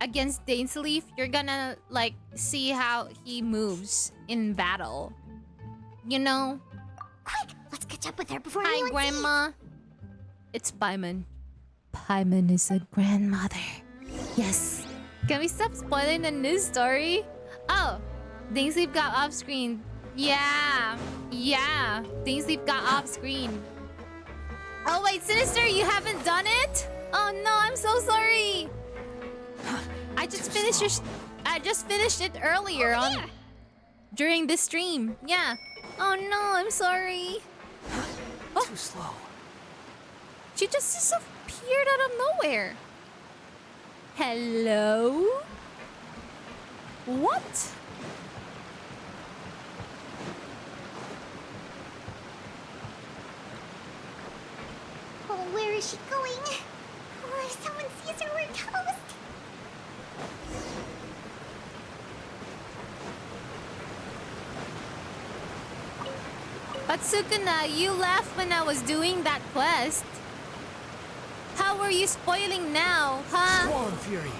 Speaker 1: against Dainsleif, you're gonna like see how he moves in battle. You know?
Speaker 12: Quick, let's catch up with her before
Speaker 1: Hi,
Speaker 12: anyone
Speaker 1: Grandma. It's Paimon. Paimon is a grandmother. Yes. Can we stop spoiling the news story? Oh, Dainsleif got off screen. Yeah. Dainsleif got off screen. Oh wait, Sinister, you haven't done it? Oh no, I'm so sorry. I just finished I just finished it earlier during this stream. Yeah. Oh no, I'm sorry.
Speaker 23: Too slow.
Speaker 1: She just disappeared out of nowhere. Hello? What?
Speaker 12: Oh, where is she going? Oh, if someone sees her, we're toast.
Speaker 1: But Sukuna, you left when I was doing that quest. How are you spoiling now, huh?
Speaker 23: Swan Fury.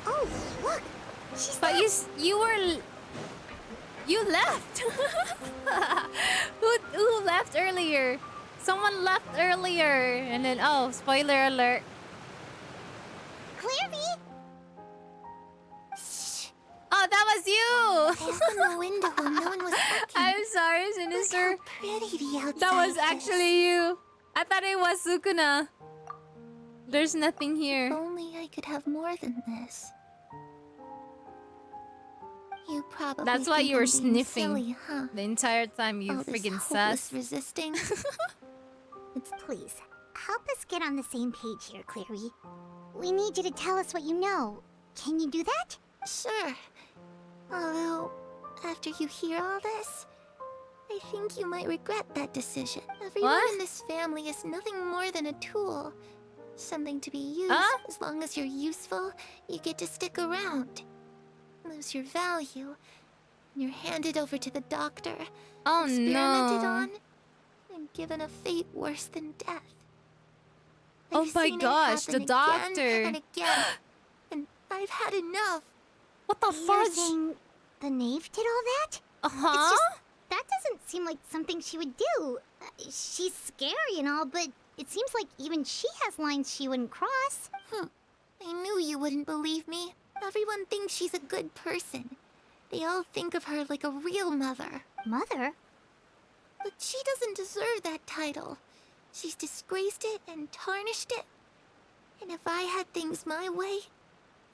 Speaker 12: Oh, look. She's
Speaker 1: But you left. Who left earlier? Someone left earlier, and then spoiler alert.
Speaker 12: Clairby!
Speaker 1: Oh, that was you!
Speaker 12: I opened the window when no one was looking.
Speaker 1: I'm sorry, Sinister.
Speaker 12: Look how pretty the outside
Speaker 1: That was
Speaker 12: is.
Speaker 1: actually you. I thought it was Sukuna. There's nothing here.
Speaker 12: If only I could have more than this. You probably
Speaker 1: That's why
Speaker 12: think
Speaker 1: you were
Speaker 12: I'm being
Speaker 1: sniffing
Speaker 12: silly, huh?
Speaker 1: the entire time. You
Speaker 12: All this
Speaker 1: friggin'
Speaker 12: hopeless
Speaker 1: sus.
Speaker 12: resisting. Please, help us get on the same page here, Clary. We need you to tell us what you know. Can you do that? Sure. Although, after you hear all this, I think you might regret that decision. Everyone in this family is nothing more than a tool. Something to be used. As long as you're useful, you get to stick around. Lose your value, and you're handed over to the doctor.
Speaker 1: Oh,
Speaker 12: experimented
Speaker 1: no.
Speaker 12: on, and given a fate worse than death.
Speaker 1: Oh
Speaker 12: I've
Speaker 1: my
Speaker 12: seen it
Speaker 1: gosh, the
Speaker 12: happen
Speaker 1: doctor.
Speaker 12: again and again, and I've had enough.
Speaker 1: What the
Speaker 12: You're
Speaker 1: fudge?
Speaker 12: saying the knave did all that?
Speaker 1: Uh-huh.
Speaker 12: It's just, that doesn't seem like something she would do. She's scary and all, but it seems like even she has lines she wouldn't cross. I knew you wouldn't believe me. Everyone thinks she's a good person. They all think of her like a real mother. Mother? But she doesn't deserve that title. She's disgraced it and tarnished it. And if I had things my way,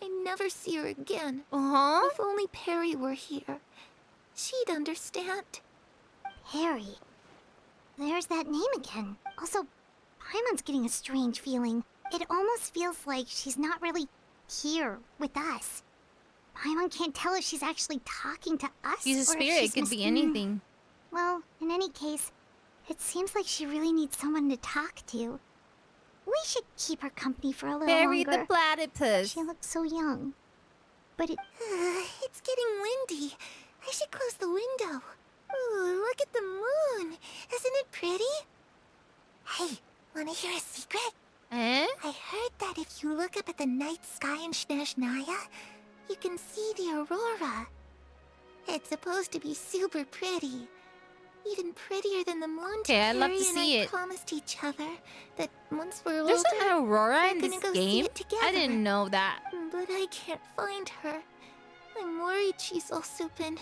Speaker 12: I'd never see her again. If only Perry were here, she'd understand. Perry? There's that name again. Also, Paimon's getting a strange feeling. It almost feels like she's not really here with us. Paimon can't tell if she's actually talking to us.
Speaker 1: She's a
Speaker 12: or if
Speaker 1: spirit,
Speaker 12: she's
Speaker 1: it could be anything.
Speaker 12: Well, in any case, it seems like she really needs someone to talk to. We should keep her company for a little
Speaker 1: Perry
Speaker 12: longer.
Speaker 1: the platypus.
Speaker 12: She looks so young. But it's getting windy. I should close the window. Ooh, look at the moon. Isn't it pretty? Hey, wanna hear a secret? I heard that if you look up at the night sky in Snezhnaya, you can see the aurora. It's supposed to be super pretty. Even prettier than the moon.
Speaker 1: Okay, I'd love to
Speaker 12: Perry and
Speaker 1: see
Speaker 12: I
Speaker 1: it.
Speaker 12: promised each other that once we're
Speaker 1: There's
Speaker 12: older,
Speaker 1: an aurora
Speaker 12: we're
Speaker 1: in
Speaker 12: gonna
Speaker 1: this
Speaker 12: go see
Speaker 1: game?
Speaker 12: it together.
Speaker 1: I didn't know that.
Speaker 12: But I can't find her. I'm worried she's also been...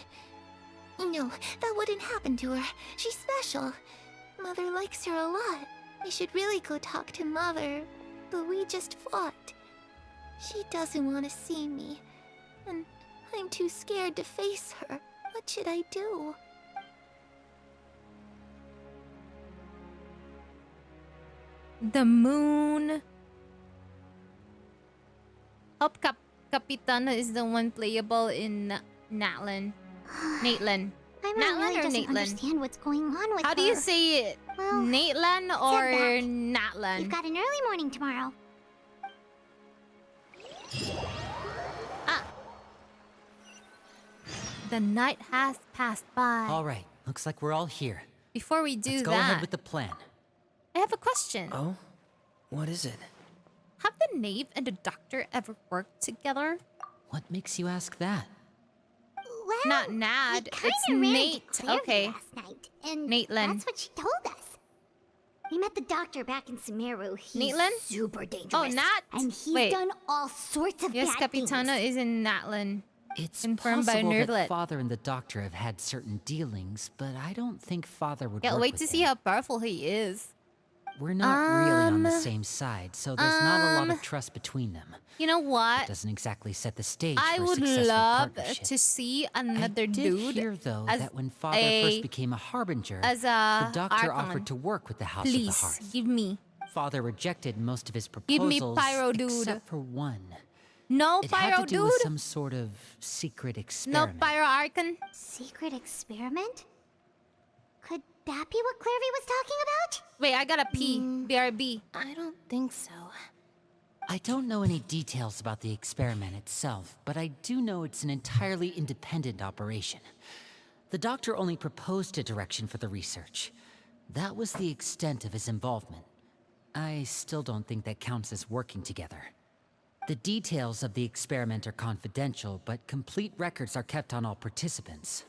Speaker 12: No, that wouldn't happen to her. She's special. Mother likes her a lot. I should really go talk to Mother, but we just fought. She doesn't want to see me, and I'm too scared to face her. What should I do?
Speaker 1: The moon. Hope Capitana is the one playable in Natlan. Natlan.
Speaker 12: Paimon really
Speaker 1: or
Speaker 12: doesn't
Speaker 1: Natlan?
Speaker 12: understand what's going on with her.
Speaker 1: How do you say it?
Speaker 12: Well,
Speaker 1: Natlan or
Speaker 12: said that.
Speaker 1: Natlan?
Speaker 12: You've got an early morning tomorrow.
Speaker 1: The night has passed by.
Speaker 6: All right, looks like we're all here.
Speaker 1: Before we do
Speaker 6: Let's go
Speaker 1: that,
Speaker 6: ahead with the plan.
Speaker 1: I have a question.
Speaker 4: Oh? What is it?
Speaker 1: Have the knave and the doctor ever worked together?
Speaker 6: What makes you ask that?
Speaker 12: Well,
Speaker 1: Not Nad.
Speaker 12: we
Speaker 1: It's
Speaker 12: kinda ran into
Speaker 1: Nate.
Speaker 12: Clairvy
Speaker 1: Okay.
Speaker 12: last night, and
Speaker 1: Natlan.
Speaker 12: that's what she told us. We met the doctor back in Sumeru. He's
Speaker 1: Natlan?
Speaker 12: super dangerous.
Speaker 1: Oh, Nat.
Speaker 12: And he's
Speaker 1: Wait.
Speaker 12: done all sorts of
Speaker 1: Yes,
Speaker 12: bad
Speaker 1: Capitana
Speaker 12: things.
Speaker 1: is in Natlan.
Speaker 18: It's
Speaker 1: Confirmed by
Speaker 18: possible that
Speaker 1: Nerdlet.
Speaker 18: Father and the Doctor have had certain dealings, but I don't think Father would
Speaker 1: Can't
Speaker 18: work
Speaker 1: wait
Speaker 18: with
Speaker 1: to see
Speaker 18: him.
Speaker 1: how powerful he is.
Speaker 18: We're not really on the same side, so there's not a lot of trust between them.
Speaker 1: You know what?
Speaker 18: It doesn't exactly set the stage
Speaker 1: I
Speaker 18: for a
Speaker 1: would
Speaker 18: successful
Speaker 1: love
Speaker 18: partnership.
Speaker 1: to see another
Speaker 18: I did
Speaker 1: dude
Speaker 18: hear, though,
Speaker 1: as
Speaker 18: that when Father first became a Harbinger,
Speaker 1: as
Speaker 18: the
Speaker 1: a
Speaker 18: Doctor
Speaker 1: Archon.
Speaker 18: offered to work with the House of the
Speaker 1: Please
Speaker 18: Hearth.
Speaker 1: give me.
Speaker 18: Father rejected most of his
Speaker 1: Give me
Speaker 18: proposals,
Speaker 1: Pyro Dude.
Speaker 18: except for one.
Speaker 1: No
Speaker 18: It
Speaker 1: Pyro
Speaker 18: had to do with
Speaker 1: Dude.
Speaker 18: some sort of secret
Speaker 1: No
Speaker 18: experiment.
Speaker 1: Pyro Archon.
Speaker 12: Secret experiment? Could that be what Clairvy was talking about?
Speaker 1: Wait, I gotta pee. BRB.
Speaker 9: I don't think so.
Speaker 18: I don't know any details about the experiment itself, but I do know it's an entirely independent operation. The Doctor only proposed a direction for the research. That was the extent of his involvement. I still don't think that counts as working together. The details of the experiment are confidential, but complete records are kept on all participants.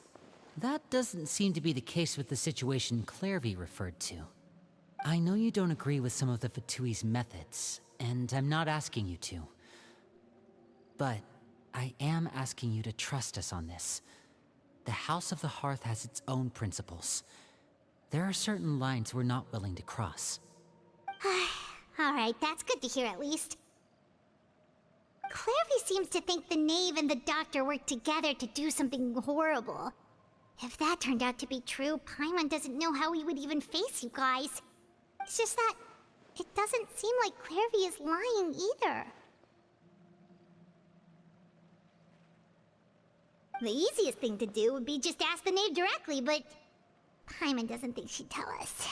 Speaker 18: That doesn't seem to be the case with the situation Clairvy referred to. I know you don't agree with some of the Fatui's methods, and I'm not asking you to. But I am asking you to trust us on this. The House of the Hearth has its own principles. There are certain lines we're not willing to cross.
Speaker 12: Alright, that's good to hear at least. Clairvy seems to think the Knave and the Doctor worked together to do something horrible. If that turned out to be true, Paimon doesn't know how he would even face you guys. It's just that it doesn't seem like Clairvy is lying either. The easiest thing to do would be just ask the Knave directly, but Paimon doesn't think she'd tell us.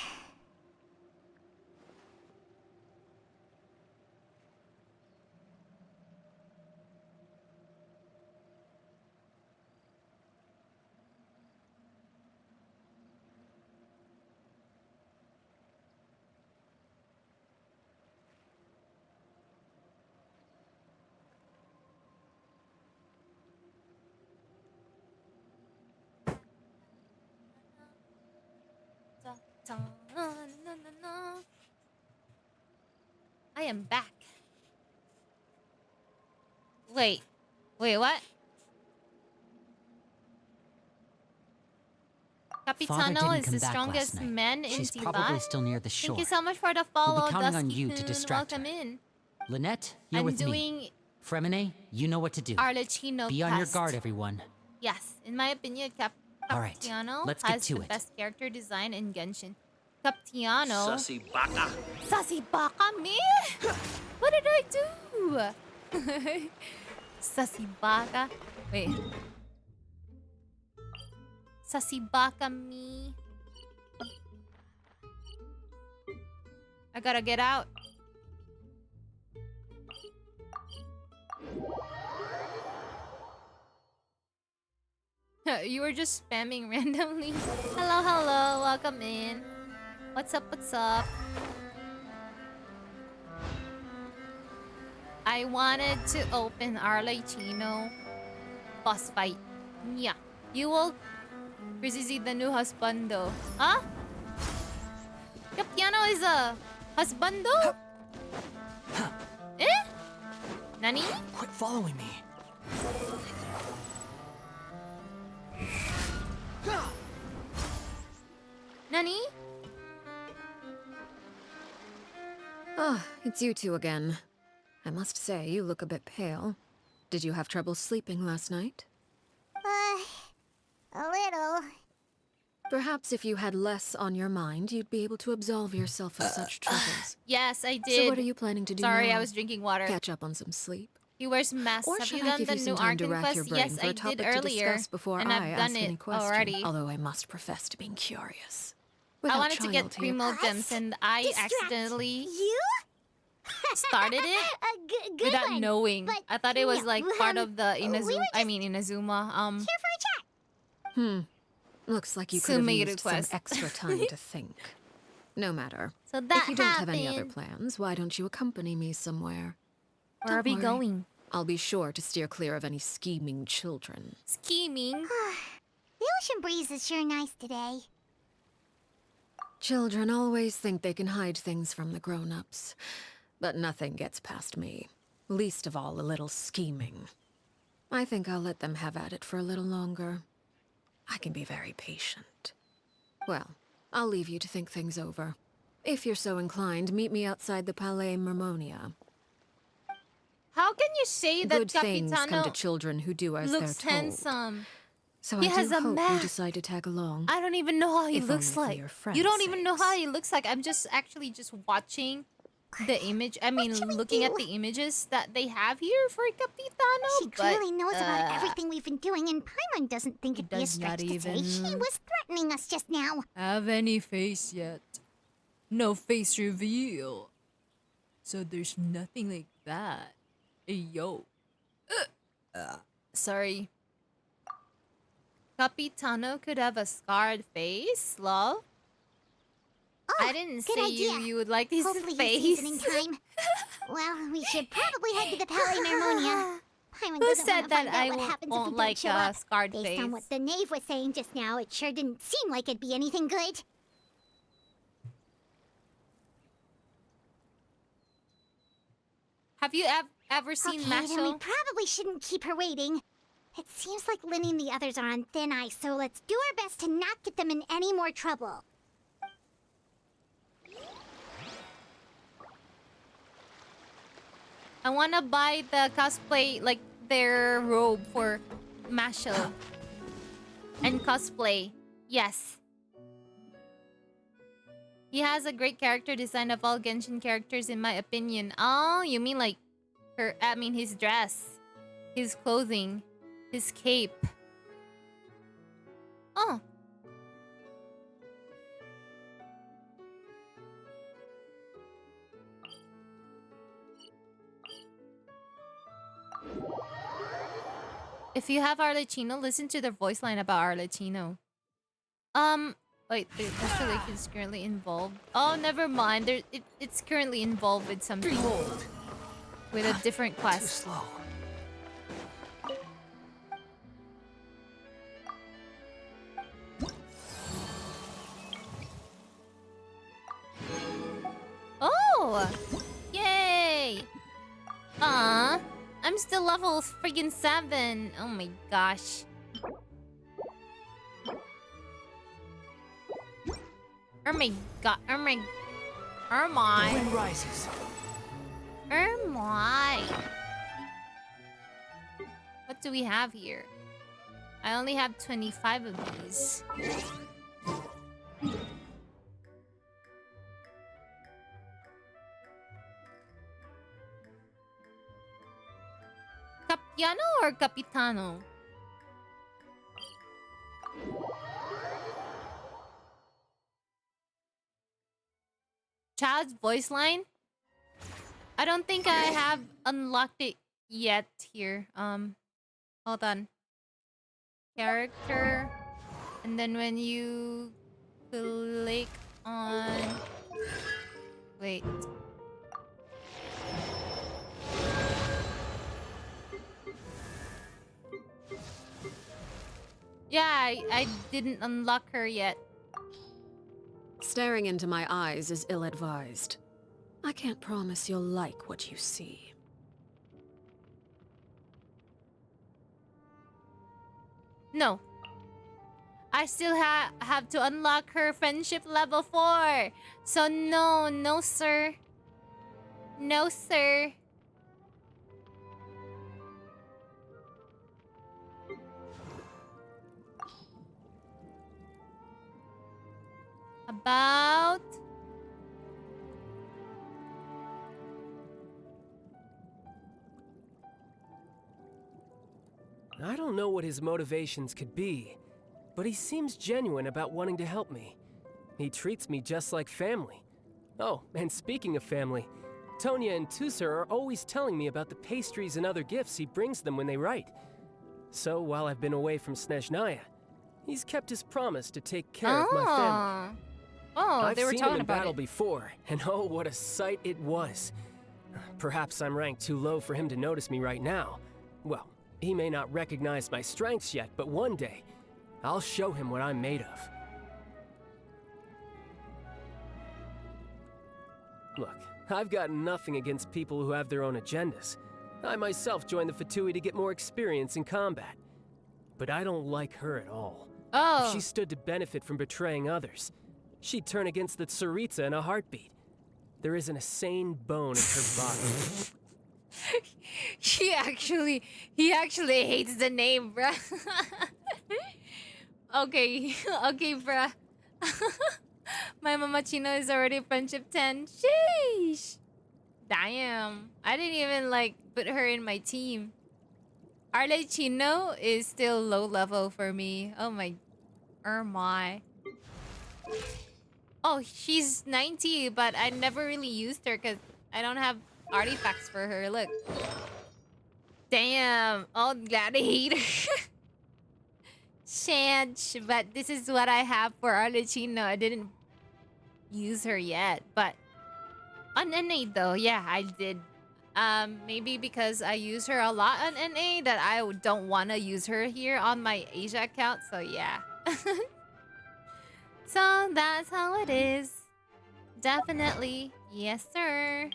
Speaker 1: I am back. Wait, what?
Speaker 18: Father
Speaker 1: Capitano
Speaker 18: didn't
Speaker 1: is
Speaker 18: come
Speaker 1: the
Speaker 18: back
Speaker 1: strongest
Speaker 18: last night.
Speaker 1: man in
Speaker 18: She's
Speaker 1: Tila.
Speaker 18: probably still near the shore.
Speaker 1: Thank you so much for the
Speaker 18: We'll
Speaker 1: follow,
Speaker 18: be counting on
Speaker 1: Dusky
Speaker 18: you to
Speaker 1: Kun.
Speaker 18: distract
Speaker 1: Welcome
Speaker 18: her.
Speaker 1: in.
Speaker 18: Lynette, you're
Speaker 1: I'm
Speaker 18: with
Speaker 1: doing
Speaker 18: me. Fremine, you know what to do.
Speaker 1: Arlecchino
Speaker 18: Be on your
Speaker 1: quest.
Speaker 18: guard, everyone.
Speaker 1: Yes, in my opinion,
Speaker 18: All right,
Speaker 1: Capitano
Speaker 18: let's get
Speaker 1: has
Speaker 18: to
Speaker 1: the
Speaker 18: it.
Speaker 1: best character design in Genshin. Capitano.
Speaker 10: Sussy baka.
Speaker 1: Sassy baka me? What did I do? Sassy baka. Wait. Sassy baka me. I gotta get out. You were just spamming randomly. Hello, welcome in. What's up, I wanted to open Arlecchino boss fight. Yeah. You will visit the new husbando. Huh? Capiano is a husbando? Eh? Nani?
Speaker 16: Quit following me.
Speaker 1: Nani?
Speaker 19: Ah, it's you two again. I must say, you look a bit pale. Did you have trouble sleeping last night?
Speaker 12: A little.
Speaker 19: Perhaps if you had less on your mind, you'd be able to absolve yourself of such troubles.
Speaker 1: Yes, I did.
Speaker 19: So what are you planning to do
Speaker 1: Sorry,
Speaker 19: now?
Speaker 1: I was drinking water.
Speaker 19: Catch up on some sleep?
Speaker 1: He wears masks.
Speaker 19: Or
Speaker 1: Have
Speaker 19: should
Speaker 1: you
Speaker 19: I
Speaker 1: done
Speaker 19: give
Speaker 1: the
Speaker 19: you
Speaker 1: new
Speaker 19: some time to
Speaker 1: Arcan
Speaker 19: rack your
Speaker 1: quest?
Speaker 19: brain
Speaker 1: Yes,
Speaker 19: for
Speaker 1: I
Speaker 19: a topic
Speaker 1: did
Speaker 19: to
Speaker 1: earlier.
Speaker 19: discuss before
Speaker 1: And
Speaker 19: I
Speaker 1: I've
Speaker 19: ask
Speaker 1: done
Speaker 19: any
Speaker 1: it
Speaker 19: question?
Speaker 1: already.
Speaker 19: Although I must profess to being curious.
Speaker 1: I
Speaker 19: Without
Speaker 1: wanted to get
Speaker 19: child
Speaker 1: 3
Speaker 19: here.
Speaker 1: modems and I
Speaker 12: Distract
Speaker 1: accidentally
Speaker 12: you?
Speaker 1: started it
Speaker 12: Good
Speaker 1: without
Speaker 12: one.
Speaker 1: knowing.
Speaker 12: But,
Speaker 1: I thought it was like part of the
Speaker 12: we were
Speaker 1: Inazuma.
Speaker 12: just
Speaker 1: I mean Inazuma.
Speaker 12: Here for a chat.
Speaker 19: Looks like you could have
Speaker 1: Sumaru
Speaker 19: used some
Speaker 1: quest.
Speaker 19: extra time to think. No matter.
Speaker 1: So that
Speaker 19: if you don't have any other
Speaker 1: happened.
Speaker 19: plans, why don't you accompany me somewhere?
Speaker 1: Where are
Speaker 19: Don't
Speaker 1: we
Speaker 19: worry.
Speaker 1: going?
Speaker 19: I'll be sure to steer clear of any scheming children.
Speaker 1: Scheming?
Speaker 12: The ocean breeze is sure nice today.
Speaker 19: Children always think they can hide things from the grown-ups. But nothing gets past me. Least of all a little scheming. I think I'll let them have at it for a little longer. I can be very patient. Well, I'll leave you to think things over. If you're so inclined, meet me outside the Palais Mermonia.
Speaker 1: How can you say that
Speaker 19: Good things come to
Speaker 1: Capitano
Speaker 19: children who do as they're
Speaker 1: looks
Speaker 19: told.
Speaker 1: handsome?
Speaker 19: So
Speaker 1: He
Speaker 19: I
Speaker 1: has
Speaker 19: do
Speaker 1: a
Speaker 19: hope you
Speaker 1: mask.
Speaker 19: decide to tag along.
Speaker 1: I don't even know how he
Speaker 19: If
Speaker 1: looks
Speaker 19: only for
Speaker 1: like.
Speaker 19: your
Speaker 1: You don't
Speaker 19: friends'
Speaker 1: even know how he looks like. I'm just actually just watching the image. I mean, looking at the images that they have here for Capitano.
Speaker 12: She clearly knows about everything we've been doing, and Paimon doesn't think it'd be a
Speaker 1: does
Speaker 12: stretch
Speaker 1: not
Speaker 12: to say. She
Speaker 1: even
Speaker 12: was threatening us just now.
Speaker 1: have any face yet. No face reveal. So there's nothing like that. Hey, yo. Sorry. Capitano could have a scarred face, lol. I didn't
Speaker 12: good
Speaker 1: say
Speaker 12: idea.
Speaker 1: you would like his
Speaker 12: Hopefully
Speaker 1: face.
Speaker 12: he sees it in time. Well, we should probably head to the Palais Mermonia. Paimon
Speaker 1: Who
Speaker 12: doesn't
Speaker 1: said
Speaker 12: want to
Speaker 1: that
Speaker 12: find
Speaker 1: I
Speaker 12: out what
Speaker 1: won't-
Speaker 12: happens if
Speaker 1: won't
Speaker 12: we
Speaker 1: like
Speaker 12: don't show up.
Speaker 1: scarred
Speaker 12: Based
Speaker 1: face?
Speaker 12: on what the knave was saying just now, it sure didn't seem like it'd be anything good.
Speaker 1: Have you ever seen
Speaker 12: Okay, then we
Speaker 1: Mashal?
Speaker 12: probably shouldn't keep her waiting. It seems like Linny and the others are on thin ice, so let's do our best to not get them in any more trouble.
Speaker 1: I wanna buy the cosplay, like their robe for Mashal. And cosplay. Yes. He has a great character design of all Genshin characters in my opinion. Oh, you mean like his dress, his clothing, his cape. Oh. If you have Arlecchino, listen to their voice line about Arlecchino. Wait, the installation is currently involved. Oh, never mind. It's currently involved with something. With a different quest.
Speaker 23: Too slow.
Speaker 1: Oh! Yay! I'm still level friggin' 7. Oh my gosh. Oh my god. Oh my... Oh my...
Speaker 23: The wind rises.
Speaker 1: Oh my... What do we have here? I only have 25 of these. Capiano or Capitano? Child's voice line? I don't think I have unlocked it yet here. Hold on. Character. And then when you click on... Wait. Yeah, I didn't unlock her yet.
Speaker 19: Staring into my eyes is ill-advised. I can't promise you'll like what you see.
Speaker 1: No. I still have to unlock her friendship level 4. So no sir. No sir. About...
Speaker 10: I don't know what his motivations could be, but he seems genuine about wanting to help me. He treats me just like family. Oh, and speaking of family, Tonya and Tusser are always telling me about the pastries and other gifts he brings them when they write. So while I've been away from Snezhnaya, he's kept his promise to take care of my family.
Speaker 1: Oh,
Speaker 10: I've
Speaker 1: they were
Speaker 10: seen
Speaker 1: talking
Speaker 10: him in
Speaker 1: about
Speaker 10: battle
Speaker 1: it.
Speaker 10: before, and oh, what a sight it was. Perhaps I'm ranked too low for him to notice me right now. Well, he may not recognize my strengths yet, but one day, I'll show him what I'm made of. Look, I've got nothing against people who have their own agendas. I myself joined the Fatui to get more experience in combat. But I don't like her at all.
Speaker 1: Oh.
Speaker 10: If she stood to benefit from betraying others, she'd turn against the Tsaritsa in a heartbeat. There isn't a sane bone in her body.
Speaker 1: he actually hates the name, bruh. Okay, okay, bruh. My Mama Chino is already friendship 10. Sheesh. Damn. I didn't even like put her in my team. Arle Chino is still low level for me. Oh my. Oh, she's 90, but I never really used her because I don't have artifacts for her. Look. Damn. Oh, gladiator. Shanch, but this is what I have for Arlecchino. I didn't use her yet, but on NA though, yeah, I did. Maybe because I use her a lot on NA that I don't want to use her here on my Asia account, so yeah. So that's how it is. Definitely. Yes, sir.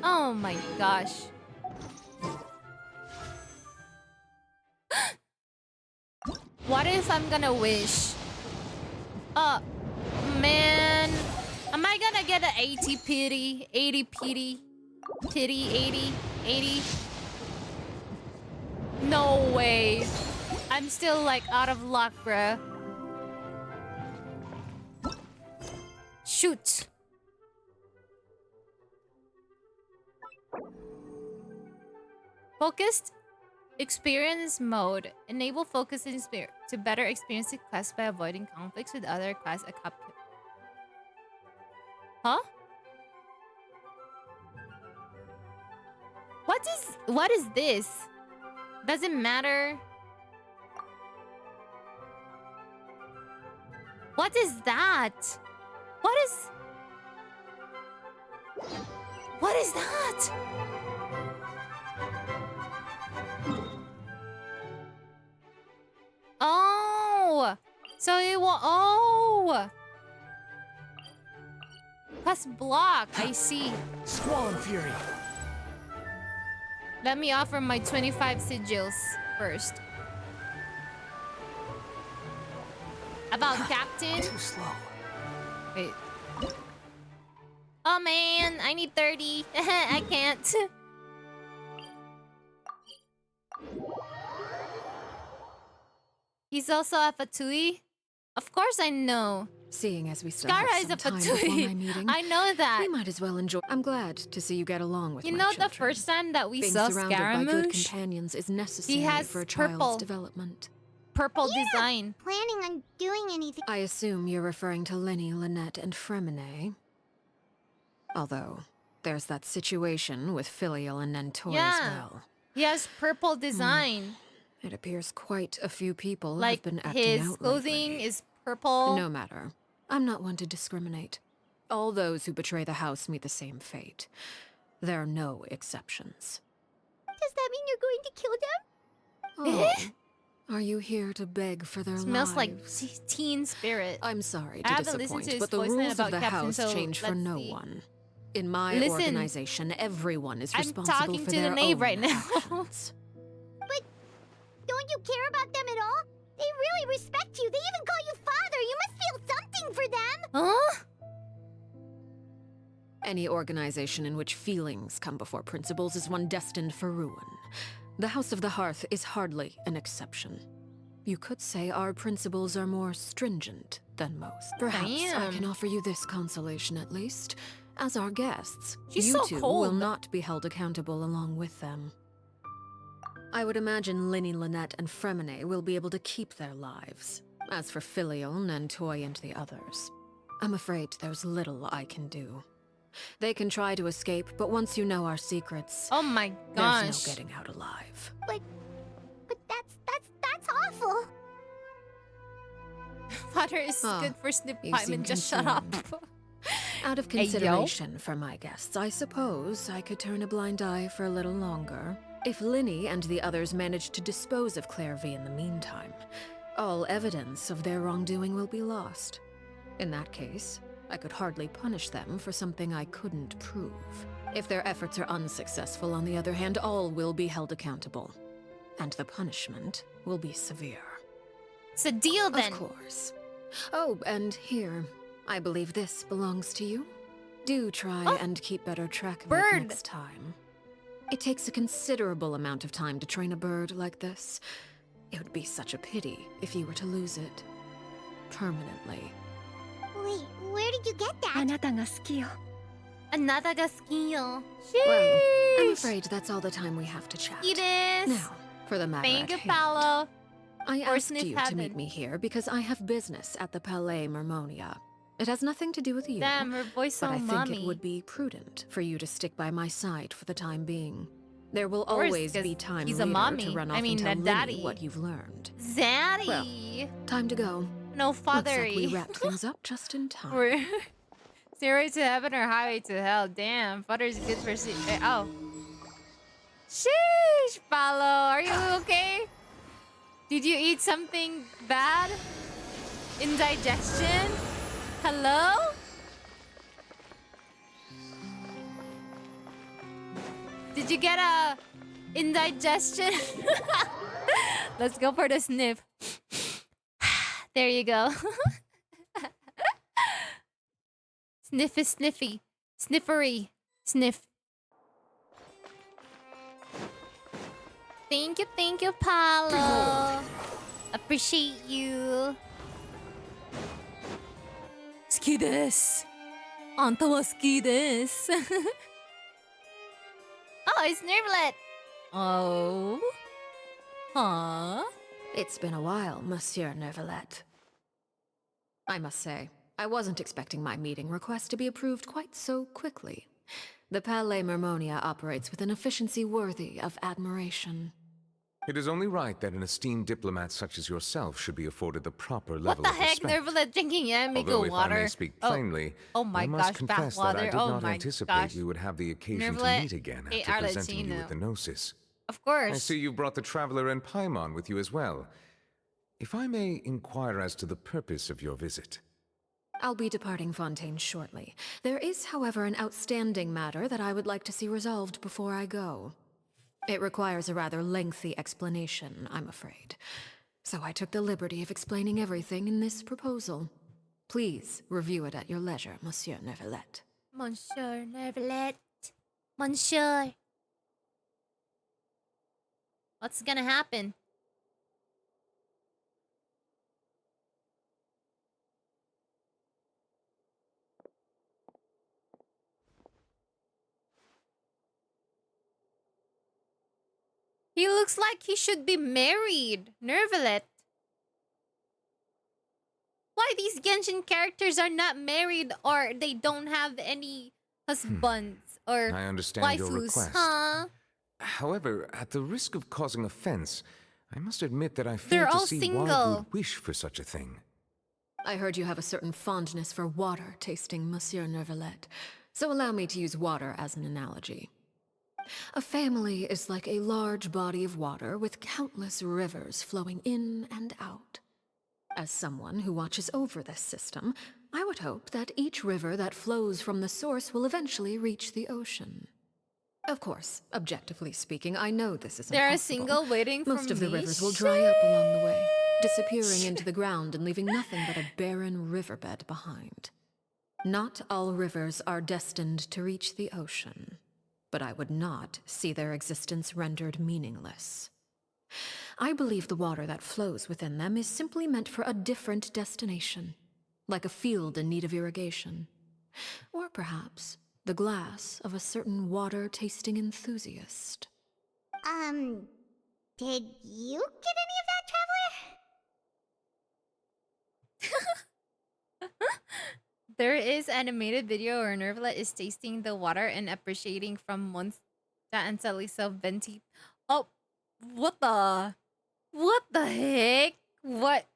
Speaker 1: Oh my gosh. What if I'm gonna wish? Man. Am I gonna get an 80 pity? 80 pity? Pity 80? 80? No way. I'm still like out of luck, bruh. Shoot. Focused experience mode. Enable focus and spirit to better experience the quest by avoiding conflicts with other quests. Huh? What is this? Doesn't matter. What is that? What is that? Oh, so it will. Oh, press block. I see.
Speaker 11: Squall and Fury.
Speaker 1: Let me offer my 25 sigils first. About Captain.
Speaker 11: Too slow.
Speaker 1: Wait. Oh man, I need 30. I can't. He's also a Fatui? Of course I know.
Speaker 19: Seeing as we still
Speaker 1: Skara
Speaker 19: have
Speaker 1: is
Speaker 19: some
Speaker 1: a
Speaker 19: time before
Speaker 1: Fatui.
Speaker 19: my meeting,
Speaker 1: I know that.
Speaker 19: we might as well enjoy. I'm glad to see you get along with
Speaker 1: You
Speaker 19: my
Speaker 1: know
Speaker 19: children.
Speaker 1: the first time that we
Speaker 19: Being
Speaker 1: saw
Speaker 19: surrounded by good
Speaker 1: Scaramouche?
Speaker 19: companions is necessary
Speaker 1: He has
Speaker 19: for a
Speaker 1: purple.
Speaker 19: child's development.
Speaker 1: Purple design.
Speaker 12: Planning on doing anything.
Speaker 19: I assume you're referring to Lenny, Lynette, and Fremine. Although, there's that situation with Filial and Nentoy as well.
Speaker 1: He has purple design.
Speaker 19: It appears quite a few people
Speaker 1: Like
Speaker 19: have been acting
Speaker 1: his
Speaker 19: out
Speaker 1: clothing
Speaker 19: lately.
Speaker 1: is purple.
Speaker 19: No matter. I'm not one to discriminate. All those who betray the house meet the same fate. There are no exceptions.
Speaker 12: Does that mean you're going to kill them?
Speaker 19: Oh, are you here to beg for their
Speaker 1: Smells like
Speaker 19: lives?
Speaker 1: teen spirit.
Speaker 19: I'm sorry
Speaker 1: I
Speaker 19: to
Speaker 1: haven't listened
Speaker 19: disappoint,
Speaker 1: to his
Speaker 19: but the
Speaker 1: voice line
Speaker 19: rules of
Speaker 1: about
Speaker 19: the
Speaker 1: Captain,
Speaker 19: house
Speaker 1: so
Speaker 19: change for
Speaker 1: let's
Speaker 19: no
Speaker 1: see.
Speaker 19: one. In my
Speaker 1: Listen,
Speaker 19: organization, everyone is
Speaker 1: I'm
Speaker 19: responsible
Speaker 1: talking
Speaker 19: for
Speaker 1: to
Speaker 19: their
Speaker 1: the knave
Speaker 19: own
Speaker 1: right now.
Speaker 19: actions.
Speaker 12: But don't you care about them at all? They really respect you. They even call you father. You must feel something for them.
Speaker 1: Huh?
Speaker 19: Any organization in which feelings come before principles is one destined for ruin. The House of the Hearth is hardly an exception. You could say our principles are more stringent than most. Perhaps I can offer you this consolation at least. As our guests,
Speaker 1: She's
Speaker 19: you
Speaker 1: so
Speaker 19: two
Speaker 1: cold.
Speaker 19: will not be held accountable along with them. I would imagine Linny, Lynette, and Fremine will be able to keep their lives. As for Filial, Nentoy, and the others, I'm afraid there's little I can do. They can try to escape, but once you know our secrets,
Speaker 1: oh my gosh,
Speaker 19: there's no getting out alive.
Speaker 12: But that's awful.
Speaker 1: Father is good for Snip Hyman. Just shut up.
Speaker 19: Out of
Speaker 1: Hey, yo.
Speaker 19: consideration for my guests, I suppose I could turn a blind eye for a little longer. If Linny and the others manage to dispose of Clairvy in the meantime, all evidence of their wrongdoing will be lost. In that case, I could hardly punish them for something I couldn't prove. If their efforts are unsuccessful, on the other hand, all will be held accountable. And the punishment will be severe.
Speaker 1: It's a deal then.
Speaker 19: Of course. Oh, and here, I believe this belongs to you. Do try and keep better track of it next time. It takes a considerable amount of time to train a bird like this. It would be such a pity if you were to lose it. Permanently.
Speaker 12: Wait, where did you get that?
Speaker 1: Another skill.
Speaker 19: Well, I'm afraid that's all the time we have to chat.
Speaker 1: It is.
Speaker 19: Now, for the matter
Speaker 1: Thank
Speaker 19: at
Speaker 1: you,
Speaker 19: hand.
Speaker 1: Paolo.
Speaker 19: I
Speaker 1: Or
Speaker 19: asked
Speaker 1: Sniff
Speaker 19: you to
Speaker 1: Heaven.
Speaker 19: meet me here because I have business at the Palais Mermonia. It has nothing to do with you.
Speaker 1: Damn, her voice so
Speaker 19: but I think
Speaker 1: mommy.
Speaker 19: it would be prudent for you to stick by my side for the time being. There will
Speaker 1: Of course,
Speaker 19: always
Speaker 1: 'cause
Speaker 19: be time
Speaker 1: he's a
Speaker 19: later
Speaker 1: mommy.
Speaker 19: to run
Speaker 1: I
Speaker 19: off
Speaker 1: mean,
Speaker 19: and tell
Speaker 1: a
Speaker 19: Linny
Speaker 1: daddy.
Speaker 19: what you've learned.
Speaker 1: Zaddy.
Speaker 19: Well, time to go.
Speaker 1: No
Speaker 19: Looks like
Speaker 1: fathery.
Speaker 19: we wrapped things up just in time.
Speaker 1: We're stairway to heaven or highway to hell. Damn, butter's good for oh. Sheesh, Paolo, are you okay? Did you eat something bad? Indigestion? Hello? Did you get a indigestion? Let's go for the sniff. There you go. Sniff is sniffy. Sniffery. Sniff. Thank you, Paolo. Appreciate you. Ski desu. Anta wa ski desu. Oh, it's Nervlet. Oh. Huh?
Speaker 19: It's been a while, Monsieur Nervalet. I must say, I wasn't expecting my meeting request to be approved quite so quickly. The Palais Mermonia operates with an efficiency worthy of admiration.
Speaker 5: It is only right that an esteemed diplomat such as yourself should be afforded the proper level
Speaker 1: What the
Speaker 5: of
Speaker 1: heck?
Speaker 5: respect.
Speaker 1: Nervlet drinking Yamiko
Speaker 5: Although, if
Speaker 1: water.
Speaker 5: I may speak plainly,
Speaker 1: Oh my
Speaker 5: I
Speaker 1: gosh,
Speaker 5: must confess that I
Speaker 1: backwater.
Speaker 5: did
Speaker 1: Oh
Speaker 5: not
Speaker 1: my
Speaker 5: anticipate
Speaker 1: gosh.
Speaker 5: we would have the occasion
Speaker 1: Nervlet
Speaker 5: to meet again
Speaker 1: ate
Speaker 5: after presenting you
Speaker 1: Arlecchino.
Speaker 5: with the Gnosis.
Speaker 1: Of course.
Speaker 5: I see you brought the Traveler and Paimon with you as well. If I may inquire as to the purpose of your visit.
Speaker 19: I'll be departing Fontaine shortly. There is, however, an outstanding matter that I would like to see resolved before I go. It requires a rather lengthy explanation, I'm afraid. So I took the liberty of explaining everything in this proposal. Please review it at your leisure, Monsieur Nervalet.
Speaker 1: Monsieur Nervlet. Monsieur. What's gonna happen? He looks like he should be married. Nervalet. Why these Genshin characters are not married or they don't have any husbands or
Speaker 5: I understand your
Speaker 1: waifus,
Speaker 5: request.
Speaker 1: huh?
Speaker 5: However, at the risk of causing offense, I must admit that I
Speaker 1: They're
Speaker 5: fail to
Speaker 1: all
Speaker 5: see why you
Speaker 1: single.
Speaker 5: would wish for such a thing.
Speaker 19: I heard you have a certain fondness for water tasting, Monsieur Nervalet, so allow me to use water as an analogy. A family is like a large body of water with countless rivers flowing in and out. As someone who watches over this system, I would hope that each river that flows from the source will eventually reach the ocean. Of course, objectively speaking, I know this is
Speaker 1: They're a
Speaker 19: impossible.
Speaker 1: single waiting for
Speaker 19: Most of the
Speaker 1: me?
Speaker 19: rivers will dry up along the way, disappearing into the ground and leaving nothing but a barren riverbed behind. Not all rivers are destined to reach the ocean, but I would not see their existence rendered meaningless. I believe the water that flows within them is simply meant for a different destination, like a field in need of irrigation. Or perhaps the glass of a certain water-tasting enthusiast.
Speaker 12: Did you get any of that, Traveler?
Speaker 1: There is animated video where Nervlet is tasting the water and appreciating from Monsta and Salisa Venti. Oh, what the heck? What?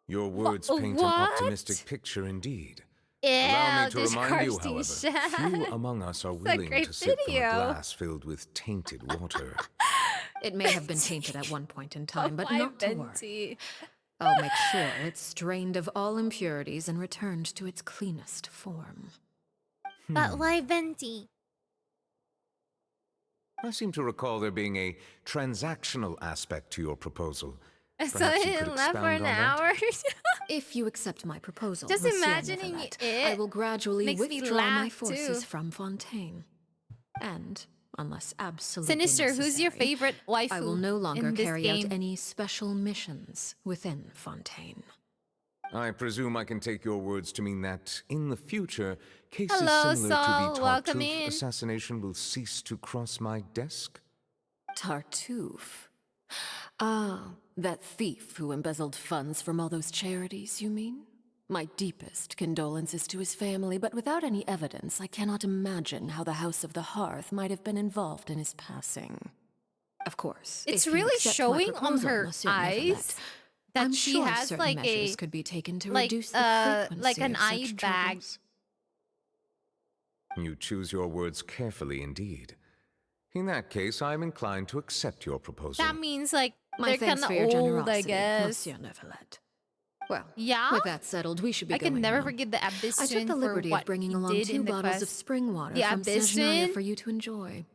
Speaker 5: Your words paint
Speaker 1: what?
Speaker 5: an optimistic picture indeed.
Speaker 1: Yeah,
Speaker 5: Allow me to
Speaker 1: this
Speaker 5: remind you,
Speaker 1: Karsten
Speaker 5: however,
Speaker 1: Shat.
Speaker 5: few among us are
Speaker 1: It's a
Speaker 5: willing
Speaker 1: great
Speaker 5: to sip from
Speaker 1: video.
Speaker 5: a glass filled with tainted water.
Speaker 19: It may have been tainted at one point in time, but
Speaker 1: Why
Speaker 19: not to worry.
Speaker 1: Venti?
Speaker 19: I'll make sure it's strained of all impurities and returned to its cleanest form.
Speaker 1: But why venti?
Speaker 5: I seem to recall there being a transactional aspect to your proposal.
Speaker 1: So
Speaker 5: Perhaps you
Speaker 1: it
Speaker 5: could
Speaker 1: left for
Speaker 5: expound
Speaker 1: an
Speaker 5: on that?
Speaker 1: hour.
Speaker 19: If you accept my proposal,
Speaker 1: Just
Speaker 19: Monsieur
Speaker 1: imagining
Speaker 19: Neuvillette,
Speaker 1: it
Speaker 19: I will gradually
Speaker 1: makes me
Speaker 19: withdraw my
Speaker 1: laugh,
Speaker 19: forces
Speaker 1: too.
Speaker 19: from Fontaine. And, unless absolutely
Speaker 1: Sinister, who's your
Speaker 19: necessary,
Speaker 1: favorite waifu
Speaker 19: I will no longer
Speaker 1: in this
Speaker 19: carry
Speaker 1: game?
Speaker 19: out any special missions within Fontaine.
Speaker 5: I presume I can take your words to mean that, in the future, cases
Speaker 1: Hello,
Speaker 5: similar
Speaker 1: Saul.
Speaker 5: to the
Speaker 1: Welcome
Speaker 5: Tartuffe
Speaker 1: in.
Speaker 5: assassination will cease to cross my desk?
Speaker 19: Tartuffe. Ah, that thief who embezzled funds from all those charities, you mean? My deepest condolences to his family, but without any evidence, I cannot imagine how the House of the Hearth might have been involved in his passing. Of course,
Speaker 1: It's
Speaker 19: if you
Speaker 1: really
Speaker 19: accept my
Speaker 1: showing on
Speaker 19: proposal,
Speaker 1: her
Speaker 19: Monsieur
Speaker 1: eyes
Speaker 19: Neuvillette,
Speaker 1: that
Speaker 19: I'm
Speaker 1: she
Speaker 19: sure
Speaker 1: has
Speaker 19: certain
Speaker 1: like
Speaker 19: measures
Speaker 1: a
Speaker 19: could be taken to
Speaker 1: like
Speaker 19: reduce the frequency
Speaker 1: like an
Speaker 19: of
Speaker 1: eye
Speaker 19: such
Speaker 1: bag.
Speaker 19: troubles.
Speaker 5: You choose your words carefully indeed. In that case, I am inclined to accept your proposal.
Speaker 1: That means like
Speaker 19: My
Speaker 1: they're
Speaker 19: thanks
Speaker 1: kind
Speaker 19: for
Speaker 1: of
Speaker 19: your
Speaker 1: old,
Speaker 19: generosity,
Speaker 1: I guess.
Speaker 19: Monsieur Neuvillette. Well,
Speaker 1: Yeah.
Speaker 19: with that settled, we should be
Speaker 1: I
Speaker 19: going
Speaker 1: can never
Speaker 19: now.
Speaker 1: forget the Abyss
Speaker 19: I took
Speaker 1: Twin
Speaker 19: the
Speaker 1: for
Speaker 19: liberty
Speaker 1: what
Speaker 19: of bringing
Speaker 1: he
Speaker 19: along
Speaker 1: did
Speaker 19: 2
Speaker 1: in the
Speaker 19: bottles of
Speaker 1: quest.
Speaker 19: spring water
Speaker 1: The
Speaker 19: from
Speaker 1: Abyss
Speaker 19: Sejnaya
Speaker 1: Twin?
Speaker 19: for you to enjoy.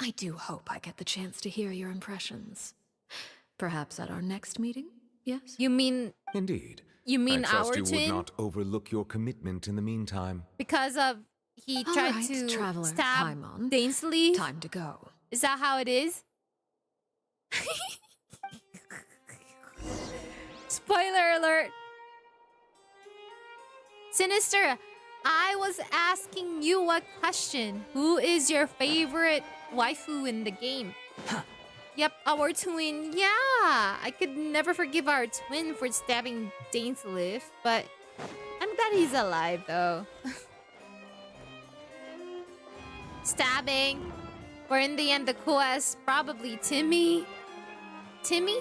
Speaker 19: I do hope I get the chance to hear your impressions. Perhaps at our next meeting? Yes?
Speaker 1: You mean
Speaker 5: Indeed.
Speaker 1: you mean
Speaker 5: I trust
Speaker 1: our
Speaker 5: you
Speaker 1: twin?
Speaker 5: would not overlook your commitment in the meantime.
Speaker 1: Because of he
Speaker 19: All
Speaker 1: tried
Speaker 19: right,
Speaker 1: to
Speaker 19: traveler,
Speaker 1: stab
Speaker 19: Paimon.
Speaker 1: DAINSLEIF?
Speaker 19: Time to go.
Speaker 1: Is that how it is? Spoiler alert! Sinister, I was asking you a question. Who is your favorite waifu in the game? Yep, our twin. Yeah, I could never forgive our twin for stabbing DAINSLEIF, but I'm glad he's alive though. Stabbing. Or in the end, the quest, probably Timmy. Timmy?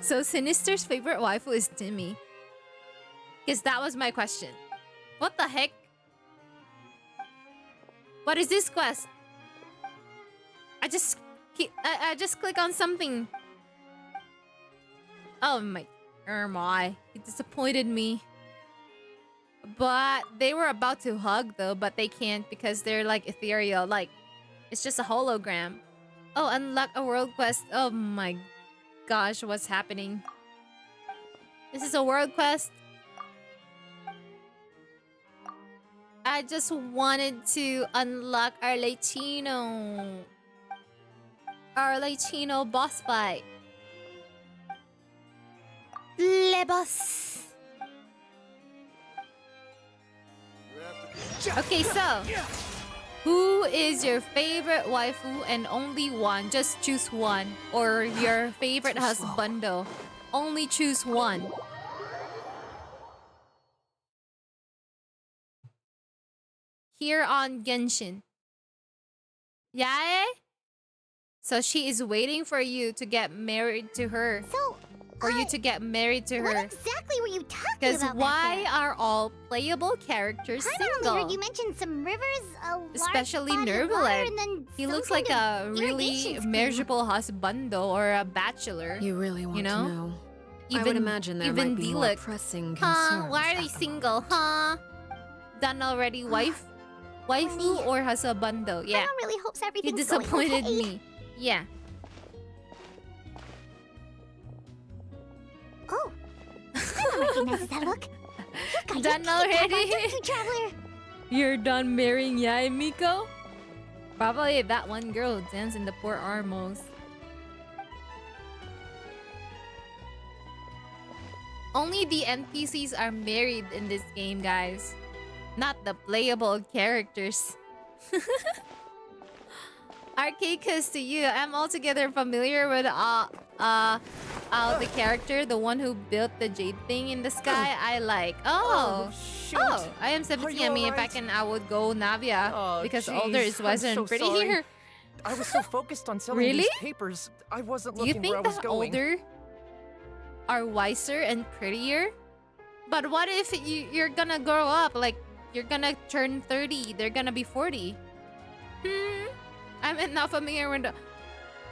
Speaker 1: So Sinister's favorite waifu is Timmy. Because that was my question. What the heck? What is this quest? I just click on something. Oh my it disappointed me. But they were about to hug though, but they can't because they're like ethereal. Like it's just a hologram. Oh, unlock a world quest. Oh my gosh, what's happening? This is a world quest. I just wanted to unlock our Latino boss fight. Le boss. Okay, so who is your favorite waifu and only one? Just choose one. Or your favorite husbando. Only choose one. Here on Genshin. Yae? So she is waiting for you to get married to her.
Speaker 12: So,
Speaker 1: for you to get married to her.
Speaker 12: What exactly were you talking
Speaker 1: Because
Speaker 12: about?
Speaker 1: why are all playable characters
Speaker 12: I only
Speaker 1: single?
Speaker 12: heard you mention some rivers, a large
Speaker 1: Especially
Speaker 12: body of water,
Speaker 1: Nervalet.
Speaker 12: and then
Speaker 1: He
Speaker 12: some
Speaker 1: looks
Speaker 12: kind
Speaker 1: like
Speaker 12: of
Speaker 1: a really
Speaker 12: irrigation scheme.
Speaker 1: measurable husbando or a bachelor.
Speaker 19: You really want
Speaker 1: you know?
Speaker 19: to know? I would imagine there
Speaker 1: even
Speaker 19: might be more
Speaker 1: Diluc.
Speaker 19: pressing
Speaker 1: Huh?
Speaker 19: concerns.
Speaker 1: Why are they single? Huh? Done already, waifu or husbando? Yeah.
Speaker 12: I really hope
Speaker 1: He
Speaker 12: everything's going
Speaker 1: disappointed
Speaker 12: okay.
Speaker 1: me. Yeah.
Speaker 12: Oh, I don't recognize that look. You got
Speaker 1: Done
Speaker 12: your key card,
Speaker 1: already?
Speaker 12: don't you, traveler?
Speaker 1: You're done marrying Yae Miko? Probably that one girl who danced in the Port Armos. Only the NPCs are married in this game, guys. Not the playable characters. Arcaicus to you. I'm altogether familiar with the character, the one who built the jade thing in the sky. I like. Oh, I am 17. I mean, if I can, I would go Navia because older is Western.
Speaker 8: I'm so
Speaker 1: Pretty
Speaker 8: sorry.
Speaker 1: here.
Speaker 8: I was so focused on selling
Speaker 1: Really?
Speaker 8: these papers, I wasn't
Speaker 1: Do you
Speaker 8: looking where I
Speaker 1: think
Speaker 8: was
Speaker 1: that
Speaker 8: going.
Speaker 1: older are wiser and prettier? But what if you're gonna grow up? Like, you're gonna turn 30. They're gonna be 40. I'm not familiar with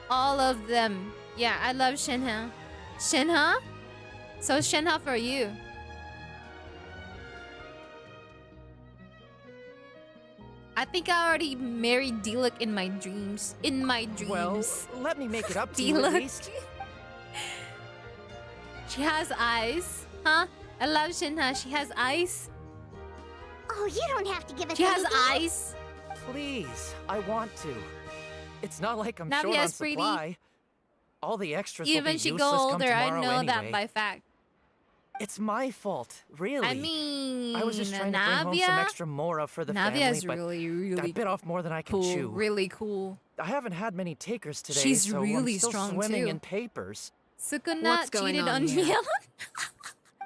Speaker 1: all of them. Yeah, I love Shinha. Shinha? So Shinha for you. I think I already married Diluc in my dreams. In my dreams.
Speaker 16: Well, let me make it up to you at
Speaker 1: Diluc.
Speaker 16: least.
Speaker 1: She has eyes. Huh? I love Shinha. She has eyes.
Speaker 12: Oh, you don't have to give us
Speaker 1: She has
Speaker 12: anything.
Speaker 1: eyes.
Speaker 16: Please, I want to. It's not like I'm short on
Speaker 1: Navia's pretty.
Speaker 16: supply. All the extras will be
Speaker 1: Even she
Speaker 16: useless
Speaker 1: go
Speaker 16: come
Speaker 1: older, I
Speaker 16: tomorrow
Speaker 1: know that
Speaker 16: anyway.
Speaker 1: by fact.
Speaker 16: It's my fault, really.
Speaker 1: I mean,
Speaker 16: I was just trying to bring home some
Speaker 1: Navia?
Speaker 16: extra mora for the
Speaker 1: Navia's
Speaker 16: family, but
Speaker 1: really
Speaker 16: I bit off more than I could
Speaker 1: cool.
Speaker 16: chew.
Speaker 1: Really cool.
Speaker 16: I haven't had many takers today,
Speaker 1: She's
Speaker 16: so
Speaker 1: really
Speaker 16: I'm still
Speaker 1: strong
Speaker 16: swimming
Speaker 1: too.
Speaker 16: in papers.
Speaker 1: Sukuna
Speaker 19: What's going
Speaker 1: cheated
Speaker 19: on
Speaker 1: on
Speaker 19: here?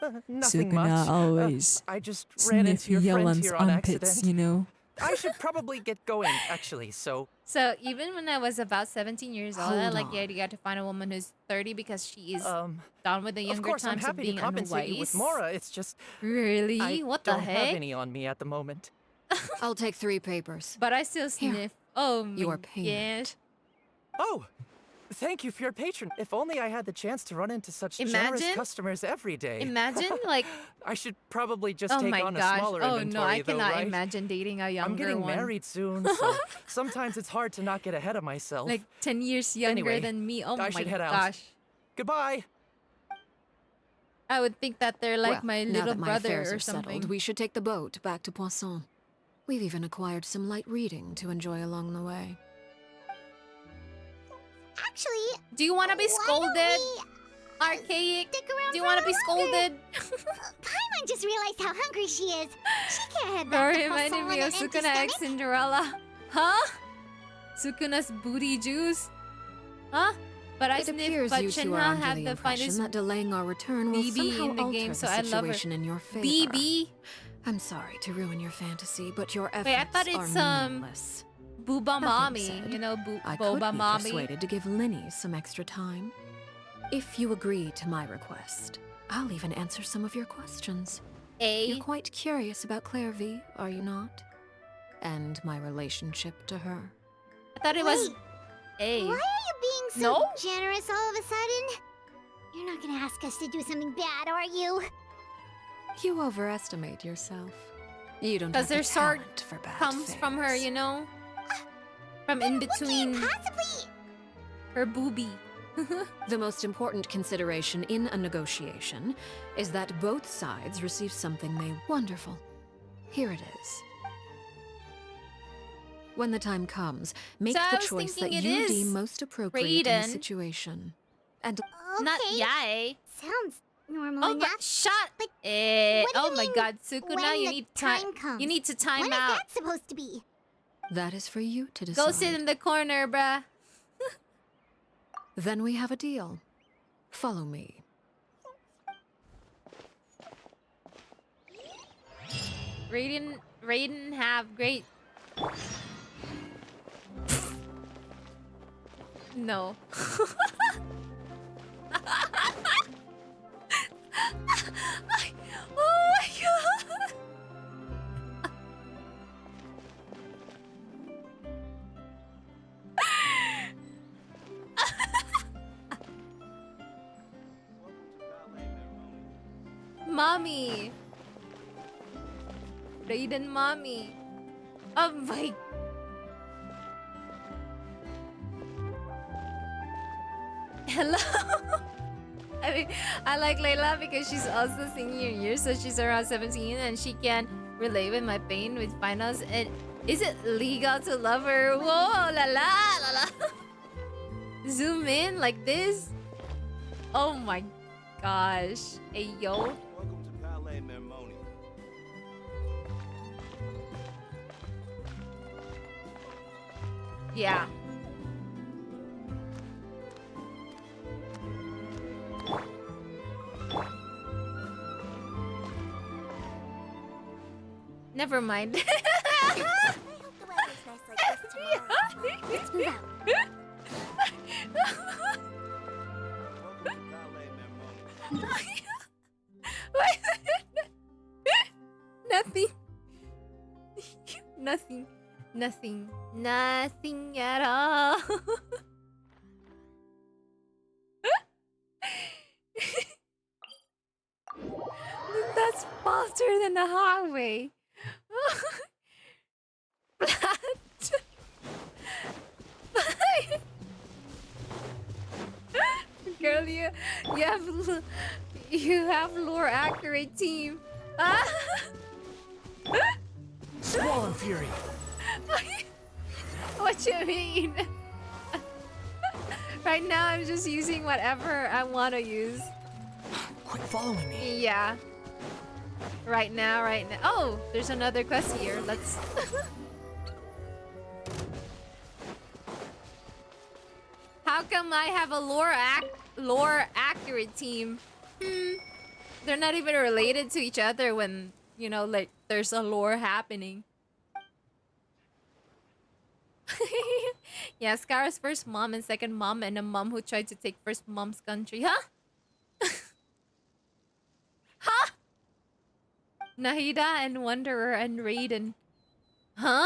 Speaker 1: Yelan.
Speaker 16: Nothing
Speaker 3: Sukuna
Speaker 16: much.
Speaker 3: always
Speaker 16: I just ran
Speaker 3: sniff
Speaker 16: into your friend
Speaker 3: Yelan's
Speaker 16: here on
Speaker 3: armpits,
Speaker 16: accident.
Speaker 3: you know?
Speaker 16: I should probably get going, actually, so...
Speaker 1: So even when I was about 17 years old, I
Speaker 16: Hold
Speaker 1: like
Speaker 16: on.
Speaker 1: the idea to find a woman who's 30 because she is done with the
Speaker 16: Of
Speaker 1: younger
Speaker 16: course, I'm
Speaker 1: times of
Speaker 16: happy
Speaker 1: being
Speaker 16: to compensate you with
Speaker 1: unwise.
Speaker 16: mora, it's just...
Speaker 1: Really?
Speaker 16: I
Speaker 1: What the
Speaker 16: don't have
Speaker 1: heck?
Speaker 16: any on me at the moment.
Speaker 19: I'll take 3 papers.
Speaker 1: But I still sniff. Oh my
Speaker 19: Your payment.
Speaker 16: Oh! Thank you for your patron. If only I had the chance to run into such generous
Speaker 1: Imagine-
Speaker 16: customers every day.
Speaker 1: Imagine like
Speaker 16: I should probably just
Speaker 1: oh
Speaker 16: take
Speaker 1: my
Speaker 16: on
Speaker 1: gosh.
Speaker 16: a smaller
Speaker 1: Oh
Speaker 16: inventory,
Speaker 1: no, I
Speaker 16: though,
Speaker 1: cannot
Speaker 16: right?
Speaker 1: imagine dating a younger
Speaker 16: I'm getting
Speaker 1: one.
Speaker 16: married soon, so sometimes it's hard to not get ahead of myself.
Speaker 1: Like 10 years younger
Speaker 16: Anyway,
Speaker 1: than me. Oh
Speaker 16: I
Speaker 1: my
Speaker 16: should head out.
Speaker 1: gosh.
Speaker 16: Goodbye.
Speaker 1: I would think that they're like
Speaker 19: Well,
Speaker 1: my
Speaker 19: now
Speaker 1: little
Speaker 19: that my
Speaker 1: brother
Speaker 19: affairs
Speaker 1: or
Speaker 19: are settled,
Speaker 1: something.
Speaker 19: we should take the boat back to Poisson. We've even acquired some light reading to enjoy along the way.
Speaker 12: Actually,
Speaker 1: do you want to be scolded? Archaic. Do you want to be scolded?
Speaker 12: Paimon just realized how hungry she is. She can't head
Speaker 1: Bro,
Speaker 12: back to
Speaker 1: reminded
Speaker 12: Poisson
Speaker 1: me
Speaker 12: on
Speaker 1: of
Speaker 12: an empty
Speaker 1: Sukuna X
Speaker 12: stomach.
Speaker 1: Cinderella. Huh? Sukuna's booty juice? Huh? But I
Speaker 19: It
Speaker 1: sniff,
Speaker 19: appears
Speaker 1: but
Speaker 19: you two
Speaker 1: Shinha
Speaker 19: are under
Speaker 1: have
Speaker 19: the
Speaker 1: the
Speaker 19: impression
Speaker 1: finest
Speaker 19: that delaying our return will
Speaker 1: BB
Speaker 19: somehow
Speaker 1: in the
Speaker 19: alter
Speaker 1: game,
Speaker 19: the
Speaker 1: so I love her.
Speaker 19: situation in your favor.
Speaker 1: BB?
Speaker 19: I'm sorry to ruin your fantasy, but your efforts
Speaker 1: Wait, I thought
Speaker 19: are
Speaker 1: it's
Speaker 19: meaningless.
Speaker 1: Booba
Speaker 19: That being
Speaker 1: Mommy.
Speaker 19: said,
Speaker 1: You know,
Speaker 19: I
Speaker 1: Boba
Speaker 19: could be
Speaker 1: Mommy.
Speaker 19: persuaded to give Linny some extra time. If you agree to my request, I'll even answer some of your questions. You're quite curious about Clairvy, are you not? And my relationship to her.
Speaker 1: I thought it was A.
Speaker 12: Why are you being so
Speaker 1: No?
Speaker 12: generous all of a sudden? You're not gonna ask us to do something bad, are you?
Speaker 19: You overestimate yourself. You don't
Speaker 1: Because
Speaker 19: have
Speaker 1: her
Speaker 19: the
Speaker 1: sword
Speaker 19: talent for bad
Speaker 1: comes from her, you know? From in between her boobie.
Speaker 19: The most important consideration in a negotiation is that both sides receive something they wonderful. Here it is. When the time comes, make
Speaker 1: So I
Speaker 19: the
Speaker 1: was
Speaker 19: choice that
Speaker 1: thinking it
Speaker 19: you
Speaker 1: is
Speaker 19: deem most appropriate in the
Speaker 1: Raiden.
Speaker 19: situation. And
Speaker 1: Not Yae.
Speaker 12: Sounds normal
Speaker 1: Oh,
Speaker 12: enough.
Speaker 1: but shut.
Speaker 12: what do
Speaker 1: Oh
Speaker 12: you
Speaker 1: my
Speaker 12: mean,
Speaker 1: God, Sukuna,
Speaker 12: when
Speaker 1: you
Speaker 12: the
Speaker 1: need
Speaker 12: time comes?
Speaker 1: You need to time
Speaker 12: when
Speaker 1: out.
Speaker 12: is that supposed to be?
Speaker 19: that is for you to decide.
Speaker 1: Go sit in the corner, bruh.
Speaker 19: Then we have a deal. Follow me.
Speaker 1: Raiden have great. No. Oh my God. Mommy. Raiden mommy. Oh my. Hello. I mean, I like Layla because she's also senior year, so she's around 17 and she can relate with my pain with finals. And is it legal to love her? Whoa, la la la la. Zoom in like this. Oh my gosh. Hey yo. Yeah. Never mind.
Speaker 12: Let's move out. Nothing.
Speaker 1: Nothing. Nothing. Nothing at all. That's faster than the highway. Girl, you have lore accurate team.
Speaker 16: Swollen Fury.
Speaker 1: What you mean? Right now, I'm just using whatever I want to use.
Speaker 16: Quit following me.
Speaker 1: Yeah. Right now. Oh, there's another quest here. Let's. How come I have a lore accurate team? They're not even related to each other when, you know, like there's a lore happening. Yeah, Scar's first mom and second mom, and a mom who tried to take first mom's country. Huh? Huh? Nahida and Wanderer and Raiden. Huh?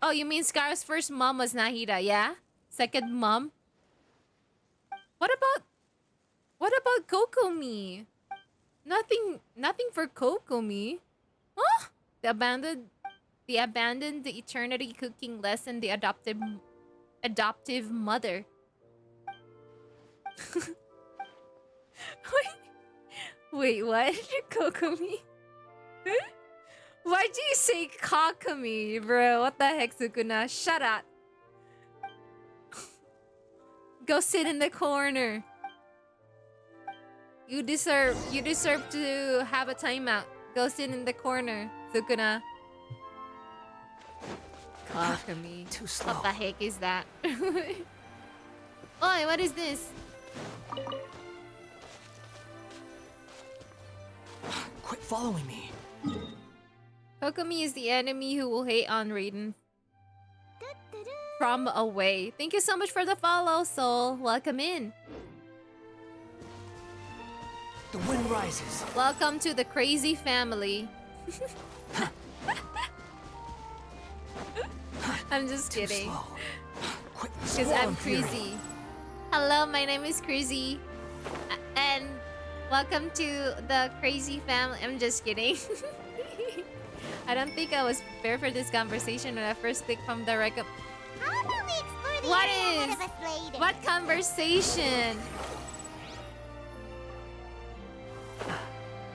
Speaker 1: Oh, you mean Scar's first mom was Nahida, yeah? Second mom? What about Kokomi? Nothing for Kokomi. Huh? The abandoned the eternity cooking lesson, the adoptive mother. Wait, what? Kokomi? Why'd you say Kokomi, bro? What the heck, Sukuna? Shut up. Go sit in the corner. You deserve to have a timeout. Go sit in the corner, Sukuna. Kokomi.
Speaker 16: Too slow.
Speaker 1: What the heck is that? Oi, what is this?
Speaker 16: Quit following me.
Speaker 1: Kokomi is the enemy who will hate on Raiden from away. Thank you so much for the follow, Soul. Welcome in.
Speaker 16: The wind rises.
Speaker 1: Welcome to the crazy family. I'm just kidding. Because I'm crazy. Hello, my name is Crazy. And welcome to the crazy family. I'm just kidding. I don't think I was prepared for this conversation when I first clicked from the
Speaker 12: How about we explore the
Speaker 1: What
Speaker 12: area ahead
Speaker 1: is?
Speaker 12: of us later?
Speaker 1: What conversation?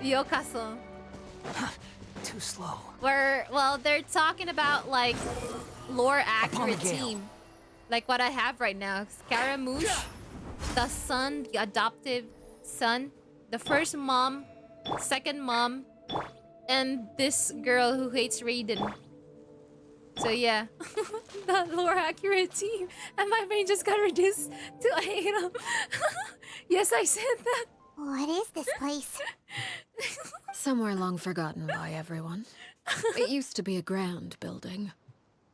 Speaker 1: Yokaso.
Speaker 16: Too slow.
Speaker 1: Well, they're talking about like lore accurate
Speaker 16: Gale.
Speaker 1: team. Like what I have right now. Scaramouche, the son, the adoptive son, the first mom, second mom, and this girl who hates Raiden. So yeah, the lore accurate team. And my brain just got reduced to I hate him. Yes, I said that.
Speaker 12: What is this place?
Speaker 19: Somewhere long forgotten by everyone. It used to be a grand building.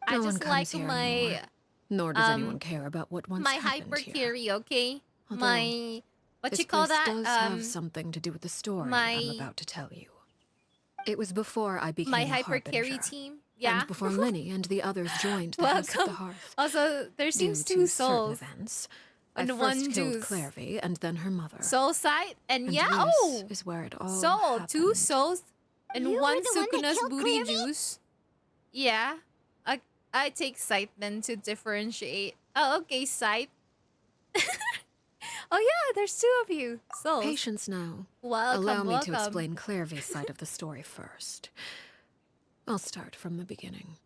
Speaker 1: I
Speaker 19: No one
Speaker 1: just
Speaker 19: comes
Speaker 1: like
Speaker 19: here
Speaker 1: my
Speaker 19: anymore. Nor does anyone care about what once
Speaker 1: my
Speaker 19: happened
Speaker 1: hyper
Speaker 19: here.
Speaker 1: karaoke.
Speaker 19: Although,
Speaker 1: My what
Speaker 19: this
Speaker 1: you call
Speaker 19: place
Speaker 1: that?
Speaker 19: does have something to do with the story I'm about to tell you. It was before I became
Speaker 1: my
Speaker 19: a
Speaker 1: hyper carry
Speaker 19: harbinger,
Speaker 1: team. Yeah.
Speaker 19: and before Lenny and the others joined the House of the
Speaker 1: Welcome.
Speaker 19: Hearth.
Speaker 1: Also, there
Speaker 19: Due
Speaker 1: seems
Speaker 19: to
Speaker 1: two
Speaker 19: certain
Speaker 1: souls
Speaker 19: events, I
Speaker 1: and
Speaker 19: first
Speaker 1: one
Speaker 19: killed
Speaker 1: juice.
Speaker 19: Clairvy and then her mother.
Speaker 1: Soul side and yeah.
Speaker 19: this
Speaker 1: Oh,
Speaker 19: is where it all
Speaker 1: soul. Two
Speaker 19: happened.
Speaker 1: souls and
Speaker 12: You
Speaker 1: one
Speaker 12: were the one that
Speaker 1: Sukuna's
Speaker 12: killed
Speaker 1: booty
Speaker 12: Clairvy?
Speaker 1: juice. Yeah. I take sight then to differentiate. Oh, okay, sight. Oh yeah, there's two of you. Souls.
Speaker 19: Patience now.
Speaker 1: Welcome,
Speaker 19: Allow me
Speaker 1: welcome.
Speaker 19: to explain Clairvy's side of the story first. I'll start from the beginning.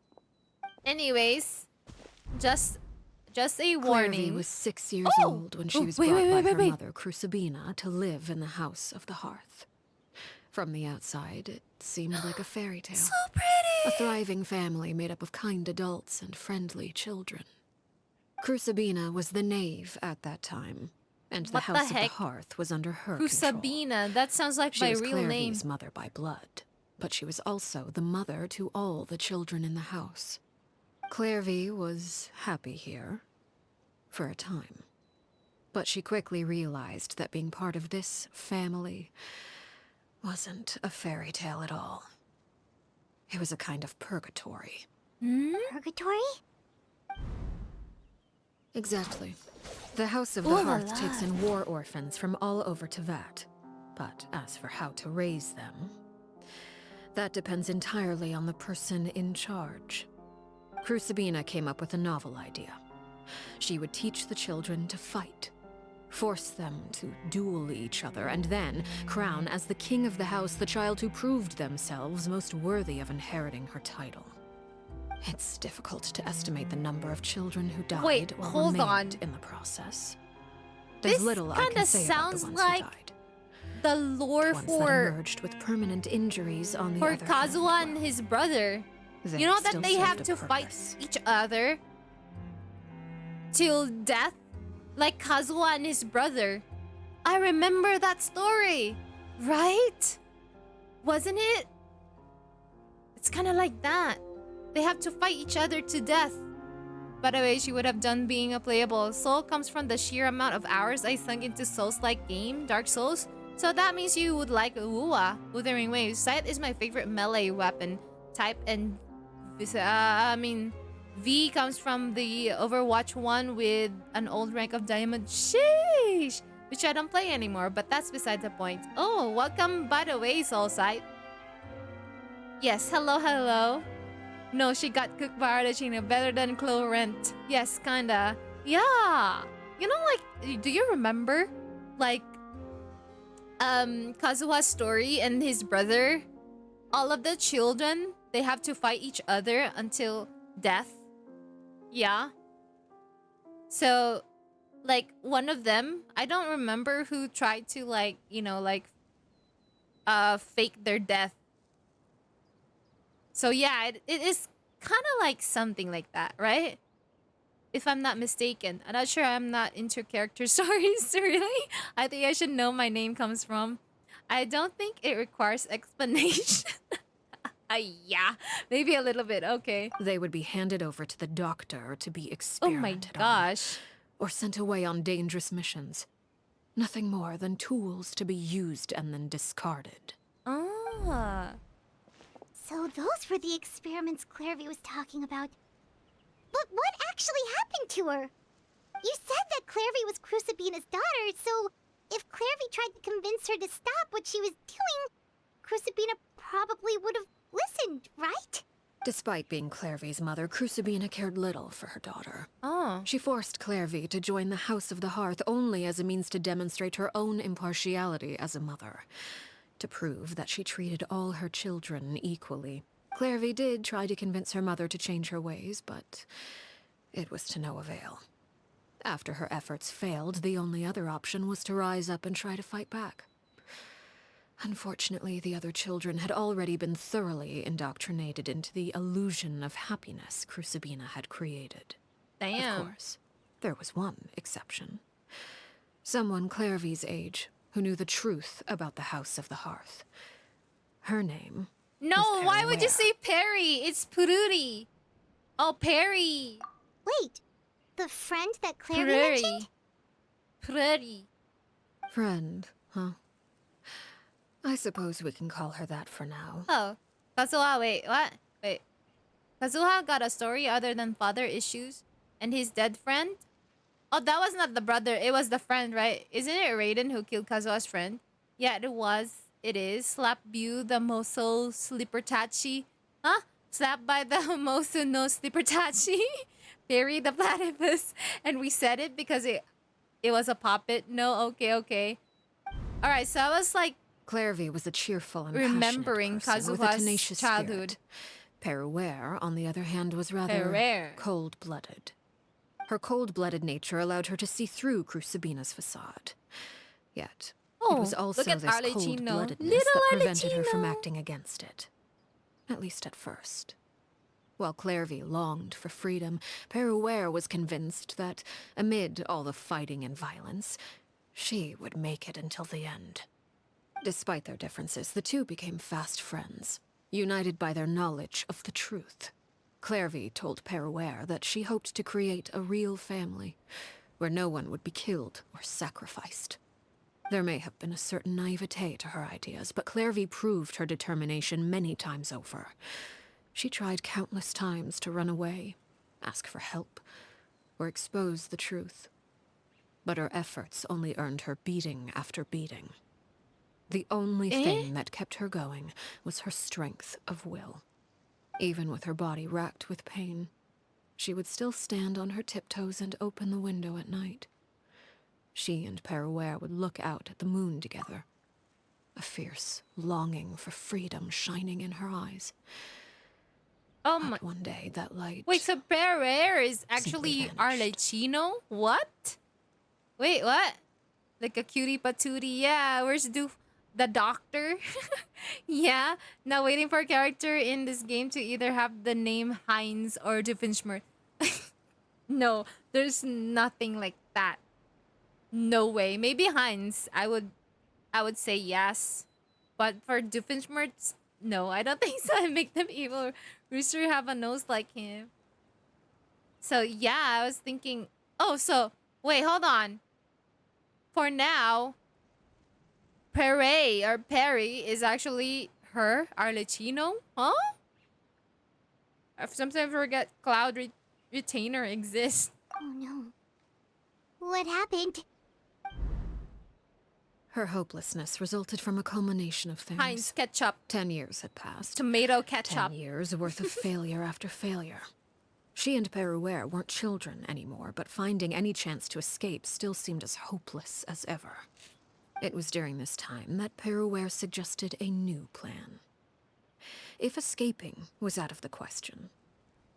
Speaker 1: Anyways, just a
Speaker 19: Clairvy
Speaker 1: warning.
Speaker 19: was 6 years
Speaker 1: Oh!
Speaker 19: old when she
Speaker 1: Oh,
Speaker 19: was
Speaker 1: wait,
Speaker 19: brought
Speaker 1: wait,
Speaker 19: by
Speaker 1: wait,
Speaker 19: her
Speaker 1: wait.
Speaker 19: mother, Crucibina, to live in the House of the Hearth. From the outside, it seemed like a fairy tale.
Speaker 1: So pretty!
Speaker 19: A thriving family made up of kind adults and friendly children. Crucibina was the knave at that time, and the
Speaker 1: What the
Speaker 19: House of the
Speaker 1: heck?
Speaker 19: Hearth was under her control.
Speaker 1: Kusabina, that sounds like
Speaker 19: She
Speaker 1: my
Speaker 19: was
Speaker 1: real name.
Speaker 19: Clairvy's mother by blood, but she was also the mother to all the children in the house. Clairvy was happy here, for a time. But she quickly realized that being part of this family wasn't a fairy tale at all. It was a kind of purgatory.
Speaker 12: Purgatory?
Speaker 19: Exactly. The House of the
Speaker 12: Ooh la
Speaker 19: Hearth
Speaker 12: la.
Speaker 19: takes in war orphans from all over Tevat. But as for how to raise them, that depends entirely on the person in charge. Crucibina came up with a novel idea. She would teach the children to fight, force them to duel each other, and then crown as the king of the house the child who proved themselves most worthy of inheriting her title. It's difficult to estimate the number of children who died
Speaker 1: Wait,
Speaker 19: or
Speaker 1: hold
Speaker 19: remained
Speaker 1: on.
Speaker 19: in the process. There's
Speaker 1: This
Speaker 19: little I
Speaker 1: kind
Speaker 19: can
Speaker 1: of
Speaker 19: say about the
Speaker 1: sounds
Speaker 19: ones
Speaker 1: like
Speaker 19: who died.
Speaker 1: the lore
Speaker 19: Ones that
Speaker 1: for
Speaker 19: emerged with permanent injuries on the
Speaker 1: for
Speaker 19: other hand.
Speaker 1: Kazuha and his brother.
Speaker 19: They
Speaker 1: You know
Speaker 19: still
Speaker 1: that they
Speaker 19: served
Speaker 1: have
Speaker 19: a
Speaker 1: to fight
Speaker 19: purpose.
Speaker 1: each other till death, like Kazuha and his brother. I remember that story, right? Wasn't it? It's kind of like that. They have to fight each other to death. By the way, she would have done being a playable. Soul comes from the sheer amount of hours I sunk into Souls-like game, Dark Souls. So that means you would like WuWa, Withering Waves. Scythe is my favorite melee weapon type, and V comes from the Overwatch 1 with an old rank of Diamond. Sheesh! Which I don't play anymore, but that's beside the point. Oh, welcome by the way, Soul Scythe. Yes, hello, hello. No, she got cooked by Ardachina, better than Clorent. Yes, kinda. Yeah. You know, like, do you remember, like, Kazuha's story and his brother? All of the children, they have to fight each other until death. Yeah. So, like, one of them, I don't remember who tried to, like, you know, like, fake their death. So yeah, it is kind of like something like that, right? If I'm not mistaken. I'm not sure, I'm not into character stories, really. I think I should know my name comes from. I don't think it requires explanation. Yeah, maybe a little bit, okay.
Speaker 19: They would be handed over to the doctor to be
Speaker 1: Oh
Speaker 19: experimented
Speaker 1: my gosh.
Speaker 19: on, or sent away on dangerous missions. Nothing more than tools to be used and then discarded.
Speaker 1: Ah.
Speaker 12: So those were the experiments Clairvy was talking about. But what actually happened to her? You said that Clairvy was Crucibina's daughter, so if Clairvy tried to convince her to stop what she was doing, Crucibina probably would have listened, right?
Speaker 19: Despite being Clairvy's mother, Crucibina cared little for her daughter.
Speaker 1: Oh.
Speaker 19: She forced Clairvy to join the House of the Hearth only as a means to demonstrate her own impartiality as a mother, to prove that she treated all her children equally. Clairvy did try to convince her mother to change her ways, but it was to no avail. After her efforts failed, the only other option was to rise up and try to fight back. Unfortunately, the other children had already been thoroughly indoctrinated into the illusion of happiness Crucibina had created.
Speaker 1: Damn.
Speaker 19: Of course, there was one exception. Someone Clairvy's age, who knew the truth about the House of the Hearth. Her name
Speaker 1: No,
Speaker 19: was
Speaker 1: why would you
Speaker 19: Peraware.
Speaker 1: say Perry? It's Pururi. Oh, Perry.
Speaker 12: Wait, the friend that Clairvy mentioned?
Speaker 1: Pururi.
Speaker 19: Friend, huh? I suppose we can call her that for now.
Speaker 1: Oh, Kazuha, wait, what? Wait. Kazuha got a story other than father issues and his dead friend? Oh, that was not the brother. It was the friend, right? Isn't it Raiden who killed Kazuha's friend? Yeah, it was. It is. Slap you, the Moso Slippertachi. Huh? Slapped by the Moso no Slippertachi. Perry the platypus. And we said it because it was a puppet. No, okay. Alright, so I was like
Speaker 19: Clairvy was a cheerful and
Speaker 1: remembering
Speaker 19: passionate person with a
Speaker 1: Kazuha's
Speaker 19: tenacious
Speaker 1: childhood.
Speaker 19: spirit. Peraware, on the other hand, was rather
Speaker 1: Peraware.
Speaker 19: cold-blooded. Her cold-blooded nature allowed her to see through Crucibina's facade. Yet, it was also
Speaker 1: look at
Speaker 19: this
Speaker 1: Arlecchino.
Speaker 19: cold-bloodedness
Speaker 1: Little
Speaker 19: that prevented her from
Speaker 1: Arlecchino.
Speaker 19: acting against it. At least at first. While Clairvy longed for freedom, Peraware was convinced that, amid all the fighting and violence, she would make it until the end. Despite their differences, the two became fast friends, united by their knowledge of the truth. Clairvy told Peraware that she hoped to create a real family, where no one would be killed or sacrificed. There may have been a certain naivete to her ideas, but Clairvy proved her determination many times over. She tried countless times to run away, ask for help, or expose the truth. But her efforts only earned her beating after beating. The only thing that kept her going was her strength of will. Even with her body racked with pain, she would still stand on her tiptoes and open the window at night. She and Peruere would look out at the moon together, a fierce longing for freedom shining in her eyes. But one day, that light...
Speaker 1: Wait, so Peruere is actually Arlecchino? What? Wait, what? Like a cutie patootie? Yeah, where's the doctor? Yeah, now waiting for a character in this game to either have the name Heinz or Doofenshmirtz. No, there's nothing like that. No way. Maybe Heinz. I would say yes. But for Doofenshmirtz, no, I don't think so. I make them evil. Rooster have a nose like him. So yeah, I was thinking, oh, so wait, hold on. For now, Perry is actually her, Arlecchino? Huh? I sometimes forget Cloud Retainer exists.
Speaker 12: Oh no. What happened?
Speaker 19: Her hopelessness resulted from a culmination of things.
Speaker 1: Heinz ketchup.
Speaker 19: 10 years had passed.
Speaker 1: Tomato ketchup.
Speaker 19: 10 years worth of failure after failure. She and Peruere weren't children anymore, but finding any chance to escape still seemed as hopeless as ever. It was during this time that Peruere suggested a new plan. If escaping was out of the question,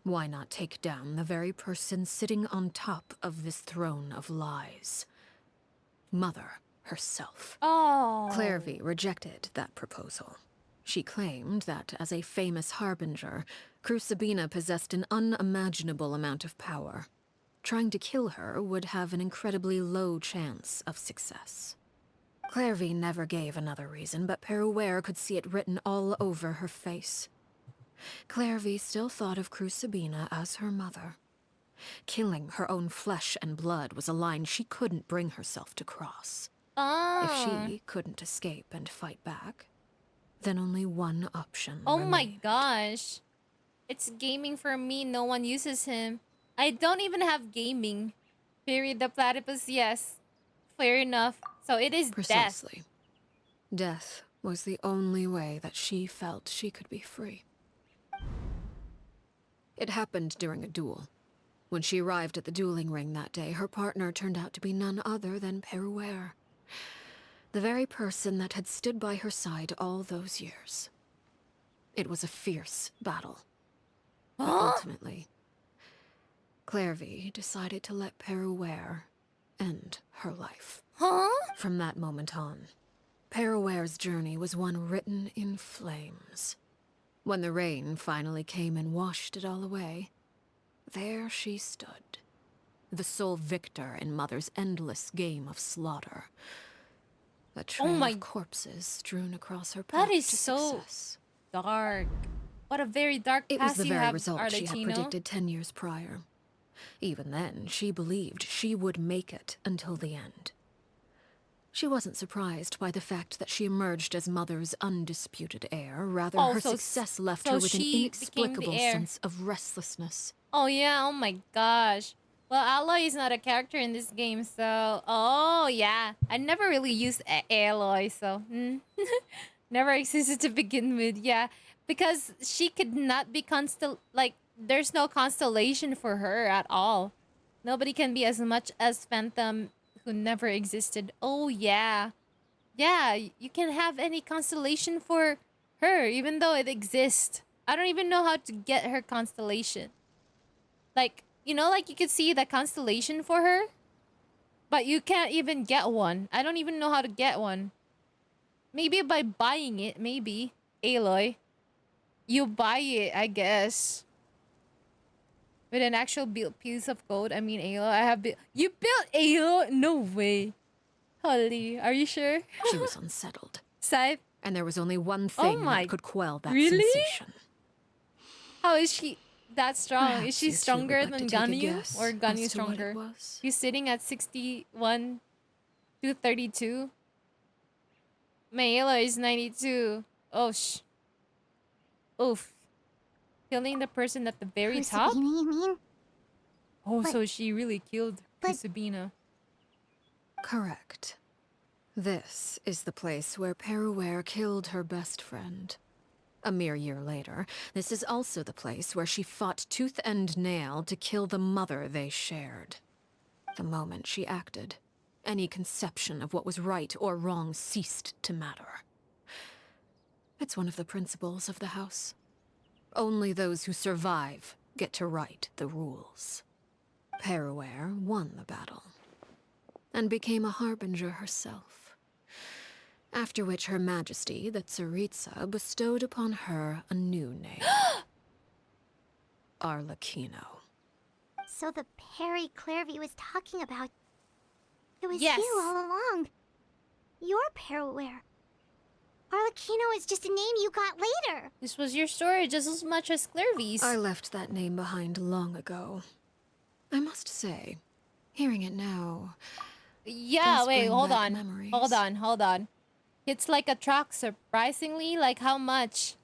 Speaker 19: why not take down the very person sitting on top of this throne of lies? Mother herself.
Speaker 1: Oh.
Speaker 19: Clairvy rejected that proposal. She claimed that, as a famous harbinger, Crucibina possessed an unimaginable amount of power. Trying to kill her would have an incredibly low chance of success. Clairvy never gave another reason, but Peruere could see it written all over her face. Clairvy still thought of Crucibina as her mother. Killing her own flesh and blood was a line she couldn't bring herself to cross. If she couldn't escape and fight back, then only one option remained.
Speaker 1: My gosh. It's gaming for me. No one uses him. I don't even have gaming. Period. The platypus, yes. Fair enough. So it is
Speaker 19: Precisely.
Speaker 1: death.
Speaker 19: Death was the only way that she felt she could be free. It happened during a duel. When she arrived at the dueling ring that day, her partner turned out to be none other than Peruere. The very person that had stood by her side all those years. It was a fierce battle. But ultimately, Clairvy decided to let Peruere end her life. From that moment on, Peruere's journey was one written in flames. When the rain finally came and washed it all away, there she stood, the sole victor in Mother's endless game of slaughter. A trail of corpses strewn across her path
Speaker 1: That is
Speaker 19: to
Speaker 1: so
Speaker 19: success.
Speaker 1: dark. What a very dark
Speaker 19: It
Speaker 1: past
Speaker 19: was the
Speaker 1: you
Speaker 19: very
Speaker 1: have,
Speaker 19: result she had
Speaker 1: Arlecchino.
Speaker 19: predicted 10 years prior. Even then, she believed she would make it until the end. She wasn't surprised by the fact that she emerged as Mother's undisputed heir. Rather, her success left her with an inexplicable sense of restlessness.
Speaker 1: Oh yeah, oh my gosh. Well, Aloy is not a character in this game, so... Oh, yeah. I never really used Aloy, so... Never existed to begin with, yeah. Because she could not be like, there's no constellation for her at all. Nobody can be as much as Phantom, who never existed. Oh, yeah. Yeah, you can have any constellation for her, even though it exists. I don't even know how to get her constellation. Like... You know, like you could see the constellation for her, but you can't even get one. I don't even know how to get one. Maybe by buying it, maybe. Aloy. You buy it, I guess. With an actual piece of code. I mean, Aloy. I have You built Aloy? No way. Holy, are you sure?
Speaker 19: She was unsettled.
Speaker 1: Scythe?
Speaker 19: And there was only one thing that could quell that
Speaker 1: really?
Speaker 19: sensation.
Speaker 1: How is she... that strong?
Speaker 19: Perhaps
Speaker 1: is she
Speaker 19: you two
Speaker 1: stronger
Speaker 19: would like
Speaker 1: than
Speaker 19: to take a
Speaker 1: Ganyu?
Speaker 19: guess
Speaker 1: Or Ganyu
Speaker 19: as to what it
Speaker 1: stronger?
Speaker 19: was?
Speaker 1: He's sitting at 61 to 32. My elo is 92. Oh, oof. Killing the person at the very top?
Speaker 12: Sabina, you mean?
Speaker 1: Oh,
Speaker 12: But-
Speaker 1: so she really killed Sabina.
Speaker 19: Correct. This is the place where Peruware killed her best friend. A mere year later, this is also the place where she fought tooth and nail to kill the mother they shared. The moment she acted, any conception of what was right or wrong ceased to matter. It's one of the principles of the house. Only those who survive get to write the rules. Peruware won the battle, and became a harbinger herself. After which Her Majesty, the Tsaritsa, bestowed upon her a new name. Arlecchino.
Speaker 12: So the Perry Clairvy was talking about... It was
Speaker 1: Yes.
Speaker 12: you all along. You're Peruware. Arlecchino is just a name you got later.
Speaker 1: This was your story just as much as Clairvy's.
Speaker 19: I left that name behind long ago. I must say, hearing it now...
Speaker 1: Yeah,
Speaker 19: does
Speaker 1: wait,
Speaker 19: bring
Speaker 1: hold
Speaker 19: back
Speaker 1: on.
Speaker 19: memories.
Speaker 1: Hold on. It's like a truck, surprisingly. Like, how much?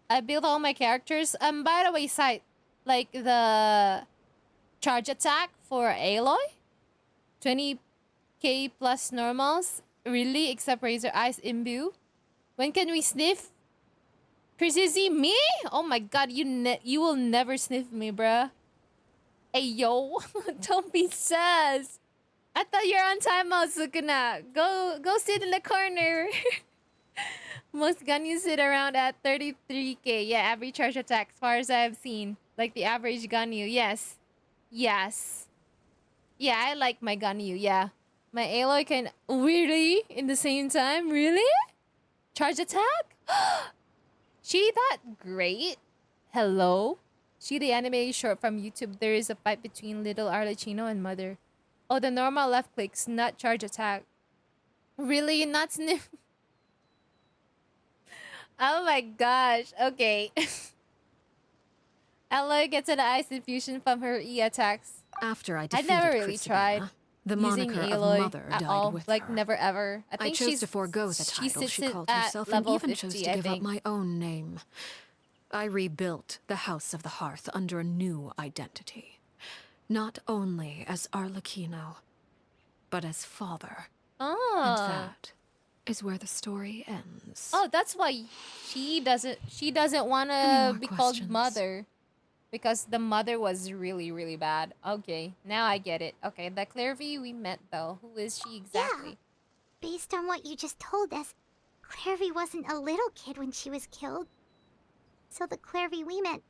Speaker 1: I built all my characters. By the way, side, like, the charge attack for Aloy? 20k plus normals? Really? Except Razor Eyes Imbue? When can we sniff? Chrissy, me? Oh my god, you will never sniff me, bruh. Hey, yo. Don't be sus. I thought you're on timeout, Sukuna. Go sit in the corner. Most Ganyu sit around at 33k. Yeah, average charge attack, as far as I've seen. Like the average Ganyu. Yes. Yes. Yeah, I like my Ganyu. Yeah. My Aloy can... Really? In the same time? Really? Charge attack? She that great? Hello? She the anime short from YouTube. There is a fight between little Arlecchino and Mother. Oh, the normal left clicks, not charge attack. Really? Not sniff? Oh my gosh. Okay. Aloy gets an ice infusion from her E attacks.
Speaker 19: After I
Speaker 1: I
Speaker 19: defeated
Speaker 1: never really
Speaker 19: Crisabina,
Speaker 1: tried
Speaker 19: the
Speaker 1: using
Speaker 19: moniker
Speaker 1: Aloy
Speaker 19: of Mother
Speaker 1: at
Speaker 19: died
Speaker 1: all.
Speaker 19: with
Speaker 1: Like,
Speaker 19: her.
Speaker 1: never ever. I think
Speaker 19: chose
Speaker 1: she's,
Speaker 19: to forego the
Speaker 1: she
Speaker 19: title
Speaker 1: sits
Speaker 19: she
Speaker 1: it
Speaker 19: called
Speaker 1: at
Speaker 19: herself and
Speaker 1: level
Speaker 19: even
Speaker 1: 50,
Speaker 19: chose to
Speaker 1: I
Speaker 19: give up
Speaker 1: think.
Speaker 19: my own name. I rebuilt the House of the Hearth under a new identity. Not only as Arlecchino, but as father.
Speaker 1: Oh.
Speaker 19: And that is where the story ends.
Speaker 1: Oh, that's why she doesn't want
Speaker 19: Any
Speaker 1: to
Speaker 19: more
Speaker 1: be
Speaker 19: questions?
Speaker 1: called Mother. Because the mother was really, really bad. Okay, now I get it. Okay, the Clairvy we met though. Who is she exactly?
Speaker 12: Based on what you just told us, Clairvy wasn't a little kid when she was killed. So the Clairvy we met...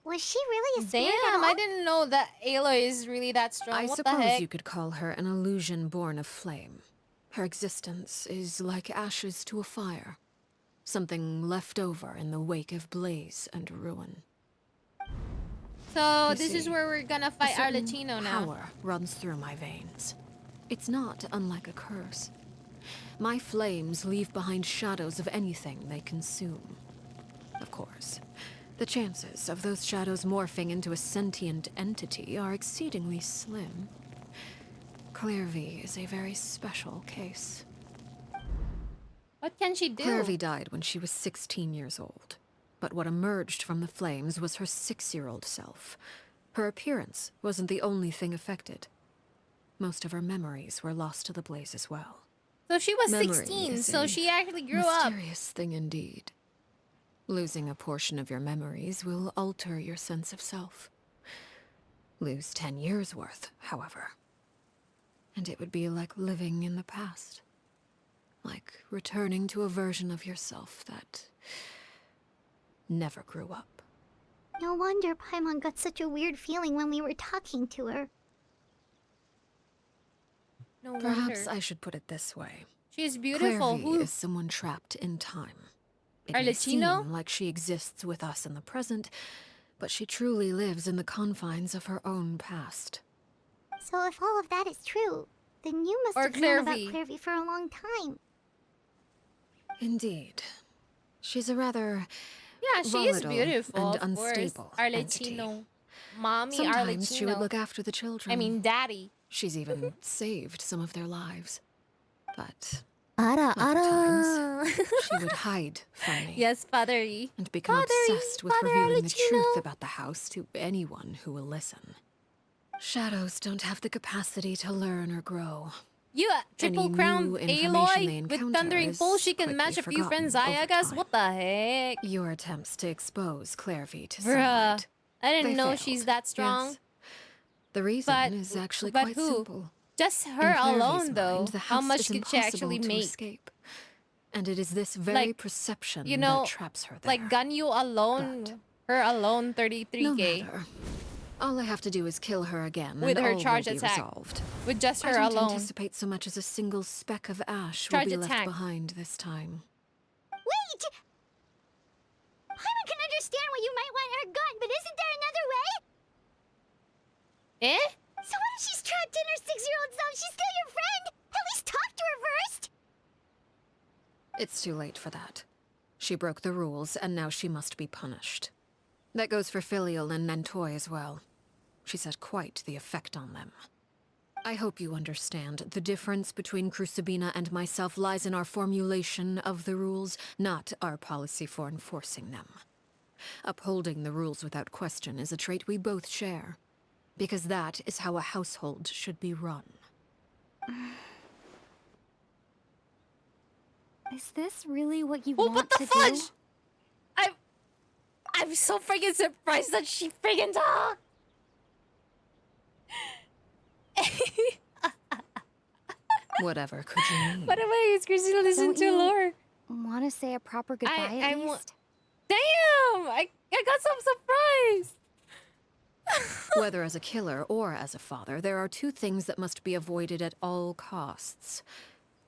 Speaker 12: Was she really a spirit at
Speaker 1: Damn,
Speaker 12: all?
Speaker 1: I didn't know that Aloy is really that strong.
Speaker 19: I
Speaker 1: What the
Speaker 19: suppose
Speaker 1: heck?
Speaker 19: you could call her an illusion born of flame. Her existence is like ashes to a fire. Something left over in the wake of blaze and ruin.
Speaker 1: So
Speaker 19: You
Speaker 1: this is
Speaker 19: see,
Speaker 1: where we're gonna
Speaker 19: A
Speaker 1: fight
Speaker 19: certain
Speaker 1: Arlecchino now.
Speaker 19: power runs through my veins. It's not unlike a curse. My flames leave behind shadows of anything they consume. Of course, the chances of those shadows morphing into a sentient entity are exceedingly slim. Clairvy is a very special case.
Speaker 1: What can she do?
Speaker 19: Clairvy died when she was 16 years old. But what emerged from the flames was her 6-year-old self. Her appearance wasn't the only thing affected. Most of her memories were lost to the blaze as well.
Speaker 1: So she was
Speaker 19: Memory
Speaker 1: 16,
Speaker 19: is
Speaker 1: so
Speaker 19: a
Speaker 1: she actually grew up.
Speaker 19: Mysterious thing indeed. Losing a portion of your memories will alter your sense of self. Lose 10 years' worth, however. And it would be like living in the past. Like returning to a version of yourself that never grew up.
Speaker 12: No wonder Paimon got such a weird feeling when we were talking to her.
Speaker 1: No
Speaker 19: Perhaps
Speaker 1: wonder.
Speaker 19: I should put it this way.
Speaker 1: She's beautiful.
Speaker 19: Clairvy
Speaker 1: Who?
Speaker 19: is someone trapped in time. It may seem
Speaker 1: Arlecchino?
Speaker 19: like she exists with us in the present, but she truly lives in the confines of her own past.
Speaker 12: So if all of that is true, then you must
Speaker 1: Or
Speaker 12: have known about
Speaker 1: Clairvy.
Speaker 12: Clairvy for a long time.
Speaker 19: Indeed. She's a rather
Speaker 1: Yeah, she is
Speaker 19: volatile
Speaker 1: beautiful.
Speaker 19: and
Speaker 1: of course.
Speaker 19: unstable
Speaker 1: Arlecchino. Mommy
Speaker 19: Sometimes
Speaker 1: Arlecchino.
Speaker 19: she would look after the children.
Speaker 1: I mean, daddy.
Speaker 19: She's even saved some of their lives. But
Speaker 1: Ara,
Speaker 19: Other
Speaker 1: ara.
Speaker 19: times, she would hide from me.
Speaker 1: Yes, fathery.
Speaker 19: And become
Speaker 1: Fathery,
Speaker 19: obsessed with
Speaker 1: Father
Speaker 19: revealing the
Speaker 1: Alicino.
Speaker 19: truth about the house to anyone who will listen. Shadows don't have the capacity to learn or grow.
Speaker 1: You Triple
Speaker 19: Any
Speaker 1: Crown
Speaker 19: new information they
Speaker 1: Aloy with
Speaker 19: encounter
Speaker 1: Thundering
Speaker 19: is
Speaker 1: Pulse. She can
Speaker 19: quickly
Speaker 1: match a few
Speaker 19: forgotten
Speaker 1: friends.
Speaker 19: over
Speaker 1: Ayagas.
Speaker 19: time.
Speaker 1: What the heck?
Speaker 19: Your attempts to expose Clairvy to
Speaker 1: Bruh.
Speaker 19: sunlight.
Speaker 1: I didn't
Speaker 19: They
Speaker 1: know
Speaker 19: failed,
Speaker 1: she's that strong.
Speaker 19: yes. The reason is actually
Speaker 1: but
Speaker 19: quite
Speaker 1: who?
Speaker 19: simple.
Speaker 1: Just
Speaker 19: In
Speaker 1: her
Speaker 19: Clairvy's
Speaker 1: alone, though.
Speaker 19: mind, the
Speaker 1: How
Speaker 19: house
Speaker 1: much
Speaker 19: is
Speaker 1: could she actually
Speaker 19: impossible to
Speaker 1: make?
Speaker 19: escape. And it is this very
Speaker 1: Like,
Speaker 19: perception
Speaker 1: you know,
Speaker 19: that traps her there.
Speaker 1: like Ganyu alone, her alone, 33k.
Speaker 19: No matter. All I have to do is kill her again,
Speaker 1: With
Speaker 19: and
Speaker 1: her
Speaker 19: all
Speaker 1: charge
Speaker 19: will be
Speaker 1: attack.
Speaker 19: resolved.
Speaker 1: With just her
Speaker 19: I don't
Speaker 1: alone.
Speaker 19: anticipate so much as a single speck of ash
Speaker 1: Charge
Speaker 19: will be
Speaker 1: attack.
Speaker 19: left behind this time.
Speaker 12: Wait! Paimon can understand why you might want her gone, but isn't there another way?
Speaker 1: Eh?
Speaker 12: So what if she's trapped in her 6-year-old self? She's still your friend! At least talk to her first!
Speaker 19: It's too late for that. She broke the rules, and now she must be punished. That goes for Filial and Nantoy as well. She's had quite the effect on them. I hope you understand. The difference between Crucibina and myself lies in our formulation of the rules, not our policy for enforcing them. Upholding the rules without question is a trait we both share, because that is how a household should be run.
Speaker 22: Is this really what you
Speaker 1: Well,
Speaker 22: want
Speaker 1: what the
Speaker 22: to
Speaker 1: fudge?
Speaker 22: do?
Speaker 1: I'm so freaking surprised that she freaking talked.
Speaker 19: Whatever could you mean?
Speaker 1: By the way, it's crazy to listen
Speaker 22: Don't
Speaker 1: to
Speaker 22: you
Speaker 1: lore.
Speaker 22: Want to say a proper goodbye at least?
Speaker 1: Damn! I got so surprised.
Speaker 19: Whether as a killer or as a father, there are two things that must be avoided at all costs: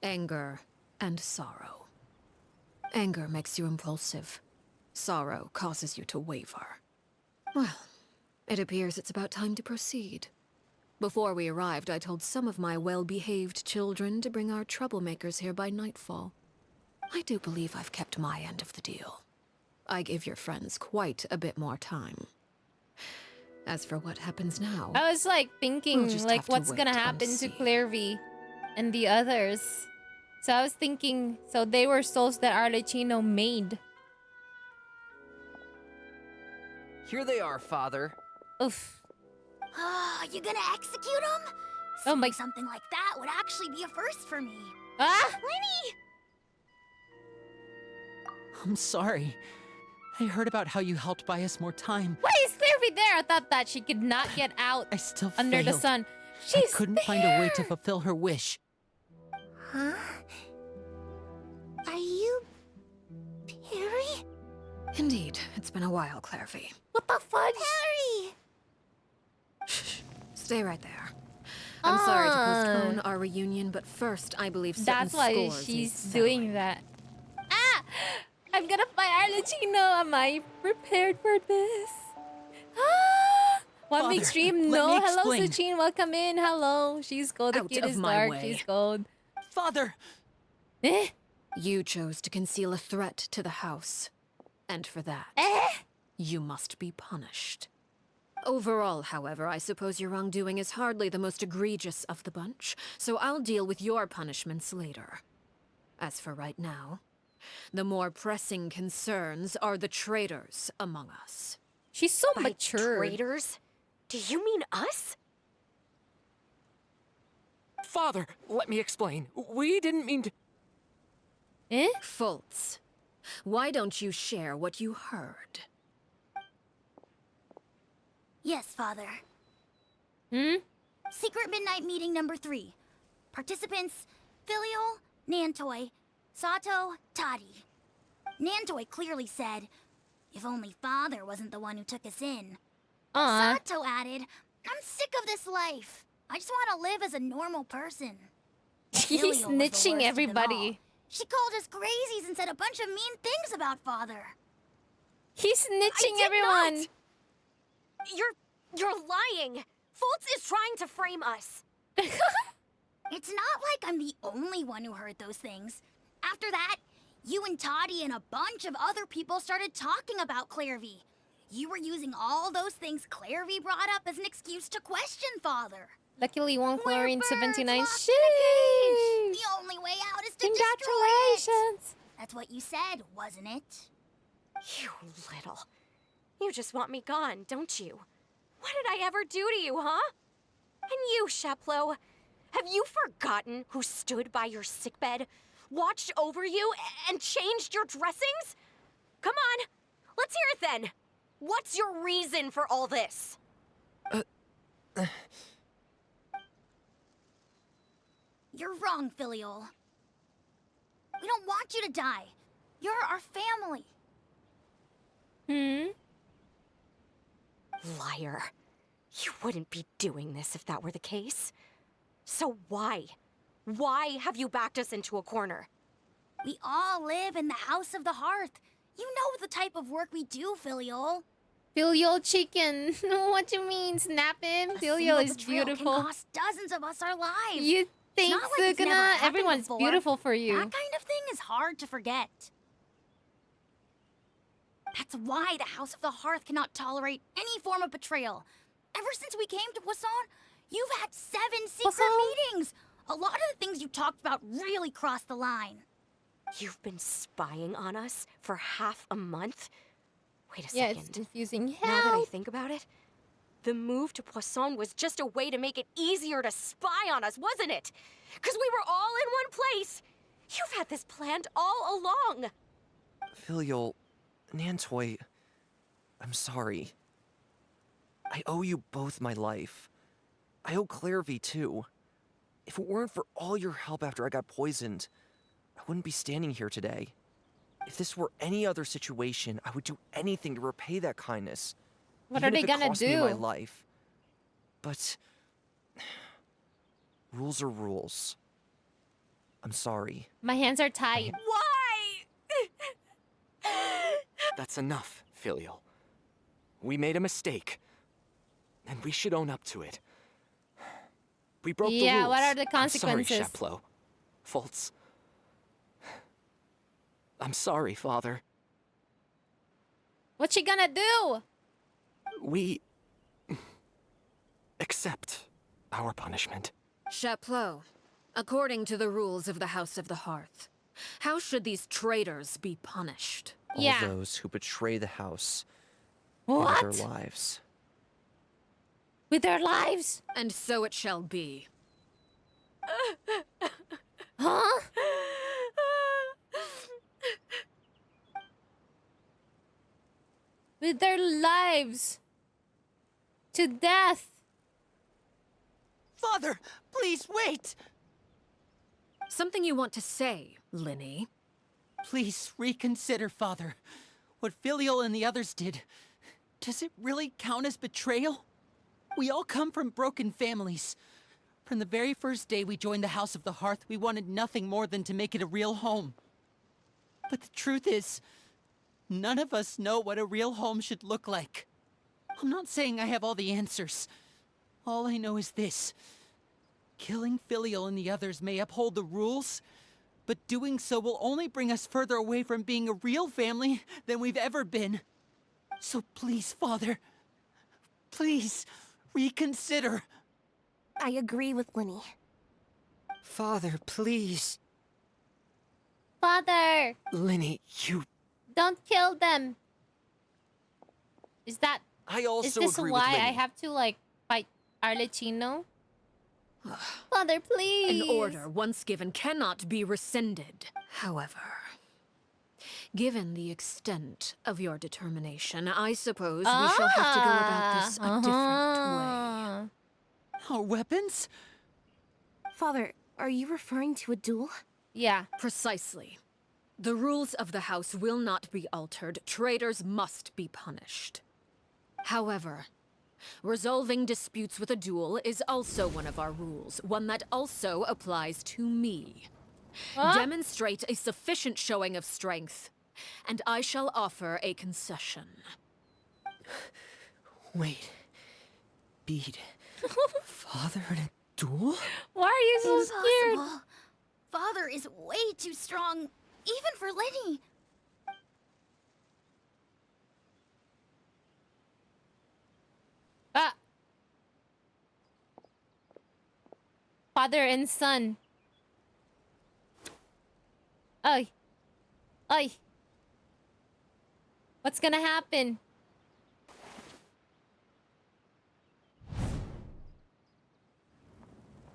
Speaker 19: anger and sorrow. Anger makes you impulsive. Sorrow causes you to waver. Well, it appears it's about time to proceed. Before we arrived, I told some of my well-behaved children to bring our troublemakers here by nightfall. I do believe I've kept my end of the deal. I gave your friends quite a bit more time. As for what happens now,
Speaker 1: I was like thinking,
Speaker 19: we'll just
Speaker 1: like,
Speaker 19: have to
Speaker 1: what's
Speaker 19: wait
Speaker 1: gonna
Speaker 19: and
Speaker 1: happen to
Speaker 19: see.
Speaker 1: Clairvy and the others. So I was thinking, so they were souls that Arlecchino made.
Speaker 23: Here they are, Father.
Speaker 1: Oof.
Speaker 22: Oh, you gonna execute him?
Speaker 1: Oh my-
Speaker 22: Something like that would actually be a first for me.
Speaker 1: Ah!
Speaker 22: Lenny!
Speaker 18: I'm sorry. I heard about how you helped buy us more time.
Speaker 1: Why is Clairvy there? I thought that she could not get out
Speaker 18: I still
Speaker 1: under the
Speaker 18: failed.
Speaker 1: sun.
Speaker 18: I
Speaker 1: She's
Speaker 18: couldn't find a way to fulfill her wish.
Speaker 22: Huh? Are you... Perry?
Speaker 19: indeed, it's been a while, Clairvy.
Speaker 1: What the fudge?
Speaker 22: Perry!
Speaker 19: Stay right there. I'm sorry to postpone our reunion, but first, I believe certain
Speaker 1: That's why
Speaker 19: scores need
Speaker 1: she's
Speaker 19: settling.
Speaker 1: doing that. Ah! I'm gonna fight Arlecchino. Am I prepared for this? Ah! One
Speaker 18: Father,
Speaker 1: big stream.
Speaker 18: let
Speaker 1: No.
Speaker 18: me
Speaker 1: Hello,
Speaker 18: explain.
Speaker 1: Suchin. Welcome in. Hello. She's gold. The
Speaker 19: Out
Speaker 1: kid
Speaker 19: of
Speaker 1: is
Speaker 19: my
Speaker 1: dark.
Speaker 19: way.
Speaker 1: She's gold.
Speaker 18: Father!
Speaker 1: Eh?
Speaker 19: You chose to conceal a threat to the house. And for that, you must be punished. Overall, however, I suppose your wrongdoing is hardly the most egregious of the bunch, so I'll deal with your punishments later. As for right now, the more pressing concerns are the traitors among us.
Speaker 1: She's so
Speaker 7: By
Speaker 1: mature.
Speaker 7: traitors? Do you mean us?
Speaker 8: Father, let me explain. We didn't mean to...
Speaker 1: Eh?
Speaker 19: Fultz, why don't you share what you heard?
Speaker 22: Yes, Father.
Speaker 1: Hmm?
Speaker 22: Secret Midnight Meeting number 3. Participants, Filial, Nantoy, Sato, Toddy. Nantoy clearly said, if only Father wasn't the one who took us in. Sato added, I'm sick of this life. I just want to live as a normal person.
Speaker 1: He's
Speaker 22: Filial was the worst
Speaker 1: snitching
Speaker 22: of them all.
Speaker 1: everybody.
Speaker 22: She called us crazies and said a bunch of mean things about Father.
Speaker 1: He's snitching
Speaker 7: did
Speaker 1: everyone.
Speaker 7: not. You're lying. Fultz is trying to frame us.
Speaker 22: It's not like I'm the only one who heard those things. After that, you and Toddy and a bunch of other people started talking about Clairvy. You were using all those things Clairvy brought up as an excuse to question Father.
Speaker 1: Luckily, one chlorine
Speaker 22: birds
Speaker 1: 79.
Speaker 22: locked in a cage.
Speaker 12: The only way out is to destroy it.
Speaker 1: Congratulations.
Speaker 12: That's what you said, wasn't it?
Speaker 7: You little. You just want me gone, don't you? What did I ever do to you, huh? And you, Sheplo, have you forgotten who stood by your sickbed, watched over you, and changed your dressings? Come on, let's hear it then. What's your reason for all this?
Speaker 12: You're wrong, Filial. We don't want you to die. You're our family.
Speaker 7: Liar. You wouldn't be doing this if that were the case. So why? Why have you backed us into a corner?
Speaker 12: We all live in the House of the Hearth. You know the type of work we do, Filial.
Speaker 1: Filial chicken. What you mean? Snap him? Filial is beautiful.
Speaker 12: Can cost dozens of us our lives.
Speaker 1: You think,
Speaker 12: It's not like it's never
Speaker 1: Sukuna?
Speaker 12: happened
Speaker 1: Everyone's
Speaker 12: before.
Speaker 1: beautiful for you.
Speaker 12: That kind of thing is hard to forget. That's why the House of the Hearth cannot tolerate any form of betrayal. Ever since we came to Poisson, you've had 7 secret meetings. A lot of the things you talked about really crossed the line.
Speaker 7: You've been spying on us for half a month? Wait a
Speaker 1: Yeah,
Speaker 7: second.
Speaker 1: it's confusing.
Speaker 7: Now that I
Speaker 1: Help.
Speaker 7: think about it, the move to Poisson was just a way to make it easier to spy on us, wasn't it? Because we were all in one place. You've had this planned all along.
Speaker 23: Filial, Nantoy, I'm sorry. I owe you both my life. I owe Clairvy too. If it weren't for all your help after I got poisoned, I wouldn't be standing here today. If this were any other situation, I would do anything to repay that kindness.
Speaker 1: What
Speaker 23: even
Speaker 1: are
Speaker 23: if
Speaker 1: they
Speaker 23: it
Speaker 1: gonna
Speaker 23: cost me my
Speaker 1: do?
Speaker 23: life. But rules are rules. I'm sorry.
Speaker 1: My hands are tied.
Speaker 7: Why?
Speaker 8: That's enough, Filial. We made a mistake. And we should own up to it. We broke the rules.
Speaker 1: Yeah, what are the
Speaker 8: I'm sorry,
Speaker 1: consequences?
Speaker 8: Sheplo. Fultz. I'm sorry, Father.
Speaker 1: What's she gonna do?
Speaker 8: We accept our punishment.
Speaker 19: Chapleau, according to the rules of the House of the Hearth, how should these traitors be punished?
Speaker 23: All those who betray the house
Speaker 1: What?
Speaker 23: with their lives.
Speaker 1: With their lives?
Speaker 19: And so it shall be.
Speaker 1: Huh? With their lives. To death.
Speaker 18: Father, please wait!
Speaker 19: Something you want to say, Linny?
Speaker 18: Please reconsider, Father. What Filial and the others did, does it really count as betrayal? We all come from broken families. From the very first day we joined the House of the Hearth, we wanted nothing more than to make it a real home. But the truth is, none of us know what a real home should look like. I'm not saying I have all the answers. All I know is this. Killing Filial and the others may uphold the rules, but doing so will only bring us further away from being a real family than we've ever been. So please, Father, please, reconsider.
Speaker 9: I agree with Linny.
Speaker 23: Father, please.
Speaker 1: Father,
Speaker 23: Linny, you...
Speaker 1: don't kill them. Is that...
Speaker 23: I also
Speaker 1: Is this
Speaker 23: agree
Speaker 1: why
Speaker 23: with Linny.
Speaker 1: I have to, like, fight Arlecchino? Father, please.
Speaker 19: An order once given cannot be rescinded. However, given the extent of your determination, I suppose we shall have to go about this a different way.
Speaker 18: Our weapons?
Speaker 9: Father, are you referring to a duel?
Speaker 1: Yeah.
Speaker 19: Precisely. The rules of the house will not be altered. Traitors must be punished. However, resolving disputes with a duel is also one of our rules, one that also applies to me.
Speaker 1: Huh?
Speaker 19: Demonstrate a sufficient showing of strength, and I shall offer a concession.
Speaker 23: Wait. Bede. Father in a duel?
Speaker 1: Why are you so scared?
Speaker 12: Impossible. Father is way too strong, even for Linny.
Speaker 1: Father and son. Oi. Oi. What's gonna happen?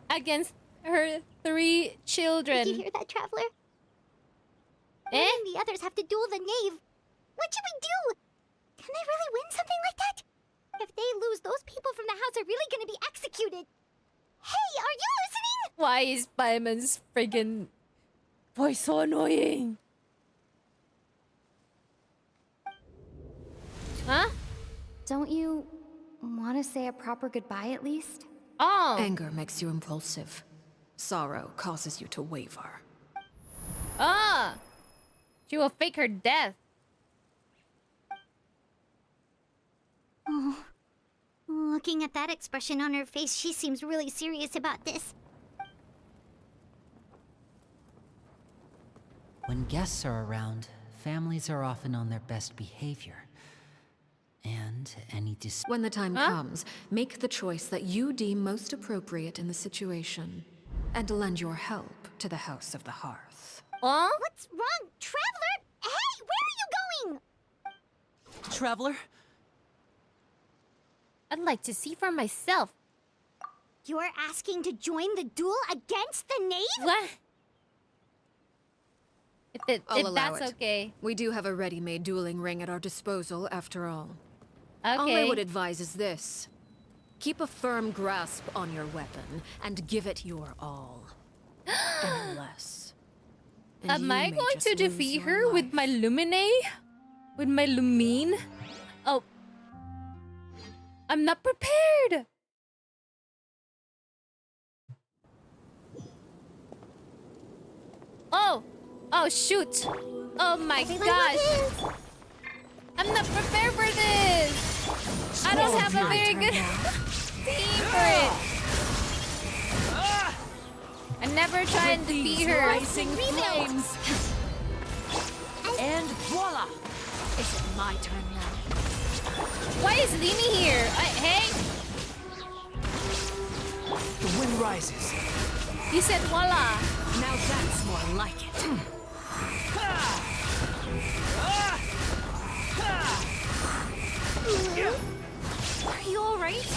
Speaker 1: Against her 3 children.
Speaker 12: Did you hear that, Traveler?
Speaker 1: Eh?
Speaker 12: Me and the others have to duel the knave. What should we do? Can they really win something like that? If they lose, those people from the house are really gonna be executed. Hey, are you listening?
Speaker 1: Why is Paimon's friggin' voice so annoying? Huh?
Speaker 17: Don't you want to say a proper goodbye at least?
Speaker 1: Oh.
Speaker 19: Anger makes you impulsive. Sorrow causes you to waver.
Speaker 1: Ah. She will fake her death.
Speaker 12: Oh. Looking at that expression on her face, she seems really serious about this.
Speaker 18: When guests are around, families are often on their best behavior. And any
Speaker 19: When the time comes, make the choice that you deem most appropriate in the situation, and lend your help to the House of the Hearth.
Speaker 1: Huh?
Speaker 12: What's wrong, Traveler? Hey, where are you going?
Speaker 18: Traveler?
Speaker 1: I'd like to see for myself.
Speaker 12: You're asking to join the duel against the knave?
Speaker 1: What? If
Speaker 19: I'll allow
Speaker 1: that's
Speaker 19: it.
Speaker 1: okay.
Speaker 19: We do have a ready-made dueling ring at our disposal, after all.
Speaker 1: Okay.
Speaker 19: All I would advise is this. Keep a firm grasp on your weapon, and give it your all. Unless...
Speaker 1: Am I going to defeat her with my Lumine? With my Lumine? Oh. I'm not prepared! Oh! Oh, shoot! Oh my gosh! I'm not prepared for this! I don't have a very good team for it! I never try and defeat her.
Speaker 18: Rising flames! And voila!
Speaker 19: Is it my turn now?
Speaker 1: Why is Lini here? Hey?
Speaker 16: The wind rises.
Speaker 1: You said voila.
Speaker 19: Now that's more like it.
Speaker 12: Are you alright?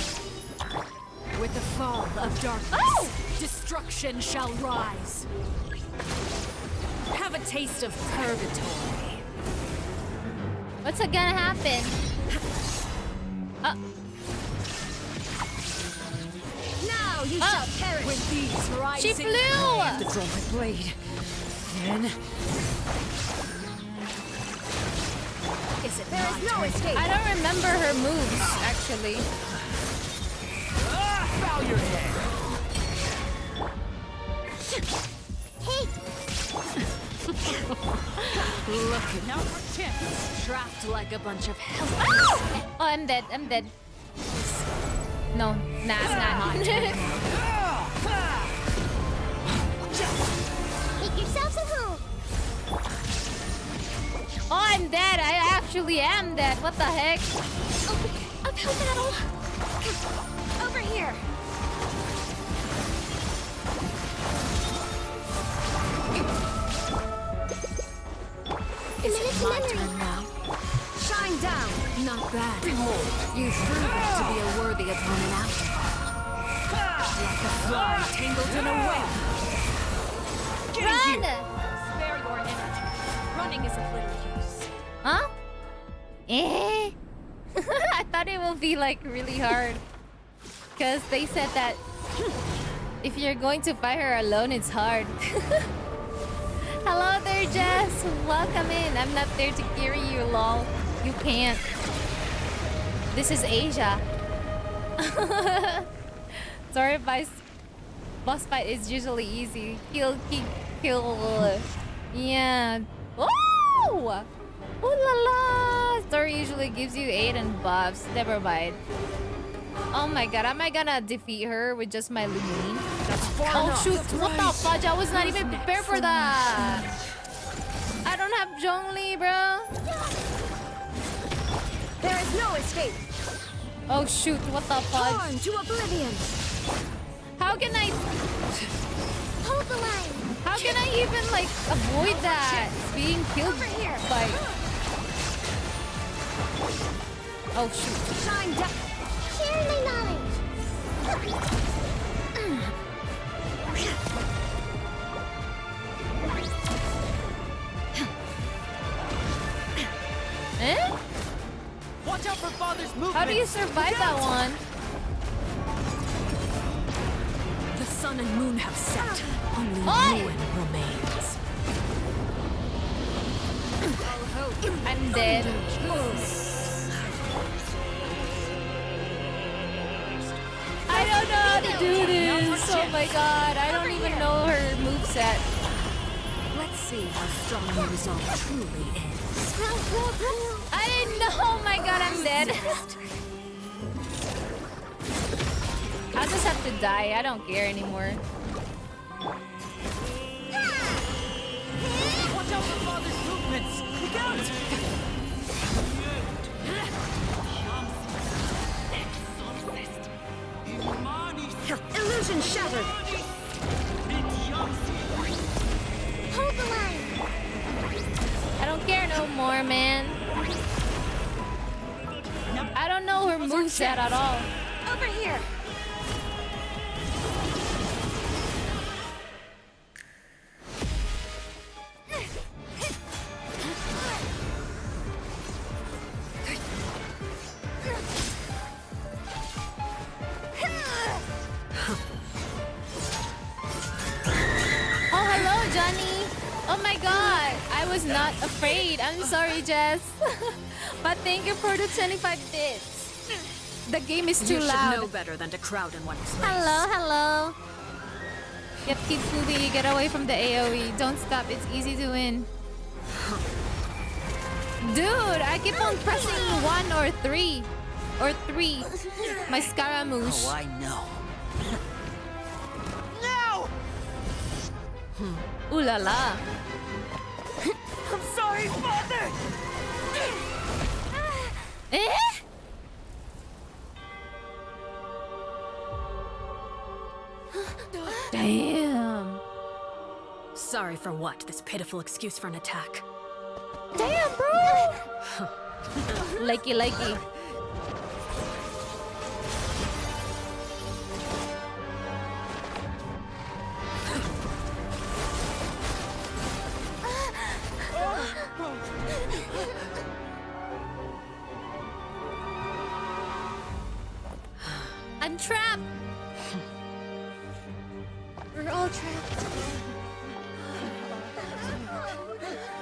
Speaker 19: With the fall of darkness, destruction shall rise. Have a taste of purgatory.
Speaker 1: What's gonna happen?
Speaker 19: Now you shall perish. With these rising
Speaker 1: She flew!
Speaker 19: I have to draw my blade. Then... Is it
Speaker 12: There is no escape.
Speaker 1: I don't remember her moves, actually.
Speaker 16: Bow your head.
Speaker 12: Hey!
Speaker 19: Look now for chance. Trapped like a bunch of helpless.
Speaker 1: Oh, I'm dead. I'm dead. No, nah, it's not.
Speaker 12: Make yourselves a home.
Speaker 1: Oh, I'm dead. I actually am dead. What the heck?
Speaker 12: Uphill battle. Over here.
Speaker 19: Is it my turn now? Shine down. Not bad. Behold, you've proven to be a worthy opponent after all. Like a fly tangled in a web.
Speaker 1: Run!
Speaker 19: Spare your energy. Running is of little use.
Speaker 1: Huh? Eh? I thought it would be like really hard. Because they said that if you're going to fight her alone, it's hard. Hello there, Jess. Welcome in. I'm not there to carry you, lol. You can't. This is Asia. Sorry, boss fight is usually easy. Kill. Yeah. Oh! Ooh la la! Story usually gives you 8 and buffs. Never mind. Oh my god, am I gonna defeat her with just my Lumine? Oh shoot, what the fudge? I was not even prepared for that! I don't have Zhongli, bro.
Speaker 12: There is no escape.
Speaker 1: Oh shoot, what the fudge?
Speaker 12: Torn to oblivion.
Speaker 1: How can I...
Speaker 12: Hold the line.
Speaker 1: How can I even like avoid that? Being killed by... Oh shoot.
Speaker 12: Shine down. Share my knowledge.
Speaker 1: Eh?
Speaker 21: Watch out for Father's movement.
Speaker 1: How do you survive that one?
Speaker 19: The sun and moon have set. Only ruin remains.
Speaker 1: I'm dead. I don't know how to do this. Oh my god, I don't even know her moveset.
Speaker 19: Let's see how strong your resolve truly is.
Speaker 1: I didn't know. Oh my god, I'm dead. I'll just have to die. I don't care anymore.
Speaker 21: Watch out for Father's movements. Look out!
Speaker 19: Illusion shattered.
Speaker 12: Hold the line.
Speaker 1: I don't care no more, man. I don't know her moveset at all.
Speaker 12: Over here.
Speaker 1: Oh, hello, Johnny. Oh my god, I was not afraid. I'm sorry, Jess. But thank you for the 25 bits. The game is too
Speaker 19: You should
Speaker 1: loud.
Speaker 19: know better than to crowd in one place.
Speaker 1: Hello, hello. Yep, keep moving. Get away from the AoE. Don't stop. It's easy to win. Dude, I keep on pressing 1 or 3. Or 3. My Scaramouche.
Speaker 18: Oh, I know.
Speaker 1: Ooh la la.
Speaker 21: I'm sorry, Father!
Speaker 1: Eh? Damn.
Speaker 19: Sorry for what? This pitiful excuse for an attack.
Speaker 1: Damn, bro. Likey, likey. I'm trapped. We're all trapped.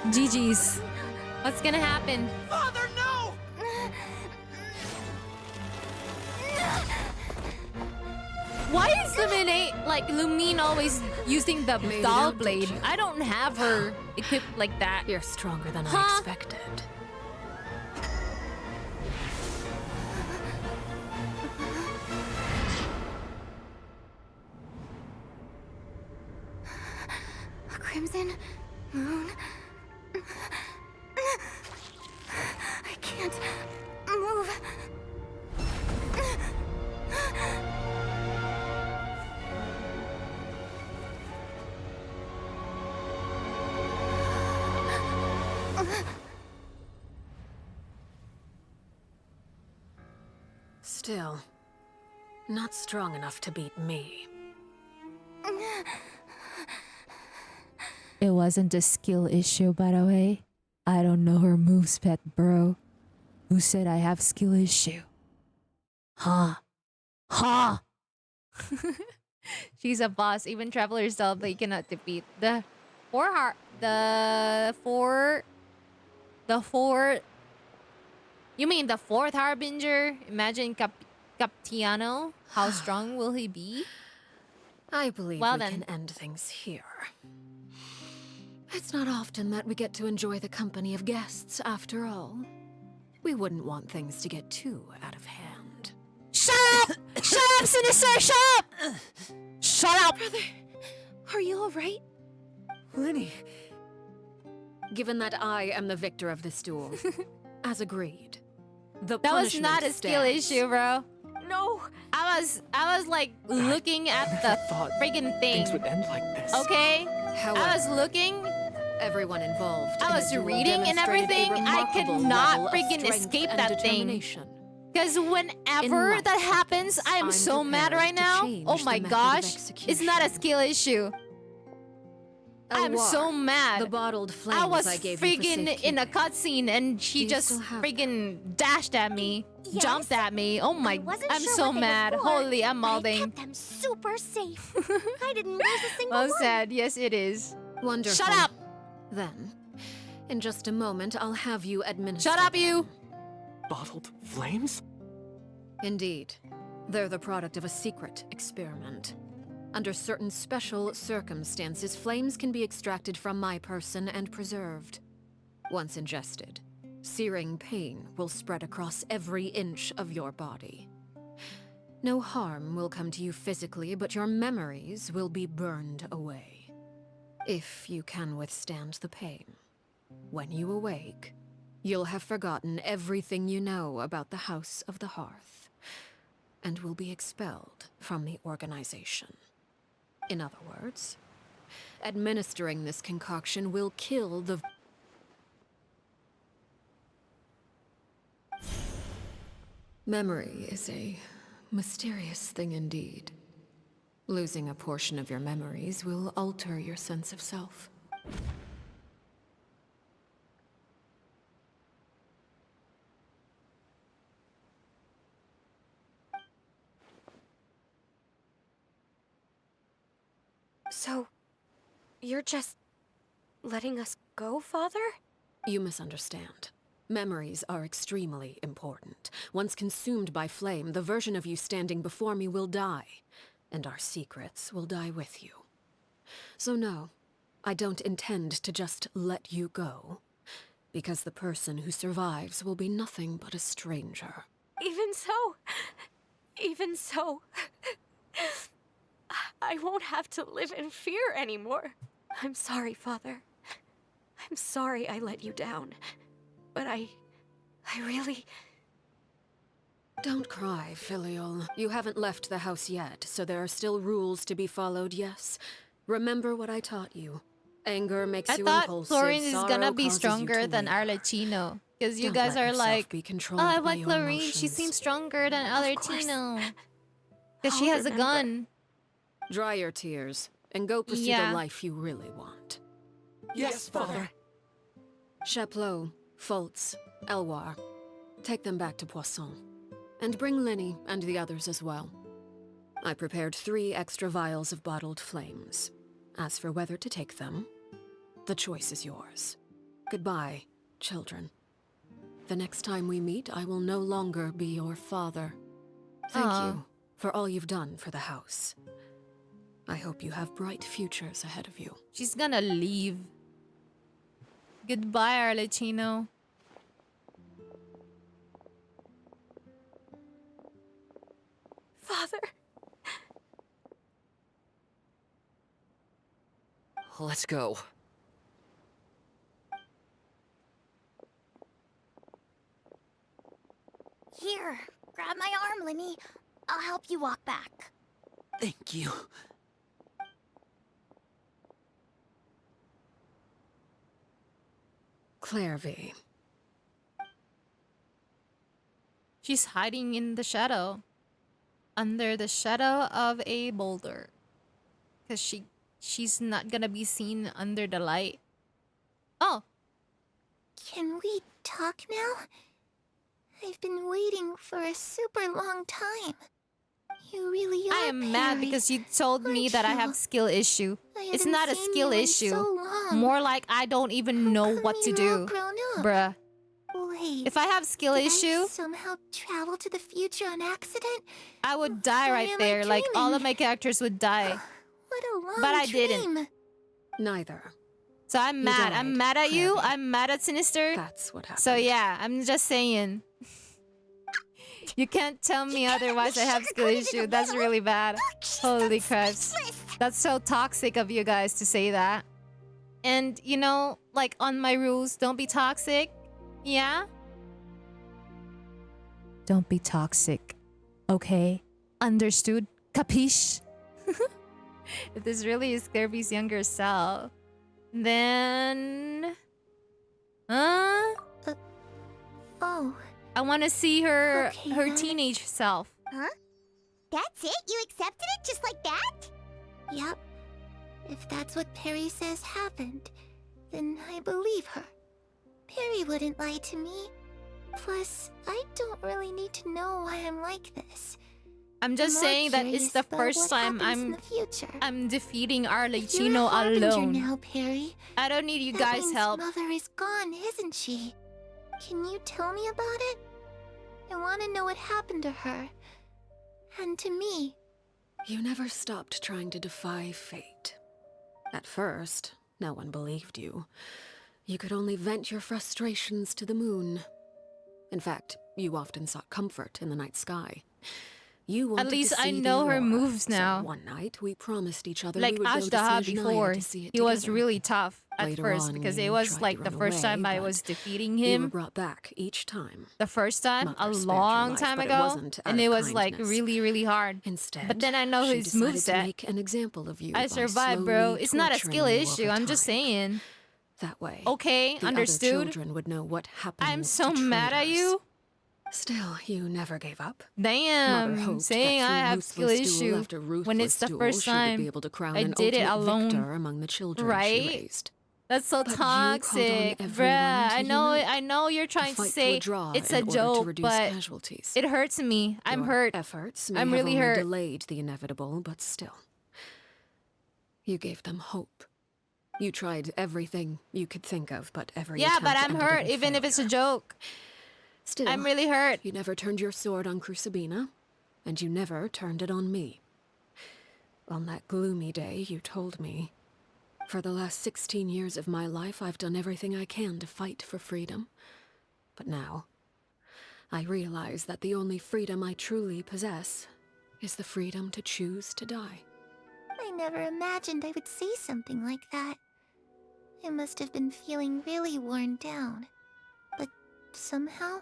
Speaker 1: GG's. What's gonna happen?
Speaker 21: Father, no!
Speaker 1: Why is Lumine always using the doll blade? I don't have her equipped like that.
Speaker 19: You're stronger than I expected.
Speaker 12: Crimson Moon. I can't move.
Speaker 19: Still, not strong enough to beat me.
Speaker 1: It wasn't a skill issue, by the way. I don't know her moves, pet bro. Who said I have skill issue? Huh? Huh? She's a boss. Even Traveler's Doll they cannot defeat. The four. You mean the fourth Harbinger? Imagine Captiano. How strong will he be?
Speaker 19: I believe
Speaker 1: Well
Speaker 19: we
Speaker 1: then.
Speaker 19: can end things here. It's not often that we get to enjoy the company of guests, after all. We wouldn't want things to get too out of hand.
Speaker 1: Shut up! Shut up, Sinister! Shut up! Shut up!
Speaker 19: Brother, are you alright?
Speaker 21: Lenny.
Speaker 19: Given that I am the victor of this duel, as agreed, the
Speaker 1: That was
Speaker 19: punishment
Speaker 1: not a skill
Speaker 19: stands.
Speaker 1: issue, bro.
Speaker 7: No.
Speaker 1: I was like looking at the friggin' thing.
Speaker 8: Things would end like this.
Speaker 1: Okay? I was looking.
Speaker 19: Everyone involved.
Speaker 1: I was reading and everything. I could not freaking escape that thing. Because whenever that happens, I am so mad right now. Oh my gosh. It's not a skill issue. I'm so mad.
Speaker 19: The bottled flames
Speaker 1: I was
Speaker 19: I gave you for
Speaker 1: freaking in a cutscene and she just freaking dashed at me, jumped at me. Oh my, I'm
Speaker 12: sure
Speaker 1: so
Speaker 12: what they were
Speaker 1: mad.
Speaker 12: for,
Speaker 1: Holy, I'm
Speaker 12: but I
Speaker 1: malding.
Speaker 12: kept them super safe. I didn't lose a single
Speaker 1: I'm
Speaker 12: one.
Speaker 1: sad. Yes, it is.
Speaker 19: Wonderful.
Speaker 1: Shut up.
Speaker 19: Then, in just a moment, I'll have you administer.
Speaker 1: Shut up, you.
Speaker 8: Bottled flames?
Speaker 19: Indeed. They're the product of a secret experiment. Under certain special circumstances, flames can be extracted from my person and preserved. Once ingested, searing pain will spread across every inch of your body. No harm will come to you physically, but your memories will be burned away. If you can withstand the pain. When you awake, you'll have forgotten everything you know about the House of the Hearth, and will be expelled from the organization. In other words, administering this concoction will kill the... Memory is a mysterious thing indeed. Losing a portion of your memories will alter your sense of self.
Speaker 7: So, you're just letting us go, Father?
Speaker 19: You misunderstand. Memories are extremely important. Once consumed by flame, the version of you standing before me will die, and our secrets will die with you. So no, I don't intend to just let you go, because the person who survives will be nothing but a stranger.
Speaker 7: Even so, I won't have to live in fear anymore. I'm sorry, Father. I'm sorry I let you down. But I really...
Speaker 19: Don't cry, Filial. You haven't left the house yet, so there are still rules to be followed, yes? Remember what I taught you. Anger makes you
Speaker 1: thought
Speaker 19: impulsive,
Speaker 1: Chlorine is
Speaker 19: sorrow
Speaker 1: gonna be
Speaker 19: causes you
Speaker 1: stronger
Speaker 19: to
Speaker 1: than
Speaker 19: waver.
Speaker 1: Arlecchino. Because you
Speaker 19: Don't
Speaker 1: guys
Speaker 19: let
Speaker 1: are
Speaker 19: yourself
Speaker 1: like,
Speaker 19: be
Speaker 1: oh,
Speaker 19: controlled
Speaker 1: I
Speaker 19: by
Speaker 1: like
Speaker 19: your
Speaker 1: Chlorine. She
Speaker 19: emotions.
Speaker 1: seems stronger than Arlecchino. Because
Speaker 7: I'll
Speaker 1: she has a
Speaker 7: remember.
Speaker 1: gun.
Speaker 19: Dry your tears, and go pursue
Speaker 1: Yeah.
Speaker 19: the life you really want.
Speaker 8: Yes, Father.
Speaker 19: Chaplot, Fultz, Elwar, take them back to Poisson. And bring Linny and the others as well. I prepared 3 extra vials of bottled flames. As for whether to take them, the choice is yours. Goodbye, children. The next time we meet, I will no longer be your father. Thank you for all you've done for the house. I hope you have bright futures ahead of you.
Speaker 1: She's gonna leave. Goodbye, Arlecchino.
Speaker 7: Father.
Speaker 21: Let's go.
Speaker 12: Here, grab my arm, Linny. I'll help you walk back.
Speaker 11: Thank you.
Speaker 19: Clairvy.
Speaker 1: She's hiding in the shadow. Under the shadow of a boulder. Because she's not gonna be seen under the light. Oh!
Speaker 12: Can we talk now? I've been waiting for a super long time. You really are.
Speaker 1: I am mad
Speaker 12: Perry,
Speaker 1: because you told me that I have
Speaker 12: you?
Speaker 1: skill issue.
Speaker 12: I
Speaker 1: It's
Speaker 12: haven't
Speaker 1: not a
Speaker 12: seen
Speaker 1: skill
Speaker 12: you in
Speaker 1: issue.
Speaker 12: so long.
Speaker 1: More like I don't even know what to
Speaker 12: you're all
Speaker 1: do.
Speaker 12: grown up?
Speaker 1: Bruh.
Speaker 12: Wait,
Speaker 1: If I have skill
Speaker 12: did
Speaker 1: issue,
Speaker 12: I somehow travel to the future on accident?
Speaker 1: I would die right
Speaker 12: am I
Speaker 1: there. Like all of
Speaker 12: dreaming?
Speaker 1: my characters would die.
Speaker 12: What a long
Speaker 1: But I
Speaker 12: dream.
Speaker 1: didn't.
Speaker 19: Neither.
Speaker 1: So I'm mad. I'm mad at you.
Speaker 19: Clairvy.
Speaker 1: I'm mad at Sinister.
Speaker 19: That's what happened.
Speaker 1: So yeah, I'm just saying. You can't tell me otherwise I have skill issue. That's really bad. Holy crap. That's so toxic of you guys to say that. And you know, like on my rules, don't be toxic. Yeah? Don't be toxic. Okay? Understood? Capiche? If this really is Kirby's younger self, then...
Speaker 12: Oh.
Speaker 1: I want to see her
Speaker 12: Okay,
Speaker 1: her
Speaker 12: then.
Speaker 1: teenage self.
Speaker 12: Huh? That's it? You accepted it just like that? Yep. If that's what Perry says happened, then I believe her. Perry wouldn't lie to me. Plus, I don't really need to know why I'm like this.
Speaker 1: I'm just
Speaker 12: more
Speaker 1: saying that it's
Speaker 12: curious
Speaker 1: the
Speaker 12: about
Speaker 1: first
Speaker 12: what
Speaker 1: time
Speaker 12: happens in the future.
Speaker 1: I'm defeating
Speaker 12: You're a
Speaker 1: Arlecchino
Speaker 12: harbinger
Speaker 1: alone.
Speaker 12: now, Perry.
Speaker 1: I don't need you
Speaker 12: That
Speaker 1: guys'
Speaker 12: means
Speaker 1: help.
Speaker 12: Mother is gone, isn't she? Can you tell me about it? I want to know what happened to her. And to me.
Speaker 19: You never stopped trying to defy fate. At first, no one believed you. You could only vent your frustrations to the moon. In fact, you often sought comfort in the night sky. You wanted
Speaker 1: At least
Speaker 19: to
Speaker 1: I
Speaker 19: see
Speaker 1: know
Speaker 19: the
Speaker 1: her
Speaker 19: aurora,
Speaker 1: moves
Speaker 19: so
Speaker 1: now.
Speaker 19: one night, we promised each other
Speaker 1: Like
Speaker 19: we would go to
Speaker 1: Ashtaha
Speaker 19: Snezhnaya
Speaker 1: before,
Speaker 19: to see it
Speaker 1: he was
Speaker 19: together.
Speaker 1: really tough at
Speaker 19: Later
Speaker 1: first
Speaker 19: on,
Speaker 1: because it
Speaker 19: you
Speaker 1: was
Speaker 19: tried
Speaker 1: like
Speaker 19: to
Speaker 1: the
Speaker 19: run
Speaker 1: first time
Speaker 19: away,
Speaker 1: I was
Speaker 19: but
Speaker 1: defeating
Speaker 19: You were
Speaker 1: him.
Speaker 19: brought back each time.
Speaker 1: The first time, a
Speaker 19: Mother spared your
Speaker 1: long
Speaker 19: life,
Speaker 1: time
Speaker 19: but it
Speaker 1: ago,
Speaker 19: wasn't out
Speaker 1: and
Speaker 19: of
Speaker 1: it was like
Speaker 19: kindness.
Speaker 1: really, really hard.
Speaker 19: Instead,
Speaker 1: But then I know
Speaker 19: she
Speaker 1: his
Speaker 19: decided to
Speaker 1: moveset.
Speaker 19: make an example of you
Speaker 1: I
Speaker 19: by
Speaker 1: survived, bro.
Speaker 19: slowly
Speaker 1: It's not a skill
Speaker 19: torturing you
Speaker 1: issue.
Speaker 19: over
Speaker 1: I'm just
Speaker 19: time.
Speaker 1: saying.
Speaker 19: That way,
Speaker 1: Okay,
Speaker 19: the
Speaker 1: understood.
Speaker 19: other children would know what happens
Speaker 1: I'm so
Speaker 19: to
Speaker 1: mad at
Speaker 19: traitors.
Speaker 1: you.
Speaker 19: Still, you never gave up.
Speaker 1: Damn,
Speaker 19: Mother hoped
Speaker 1: saying
Speaker 19: that
Speaker 1: I
Speaker 19: through
Speaker 1: have skill
Speaker 19: ruthless duel
Speaker 1: issue
Speaker 19: after
Speaker 1: when it's
Speaker 19: ruthless
Speaker 1: the
Speaker 19: duel,
Speaker 1: first
Speaker 19: she would be
Speaker 1: time
Speaker 19: able to crown
Speaker 1: I
Speaker 19: an
Speaker 1: did it
Speaker 19: ultimate
Speaker 1: alone.
Speaker 19: victor among the children
Speaker 1: Right?
Speaker 19: she raised.
Speaker 1: That's so
Speaker 19: But you called on
Speaker 1: toxic,
Speaker 19: everyone
Speaker 1: bruh.
Speaker 19: to
Speaker 1: I know you're trying to
Speaker 19: fight to a
Speaker 1: say
Speaker 19: draw
Speaker 1: it's
Speaker 19: in
Speaker 1: a
Speaker 19: order to
Speaker 1: joke,
Speaker 19: reduce
Speaker 1: but
Speaker 19: casualties.
Speaker 1: it hurts me. I'm
Speaker 19: Your
Speaker 1: hurt.
Speaker 19: efforts may
Speaker 1: I'm
Speaker 19: have
Speaker 1: really
Speaker 19: only
Speaker 1: hurt.
Speaker 19: delayed the inevitable, but still. You gave them hope. You tried everything you could think of, but every
Speaker 1: Yeah, but
Speaker 19: attempt
Speaker 1: I'm
Speaker 19: ended
Speaker 1: hurt,
Speaker 19: in
Speaker 1: even if it's a
Speaker 19: failure.
Speaker 1: joke.
Speaker 19: Still,
Speaker 1: I'm really hurt.
Speaker 19: You never turned your sword on Crucibina, and you never turned it on me. On that gloomy day, you told me, for the last 16 years of my life, I've done everything I can to fight for freedom. But now, I realize that the only freedom I truly possess is the freedom to choose to die.
Speaker 12: I never imagined I would say something like that. I must have been feeling really worn down. But somehow,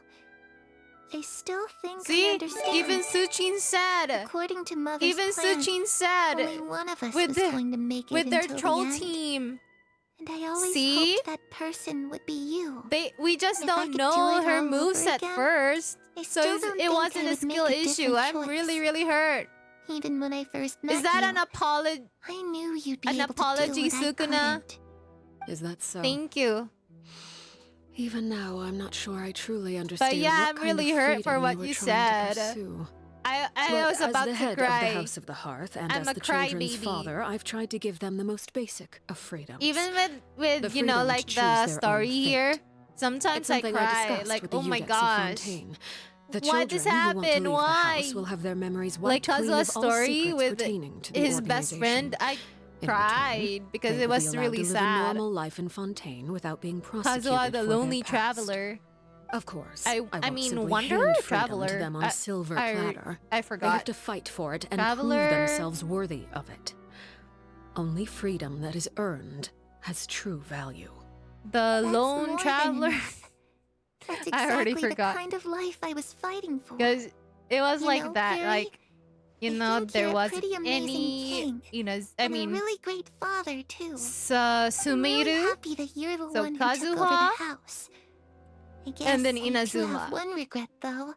Speaker 12: I still think I
Speaker 1: See,
Speaker 12: understand.
Speaker 1: even Suchin said.
Speaker 12: According to Mother's
Speaker 1: Even
Speaker 12: plan,
Speaker 1: Suchin said.
Speaker 12: only one of us
Speaker 1: with
Speaker 12: was
Speaker 1: the-
Speaker 12: going to make it
Speaker 1: with their
Speaker 12: until
Speaker 1: troll
Speaker 12: the end.
Speaker 1: team.
Speaker 12: And I always
Speaker 1: See?
Speaker 12: hoped that person would be you.
Speaker 1: We just
Speaker 12: If I
Speaker 1: don't
Speaker 12: could
Speaker 1: know
Speaker 12: do it
Speaker 1: her
Speaker 12: all over
Speaker 1: moves at
Speaker 12: again,
Speaker 1: first.
Speaker 12: I
Speaker 1: So
Speaker 12: still don't
Speaker 1: it
Speaker 12: think
Speaker 1: wasn't
Speaker 12: I
Speaker 1: a
Speaker 12: would make
Speaker 1: skill
Speaker 12: a
Speaker 1: issue.
Speaker 12: different
Speaker 1: I'm
Speaker 12: choice.
Speaker 1: really, really hurt.
Speaker 12: Even when I first met
Speaker 1: Is that
Speaker 12: you,
Speaker 1: an apology?
Speaker 12: I knew you'd be
Speaker 1: An
Speaker 12: able
Speaker 1: apology,
Speaker 12: to do what I
Speaker 1: Sukuna?
Speaker 12: couldn't.
Speaker 19: Is that so?
Speaker 1: Thank you.
Speaker 19: Even now, I'm not sure I truly understand
Speaker 1: But yeah,
Speaker 19: what
Speaker 1: I'm
Speaker 19: kind
Speaker 1: really
Speaker 19: of
Speaker 1: hurt for
Speaker 19: freedom
Speaker 1: what
Speaker 19: were
Speaker 1: you
Speaker 19: trying to
Speaker 1: said.
Speaker 19: pursue.
Speaker 1: I
Speaker 19: But
Speaker 1: was about
Speaker 19: as the
Speaker 1: to
Speaker 19: head
Speaker 1: cry.
Speaker 19: of the House of the Hearth and
Speaker 1: I'm
Speaker 19: as
Speaker 1: a
Speaker 19: the children's
Speaker 1: crybaby.
Speaker 19: father, I've tried to give them the most basic of freedoms.
Speaker 1: Even
Speaker 19: The
Speaker 1: with you know,
Speaker 19: freedom to
Speaker 1: like
Speaker 19: choose
Speaker 1: the
Speaker 19: their own
Speaker 1: story
Speaker 19: fate.
Speaker 1: here,
Speaker 19: It's
Speaker 1: sometimes I
Speaker 19: something I
Speaker 1: cry.
Speaker 19: discussed
Speaker 1: Like,
Speaker 19: with the
Speaker 1: oh my
Speaker 19: Udets of
Speaker 1: gosh.
Speaker 19: Fontaine. The
Speaker 1: Why this
Speaker 19: children who want to
Speaker 1: happened?
Speaker 19: leave the
Speaker 1: Why?
Speaker 19: house will have their memories
Speaker 1: Like
Speaker 19: wiped clean
Speaker 1: Kazua's
Speaker 19: of all
Speaker 1: story
Speaker 19: secrets
Speaker 1: with
Speaker 19: pertaining to the
Speaker 1: his best friend, I
Speaker 19: In
Speaker 1: cried
Speaker 19: return,
Speaker 1: because
Speaker 19: they
Speaker 1: it
Speaker 19: will be
Speaker 1: was
Speaker 19: allowed
Speaker 1: really
Speaker 19: to live a
Speaker 1: sad.
Speaker 19: normal life in Fontaine without being prosecuted
Speaker 1: Kazua, the
Speaker 19: for their
Speaker 1: lonely
Speaker 19: past.
Speaker 1: traveler.
Speaker 19: Of course.
Speaker 1: I
Speaker 19: won't
Speaker 1: mean,
Speaker 19: simply
Speaker 1: wanderer
Speaker 19: hand
Speaker 1: or
Speaker 19: freedom
Speaker 1: traveler?
Speaker 19: to them on a silver platter.
Speaker 1: I
Speaker 19: They
Speaker 1: forgot.
Speaker 19: have to fight for it and
Speaker 1: Traveler.
Speaker 19: prove themselves worthy of it. Only freedom that is earned has true value.
Speaker 1: The lone
Speaker 12: more than
Speaker 1: traveler.
Speaker 12: enough. That's
Speaker 1: I already
Speaker 12: exactly
Speaker 1: forgot.
Speaker 12: the kind of life I was fighting for.
Speaker 1: Because it was
Speaker 12: You
Speaker 1: like
Speaker 12: know,
Speaker 1: that,
Speaker 12: Perry,
Speaker 1: like, you know,
Speaker 12: think
Speaker 1: there
Speaker 12: you're a
Speaker 1: wasn't
Speaker 12: pretty amazing
Speaker 1: any,
Speaker 12: king,
Speaker 1: you know, I
Speaker 12: and
Speaker 1: mean,
Speaker 12: a really great father too.
Speaker 1: Sumiru,
Speaker 12: I'm really happy that you're the
Speaker 1: so
Speaker 12: one who took over
Speaker 1: Kazuha,
Speaker 12: the house. I guess
Speaker 1: and then
Speaker 12: I do
Speaker 1: Inazuma.
Speaker 12: have one regret though.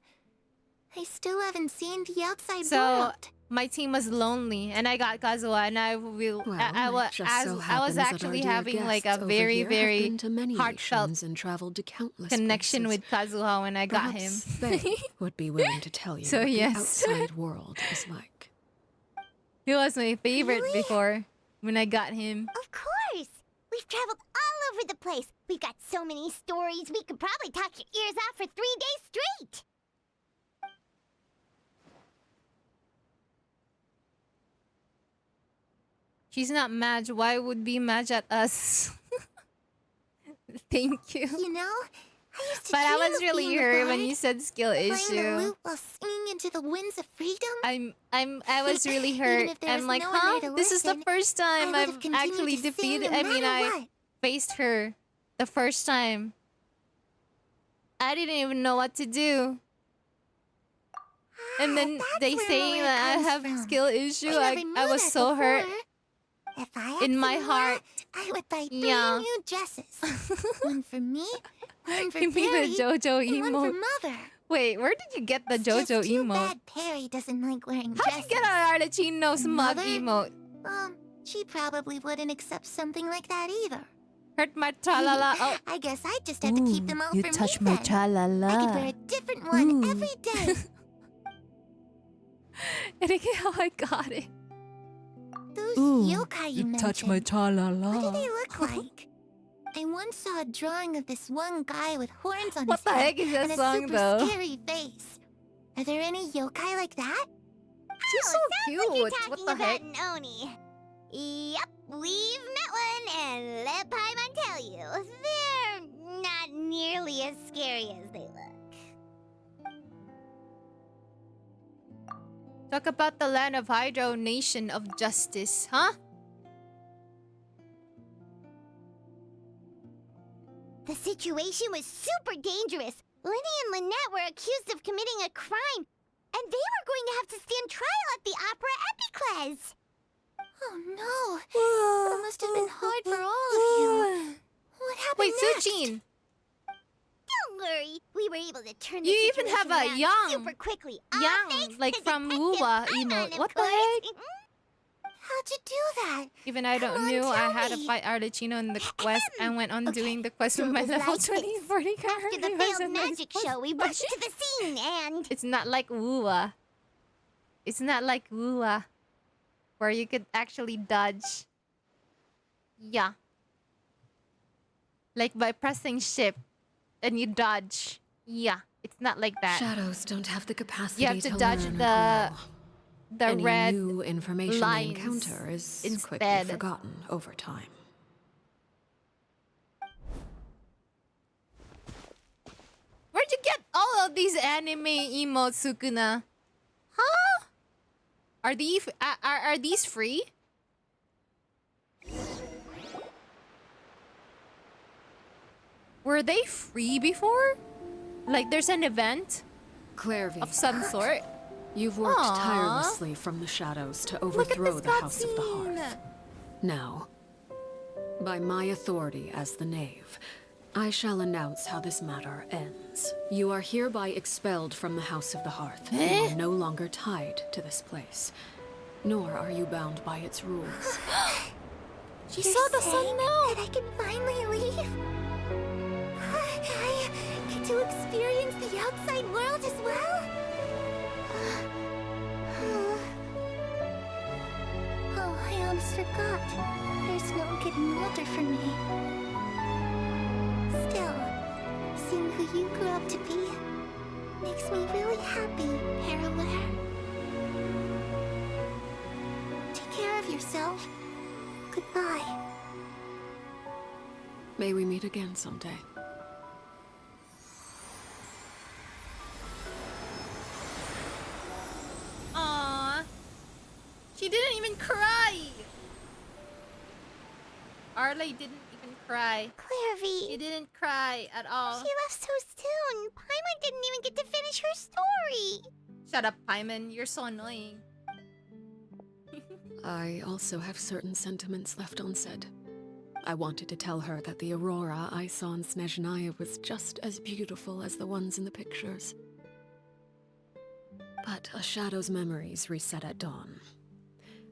Speaker 12: I still haven't seen the outside
Speaker 1: So
Speaker 12: world.
Speaker 1: my team was lonely, and I got Kazuha, and I will. I was
Speaker 19: Just so
Speaker 1: I was
Speaker 19: happens that our
Speaker 1: actually
Speaker 19: dear
Speaker 1: having like a
Speaker 19: guests over
Speaker 1: very
Speaker 19: here have
Speaker 1: very
Speaker 19: been to many
Speaker 1: heartfelt
Speaker 19: nations and traveled to countless
Speaker 1: connection
Speaker 19: places.
Speaker 1: with Kazuha when I got
Speaker 19: Perhaps
Speaker 1: him.
Speaker 19: they would be willing to tell you
Speaker 1: So
Speaker 19: what
Speaker 1: yes.
Speaker 19: the outside world is like.
Speaker 1: He was my favorite before when I got him.
Speaker 12: Of course! We've traveled all over the place. We've got so many stories, we could probably talk your ears out for 3 days straight.
Speaker 1: She's not mad. Why would be mad at us? Thank you.
Speaker 12: You know, I used to
Speaker 1: But I
Speaker 12: dream
Speaker 1: was
Speaker 12: of
Speaker 1: really
Speaker 12: being a
Speaker 1: hurt when
Speaker 12: bard,
Speaker 1: you said skill
Speaker 12: playing the
Speaker 1: issue.
Speaker 12: lute while singing into the winds of freedom.
Speaker 1: I was really
Speaker 12: Even
Speaker 1: hurt.
Speaker 12: if there
Speaker 1: I'm
Speaker 12: was
Speaker 1: like,
Speaker 12: no one there
Speaker 1: huh?
Speaker 12: to
Speaker 1: This is the
Speaker 12: listen,
Speaker 1: first time
Speaker 12: I
Speaker 1: I've
Speaker 12: would've continued
Speaker 1: actually
Speaker 12: to sing
Speaker 1: defeated.
Speaker 12: no
Speaker 1: I mean,
Speaker 12: matter
Speaker 1: I
Speaker 12: what.
Speaker 1: faced her the first time. I didn't even know what to do. And then they
Speaker 12: where
Speaker 1: saying
Speaker 12: Moira
Speaker 1: that I
Speaker 12: comes
Speaker 1: have
Speaker 12: from.
Speaker 1: skill issue.
Speaker 12: I never
Speaker 1: I
Speaker 12: knew
Speaker 1: was
Speaker 12: that
Speaker 1: so hurt.
Speaker 12: before. If I had
Speaker 1: In my
Speaker 12: some more,
Speaker 1: heart.
Speaker 12: I would buy 3
Speaker 1: Yeah.
Speaker 12: new dresses. One for me, one for
Speaker 1: Give me
Speaker 12: Perry,
Speaker 1: the JoJo
Speaker 12: and one for
Speaker 1: emote.
Speaker 12: Mother.
Speaker 1: Wait, where did you get the
Speaker 12: It's just
Speaker 1: JoJo
Speaker 12: too
Speaker 1: emote?
Speaker 12: bad Perry doesn't like wearing
Speaker 1: How'd
Speaker 12: dresses.
Speaker 1: you get an Arlecchino smug
Speaker 12: Mother?
Speaker 1: emote?
Speaker 12: She probably wouldn't accept something like that either.
Speaker 1: Hurt my tra-la-la. Oh.
Speaker 12: I guess I just have to keep them all
Speaker 3: You
Speaker 12: for
Speaker 3: touch
Speaker 12: me
Speaker 3: my
Speaker 12: then.
Speaker 3: tra-la-la.
Speaker 12: I could wear a different one
Speaker 3: Ooh.
Speaker 12: every day.
Speaker 1: How I got it.
Speaker 12: Those
Speaker 3: Ooh,
Speaker 12: yokai you
Speaker 3: touch
Speaker 12: mentioned,
Speaker 3: my tra-la-la.
Speaker 12: what do they look like? I once saw a drawing of this one guy with horns on
Speaker 1: What
Speaker 12: his
Speaker 1: the
Speaker 12: head
Speaker 1: heck is that
Speaker 12: and a
Speaker 1: song,
Speaker 12: super
Speaker 1: though?
Speaker 12: scary face. Are there any yokai like that?
Speaker 1: She's so cute.
Speaker 12: Like you're
Speaker 1: What
Speaker 12: talking
Speaker 1: the
Speaker 12: about
Speaker 1: heck?
Speaker 12: an Oni. Yep, we've met one, and let Paimon tell you, they're not nearly as scary as they look.
Speaker 1: Talk about the land of Hydro Nation of Justice, huh?
Speaker 12: The situation was super dangerous. Lenny and Lynette were accused of committing a crime, and they were going to have to stand trial at the Opera Epicles. Oh no, that must have been hard for all of you. What happened
Speaker 1: Wait,
Speaker 12: next?
Speaker 1: Suchin.
Speaker 12: Don't worry, we were able to turn the
Speaker 1: You even
Speaker 12: situation
Speaker 1: have a
Speaker 12: around
Speaker 1: young-
Speaker 12: super quickly. All
Speaker 1: Yang,
Speaker 12: thanks
Speaker 1: like
Speaker 12: to
Speaker 1: from
Speaker 12: Detective
Speaker 1: WuWa
Speaker 12: Paimon,
Speaker 1: emote.
Speaker 12: of
Speaker 1: What the
Speaker 12: course.
Speaker 1: heck?
Speaker 12: How'd you do that?
Speaker 1: Even I don't
Speaker 12: Come on,
Speaker 1: knew I
Speaker 12: tell
Speaker 1: had to
Speaker 12: me.
Speaker 1: fight Arlecchino in the quest and went on doing the quest
Speaker 12: so
Speaker 1: with
Speaker 12: it
Speaker 1: my
Speaker 12: was
Speaker 1: level
Speaker 12: like
Speaker 1: 20
Speaker 12: this.
Speaker 1: 40
Speaker 12: After the failed magic show, we rushed to the scene and...
Speaker 1: It's not like WuWa. It's not like WuWa, where you could actually dodge. Yeah. Like by pressing shift and you dodge. Yeah, it's not like that.
Speaker 19: Shadows don't have the capacity
Speaker 1: You have to
Speaker 19: to
Speaker 1: dodge
Speaker 19: learn or
Speaker 1: the
Speaker 19: grow. Any
Speaker 1: red
Speaker 19: new information they
Speaker 1: lines
Speaker 19: encounter is quickly
Speaker 1: instead.
Speaker 19: forgotten over time.
Speaker 1: Where'd you get all of these anime emotes, Sukuna? Huh? Are these free? Were they free before? Like there's an event
Speaker 19: Clairvy,
Speaker 1: of some sort?
Speaker 19: you've worked
Speaker 1: Aw.
Speaker 19: tirelessly from the shadows to
Speaker 1: Look at
Speaker 19: overthrow
Speaker 1: this
Speaker 19: the House of the
Speaker 1: cutscene.
Speaker 19: Hearth. Now, by my authority as the Knave, I shall announce how this matter ends. You are hereby expelled from the House of the Hearth. You are no longer tied to this place, nor are you bound by its rules.
Speaker 1: She saw the sun now.
Speaker 12: That I can finally leave. I get to experience the outside world as well. Oh, I almost forgot. There's no getting older for me. Still, seeing who you grew up to be makes me really happy, Parallel. Take care of yourself. Goodbye.
Speaker 19: May we meet again someday.
Speaker 1: Aww. She didn't even cry. Arle didn't even cry.
Speaker 12: Clairvy.
Speaker 1: She didn't cry at all.
Speaker 12: She left so soon. Paimon didn't even get to finish her story.
Speaker 1: Shut up, Paimon. You're so annoying.
Speaker 19: I also have certain sentiments left unsaid. I wanted to tell her that the aurora I saw in Snezhnaya was just as beautiful as the ones in the pictures. But a shadow's memories reset at dawn.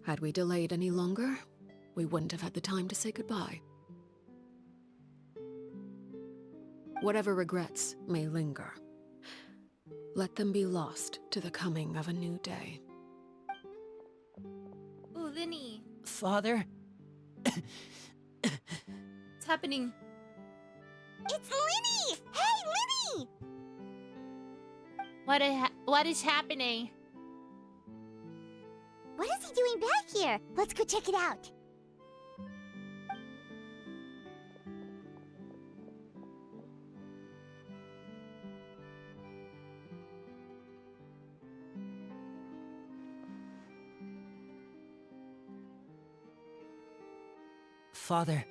Speaker 19: Had we delayed any longer, we wouldn't have had the time to say goodbye. Whatever regrets may linger, let them be lost to the coming of a new day.
Speaker 1: Ooh, Vinny.
Speaker 18: Father?
Speaker 1: What's happening?
Speaker 12: It's Linny! Hey, Linny!
Speaker 1: What is happening?
Speaker 12: What is he doing back here? Let's go check it out.
Speaker 18: Father,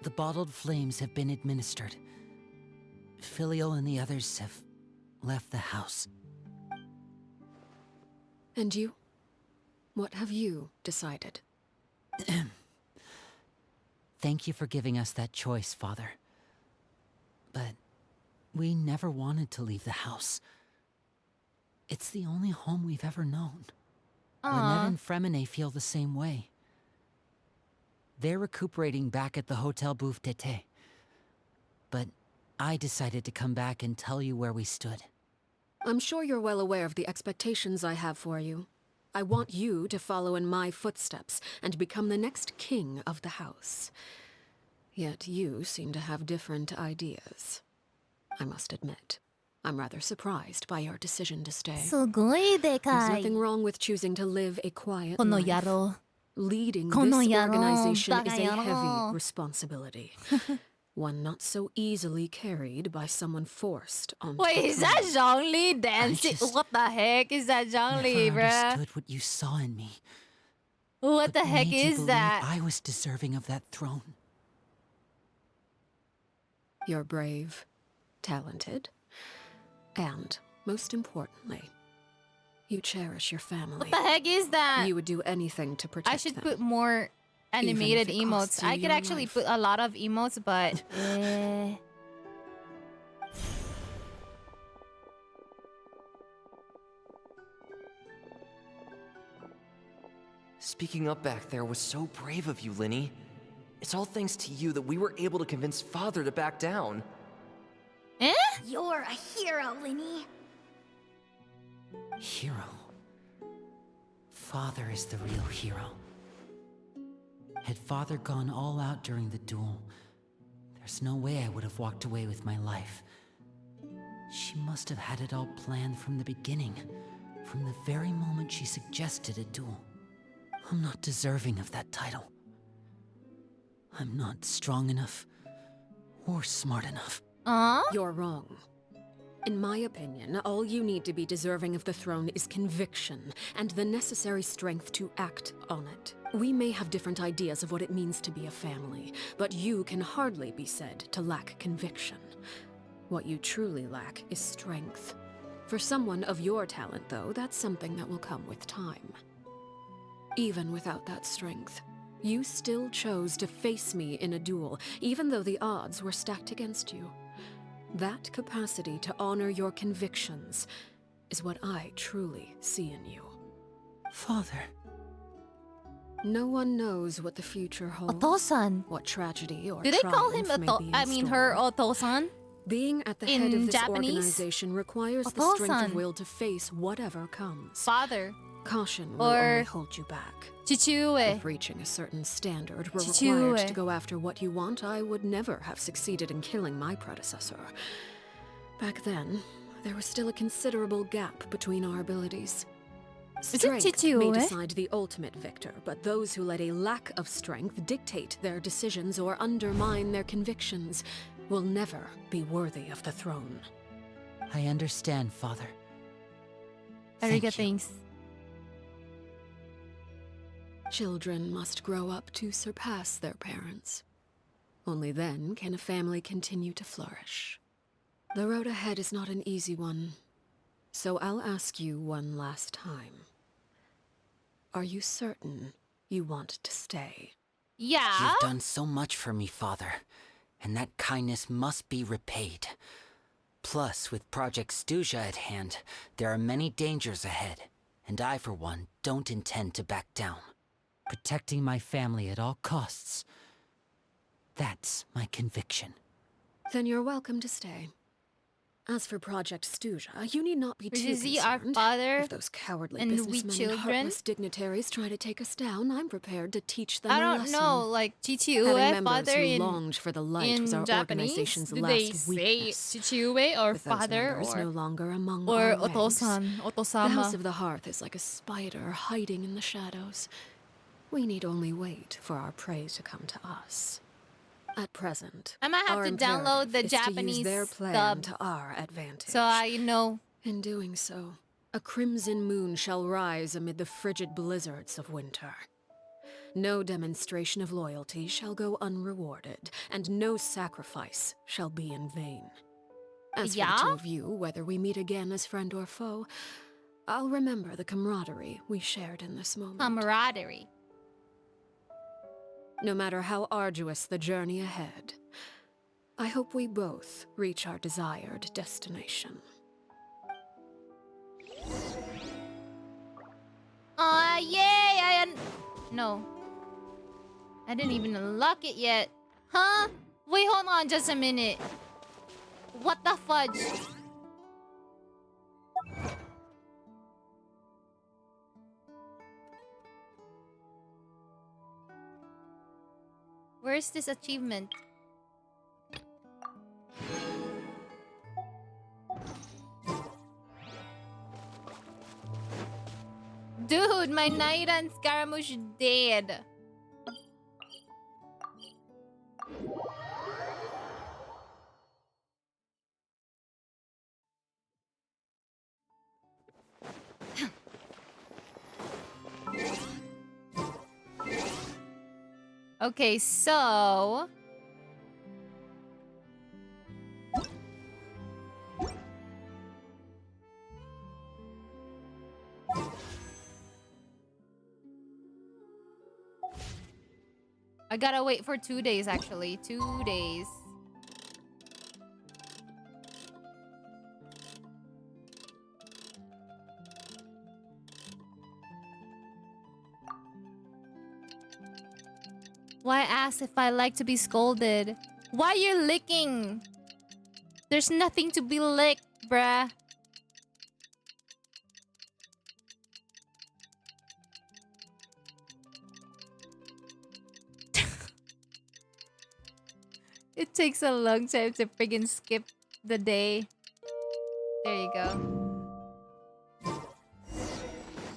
Speaker 18: the bottled flames have been administered. Filial and the others have left the house.
Speaker 19: And you? What have you decided?
Speaker 18: Thank you for giving us that choice, Father. But we never wanted to leave the house. It's the only home we've ever known. Lynette and Fremine feel the same way. They're recuperating back at the Hotel Bouffe d'été. But I decided to come back and tell you where we stood.
Speaker 19: I'm sure you're well aware of the expectations I have for you. I want you to follow in my footsteps and become the next king of the house. Yet you seem to have different ideas. I must admit, I'm rather surprised by your decision to stay. There's nothing wrong with choosing to live a quiet life. Leading this organization is a heavy responsibility. One not so easily carried by someone forced onto
Speaker 1: Wait, is that Zhongli dancing? What the heck is that Zhongli,
Speaker 18: Never
Speaker 1: bruh?
Speaker 18: understood what you saw in me.
Speaker 1: What the heck
Speaker 18: made you
Speaker 1: is
Speaker 18: believe
Speaker 1: that?
Speaker 18: I was deserving of that throne.
Speaker 19: You're brave, talented, and, most importantly, you cherish your family.
Speaker 1: What the heck is that?
Speaker 19: You would do anything to protect them.
Speaker 1: I should put more animated
Speaker 19: Even if it costs
Speaker 1: emotes.
Speaker 19: you
Speaker 1: I could
Speaker 19: your
Speaker 1: actually
Speaker 19: life.
Speaker 1: put a lot of emotes, but
Speaker 21: Speaking up back there was so brave of you, Linny. It's all thanks to you that we were able to convince Father to back down.
Speaker 1: Eh?
Speaker 22: You're a hero, Linny.
Speaker 18: Hero. Father is the real hero. Had Father gone all out during the duel, there's no way I would have walked away with my life. She must have had it all planned from the beginning, from the very moment she suggested a duel. I'm not deserving of that title. I'm not strong enough or smart enough.
Speaker 19: You're wrong. In my opinion, all you need to be deserving of the throne is conviction and the necessary strength to act on it. We may have different ideas of what it means to be a family, but you can hardly be said to lack conviction. What you truly lack is strength. For someone of your talent, though, that's something that will come with time. Even without that strength, you still chose to face me in a duel, even though the odds were stacked against you. That capacity to honor your convictions is what I truly see in you.
Speaker 18: Father.
Speaker 19: No one knows what the future holds.
Speaker 1: Otosan.
Speaker 19: What tragedy or
Speaker 1: Do they call him
Speaker 19: triumph may be in
Speaker 1: her
Speaker 19: store.
Speaker 1: Otosan?
Speaker 19: Being at the head
Speaker 1: In
Speaker 19: of this
Speaker 1: Japanese?
Speaker 19: organization requires the strength
Speaker 1: Otosan.
Speaker 19: of will to face whatever comes.
Speaker 1: Father.
Speaker 19: Caution will
Speaker 1: Or
Speaker 19: only hold you back.
Speaker 1: Chichue.
Speaker 19: If reaching a certain standard were
Speaker 1: Chichue.
Speaker 19: required to go after what you want, I would never have succeeded in killing my predecessor. Back then, there was still a considerable gap between our abilities. Strength may
Speaker 1: Chichue?
Speaker 19: decide the ultimate victor, but those who let a lack of strength dictate their decisions or undermine their convictions will never be worthy of the throne.
Speaker 18: I understand, Father. Thank
Speaker 1: Ariga,
Speaker 18: you.
Speaker 1: thanks.
Speaker 19: Children must grow up to surpass their parents. Only then can a family continue to flourish. The road ahead is not an easy one, so I'll ask you one last time. Are you certain you want to stay?
Speaker 1: Yeah.
Speaker 18: You've done so much for me, Father, and that kindness must be repaid. Plus, with Project Stuja at hand, there are many dangers ahead, and I, for one, don't intend to back down. Protecting my family at all costs. That's my conviction.
Speaker 19: Then you're welcome to stay. As for Project Stuja, you need not be too
Speaker 1: Is he our
Speaker 19: concerned.
Speaker 1: father
Speaker 19: If those cowardly
Speaker 1: and we
Speaker 19: businessmen and
Speaker 1: children?
Speaker 19: heartless dignitaries try to take us down, I'm prepared to teach them
Speaker 1: I
Speaker 19: a
Speaker 1: don't
Speaker 19: lesson.
Speaker 1: know, like
Speaker 19: Having
Speaker 1: Chichue,
Speaker 19: members
Speaker 1: father
Speaker 19: who
Speaker 1: in
Speaker 19: longed for the light was our
Speaker 1: Japanese.
Speaker 19: organization's
Speaker 1: Do
Speaker 19: last
Speaker 1: they say
Speaker 19: weakness.
Speaker 1: Chichue or
Speaker 19: With those
Speaker 1: father
Speaker 19: members
Speaker 1: or
Speaker 19: no longer among
Speaker 1: or
Speaker 19: our ranks,
Speaker 1: Otosan,
Speaker 19: the House
Speaker 1: Otosama?
Speaker 19: of the Hearth is like a spider hiding in the shadows. We need only wait for our prey to come to us. At present,
Speaker 1: I might have
Speaker 19: our
Speaker 1: to download the
Speaker 19: imperative is to use
Speaker 1: Japanese
Speaker 19: their plan
Speaker 1: dub
Speaker 19: to our advantage.
Speaker 1: so I know.
Speaker 19: In doing so, a crimson moon shall rise amid the frigid blizzards of winter. No demonstration of loyalty shall go unrewarded, and no sacrifice shall be in vain. As for the two of you, whether we meet again as friend or foe, I'll remember the camaraderie we shared in this moment.
Speaker 1: Camaraderie.
Speaker 19: no matter how arduous the journey ahead. I hope we both reach our desired destination.
Speaker 1: Yay! No. I didn't even unlock it yet. Huh? Wait, hold on just a minute. What the fudge? Where's this achievement? Dude, my Naira and Scaramouche dead. Okay, so... I gotta wait for 2 days, actually. 2 days. Why ask if I like to be scolded? Why you licking? There's nothing to be licked, bruh. It takes a long time to friggin' skip the day. There you go.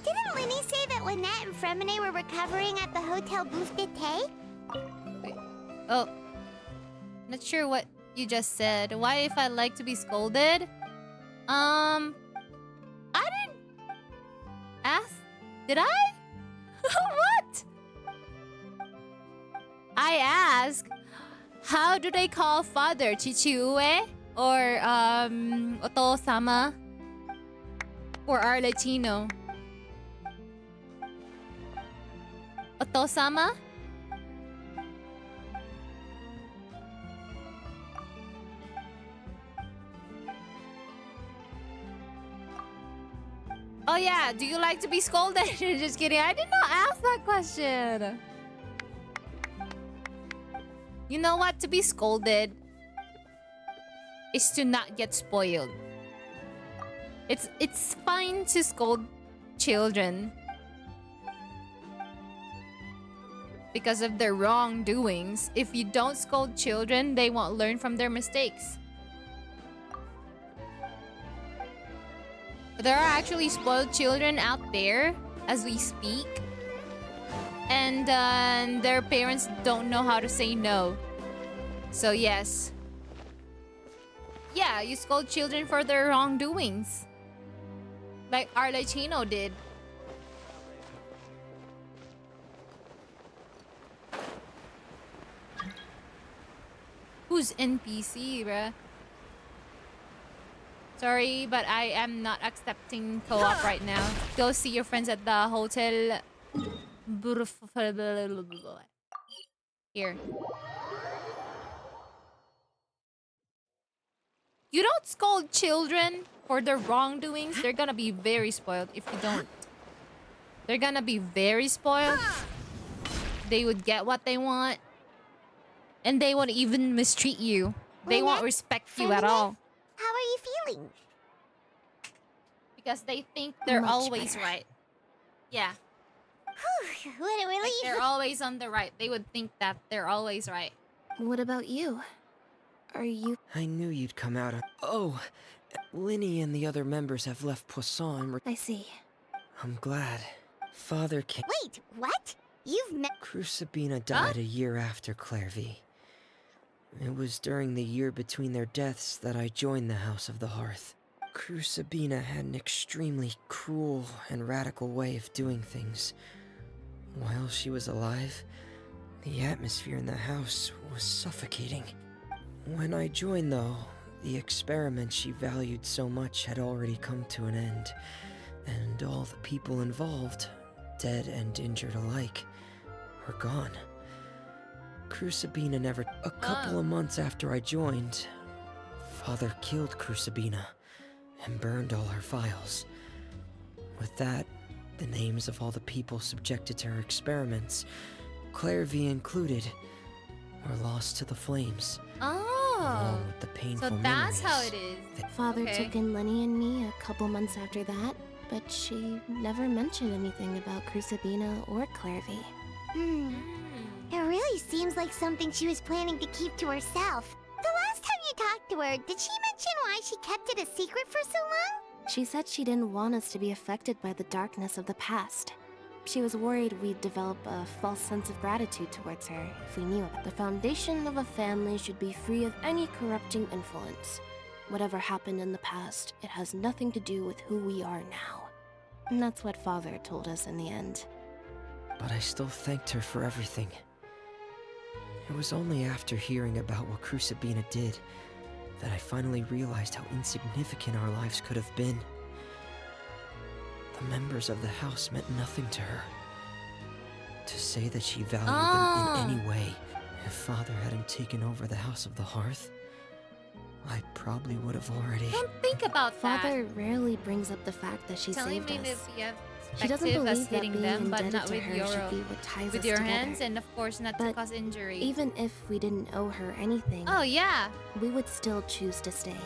Speaker 12: Didn't Linny say that Lynette and Fremine were recovering at the Hotel Bouffe d'été?
Speaker 1: Wait. Oh. Not sure what you just said. Why if I like to be scolded? I didn't ask. Did I? What? I asked, how do they call father? Chichiue? Or, Oto-sama? Or our Latino? Oto-sama? Oh yeah, do you like to be scolded? Just kidding, I did not ask that question. You know what? To be scolded is to not get spoiled. It's fine to scold children because of their wrongdoings. If you don't scold children, they won't learn from their mistakes. There are actually spoiled children out there as we speak. And their parents don't know how to say no. So yes. Yeah, you scold children for their wrongdoings. Like Arlecchino did. Who's NPC, bruh? Sorry, but I am not accepting co-op right now. Go see your friends at the hotel. Here. You don't scold children for their wrongdoings. They're gonna be very spoiled if you don't. They're gonna be very spoiled. They would get what they want. And they won't even mistreat you. They won't respect you at all.
Speaker 12: How are you feeling?
Speaker 1: Because they think they're always right. Yeah. Like they're always on the right. They would think that they're always right.
Speaker 9: What about you? Are you...
Speaker 4: I knew you'd come out on... Oh, Linny and the other members have left Poisson.
Speaker 9: I see.
Speaker 4: I'm glad. Father came...
Speaker 12: Wait, what? You've met...
Speaker 4: Crucibina died a year after Clairvy. It was during the year between their deaths that I joined the House of the Hearth. Crucibina had an extremely cruel and radical way of doing things. While she was alive, the atmosphere in the house was suffocating. When I joined, though, the experiment she valued so much had already come to an end, and all the people involved, dead and injured alike, were gone. Crucibina never... A couple of months after I joined, Father killed Crucibina and burned all her files. With that, the names of all the people subjected to her experiments, Clairvy included, were lost to the flames.
Speaker 1: Oh,
Speaker 4: with the painful
Speaker 1: so that's
Speaker 4: memories.
Speaker 1: how it is.
Speaker 9: Father
Speaker 1: Okay.
Speaker 9: took in Lenny and me a couple months after that, but she never mentioned anything about Crucibina or Clairvy.
Speaker 12: It really seems like something she was planning to keep to herself. The last time you talked to her, did she mention why she kept it a secret for so long?
Speaker 9: She said she didn't want us to be affected by the darkness of the past. She was worried we'd develop a false sense of gratitude towards her if we knew it. The foundation of a family should be free of any corrupting influence. Whatever happened in the past, it has nothing to do with who we are now. And that's what Father told us in the end.
Speaker 4: But I still thanked her for everything. It was only after hearing about what Crucibina did that I finally realized how insignificant our lives could have been. The members of the house meant nothing to her. To say that she valued them in any way, if Father hadn't taken over the House of the Hearth, I probably would have already...
Speaker 1: Don't think about
Speaker 9: Father rarely brings up the fact that she
Speaker 1: Telling
Speaker 9: saved
Speaker 1: me
Speaker 9: us.
Speaker 1: that you have
Speaker 9: She doesn't
Speaker 1: perspective as
Speaker 9: believe that
Speaker 1: hitting
Speaker 9: being
Speaker 1: them, but
Speaker 9: indebted
Speaker 1: not
Speaker 9: to
Speaker 1: with
Speaker 9: her
Speaker 1: your
Speaker 9: should be what ties
Speaker 1: with
Speaker 9: us
Speaker 1: your
Speaker 9: together.
Speaker 1: hands, and of course not to
Speaker 9: But
Speaker 1: cause injury.
Speaker 9: Even if we didn't owe her anything,
Speaker 1: Oh yeah,
Speaker 9: we would still choose to stay.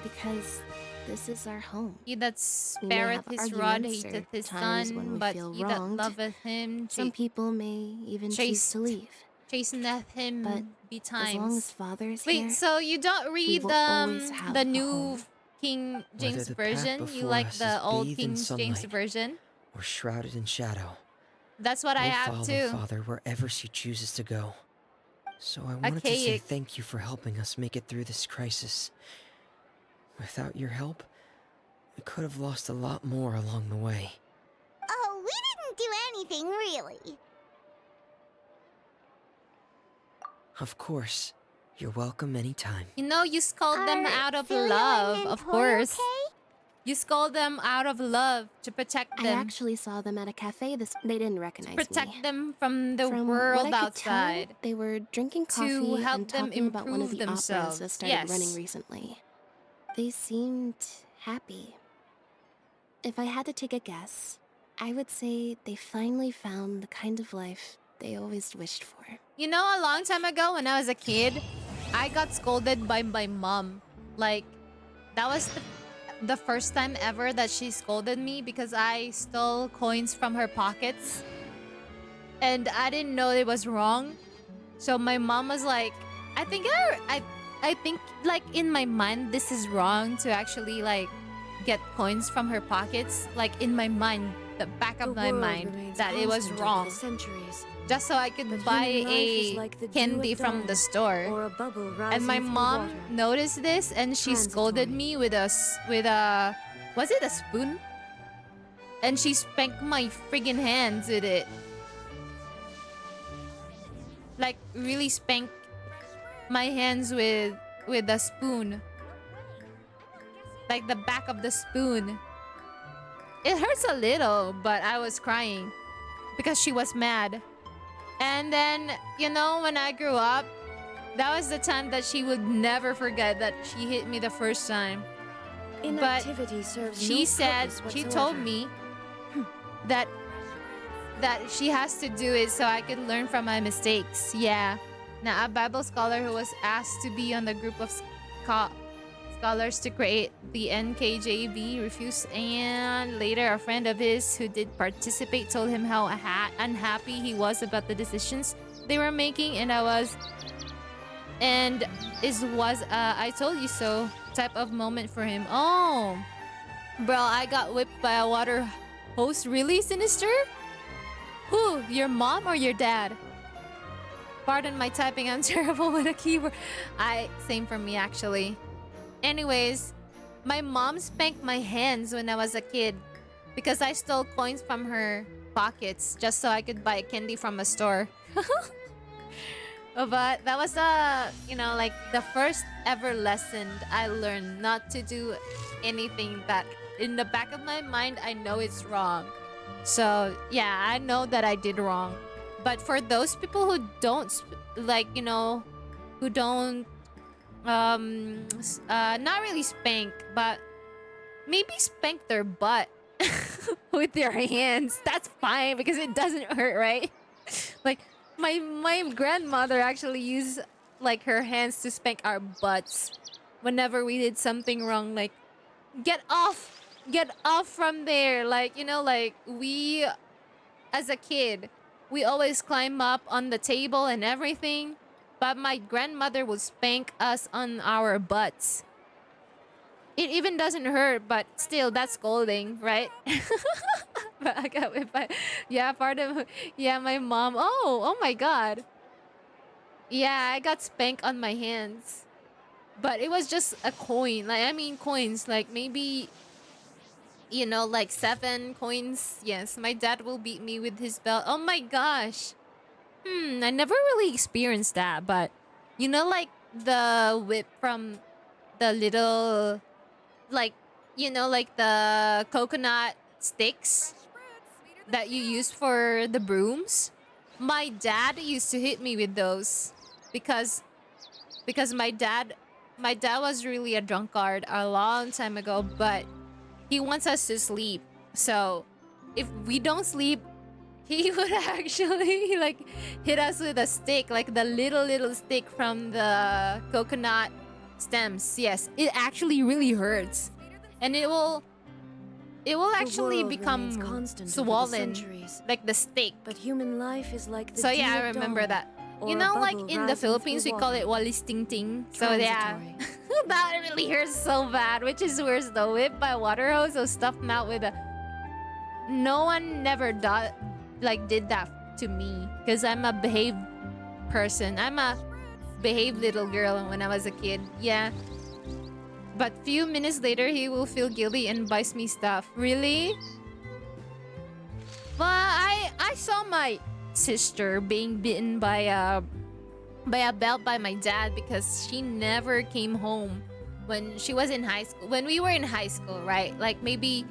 Speaker 9: Because this is our home.
Speaker 1: he that
Speaker 9: We may
Speaker 1: spareth
Speaker 9: have
Speaker 1: his rod
Speaker 9: arguments or
Speaker 1: hateth his
Speaker 9: times when
Speaker 1: son,
Speaker 9: we
Speaker 1: but
Speaker 9: feel
Speaker 1: he
Speaker 9: wronged.
Speaker 1: that loveth him
Speaker 9: Some people may even choose to leave.
Speaker 1: chasteneth him
Speaker 9: But
Speaker 1: betimes.
Speaker 9: as long as Father's
Speaker 1: Wait,
Speaker 9: here,
Speaker 1: so you don't read
Speaker 9: will always have
Speaker 1: the
Speaker 9: a
Speaker 1: new
Speaker 9: home.
Speaker 1: King
Speaker 4: Whether
Speaker 1: James
Speaker 4: the path
Speaker 1: version? You
Speaker 4: before
Speaker 1: like
Speaker 4: us
Speaker 1: the
Speaker 4: is
Speaker 1: old
Speaker 4: bathed
Speaker 1: King
Speaker 4: in
Speaker 1: James
Speaker 4: sunlight
Speaker 1: version?
Speaker 4: or shrouded in shadow.
Speaker 1: That's what I
Speaker 4: We'll
Speaker 1: have
Speaker 4: follow
Speaker 1: too.
Speaker 4: Father wherever she chooses to go. So I wanted to say
Speaker 1: Archaic.
Speaker 4: thank you for helping us make it through this crisis. Without your help, we could have lost a lot more along the way.
Speaker 12: Oh, we didn't do anything, really.
Speaker 4: Of course, you're welcome anytime.
Speaker 1: You know, you scold them
Speaker 12: Are
Speaker 1: out of
Speaker 12: Filio
Speaker 1: love,
Speaker 12: and
Speaker 1: of
Speaker 12: Mentor
Speaker 1: course.
Speaker 12: okay?
Speaker 1: You scold them out of love to protect
Speaker 9: I
Speaker 1: them.
Speaker 9: actually saw them at a cafe this. They didn't recognize
Speaker 1: Protect
Speaker 9: me.
Speaker 1: them from the
Speaker 9: From
Speaker 1: world
Speaker 9: what I could
Speaker 1: outside.
Speaker 9: tell, they were drinking coffee
Speaker 1: To help
Speaker 9: and
Speaker 1: them
Speaker 9: talking about one of
Speaker 1: improve
Speaker 9: the
Speaker 1: themselves.
Speaker 9: operas that started
Speaker 1: Yes.
Speaker 9: running recently. They seemed happy. If I had to take a guess, I would say they finally found the kind of life they always wished for.
Speaker 1: You know, a long time ago when I was a kid, I got scolded by my mom. Like, that was the first time ever that she scolded me because I stole coins from her pockets. And I didn't know it was wrong. So my mom was like, I think like in my mind this is wrong to actually like get coins from her pockets. Like in my mind, the back of my mind, that it was wrong. Just so I could buy a candy from the store. And my mom noticed this and she scolded me with a was it a spoon? And she spanked my friggin' hands with it. Like really spanked my hands with a spoon. Like the back of the spoon. It hurts a little, but I was crying because she was mad. And then, you know, when I grew up, that was the time that she would never forget that she hit me the first time. But she said, she told me that she has to do it so I could learn from my mistakes. Yeah. Now, a Bible scholar who was asked to be on the group of scholars to create the NKJV refused, and later a friend of his who did participate told him how unhappy he was about the decisions they were making, and was I told you so type of moment for him. Oh, bro, I got whipped by a water hose. Really, Sinister? Who? Your mom or your dad? Pardon my typing, I'm terrible with a keyboard. Same for me actually. Anyways, my mom spanked my hands when I was a kid because I stole coins from her pockets just so I could buy candy from a store. But that was like the first ever lesson I learned, not to do anything that in the back of my mind I know it's wrong. So yeah, I know that I did wrong, But for those people who don't like, you know, who don't not really spank, but maybe spank their butt with their hands, that's fine because it doesn't hurt, right? Like my grandmother actually used like her hands to spank our butts whenever we did something wrong, like get off from there. Like, you know, like we as a kid, we always climb up on the table and everything, but my grandmother would spank us on our butts. It even doesn't hurt, but still, that's scolding, right? But I got it. But yeah, part of my mom. Oh my God. Yeah, I got spanked on my hands, but it was just a coin. Like, I mean, coins. Like maybe, you know, like 7 coins. Yes, my dad will beat me with his belt. Oh my gosh. I never really experienced that, but you know, like the whip from the little, like, you know, like the coconut sticks that you use for the brooms. My dad used to hit me with those because my dad was really a drunkard a long time ago, but he wants us to sleep. So if we don't sleep, he would actually like hit us with a stick, like the little stick from the coconut stems. Yes, it actually really hurts, and it will actually become swollen, like the stick.
Speaker 13: But human life is like the
Speaker 1: so yeah, I remember that. You know, like in the Philippines, we call it walis ting ting. So yeah, that really hurts so bad. Which is worse, the whip by water hose or stuff them out with a. No one never did that to me because I'm a behaved person. I'm a behaved little girl when I was a kid. Yeah. But few minutes later, he will feel guilty and buys me stuff. Really? Well, I saw my sister being bitten by a belt by my dad because she never came home when she was in high school. When we were in high school, right? Like maybe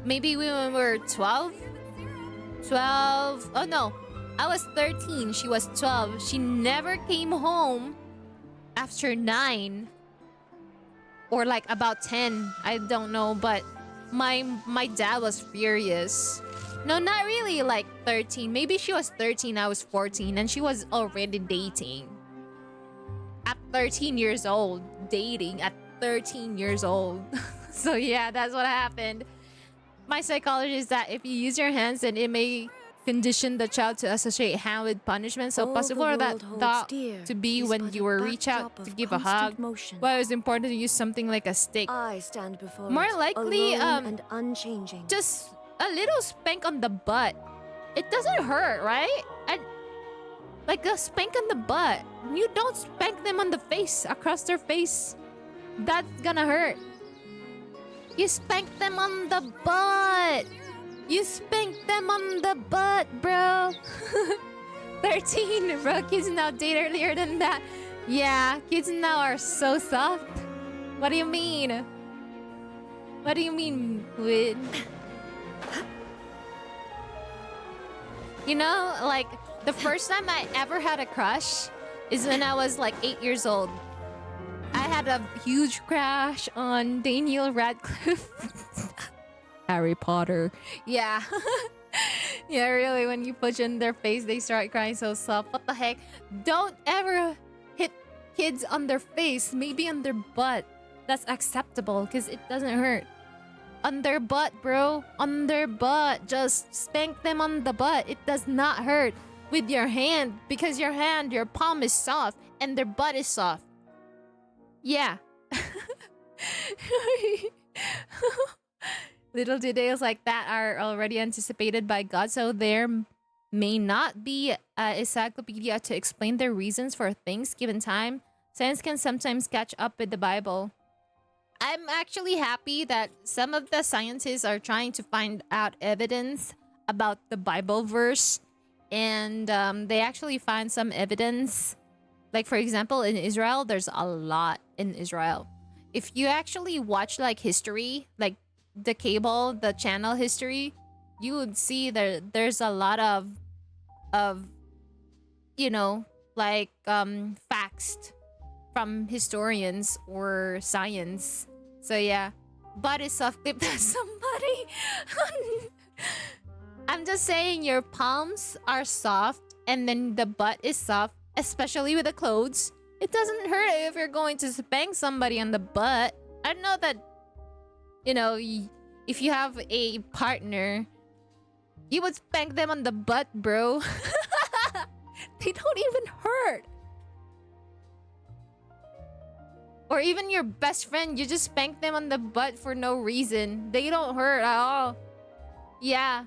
Speaker 1: we were 12. Oh no, I was 13. She was 12. She never came home after 9. Or like about 10, I don't know, but my dad was furious. No, not really, like 13. Maybe she was 13, I was 14, and she was already dating. At 13 years old, dating at 13 years old. So yeah, that's what happened. My psychology is that if you use your hands, then it may condition the child to associate hand with punishment. So possible for that thought to be when you were reach out to give a hug. Well, it's important to use something like a stick.
Speaker 13: I stand before
Speaker 1: More likely,
Speaker 13: and unchanging.
Speaker 1: just a little spank on the butt. It doesn't hurt, right? And like a spank on the butt. You don't spank them on the face, across their face. That's gonna hurt. You spank them on the butt. You spank them on the butt, bro. 13, bro. Kids now date earlier than that. Yeah, kids now are so soft. What do you mean? What do you mean, Wid? You know, like, the first time I ever had a crush is when I was like 8 years old. I had a huge crush on Daniel Radcliffe. Harry Potter. Yeah. Yeah, really, when you push in their face, they start crying so soft. What the heck? Don't ever hit kids on their face. Maybe on their butt. That's acceptable because it doesn't hurt. On their butt, bro. On their butt. Just spank them on the butt. It does not hurt with your hand because your palm is soft and their butt is soft. Yeah. Little details like that are already anticipated by God, so there may not be an encyclopedia to explain their reasons for things given time. Science can sometimes catch up with the Bible. I'm actually happy that some of the scientists are trying to find out evidence about the Bible verse, and they actually find some evidence. Like, for example, in Israel, there's a lot in Israel. If you actually watch like history, like the channel history, you would see there's a lot of of, you know, like facts from historians or science. So yeah, butt is soft clipped by somebody. I'm just saying your palms are soft and then the butt is soft, especially with the clothes. It doesn't hurt if you're going to spank somebody on the butt. I know that, you know, if you have a partner, you would spank them on the butt, bro. They don't even hurt. Or even your best friend, you just spank them on the butt for no reason. They don't hurt at all. Yeah.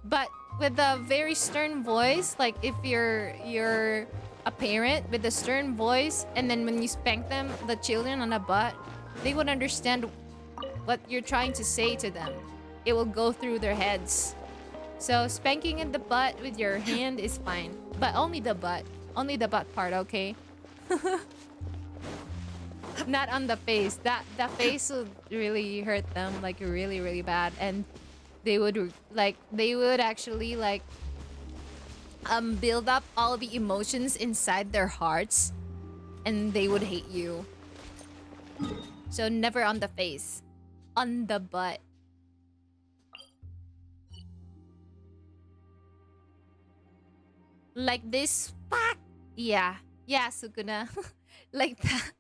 Speaker 1: But with a very stern voice, like if you're a parent with a stern voice, and then when you spank them, the children on the butt, they would understand what you're trying to say to them. It will go through their heads. So spanking in the butt with your hand is fine. But only the butt. Only the butt part, okay? Not on the face. That face would really hurt them, like really, really bad. And they would actually like build up all the emotions inside their hearts, and they would hate you. So never on the face. On the butt. Like this. Fuck. Yeah. Yeah, Sukuna. Like that.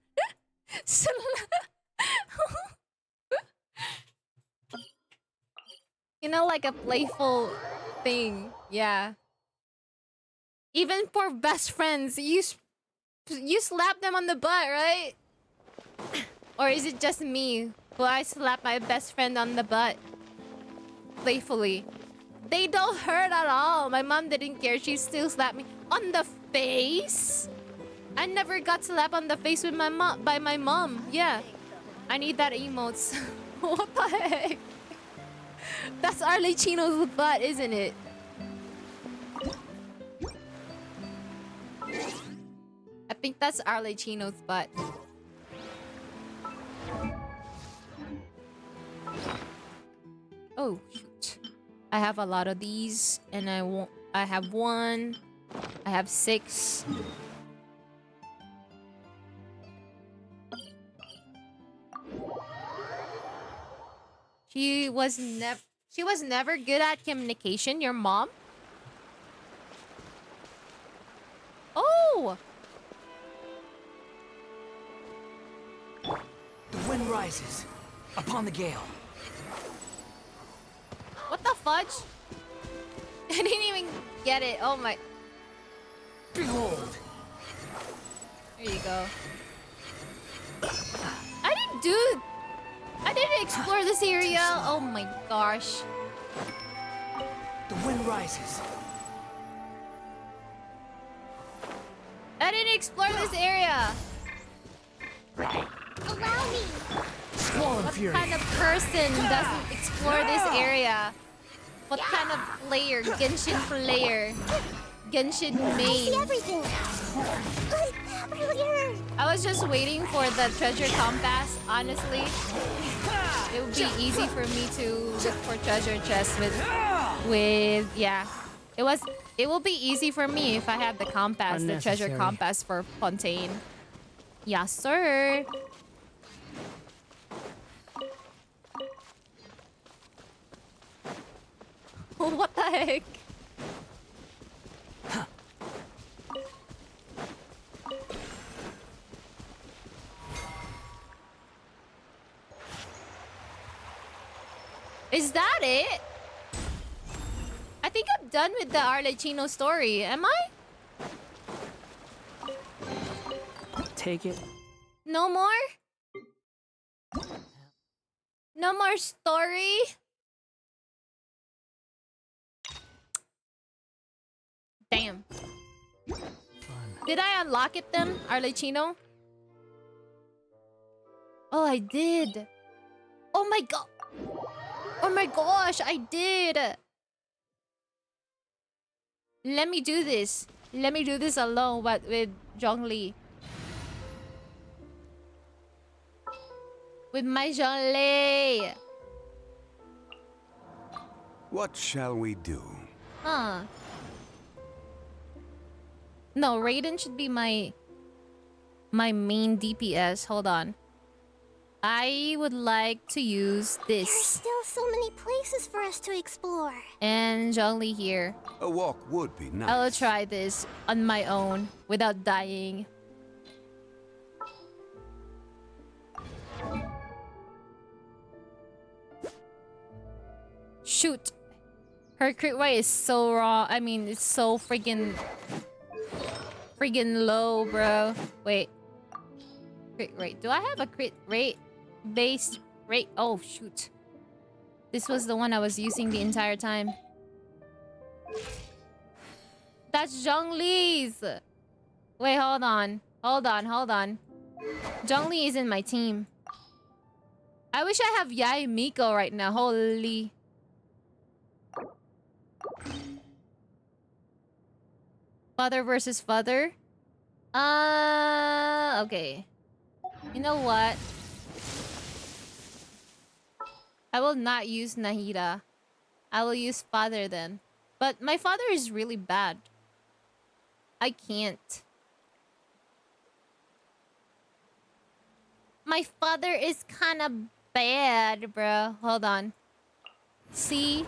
Speaker 1: You know, like a playful thing. Yeah. Even for best friends, you slap them on the butt, right? Or is it just me who I slap my best friend on the butt playfully? They don't hurt at all. My mom didn't care. She still slapped me on the face. I never got slapped on the face with my mom by my mom. Yeah. I need that emotes. What the heck? That's Arlecchino's butt, isn't it? I think that's Arlecchino's butt. Oh shoot. I have a lot of these and I have 1. I have 6. She was never good at communication, your mom? Oh!
Speaker 23: The wind rises upon the gale.
Speaker 1: What the fudge? I didn't even get it. Oh my.
Speaker 23: Behold.
Speaker 1: There you go. I didn't explore this area. Oh my gosh.
Speaker 23: The wind rises.
Speaker 1: I didn't explore this area.
Speaker 12: Allow me.
Speaker 1: What kind of person doesn't explore this area? What kind of player? Genshin player. Genshin main.
Speaker 12: I see everything.
Speaker 1: I was just waiting for the treasure compass, honestly. It would be easy for me to look for treasure chests with yeah. It will be easy for me if I have the compass, the treasure compass for Fontaine. Yes, sir. What the heck? Is that it? I think I'm done with the Arlecchino story. Am I?
Speaker 10: Take it.
Speaker 1: No more? No more story? Damn. Did I unlock it then, Arlecchino? Oh, I did. Oh my god. Oh my gosh, I did. Let me do this. Let me do this alone, but with Zhongli. With my Zhongli.
Speaker 14: What shall we do?
Speaker 1: Huh. No, Raiden should be my main DPS. Hold on. I would like to use this.
Speaker 12: There's still so many places for us to explore.
Speaker 1: And Zhongli here.
Speaker 14: A walk would be nice.
Speaker 1: I'll try this on my own without dying. Shoot. Her crit rate is so raw. I mean, it's so freaking low, bro. Wait. Crit rate. Do I have a crit rate based rate? Oh, shoot. This was the one I was using the entire time. That's Zhongli's. Wait, hold on. Hold on. Zhongli is in my team. I wish I have Yai Miko right now. Holy. Father versus father? Okay. You know what? I will not use Nahida. I will use father then. But my father is really bad. I can't. My father is kind of bad, bro. Hold on. See?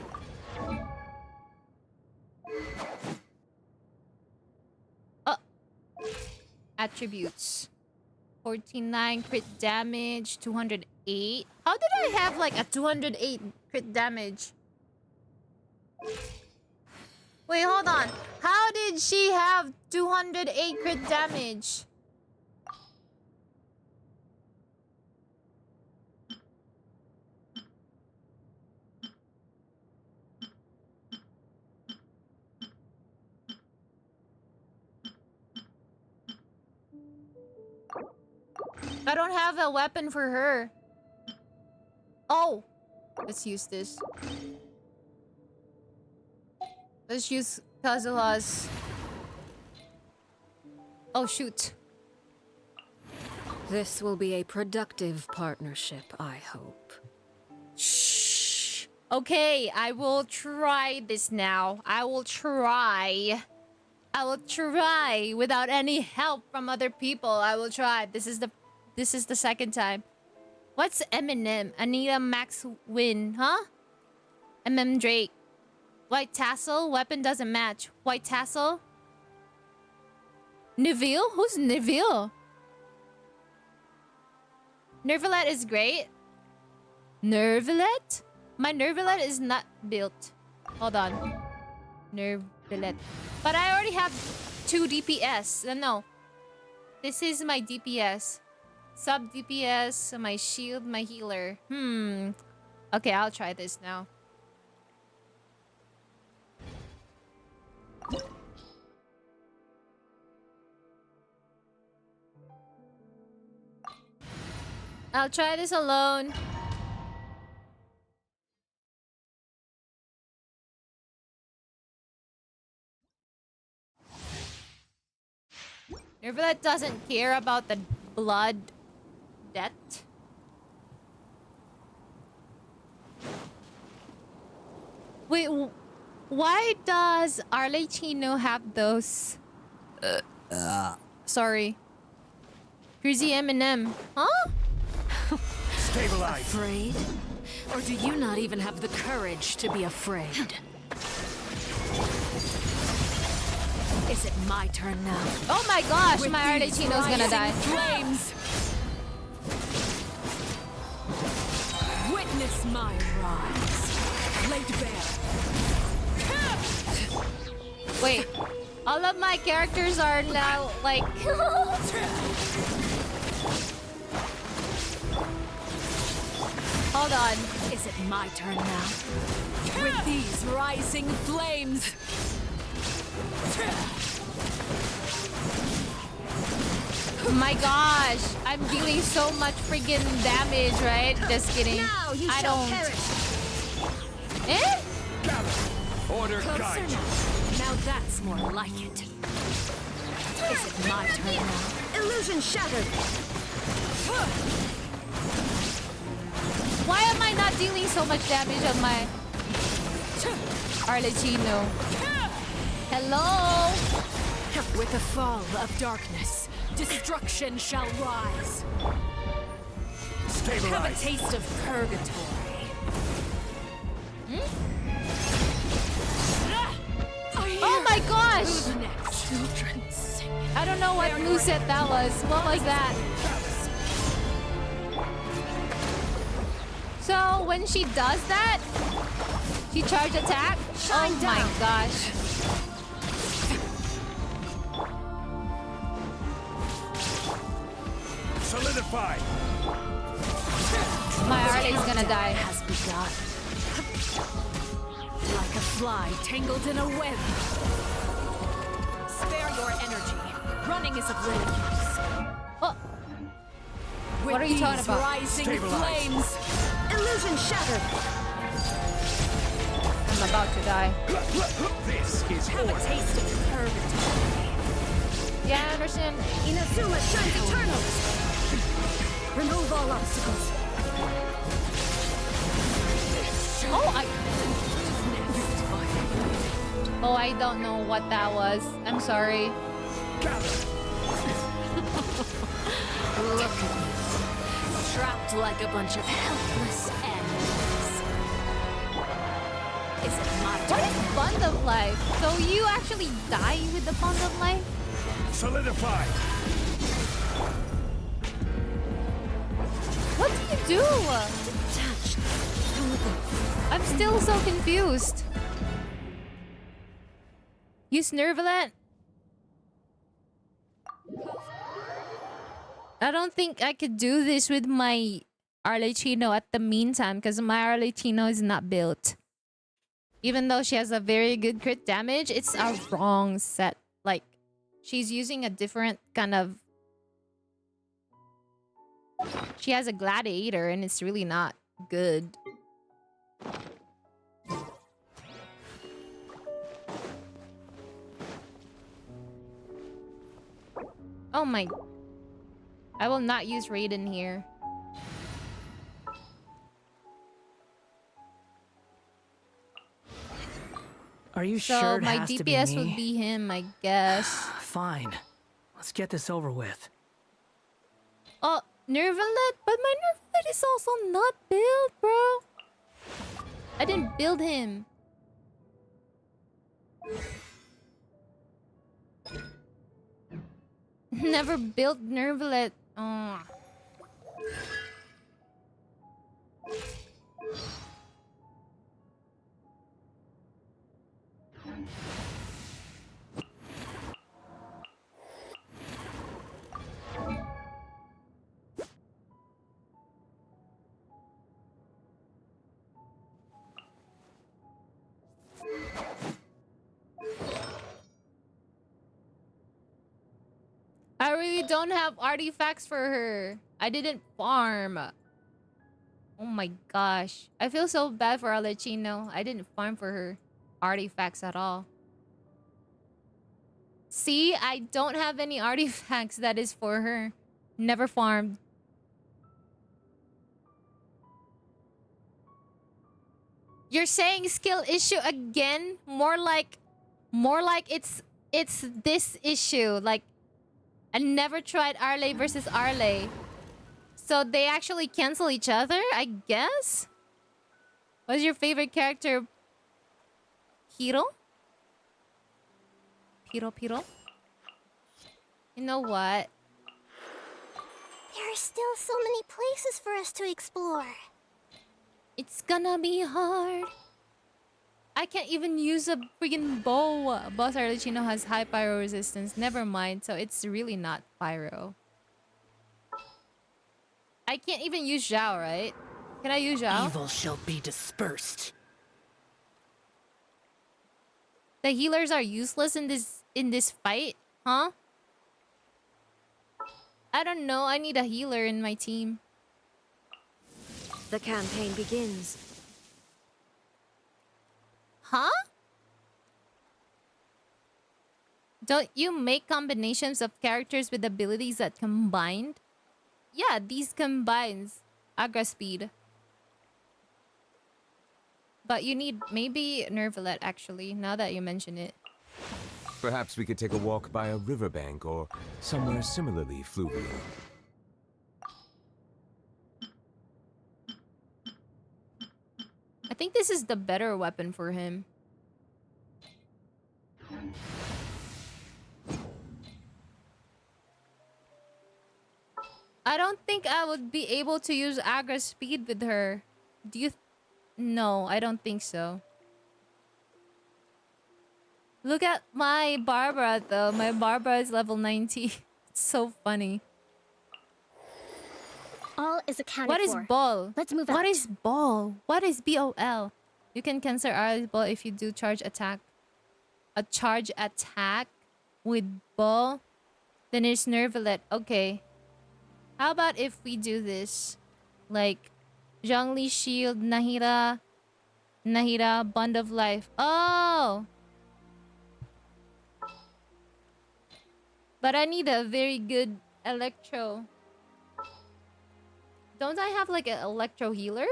Speaker 1: Attributes. 49 crit damage, 208. How did I have like a 208 crit damage? Wait, hold on. How did she have 208 crit damage? I don't have a weapon for her. Oh! Let's use this. Let's use Kazuha's. Oh, shoot.
Speaker 19: This will be a productive partnership, I hope.
Speaker 1: Shh. Okay, I will try this now. I will try without any help from other people. I will try. This is the second time. What's Eminem? Anita Max Win, huh? MM Drake. White tassel? Weapon doesn't match. White tassel? Neville? Who's Neville? Nervalet is great. Nervalet? My Nervalet is not built. Hold on. Nervalet. But I already have 2 DPS. No. This is my DPS. Sub DPS, my shield, my healer. Okay, I'll try this now. I'll try this alone. Nervalet doesn't care about the blood debt. Wait, why does Arlecchino have those? Sorry. Crazy Eminem. Huh?
Speaker 19: Stabilize. Afraid? Or do you not even have the courage to be afraid? Is it my turn now?
Speaker 1: Oh my gosh,
Speaker 19: With
Speaker 1: my
Speaker 19: these
Speaker 1: Arlecchino's gonna die.
Speaker 19: Flames. Witness my rise. Laid bare.
Speaker 1: Wait, all of my characters are now like. Hold on.
Speaker 19: Is it my turn now? With these rising flames.
Speaker 1: My gosh, I'm dealing so much freaking damage, right? Just kidding.
Speaker 19: Now you
Speaker 1: I
Speaker 19: shall
Speaker 1: don't.
Speaker 19: perish.
Speaker 1: Eh?
Speaker 14: Order guide you.
Speaker 19: Now that's more like it. Is it my turn now? Illusion shattered.
Speaker 1: Why am I not dealing so much damage on my Arlecchino? Hello?
Speaker 2: With the fall of darkness, destruction shall rise. Have a taste of purgatory.
Speaker 1: Oh my gosh!
Speaker 2: Who's next? Children sing.
Speaker 1: I don't know what moveset that was. What was that? So when she does that, she charge attack? Oh my gosh.
Speaker 14: Solidify.
Speaker 1: My Arley's gonna die.
Speaker 2: Has begun. Like a fly tangled in a web. Spare your energy. Running is of little use.
Speaker 1: Oh. What are you talking about?
Speaker 2: Rising flames. Illusion shattered.
Speaker 1: I'm about to die.
Speaker 14: This is
Speaker 2: Have a taste of purgatory.
Speaker 1: Yeah, I understand.
Speaker 2: Inazuma shines eternal. Remove all obstacles.
Speaker 1: Oh, I don't know what that was. I'm sorry.
Speaker 2: Look at me. Trapped like a bunch of helpless animals. Is it my
Speaker 1: What is Bond of Life? So you actually die with the Bond of Life?
Speaker 14: Solidify.
Speaker 1: What do you do? I'm still so confused. Use Nervalet? I don't think I could do this with my Arlecchino at the meantime because my Arlecchino is not built. Even though she has a very good crit damage, it's a wrong set. Like, she's using a different kind of... She has a gladiator and it's really not good. Oh my... I will not use Raiden here.
Speaker 10: Are you
Speaker 1: So
Speaker 10: sure it
Speaker 1: my
Speaker 10: has to be
Speaker 1: DPS
Speaker 10: me?
Speaker 1: would be him, I guess.
Speaker 10: Fine. Let's get this over with.
Speaker 1: Oh, Nervalet? But my Nervalet is also not built, bro. I didn't build him. Never built Nervalet. Oh. I really don't have artifacts for her. I didn't farm. Oh my gosh. I feel so bad for Arlecchino. I didn't farm for her artifacts at all. See, I don't have any artifacts that is for her. Never farmed. You're saying skill issue again? More like it's this issue. Like, I never tried Arle versus Arle. So they actually cancel each other, I guess? What's your favorite character? Hiro? Piro? You know what?
Speaker 12: There are still so many places for us to explore.
Speaker 1: It's gonna be hard. I can't even use a friggin' bow. Boss Arlecchino has high pyro resistance. Never mind. So it's really not pyro. I can't even use Zhao, right? Can I use Zhao?
Speaker 2: Evil shall be dispersed.
Speaker 1: The healers are useless in this fight, huh? I don't know. I need a healer in my team.
Speaker 19: The campaign begins.
Speaker 1: Huh? Don't you make combinations of characters with abilities that combined? Yeah, these combines Agra speed. But you need maybe Nervalet actually, now that you mention it.
Speaker 5: Perhaps we could take a walk by a riverbank or somewhere similarly fluvial.
Speaker 1: I think this is the better weapon for him. I don't think I would be able to use Agra speed with her. Do you? No, I don't think so. Look at my Barbara though. My Barbara is level 90. It's so funny.
Speaker 17: All is accounted
Speaker 1: What is
Speaker 17: for.
Speaker 1: ball?
Speaker 17: Let's move
Speaker 1: What
Speaker 17: out.
Speaker 1: is ball? What is BOL? You can cancel Arley's ball if you do charge attack. A charge attack with ball? Then it's nervelet. Okay. How about if we do this? Like, Zhongli Shield, Nahida, Bond of Life. Oh! But I need a very good electro. Don't I have like an electro healer?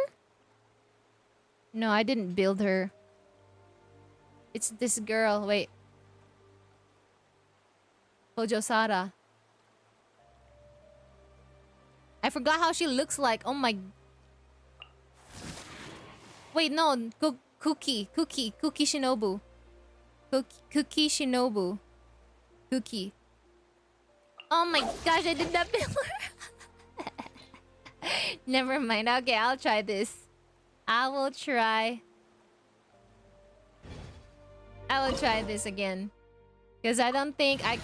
Speaker 1: No, I didn't build her. It's this girl. Wait. Hojosada. I forgot how she looks like. Oh my. Wait, no. Cookie Shinobu. Cookie Shinobu. Cookie. Oh my gosh, I did not build her. Never mind. Okay, I'll try this. I will try this again. Because I don't think I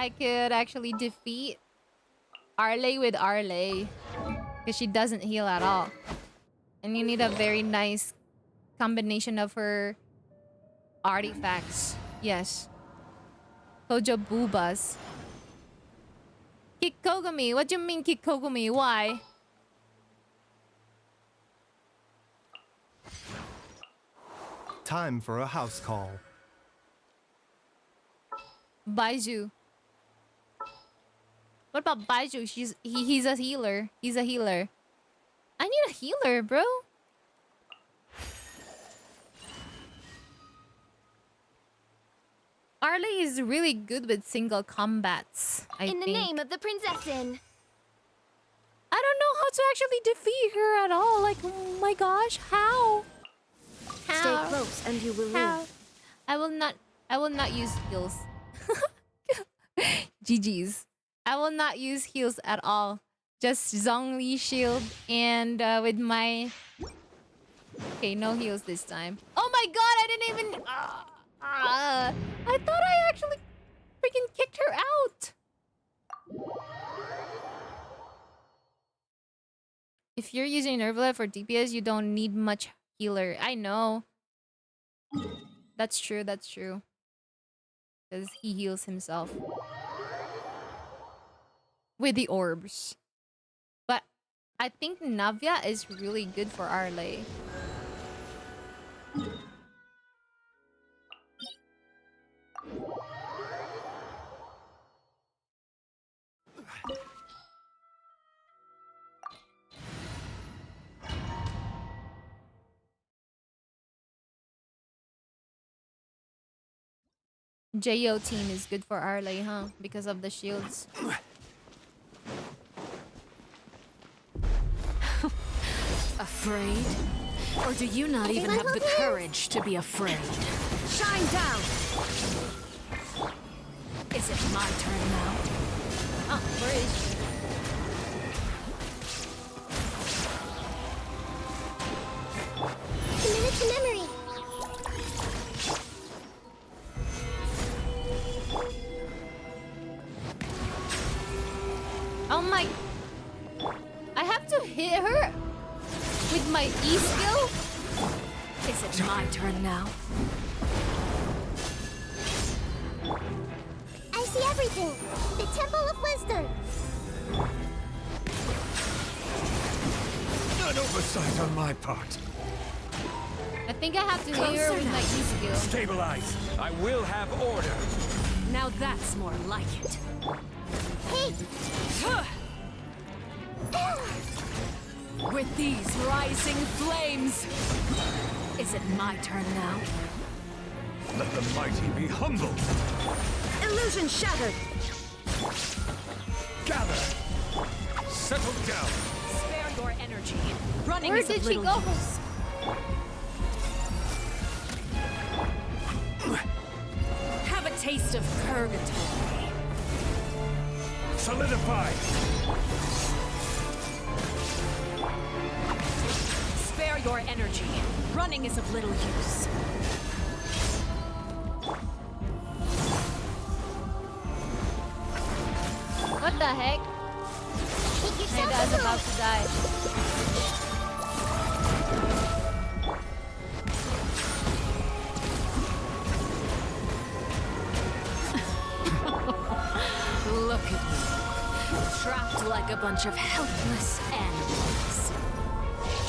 Speaker 1: could actually defeat Arley with Arley. Because she doesn't heal at all. And you need a very nice combination of her artifacts. Yes. Kojo Boobas. Kikogami. What do you mean Kikogami? Why?
Speaker 6: Time for a house call.
Speaker 1: Baiju. What about Baiju? He's a healer. He's a healer. I need a healer, bro. Arley is really good with single combats, I think.
Speaker 17: In the name of the princessin.
Speaker 1: I don't know how to actually defeat her at all. Like, oh my gosh, how?
Speaker 13: Stay close and you will live.
Speaker 1: I will not use heals. GG's. I will not use heals at all. Just Zhongli shield and with my... Okay, no heals this time. Oh my god, I didn't even... I thought I actually freaking kicked her out. If you're using Nervala for DPS, you don't need much healer. I know. That's true, that's true. Because he heals himself. With the orbs. But I think Navya is really good for Arley. JO team is good for Arley, huh? Because of the shields.
Speaker 2: Afraid? Or do you not even have the courage to be afraid? Shine down! Is it my turn now?
Speaker 1: Oh, where is she?
Speaker 12: Commit to memory.
Speaker 1: Oh my... I have to hit her with my E skill?
Speaker 2: Is it my turn now?
Speaker 12: I see everything. The Temple of Wisdom.
Speaker 14: An oversight on my part.
Speaker 1: I think I have to hit her with my E skill.
Speaker 14: Stabilize. I will have order.
Speaker 2: Now that's more like it.
Speaker 12: Hey!
Speaker 2: With these rising flames, is it my turn now?
Speaker 14: Let the mighty be humbled.
Speaker 13: Illusion shattered.
Speaker 14: Gather. Settle down.
Speaker 2: Spare your energy. Running
Speaker 1: Where
Speaker 2: is of
Speaker 1: did she
Speaker 2: little
Speaker 1: go?
Speaker 2: use. Have a taste of purgatory.
Speaker 14: Solidify.
Speaker 2: Spare your energy. Running is of little use.
Speaker 1: What the heck? My dad's about to die.
Speaker 2: Look at me. Trapped like a bunch of helpless animals.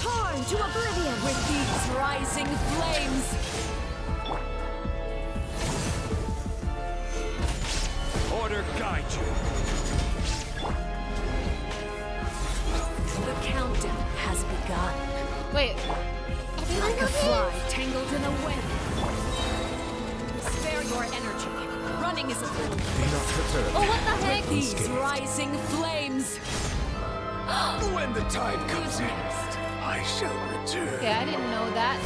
Speaker 13: Torn to oblivion
Speaker 2: with these rising flames.
Speaker 14: Order guide you.
Speaker 2: The countdown has begun.
Speaker 1: Wait.
Speaker 2: Like a fly tangled in a web. Spare your energy. Running is a little.
Speaker 5: Be not perturbed.
Speaker 1: Oh, what the heck?
Speaker 2: With these rising flames.
Speaker 14: When the time comes in, I shall return.
Speaker 1: Okay, I didn't know that.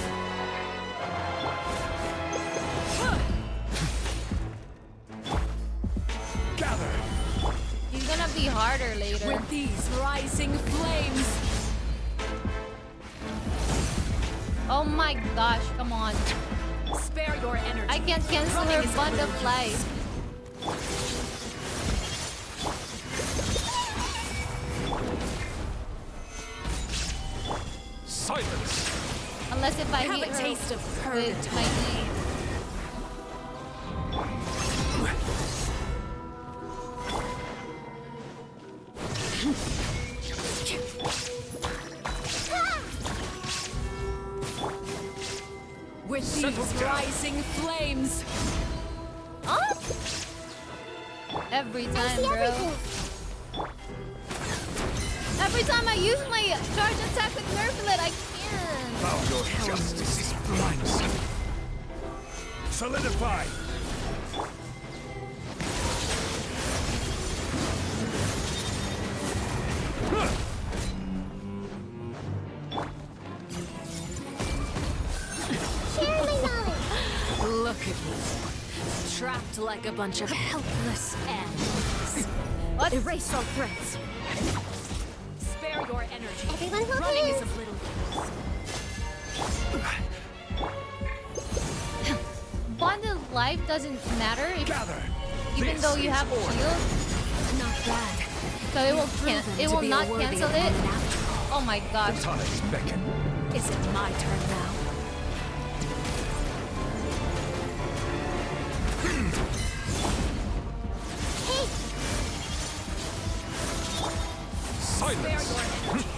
Speaker 14: Gather.
Speaker 1: He's gonna be harder later.
Speaker 2: With these rising flames.
Speaker 1: Oh my gosh, come on.
Speaker 2: Spare your energy.
Speaker 1: I can't cancel her butterfly.
Speaker 14: Silence.
Speaker 1: Unless if I
Speaker 2: Have
Speaker 1: hit
Speaker 2: a
Speaker 1: her
Speaker 2: taste of
Speaker 1: with my knee.
Speaker 2: With these rising flames.
Speaker 1: Oh! Every time, bro. Every time I use my charge attack with Nerflet, I can't.
Speaker 14: Bow your justice is blind. Solidify.
Speaker 2: Look at me. Trapped like a bunch of helpless animals.
Speaker 1: What?
Speaker 13: Erase all threats.
Speaker 2: Spare your energy.
Speaker 12: Everyone will
Speaker 2: Running
Speaker 12: move.
Speaker 2: is of little use.
Speaker 1: Bonded life doesn't matter if, even though you have shield.
Speaker 2: Not bad.
Speaker 1: So it will not cancel it. Oh my gosh.
Speaker 14: Tides beckon.
Speaker 2: Is it my turn now? Spare your energy.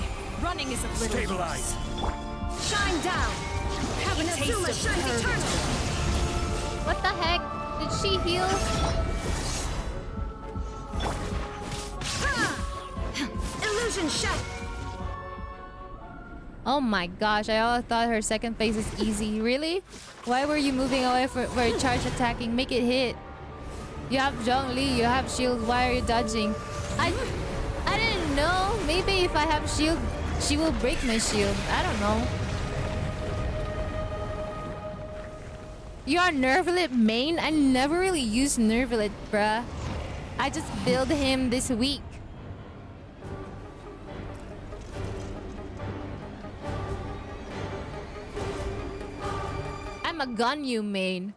Speaker 2: Running is of little
Speaker 14: Stabilize.
Speaker 2: use. Shine down. Have a taste of purgatory.
Speaker 1: What the heck? Did she heal?
Speaker 13: Illusion shut.
Speaker 1: Oh my gosh, I always thought her second phase is easy. Really? Why were you moving away for charge attacking? Make it hit. You have Zhongli, you have shield. Why are you dodging? I didn't know. Maybe if I have shield, she will break my shield. I don't know. You are Nervlet main? I never really used Nervlet, bruh. I just build him this week. I'm a Ganyu main.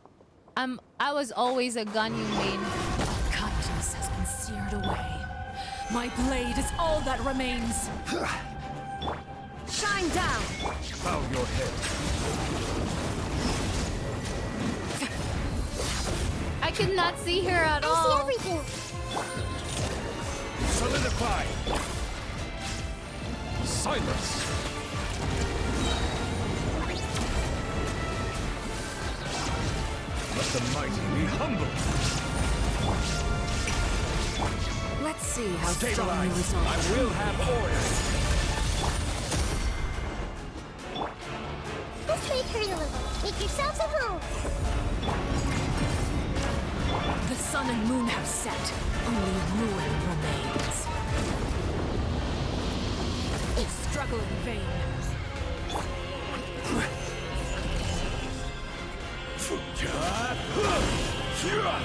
Speaker 1: I was always a Ganyu main.
Speaker 2: Kindness has been seared away. My blade is all that remains.
Speaker 13: Shine down.
Speaker 14: Bow your head.
Speaker 1: I could not see her at all.
Speaker 12: I see everything.
Speaker 14: Solidify. Silence. Let the mighty be humbled.
Speaker 2: Let's see how strong you
Speaker 14: Stabilize.
Speaker 2: resolve.
Speaker 14: I will have order.
Speaker 12: Let's make her a little Make yourselves at home.
Speaker 2: The sun and moon have set. Only ruin remains. You struggle in vain.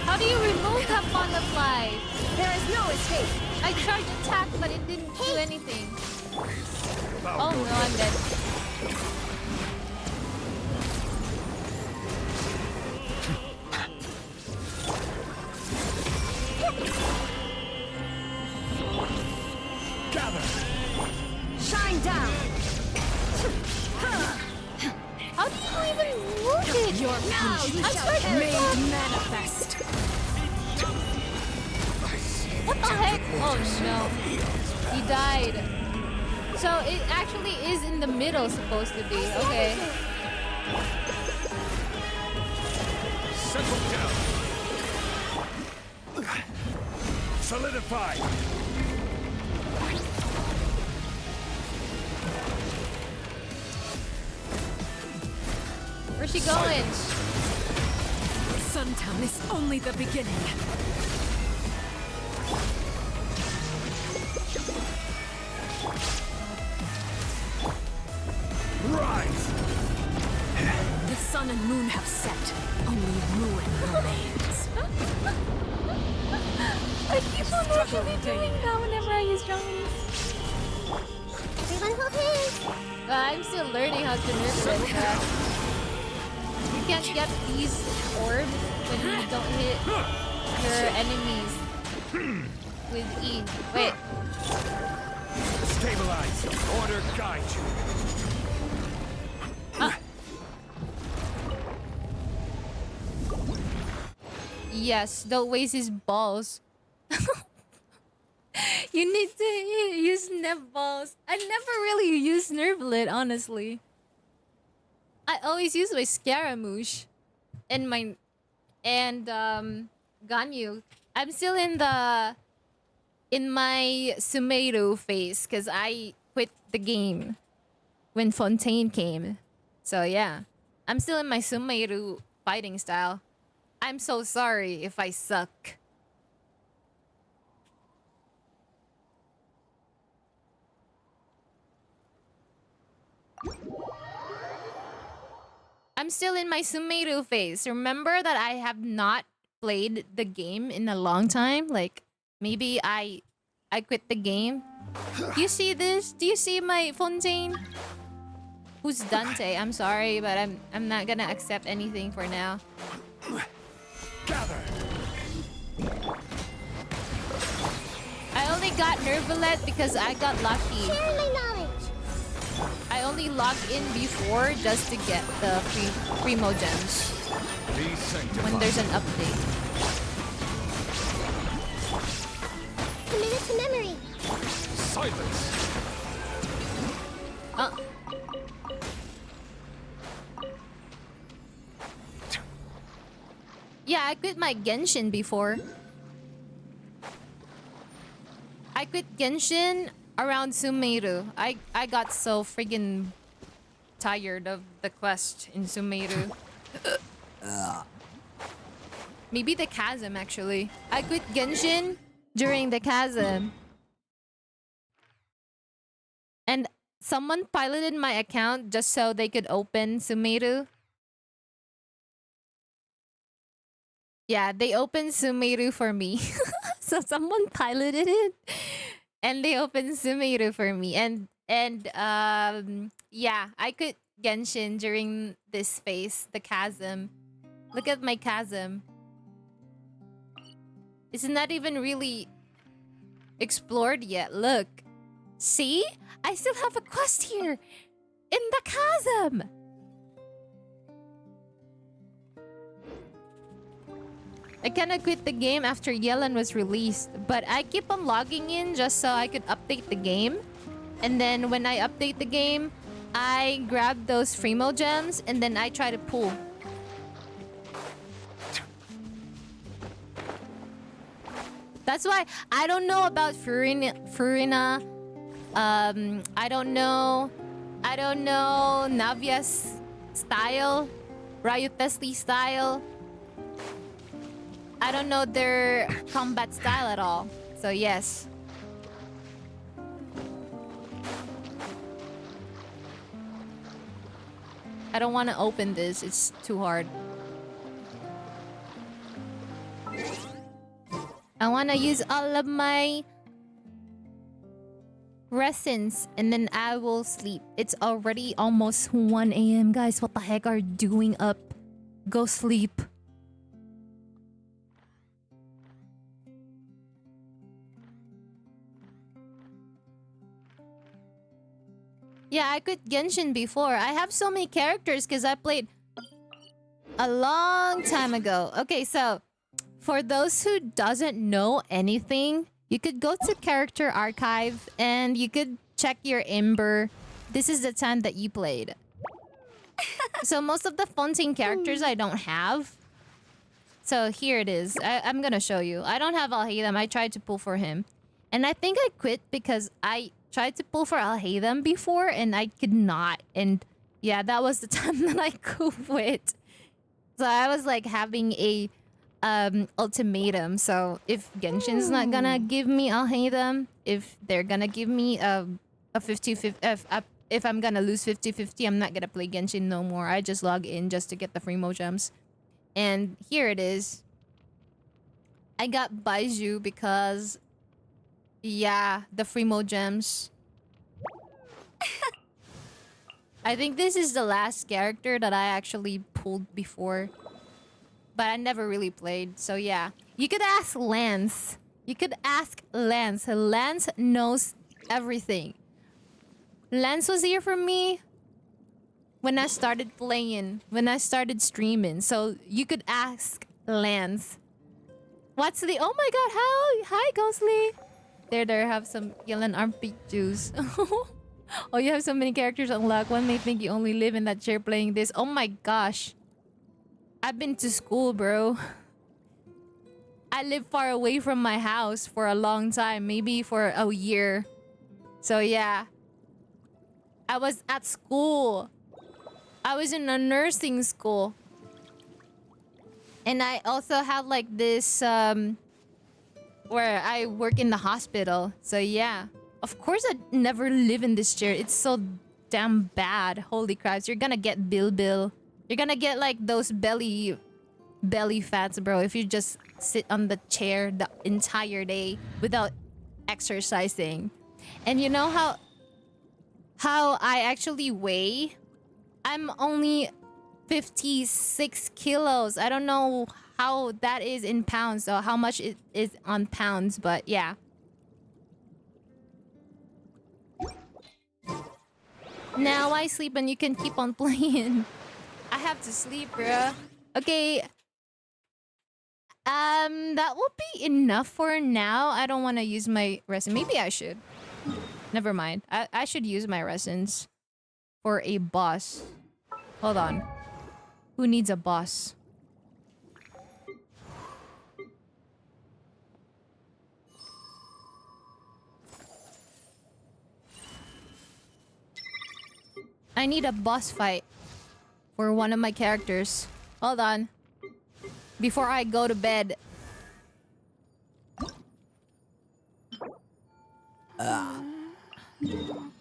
Speaker 1: How do you remove that on the fly?
Speaker 13: There is no escape.
Speaker 1: I charged attack, but it didn't do anything. Oh no, I'm dead.
Speaker 14: Gather.
Speaker 13: Shine down.
Speaker 1: How do you even move it?
Speaker 2: Your punishment made manifest.
Speaker 1: What the heck? Oh no. He died. So it actually is in the middle supposed to be. Okay.
Speaker 14: Settle down. Solidify.
Speaker 1: Where's she going?
Speaker 2: Suntown is only the beginning.
Speaker 14: Rise.
Speaker 2: The sun and moon have set. Only ruin remains.
Speaker 1: I keep on actually doing that whenever I use drums.
Speaker 12: Everyone hold hands.
Speaker 1: I'm still learning how to nerf it. You can't get these orbs when you don't hit your enemies with E. Wait.
Speaker 14: Stabilize. Order guide you.
Speaker 1: Yes, don't waste his balls. You need to use nerf balls. I never really use nerflet, honestly. I always use my Scaramouche and my Ganyu. I'm still in my Sumeru phase because I quit the game when Fontaine came. So yeah, I'm still in my Sumeru fighting style. I'm so sorry if I suck. I'm still in my Sumeru phase. Remember that I have not played the game in a long time? Like, maybe I quit the game. Do you see this? Do you see my Fontaine? Who's Dante? I'm sorry, but I'm not gonna accept anything for now.
Speaker 14: Gather.
Speaker 1: I only got Nervalet because I got lucky.
Speaker 12: Share my knowledge.
Speaker 1: I only logged in before just to get the Primo gems when there's an update.
Speaker 12: Commit it to memory.
Speaker 14: Silence.
Speaker 1: Yeah, I quit my Genshin before. I quit Genshin around Sumeru. I got so friggin' tired of the quest in Sumeru. Maybe the chasm, actually. I quit Genshin during the chasm. And someone piloted my account just so they could open Sumeru. Yeah, they opened Sumeru for me. So someone piloted it and they opened Sumeru for me. And yeah, I could Genshin during this phase, the chasm. Look at my chasm. It's not even really explored yet. Look. See? I still have a quest here in the chasm. I kinda quit the game after Yellen was released, but I keep on logging in just so I could update the game. And then when I update the game, I grab those Primo gems and then I try to pull. That's why I don't know about Furina. I don't know Navia's style, Ryutesli style. I don't know their combat style at all. So yes. I don't want to open this. It's too hard. I want to use all of my resins and then I will sleep. It's already almost 1 a.m. Guys, what the heck are you doing up? Go sleep. Yeah, I quit Genshin before. I have so many characters because I played a long time ago. Okay, so for those who doesn't know anything, you could go to Character Archive and you could check your Ember. This is the time that you played. So most of the Fontaine characters I don't have. So here it is. I'm gonna show you. I don't have Alhaitham. I tried to pull for him. And I think I quit because I tried to pull for Alhaitham before and I could not. And yeah, that was the time that I quit. So I was like having a ultimatum. So if Genshin's not gonna give me Alhaitham, if they're gonna give me a 50-50, if I'm gonna lose 50-50, I'm not gonna play Genshin no more. I just log in just to get the free mogems. And here it is. I got Baiju because, yeah, the free mogems. I think this is the last character that I actually pulled before. But I never really played, so yeah. You could ask Lance. You could ask Lance. Lance knows everything. Lance was here for me when I started playing, when I started streaming. So you could ask Lance. What's the... Oh my god, how? Hi, Ghostly. There, have some yelling armpit juice. Oh, you have so many characters unlocked. One may think you only live in that chair playing this. Oh my gosh. I've been to school, bro. I live far away from my house for a long time. Maybe for a year. So yeah. I was at school. I was in a nursing school. And I also have like this where I work in the hospital. So yeah. Of course I'd never live in this chair. It's so damn bad. Holy crap. You're gonna get Bill. You're gonna get like those belly fats, bro, if you just sit on the chair the entire day without exercising. And you know how I actually weigh? I'm only 56 kilos. I don't know how that is in pounds, or how much it is on pounds, but yeah. Now I sleep and you can keep on playing. I have to sleep, bruh. Okay. That will be enough for now. I don't want to use my resin. Maybe I should. Never mind. I should use my resins for a boss. Hold on. Who needs a boss? I need a boss fight for one of my characters. Hold on. Before I go to bed.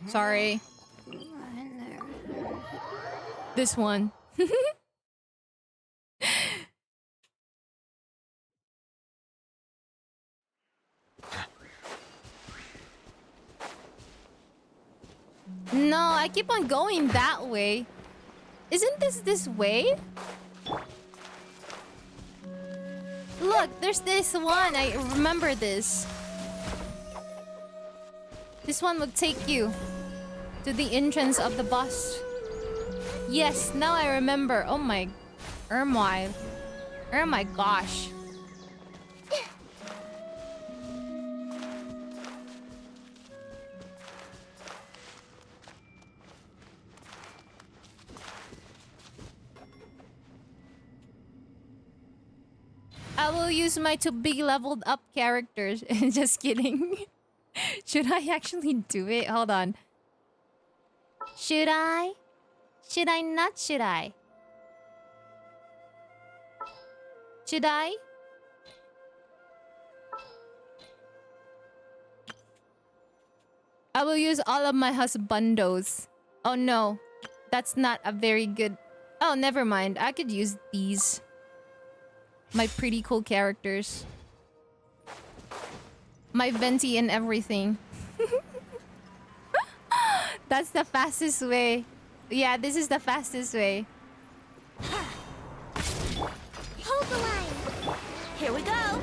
Speaker 1: Sorry. This one. No, I keep on going that way. Isn't this way? Look, there's this one. I remember this. This one would take you to the entrance of the boss. Yes, now I remember. Oh my... Ermwile. Oh my gosh. I will use my to be leveled up characters. Just kidding. Should I actually do it? Hold on. Should I? Should I not? Should I? Should I? I will use all of my husbandos. Oh no. That's not a very good... Oh, never mind. I could use these. My pretty cool characters. My venti and everything. That's the fastest way. Yeah, this is the fastest way.
Speaker 22: Hold the line. Here we go.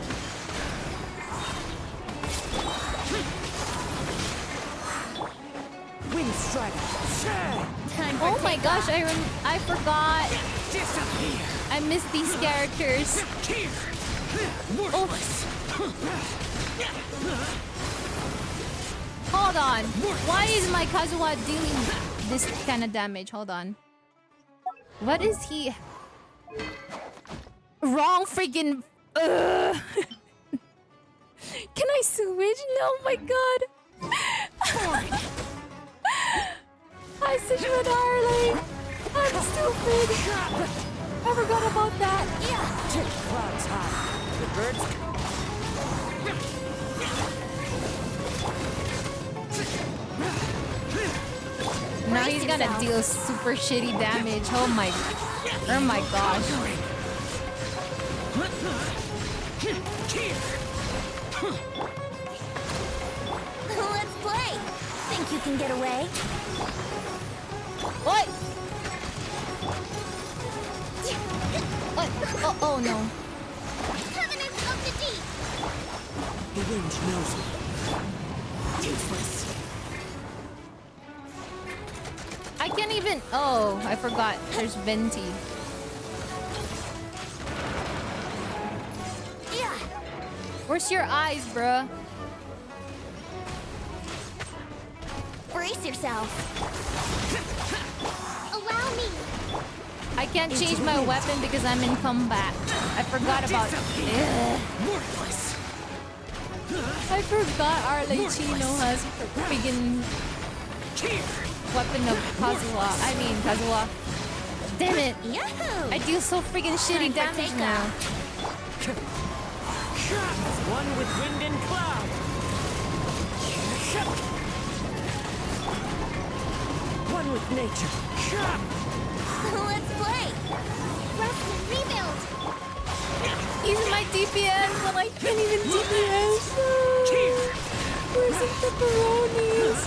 Speaker 13: Wind strike.
Speaker 1: Oh my gosh, I forgot.
Speaker 13: Disappear.
Speaker 1: I missed these characters. Oh. Hold on. Why is my Kazuha dealing this kind of damage? Hold on. What is he? Wrong freaking... Can I switch? No, my god. I'm such an darling. I'm stupid. I forgot about that.
Speaker 13: Take clouds high. The birds.
Speaker 1: Now he's gonna deal super shitty damage. Oh my gosh.
Speaker 22: Let's play. Think you can get away?
Speaker 1: What? What? Oh no.
Speaker 22: Covenant of the deep.
Speaker 13: The wind knows me. Useless.
Speaker 1: I can't even... Oh, I forgot. There's Venti.
Speaker 22: Yeah.
Speaker 1: Where's your eyes, bruh?
Speaker 22: Brace yourself. Allow me.
Speaker 1: I can't change my weapon because I'm in combat. I forgot about...
Speaker 13: Worthless.
Speaker 1: I forgot Arlecchino has a freaking weapon of Kazuha. I mean, Kazuha. Damn it.
Speaker 22: Yahoo!
Speaker 1: I deal so freaking shitty damage now.
Speaker 13: One with wind and cloud. One with nature.
Speaker 22: Let's play. Rest and rebuild.
Speaker 1: He's my DPS, but I can't even DPS. Where's the pepperonis?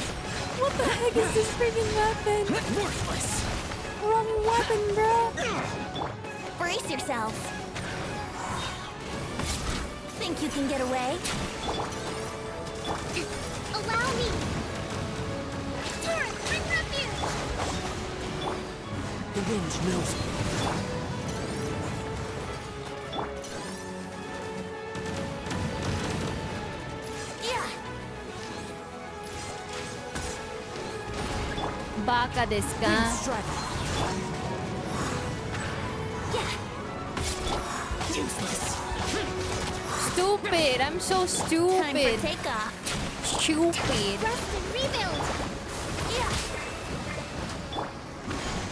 Speaker 1: What the heck is this freaking weapon?
Speaker 13: Worthless.
Speaker 1: Wrong weapon, bro.
Speaker 22: Brace yourself. Think you can get away? Allow me. Turret, bring refuge.
Speaker 13: The wind knows me.
Speaker 1: Baka desu ka?
Speaker 13: Useless.
Speaker 1: Stupid. I'm so stupid.
Speaker 22: Time for takeoff.
Speaker 1: Stupid.
Speaker 22: Rest and rebuild. Yeah.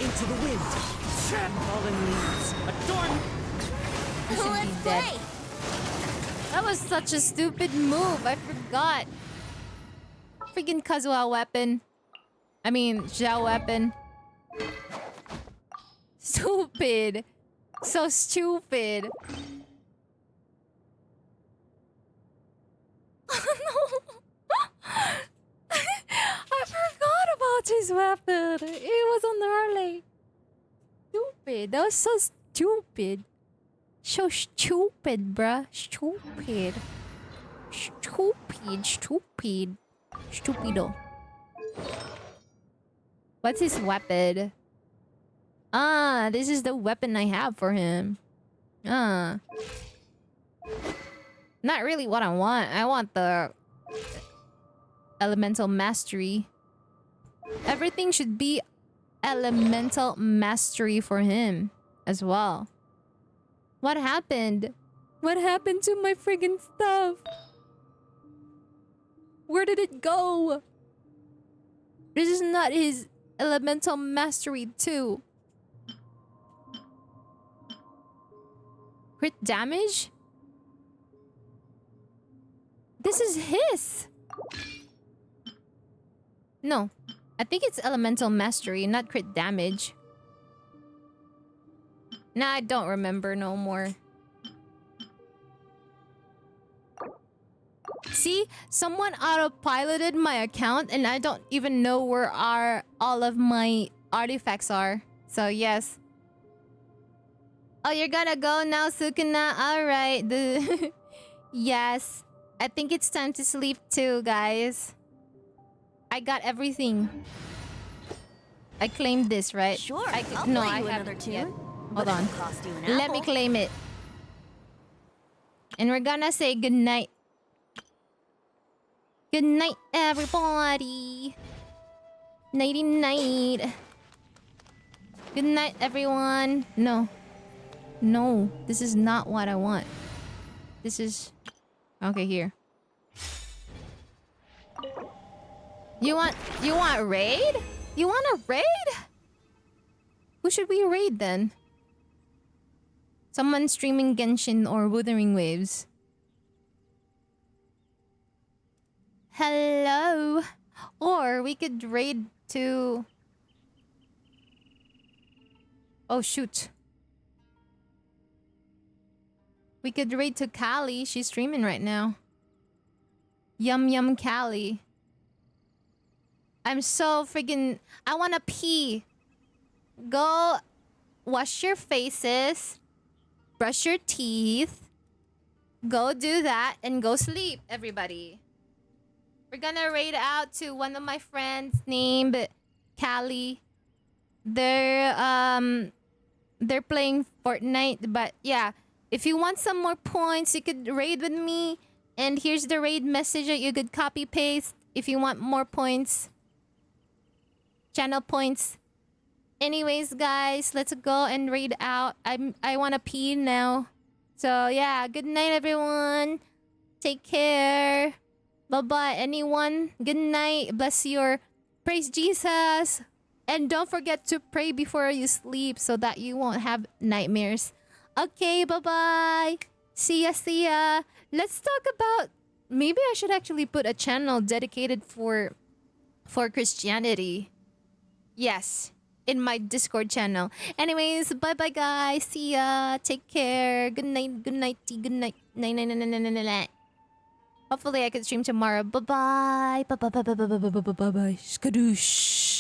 Speaker 13: Into the wind. Fallen leaves. Adorn.
Speaker 1: You should be dead. That was such a stupid move. I forgot. Freaking Kazuha weapon. I mean, Xiao weapon. Stupid. So stupid. No. I forgot about his weapon. It was on Harley. Stupid. That was so stupid. So stupid, bruh. Stupid. Stupid. Stupid. Stupido. What's his weapon? Ah, this is the weapon I have for him. Ah. Not really what I want. I want the elemental mastery. Everything should be elemental mastery for him as well. What happened? What happened to my friggin' stuff? Where did it go? This is not his Elemental Mastery too. Crit damage? This is his. No, I think it's Elemental Mastery, not crit damage. Nah, I don't remember no more. See, someone autopiloted my account and I don't even know where all of my artifacts are. So yes. Oh, you're gonna go now, Sukuna? Alright. Yes. I think it's time to sleep too, guys. I got everything. I claimed this, right?
Speaker 22: Sure,
Speaker 1: I'll
Speaker 22: play
Speaker 1: I
Speaker 22: you
Speaker 1: haven't
Speaker 22: another tune,
Speaker 1: yet.
Speaker 22: but
Speaker 1: Hold on.
Speaker 22: it'll cost you an
Speaker 1: Let me
Speaker 22: apple.
Speaker 1: claim it. And we're gonna say goodnight. Good night, everybody. Nighty night. Good night, everyone. No. No, this is not what I want. This is... Okay, here. You want raid? You want a raid? Who should we raid then? Someone streaming Genshin or Wuthering Waves. Hello. Or we could raid to... Oh, shoot. We could raid to Callie. She's streaming right now. Yum Yum Callie. I'm so freaking... I wanna pee. Go wash your faces. Brush your teeth. Go do that and go sleep, everybody. We're gonna raid out to one of my friends named Callie. They're playing Fortnite, but yeah. If you want some more points, you could raid with me. And here's the raid message that you could copy paste if you want more points. Channel points. Anyways, guys, let's go and raid out. I wanna pee now. So yeah, good night, everyone. Take care. Bye-bye, anyone. Good night. Bless your... Praise Jesus. And don't forget to pray before you sleep so that you won't have nightmares. Okay, bye-bye. See ya, see ya. Let's talk about... Maybe I should actually put a channel dedicated for Christianity. Yes, in my Discord channel. Anyways, bye-bye, guys. See ya. Take care. Good night, good nighty, good night. Night, night, night, night, night, night. Hopefully I can stream tomorrow. Bye-bye. Bye-bye, bye-bye, bye-bye, bye-bye, bye-bye. Skadoosh.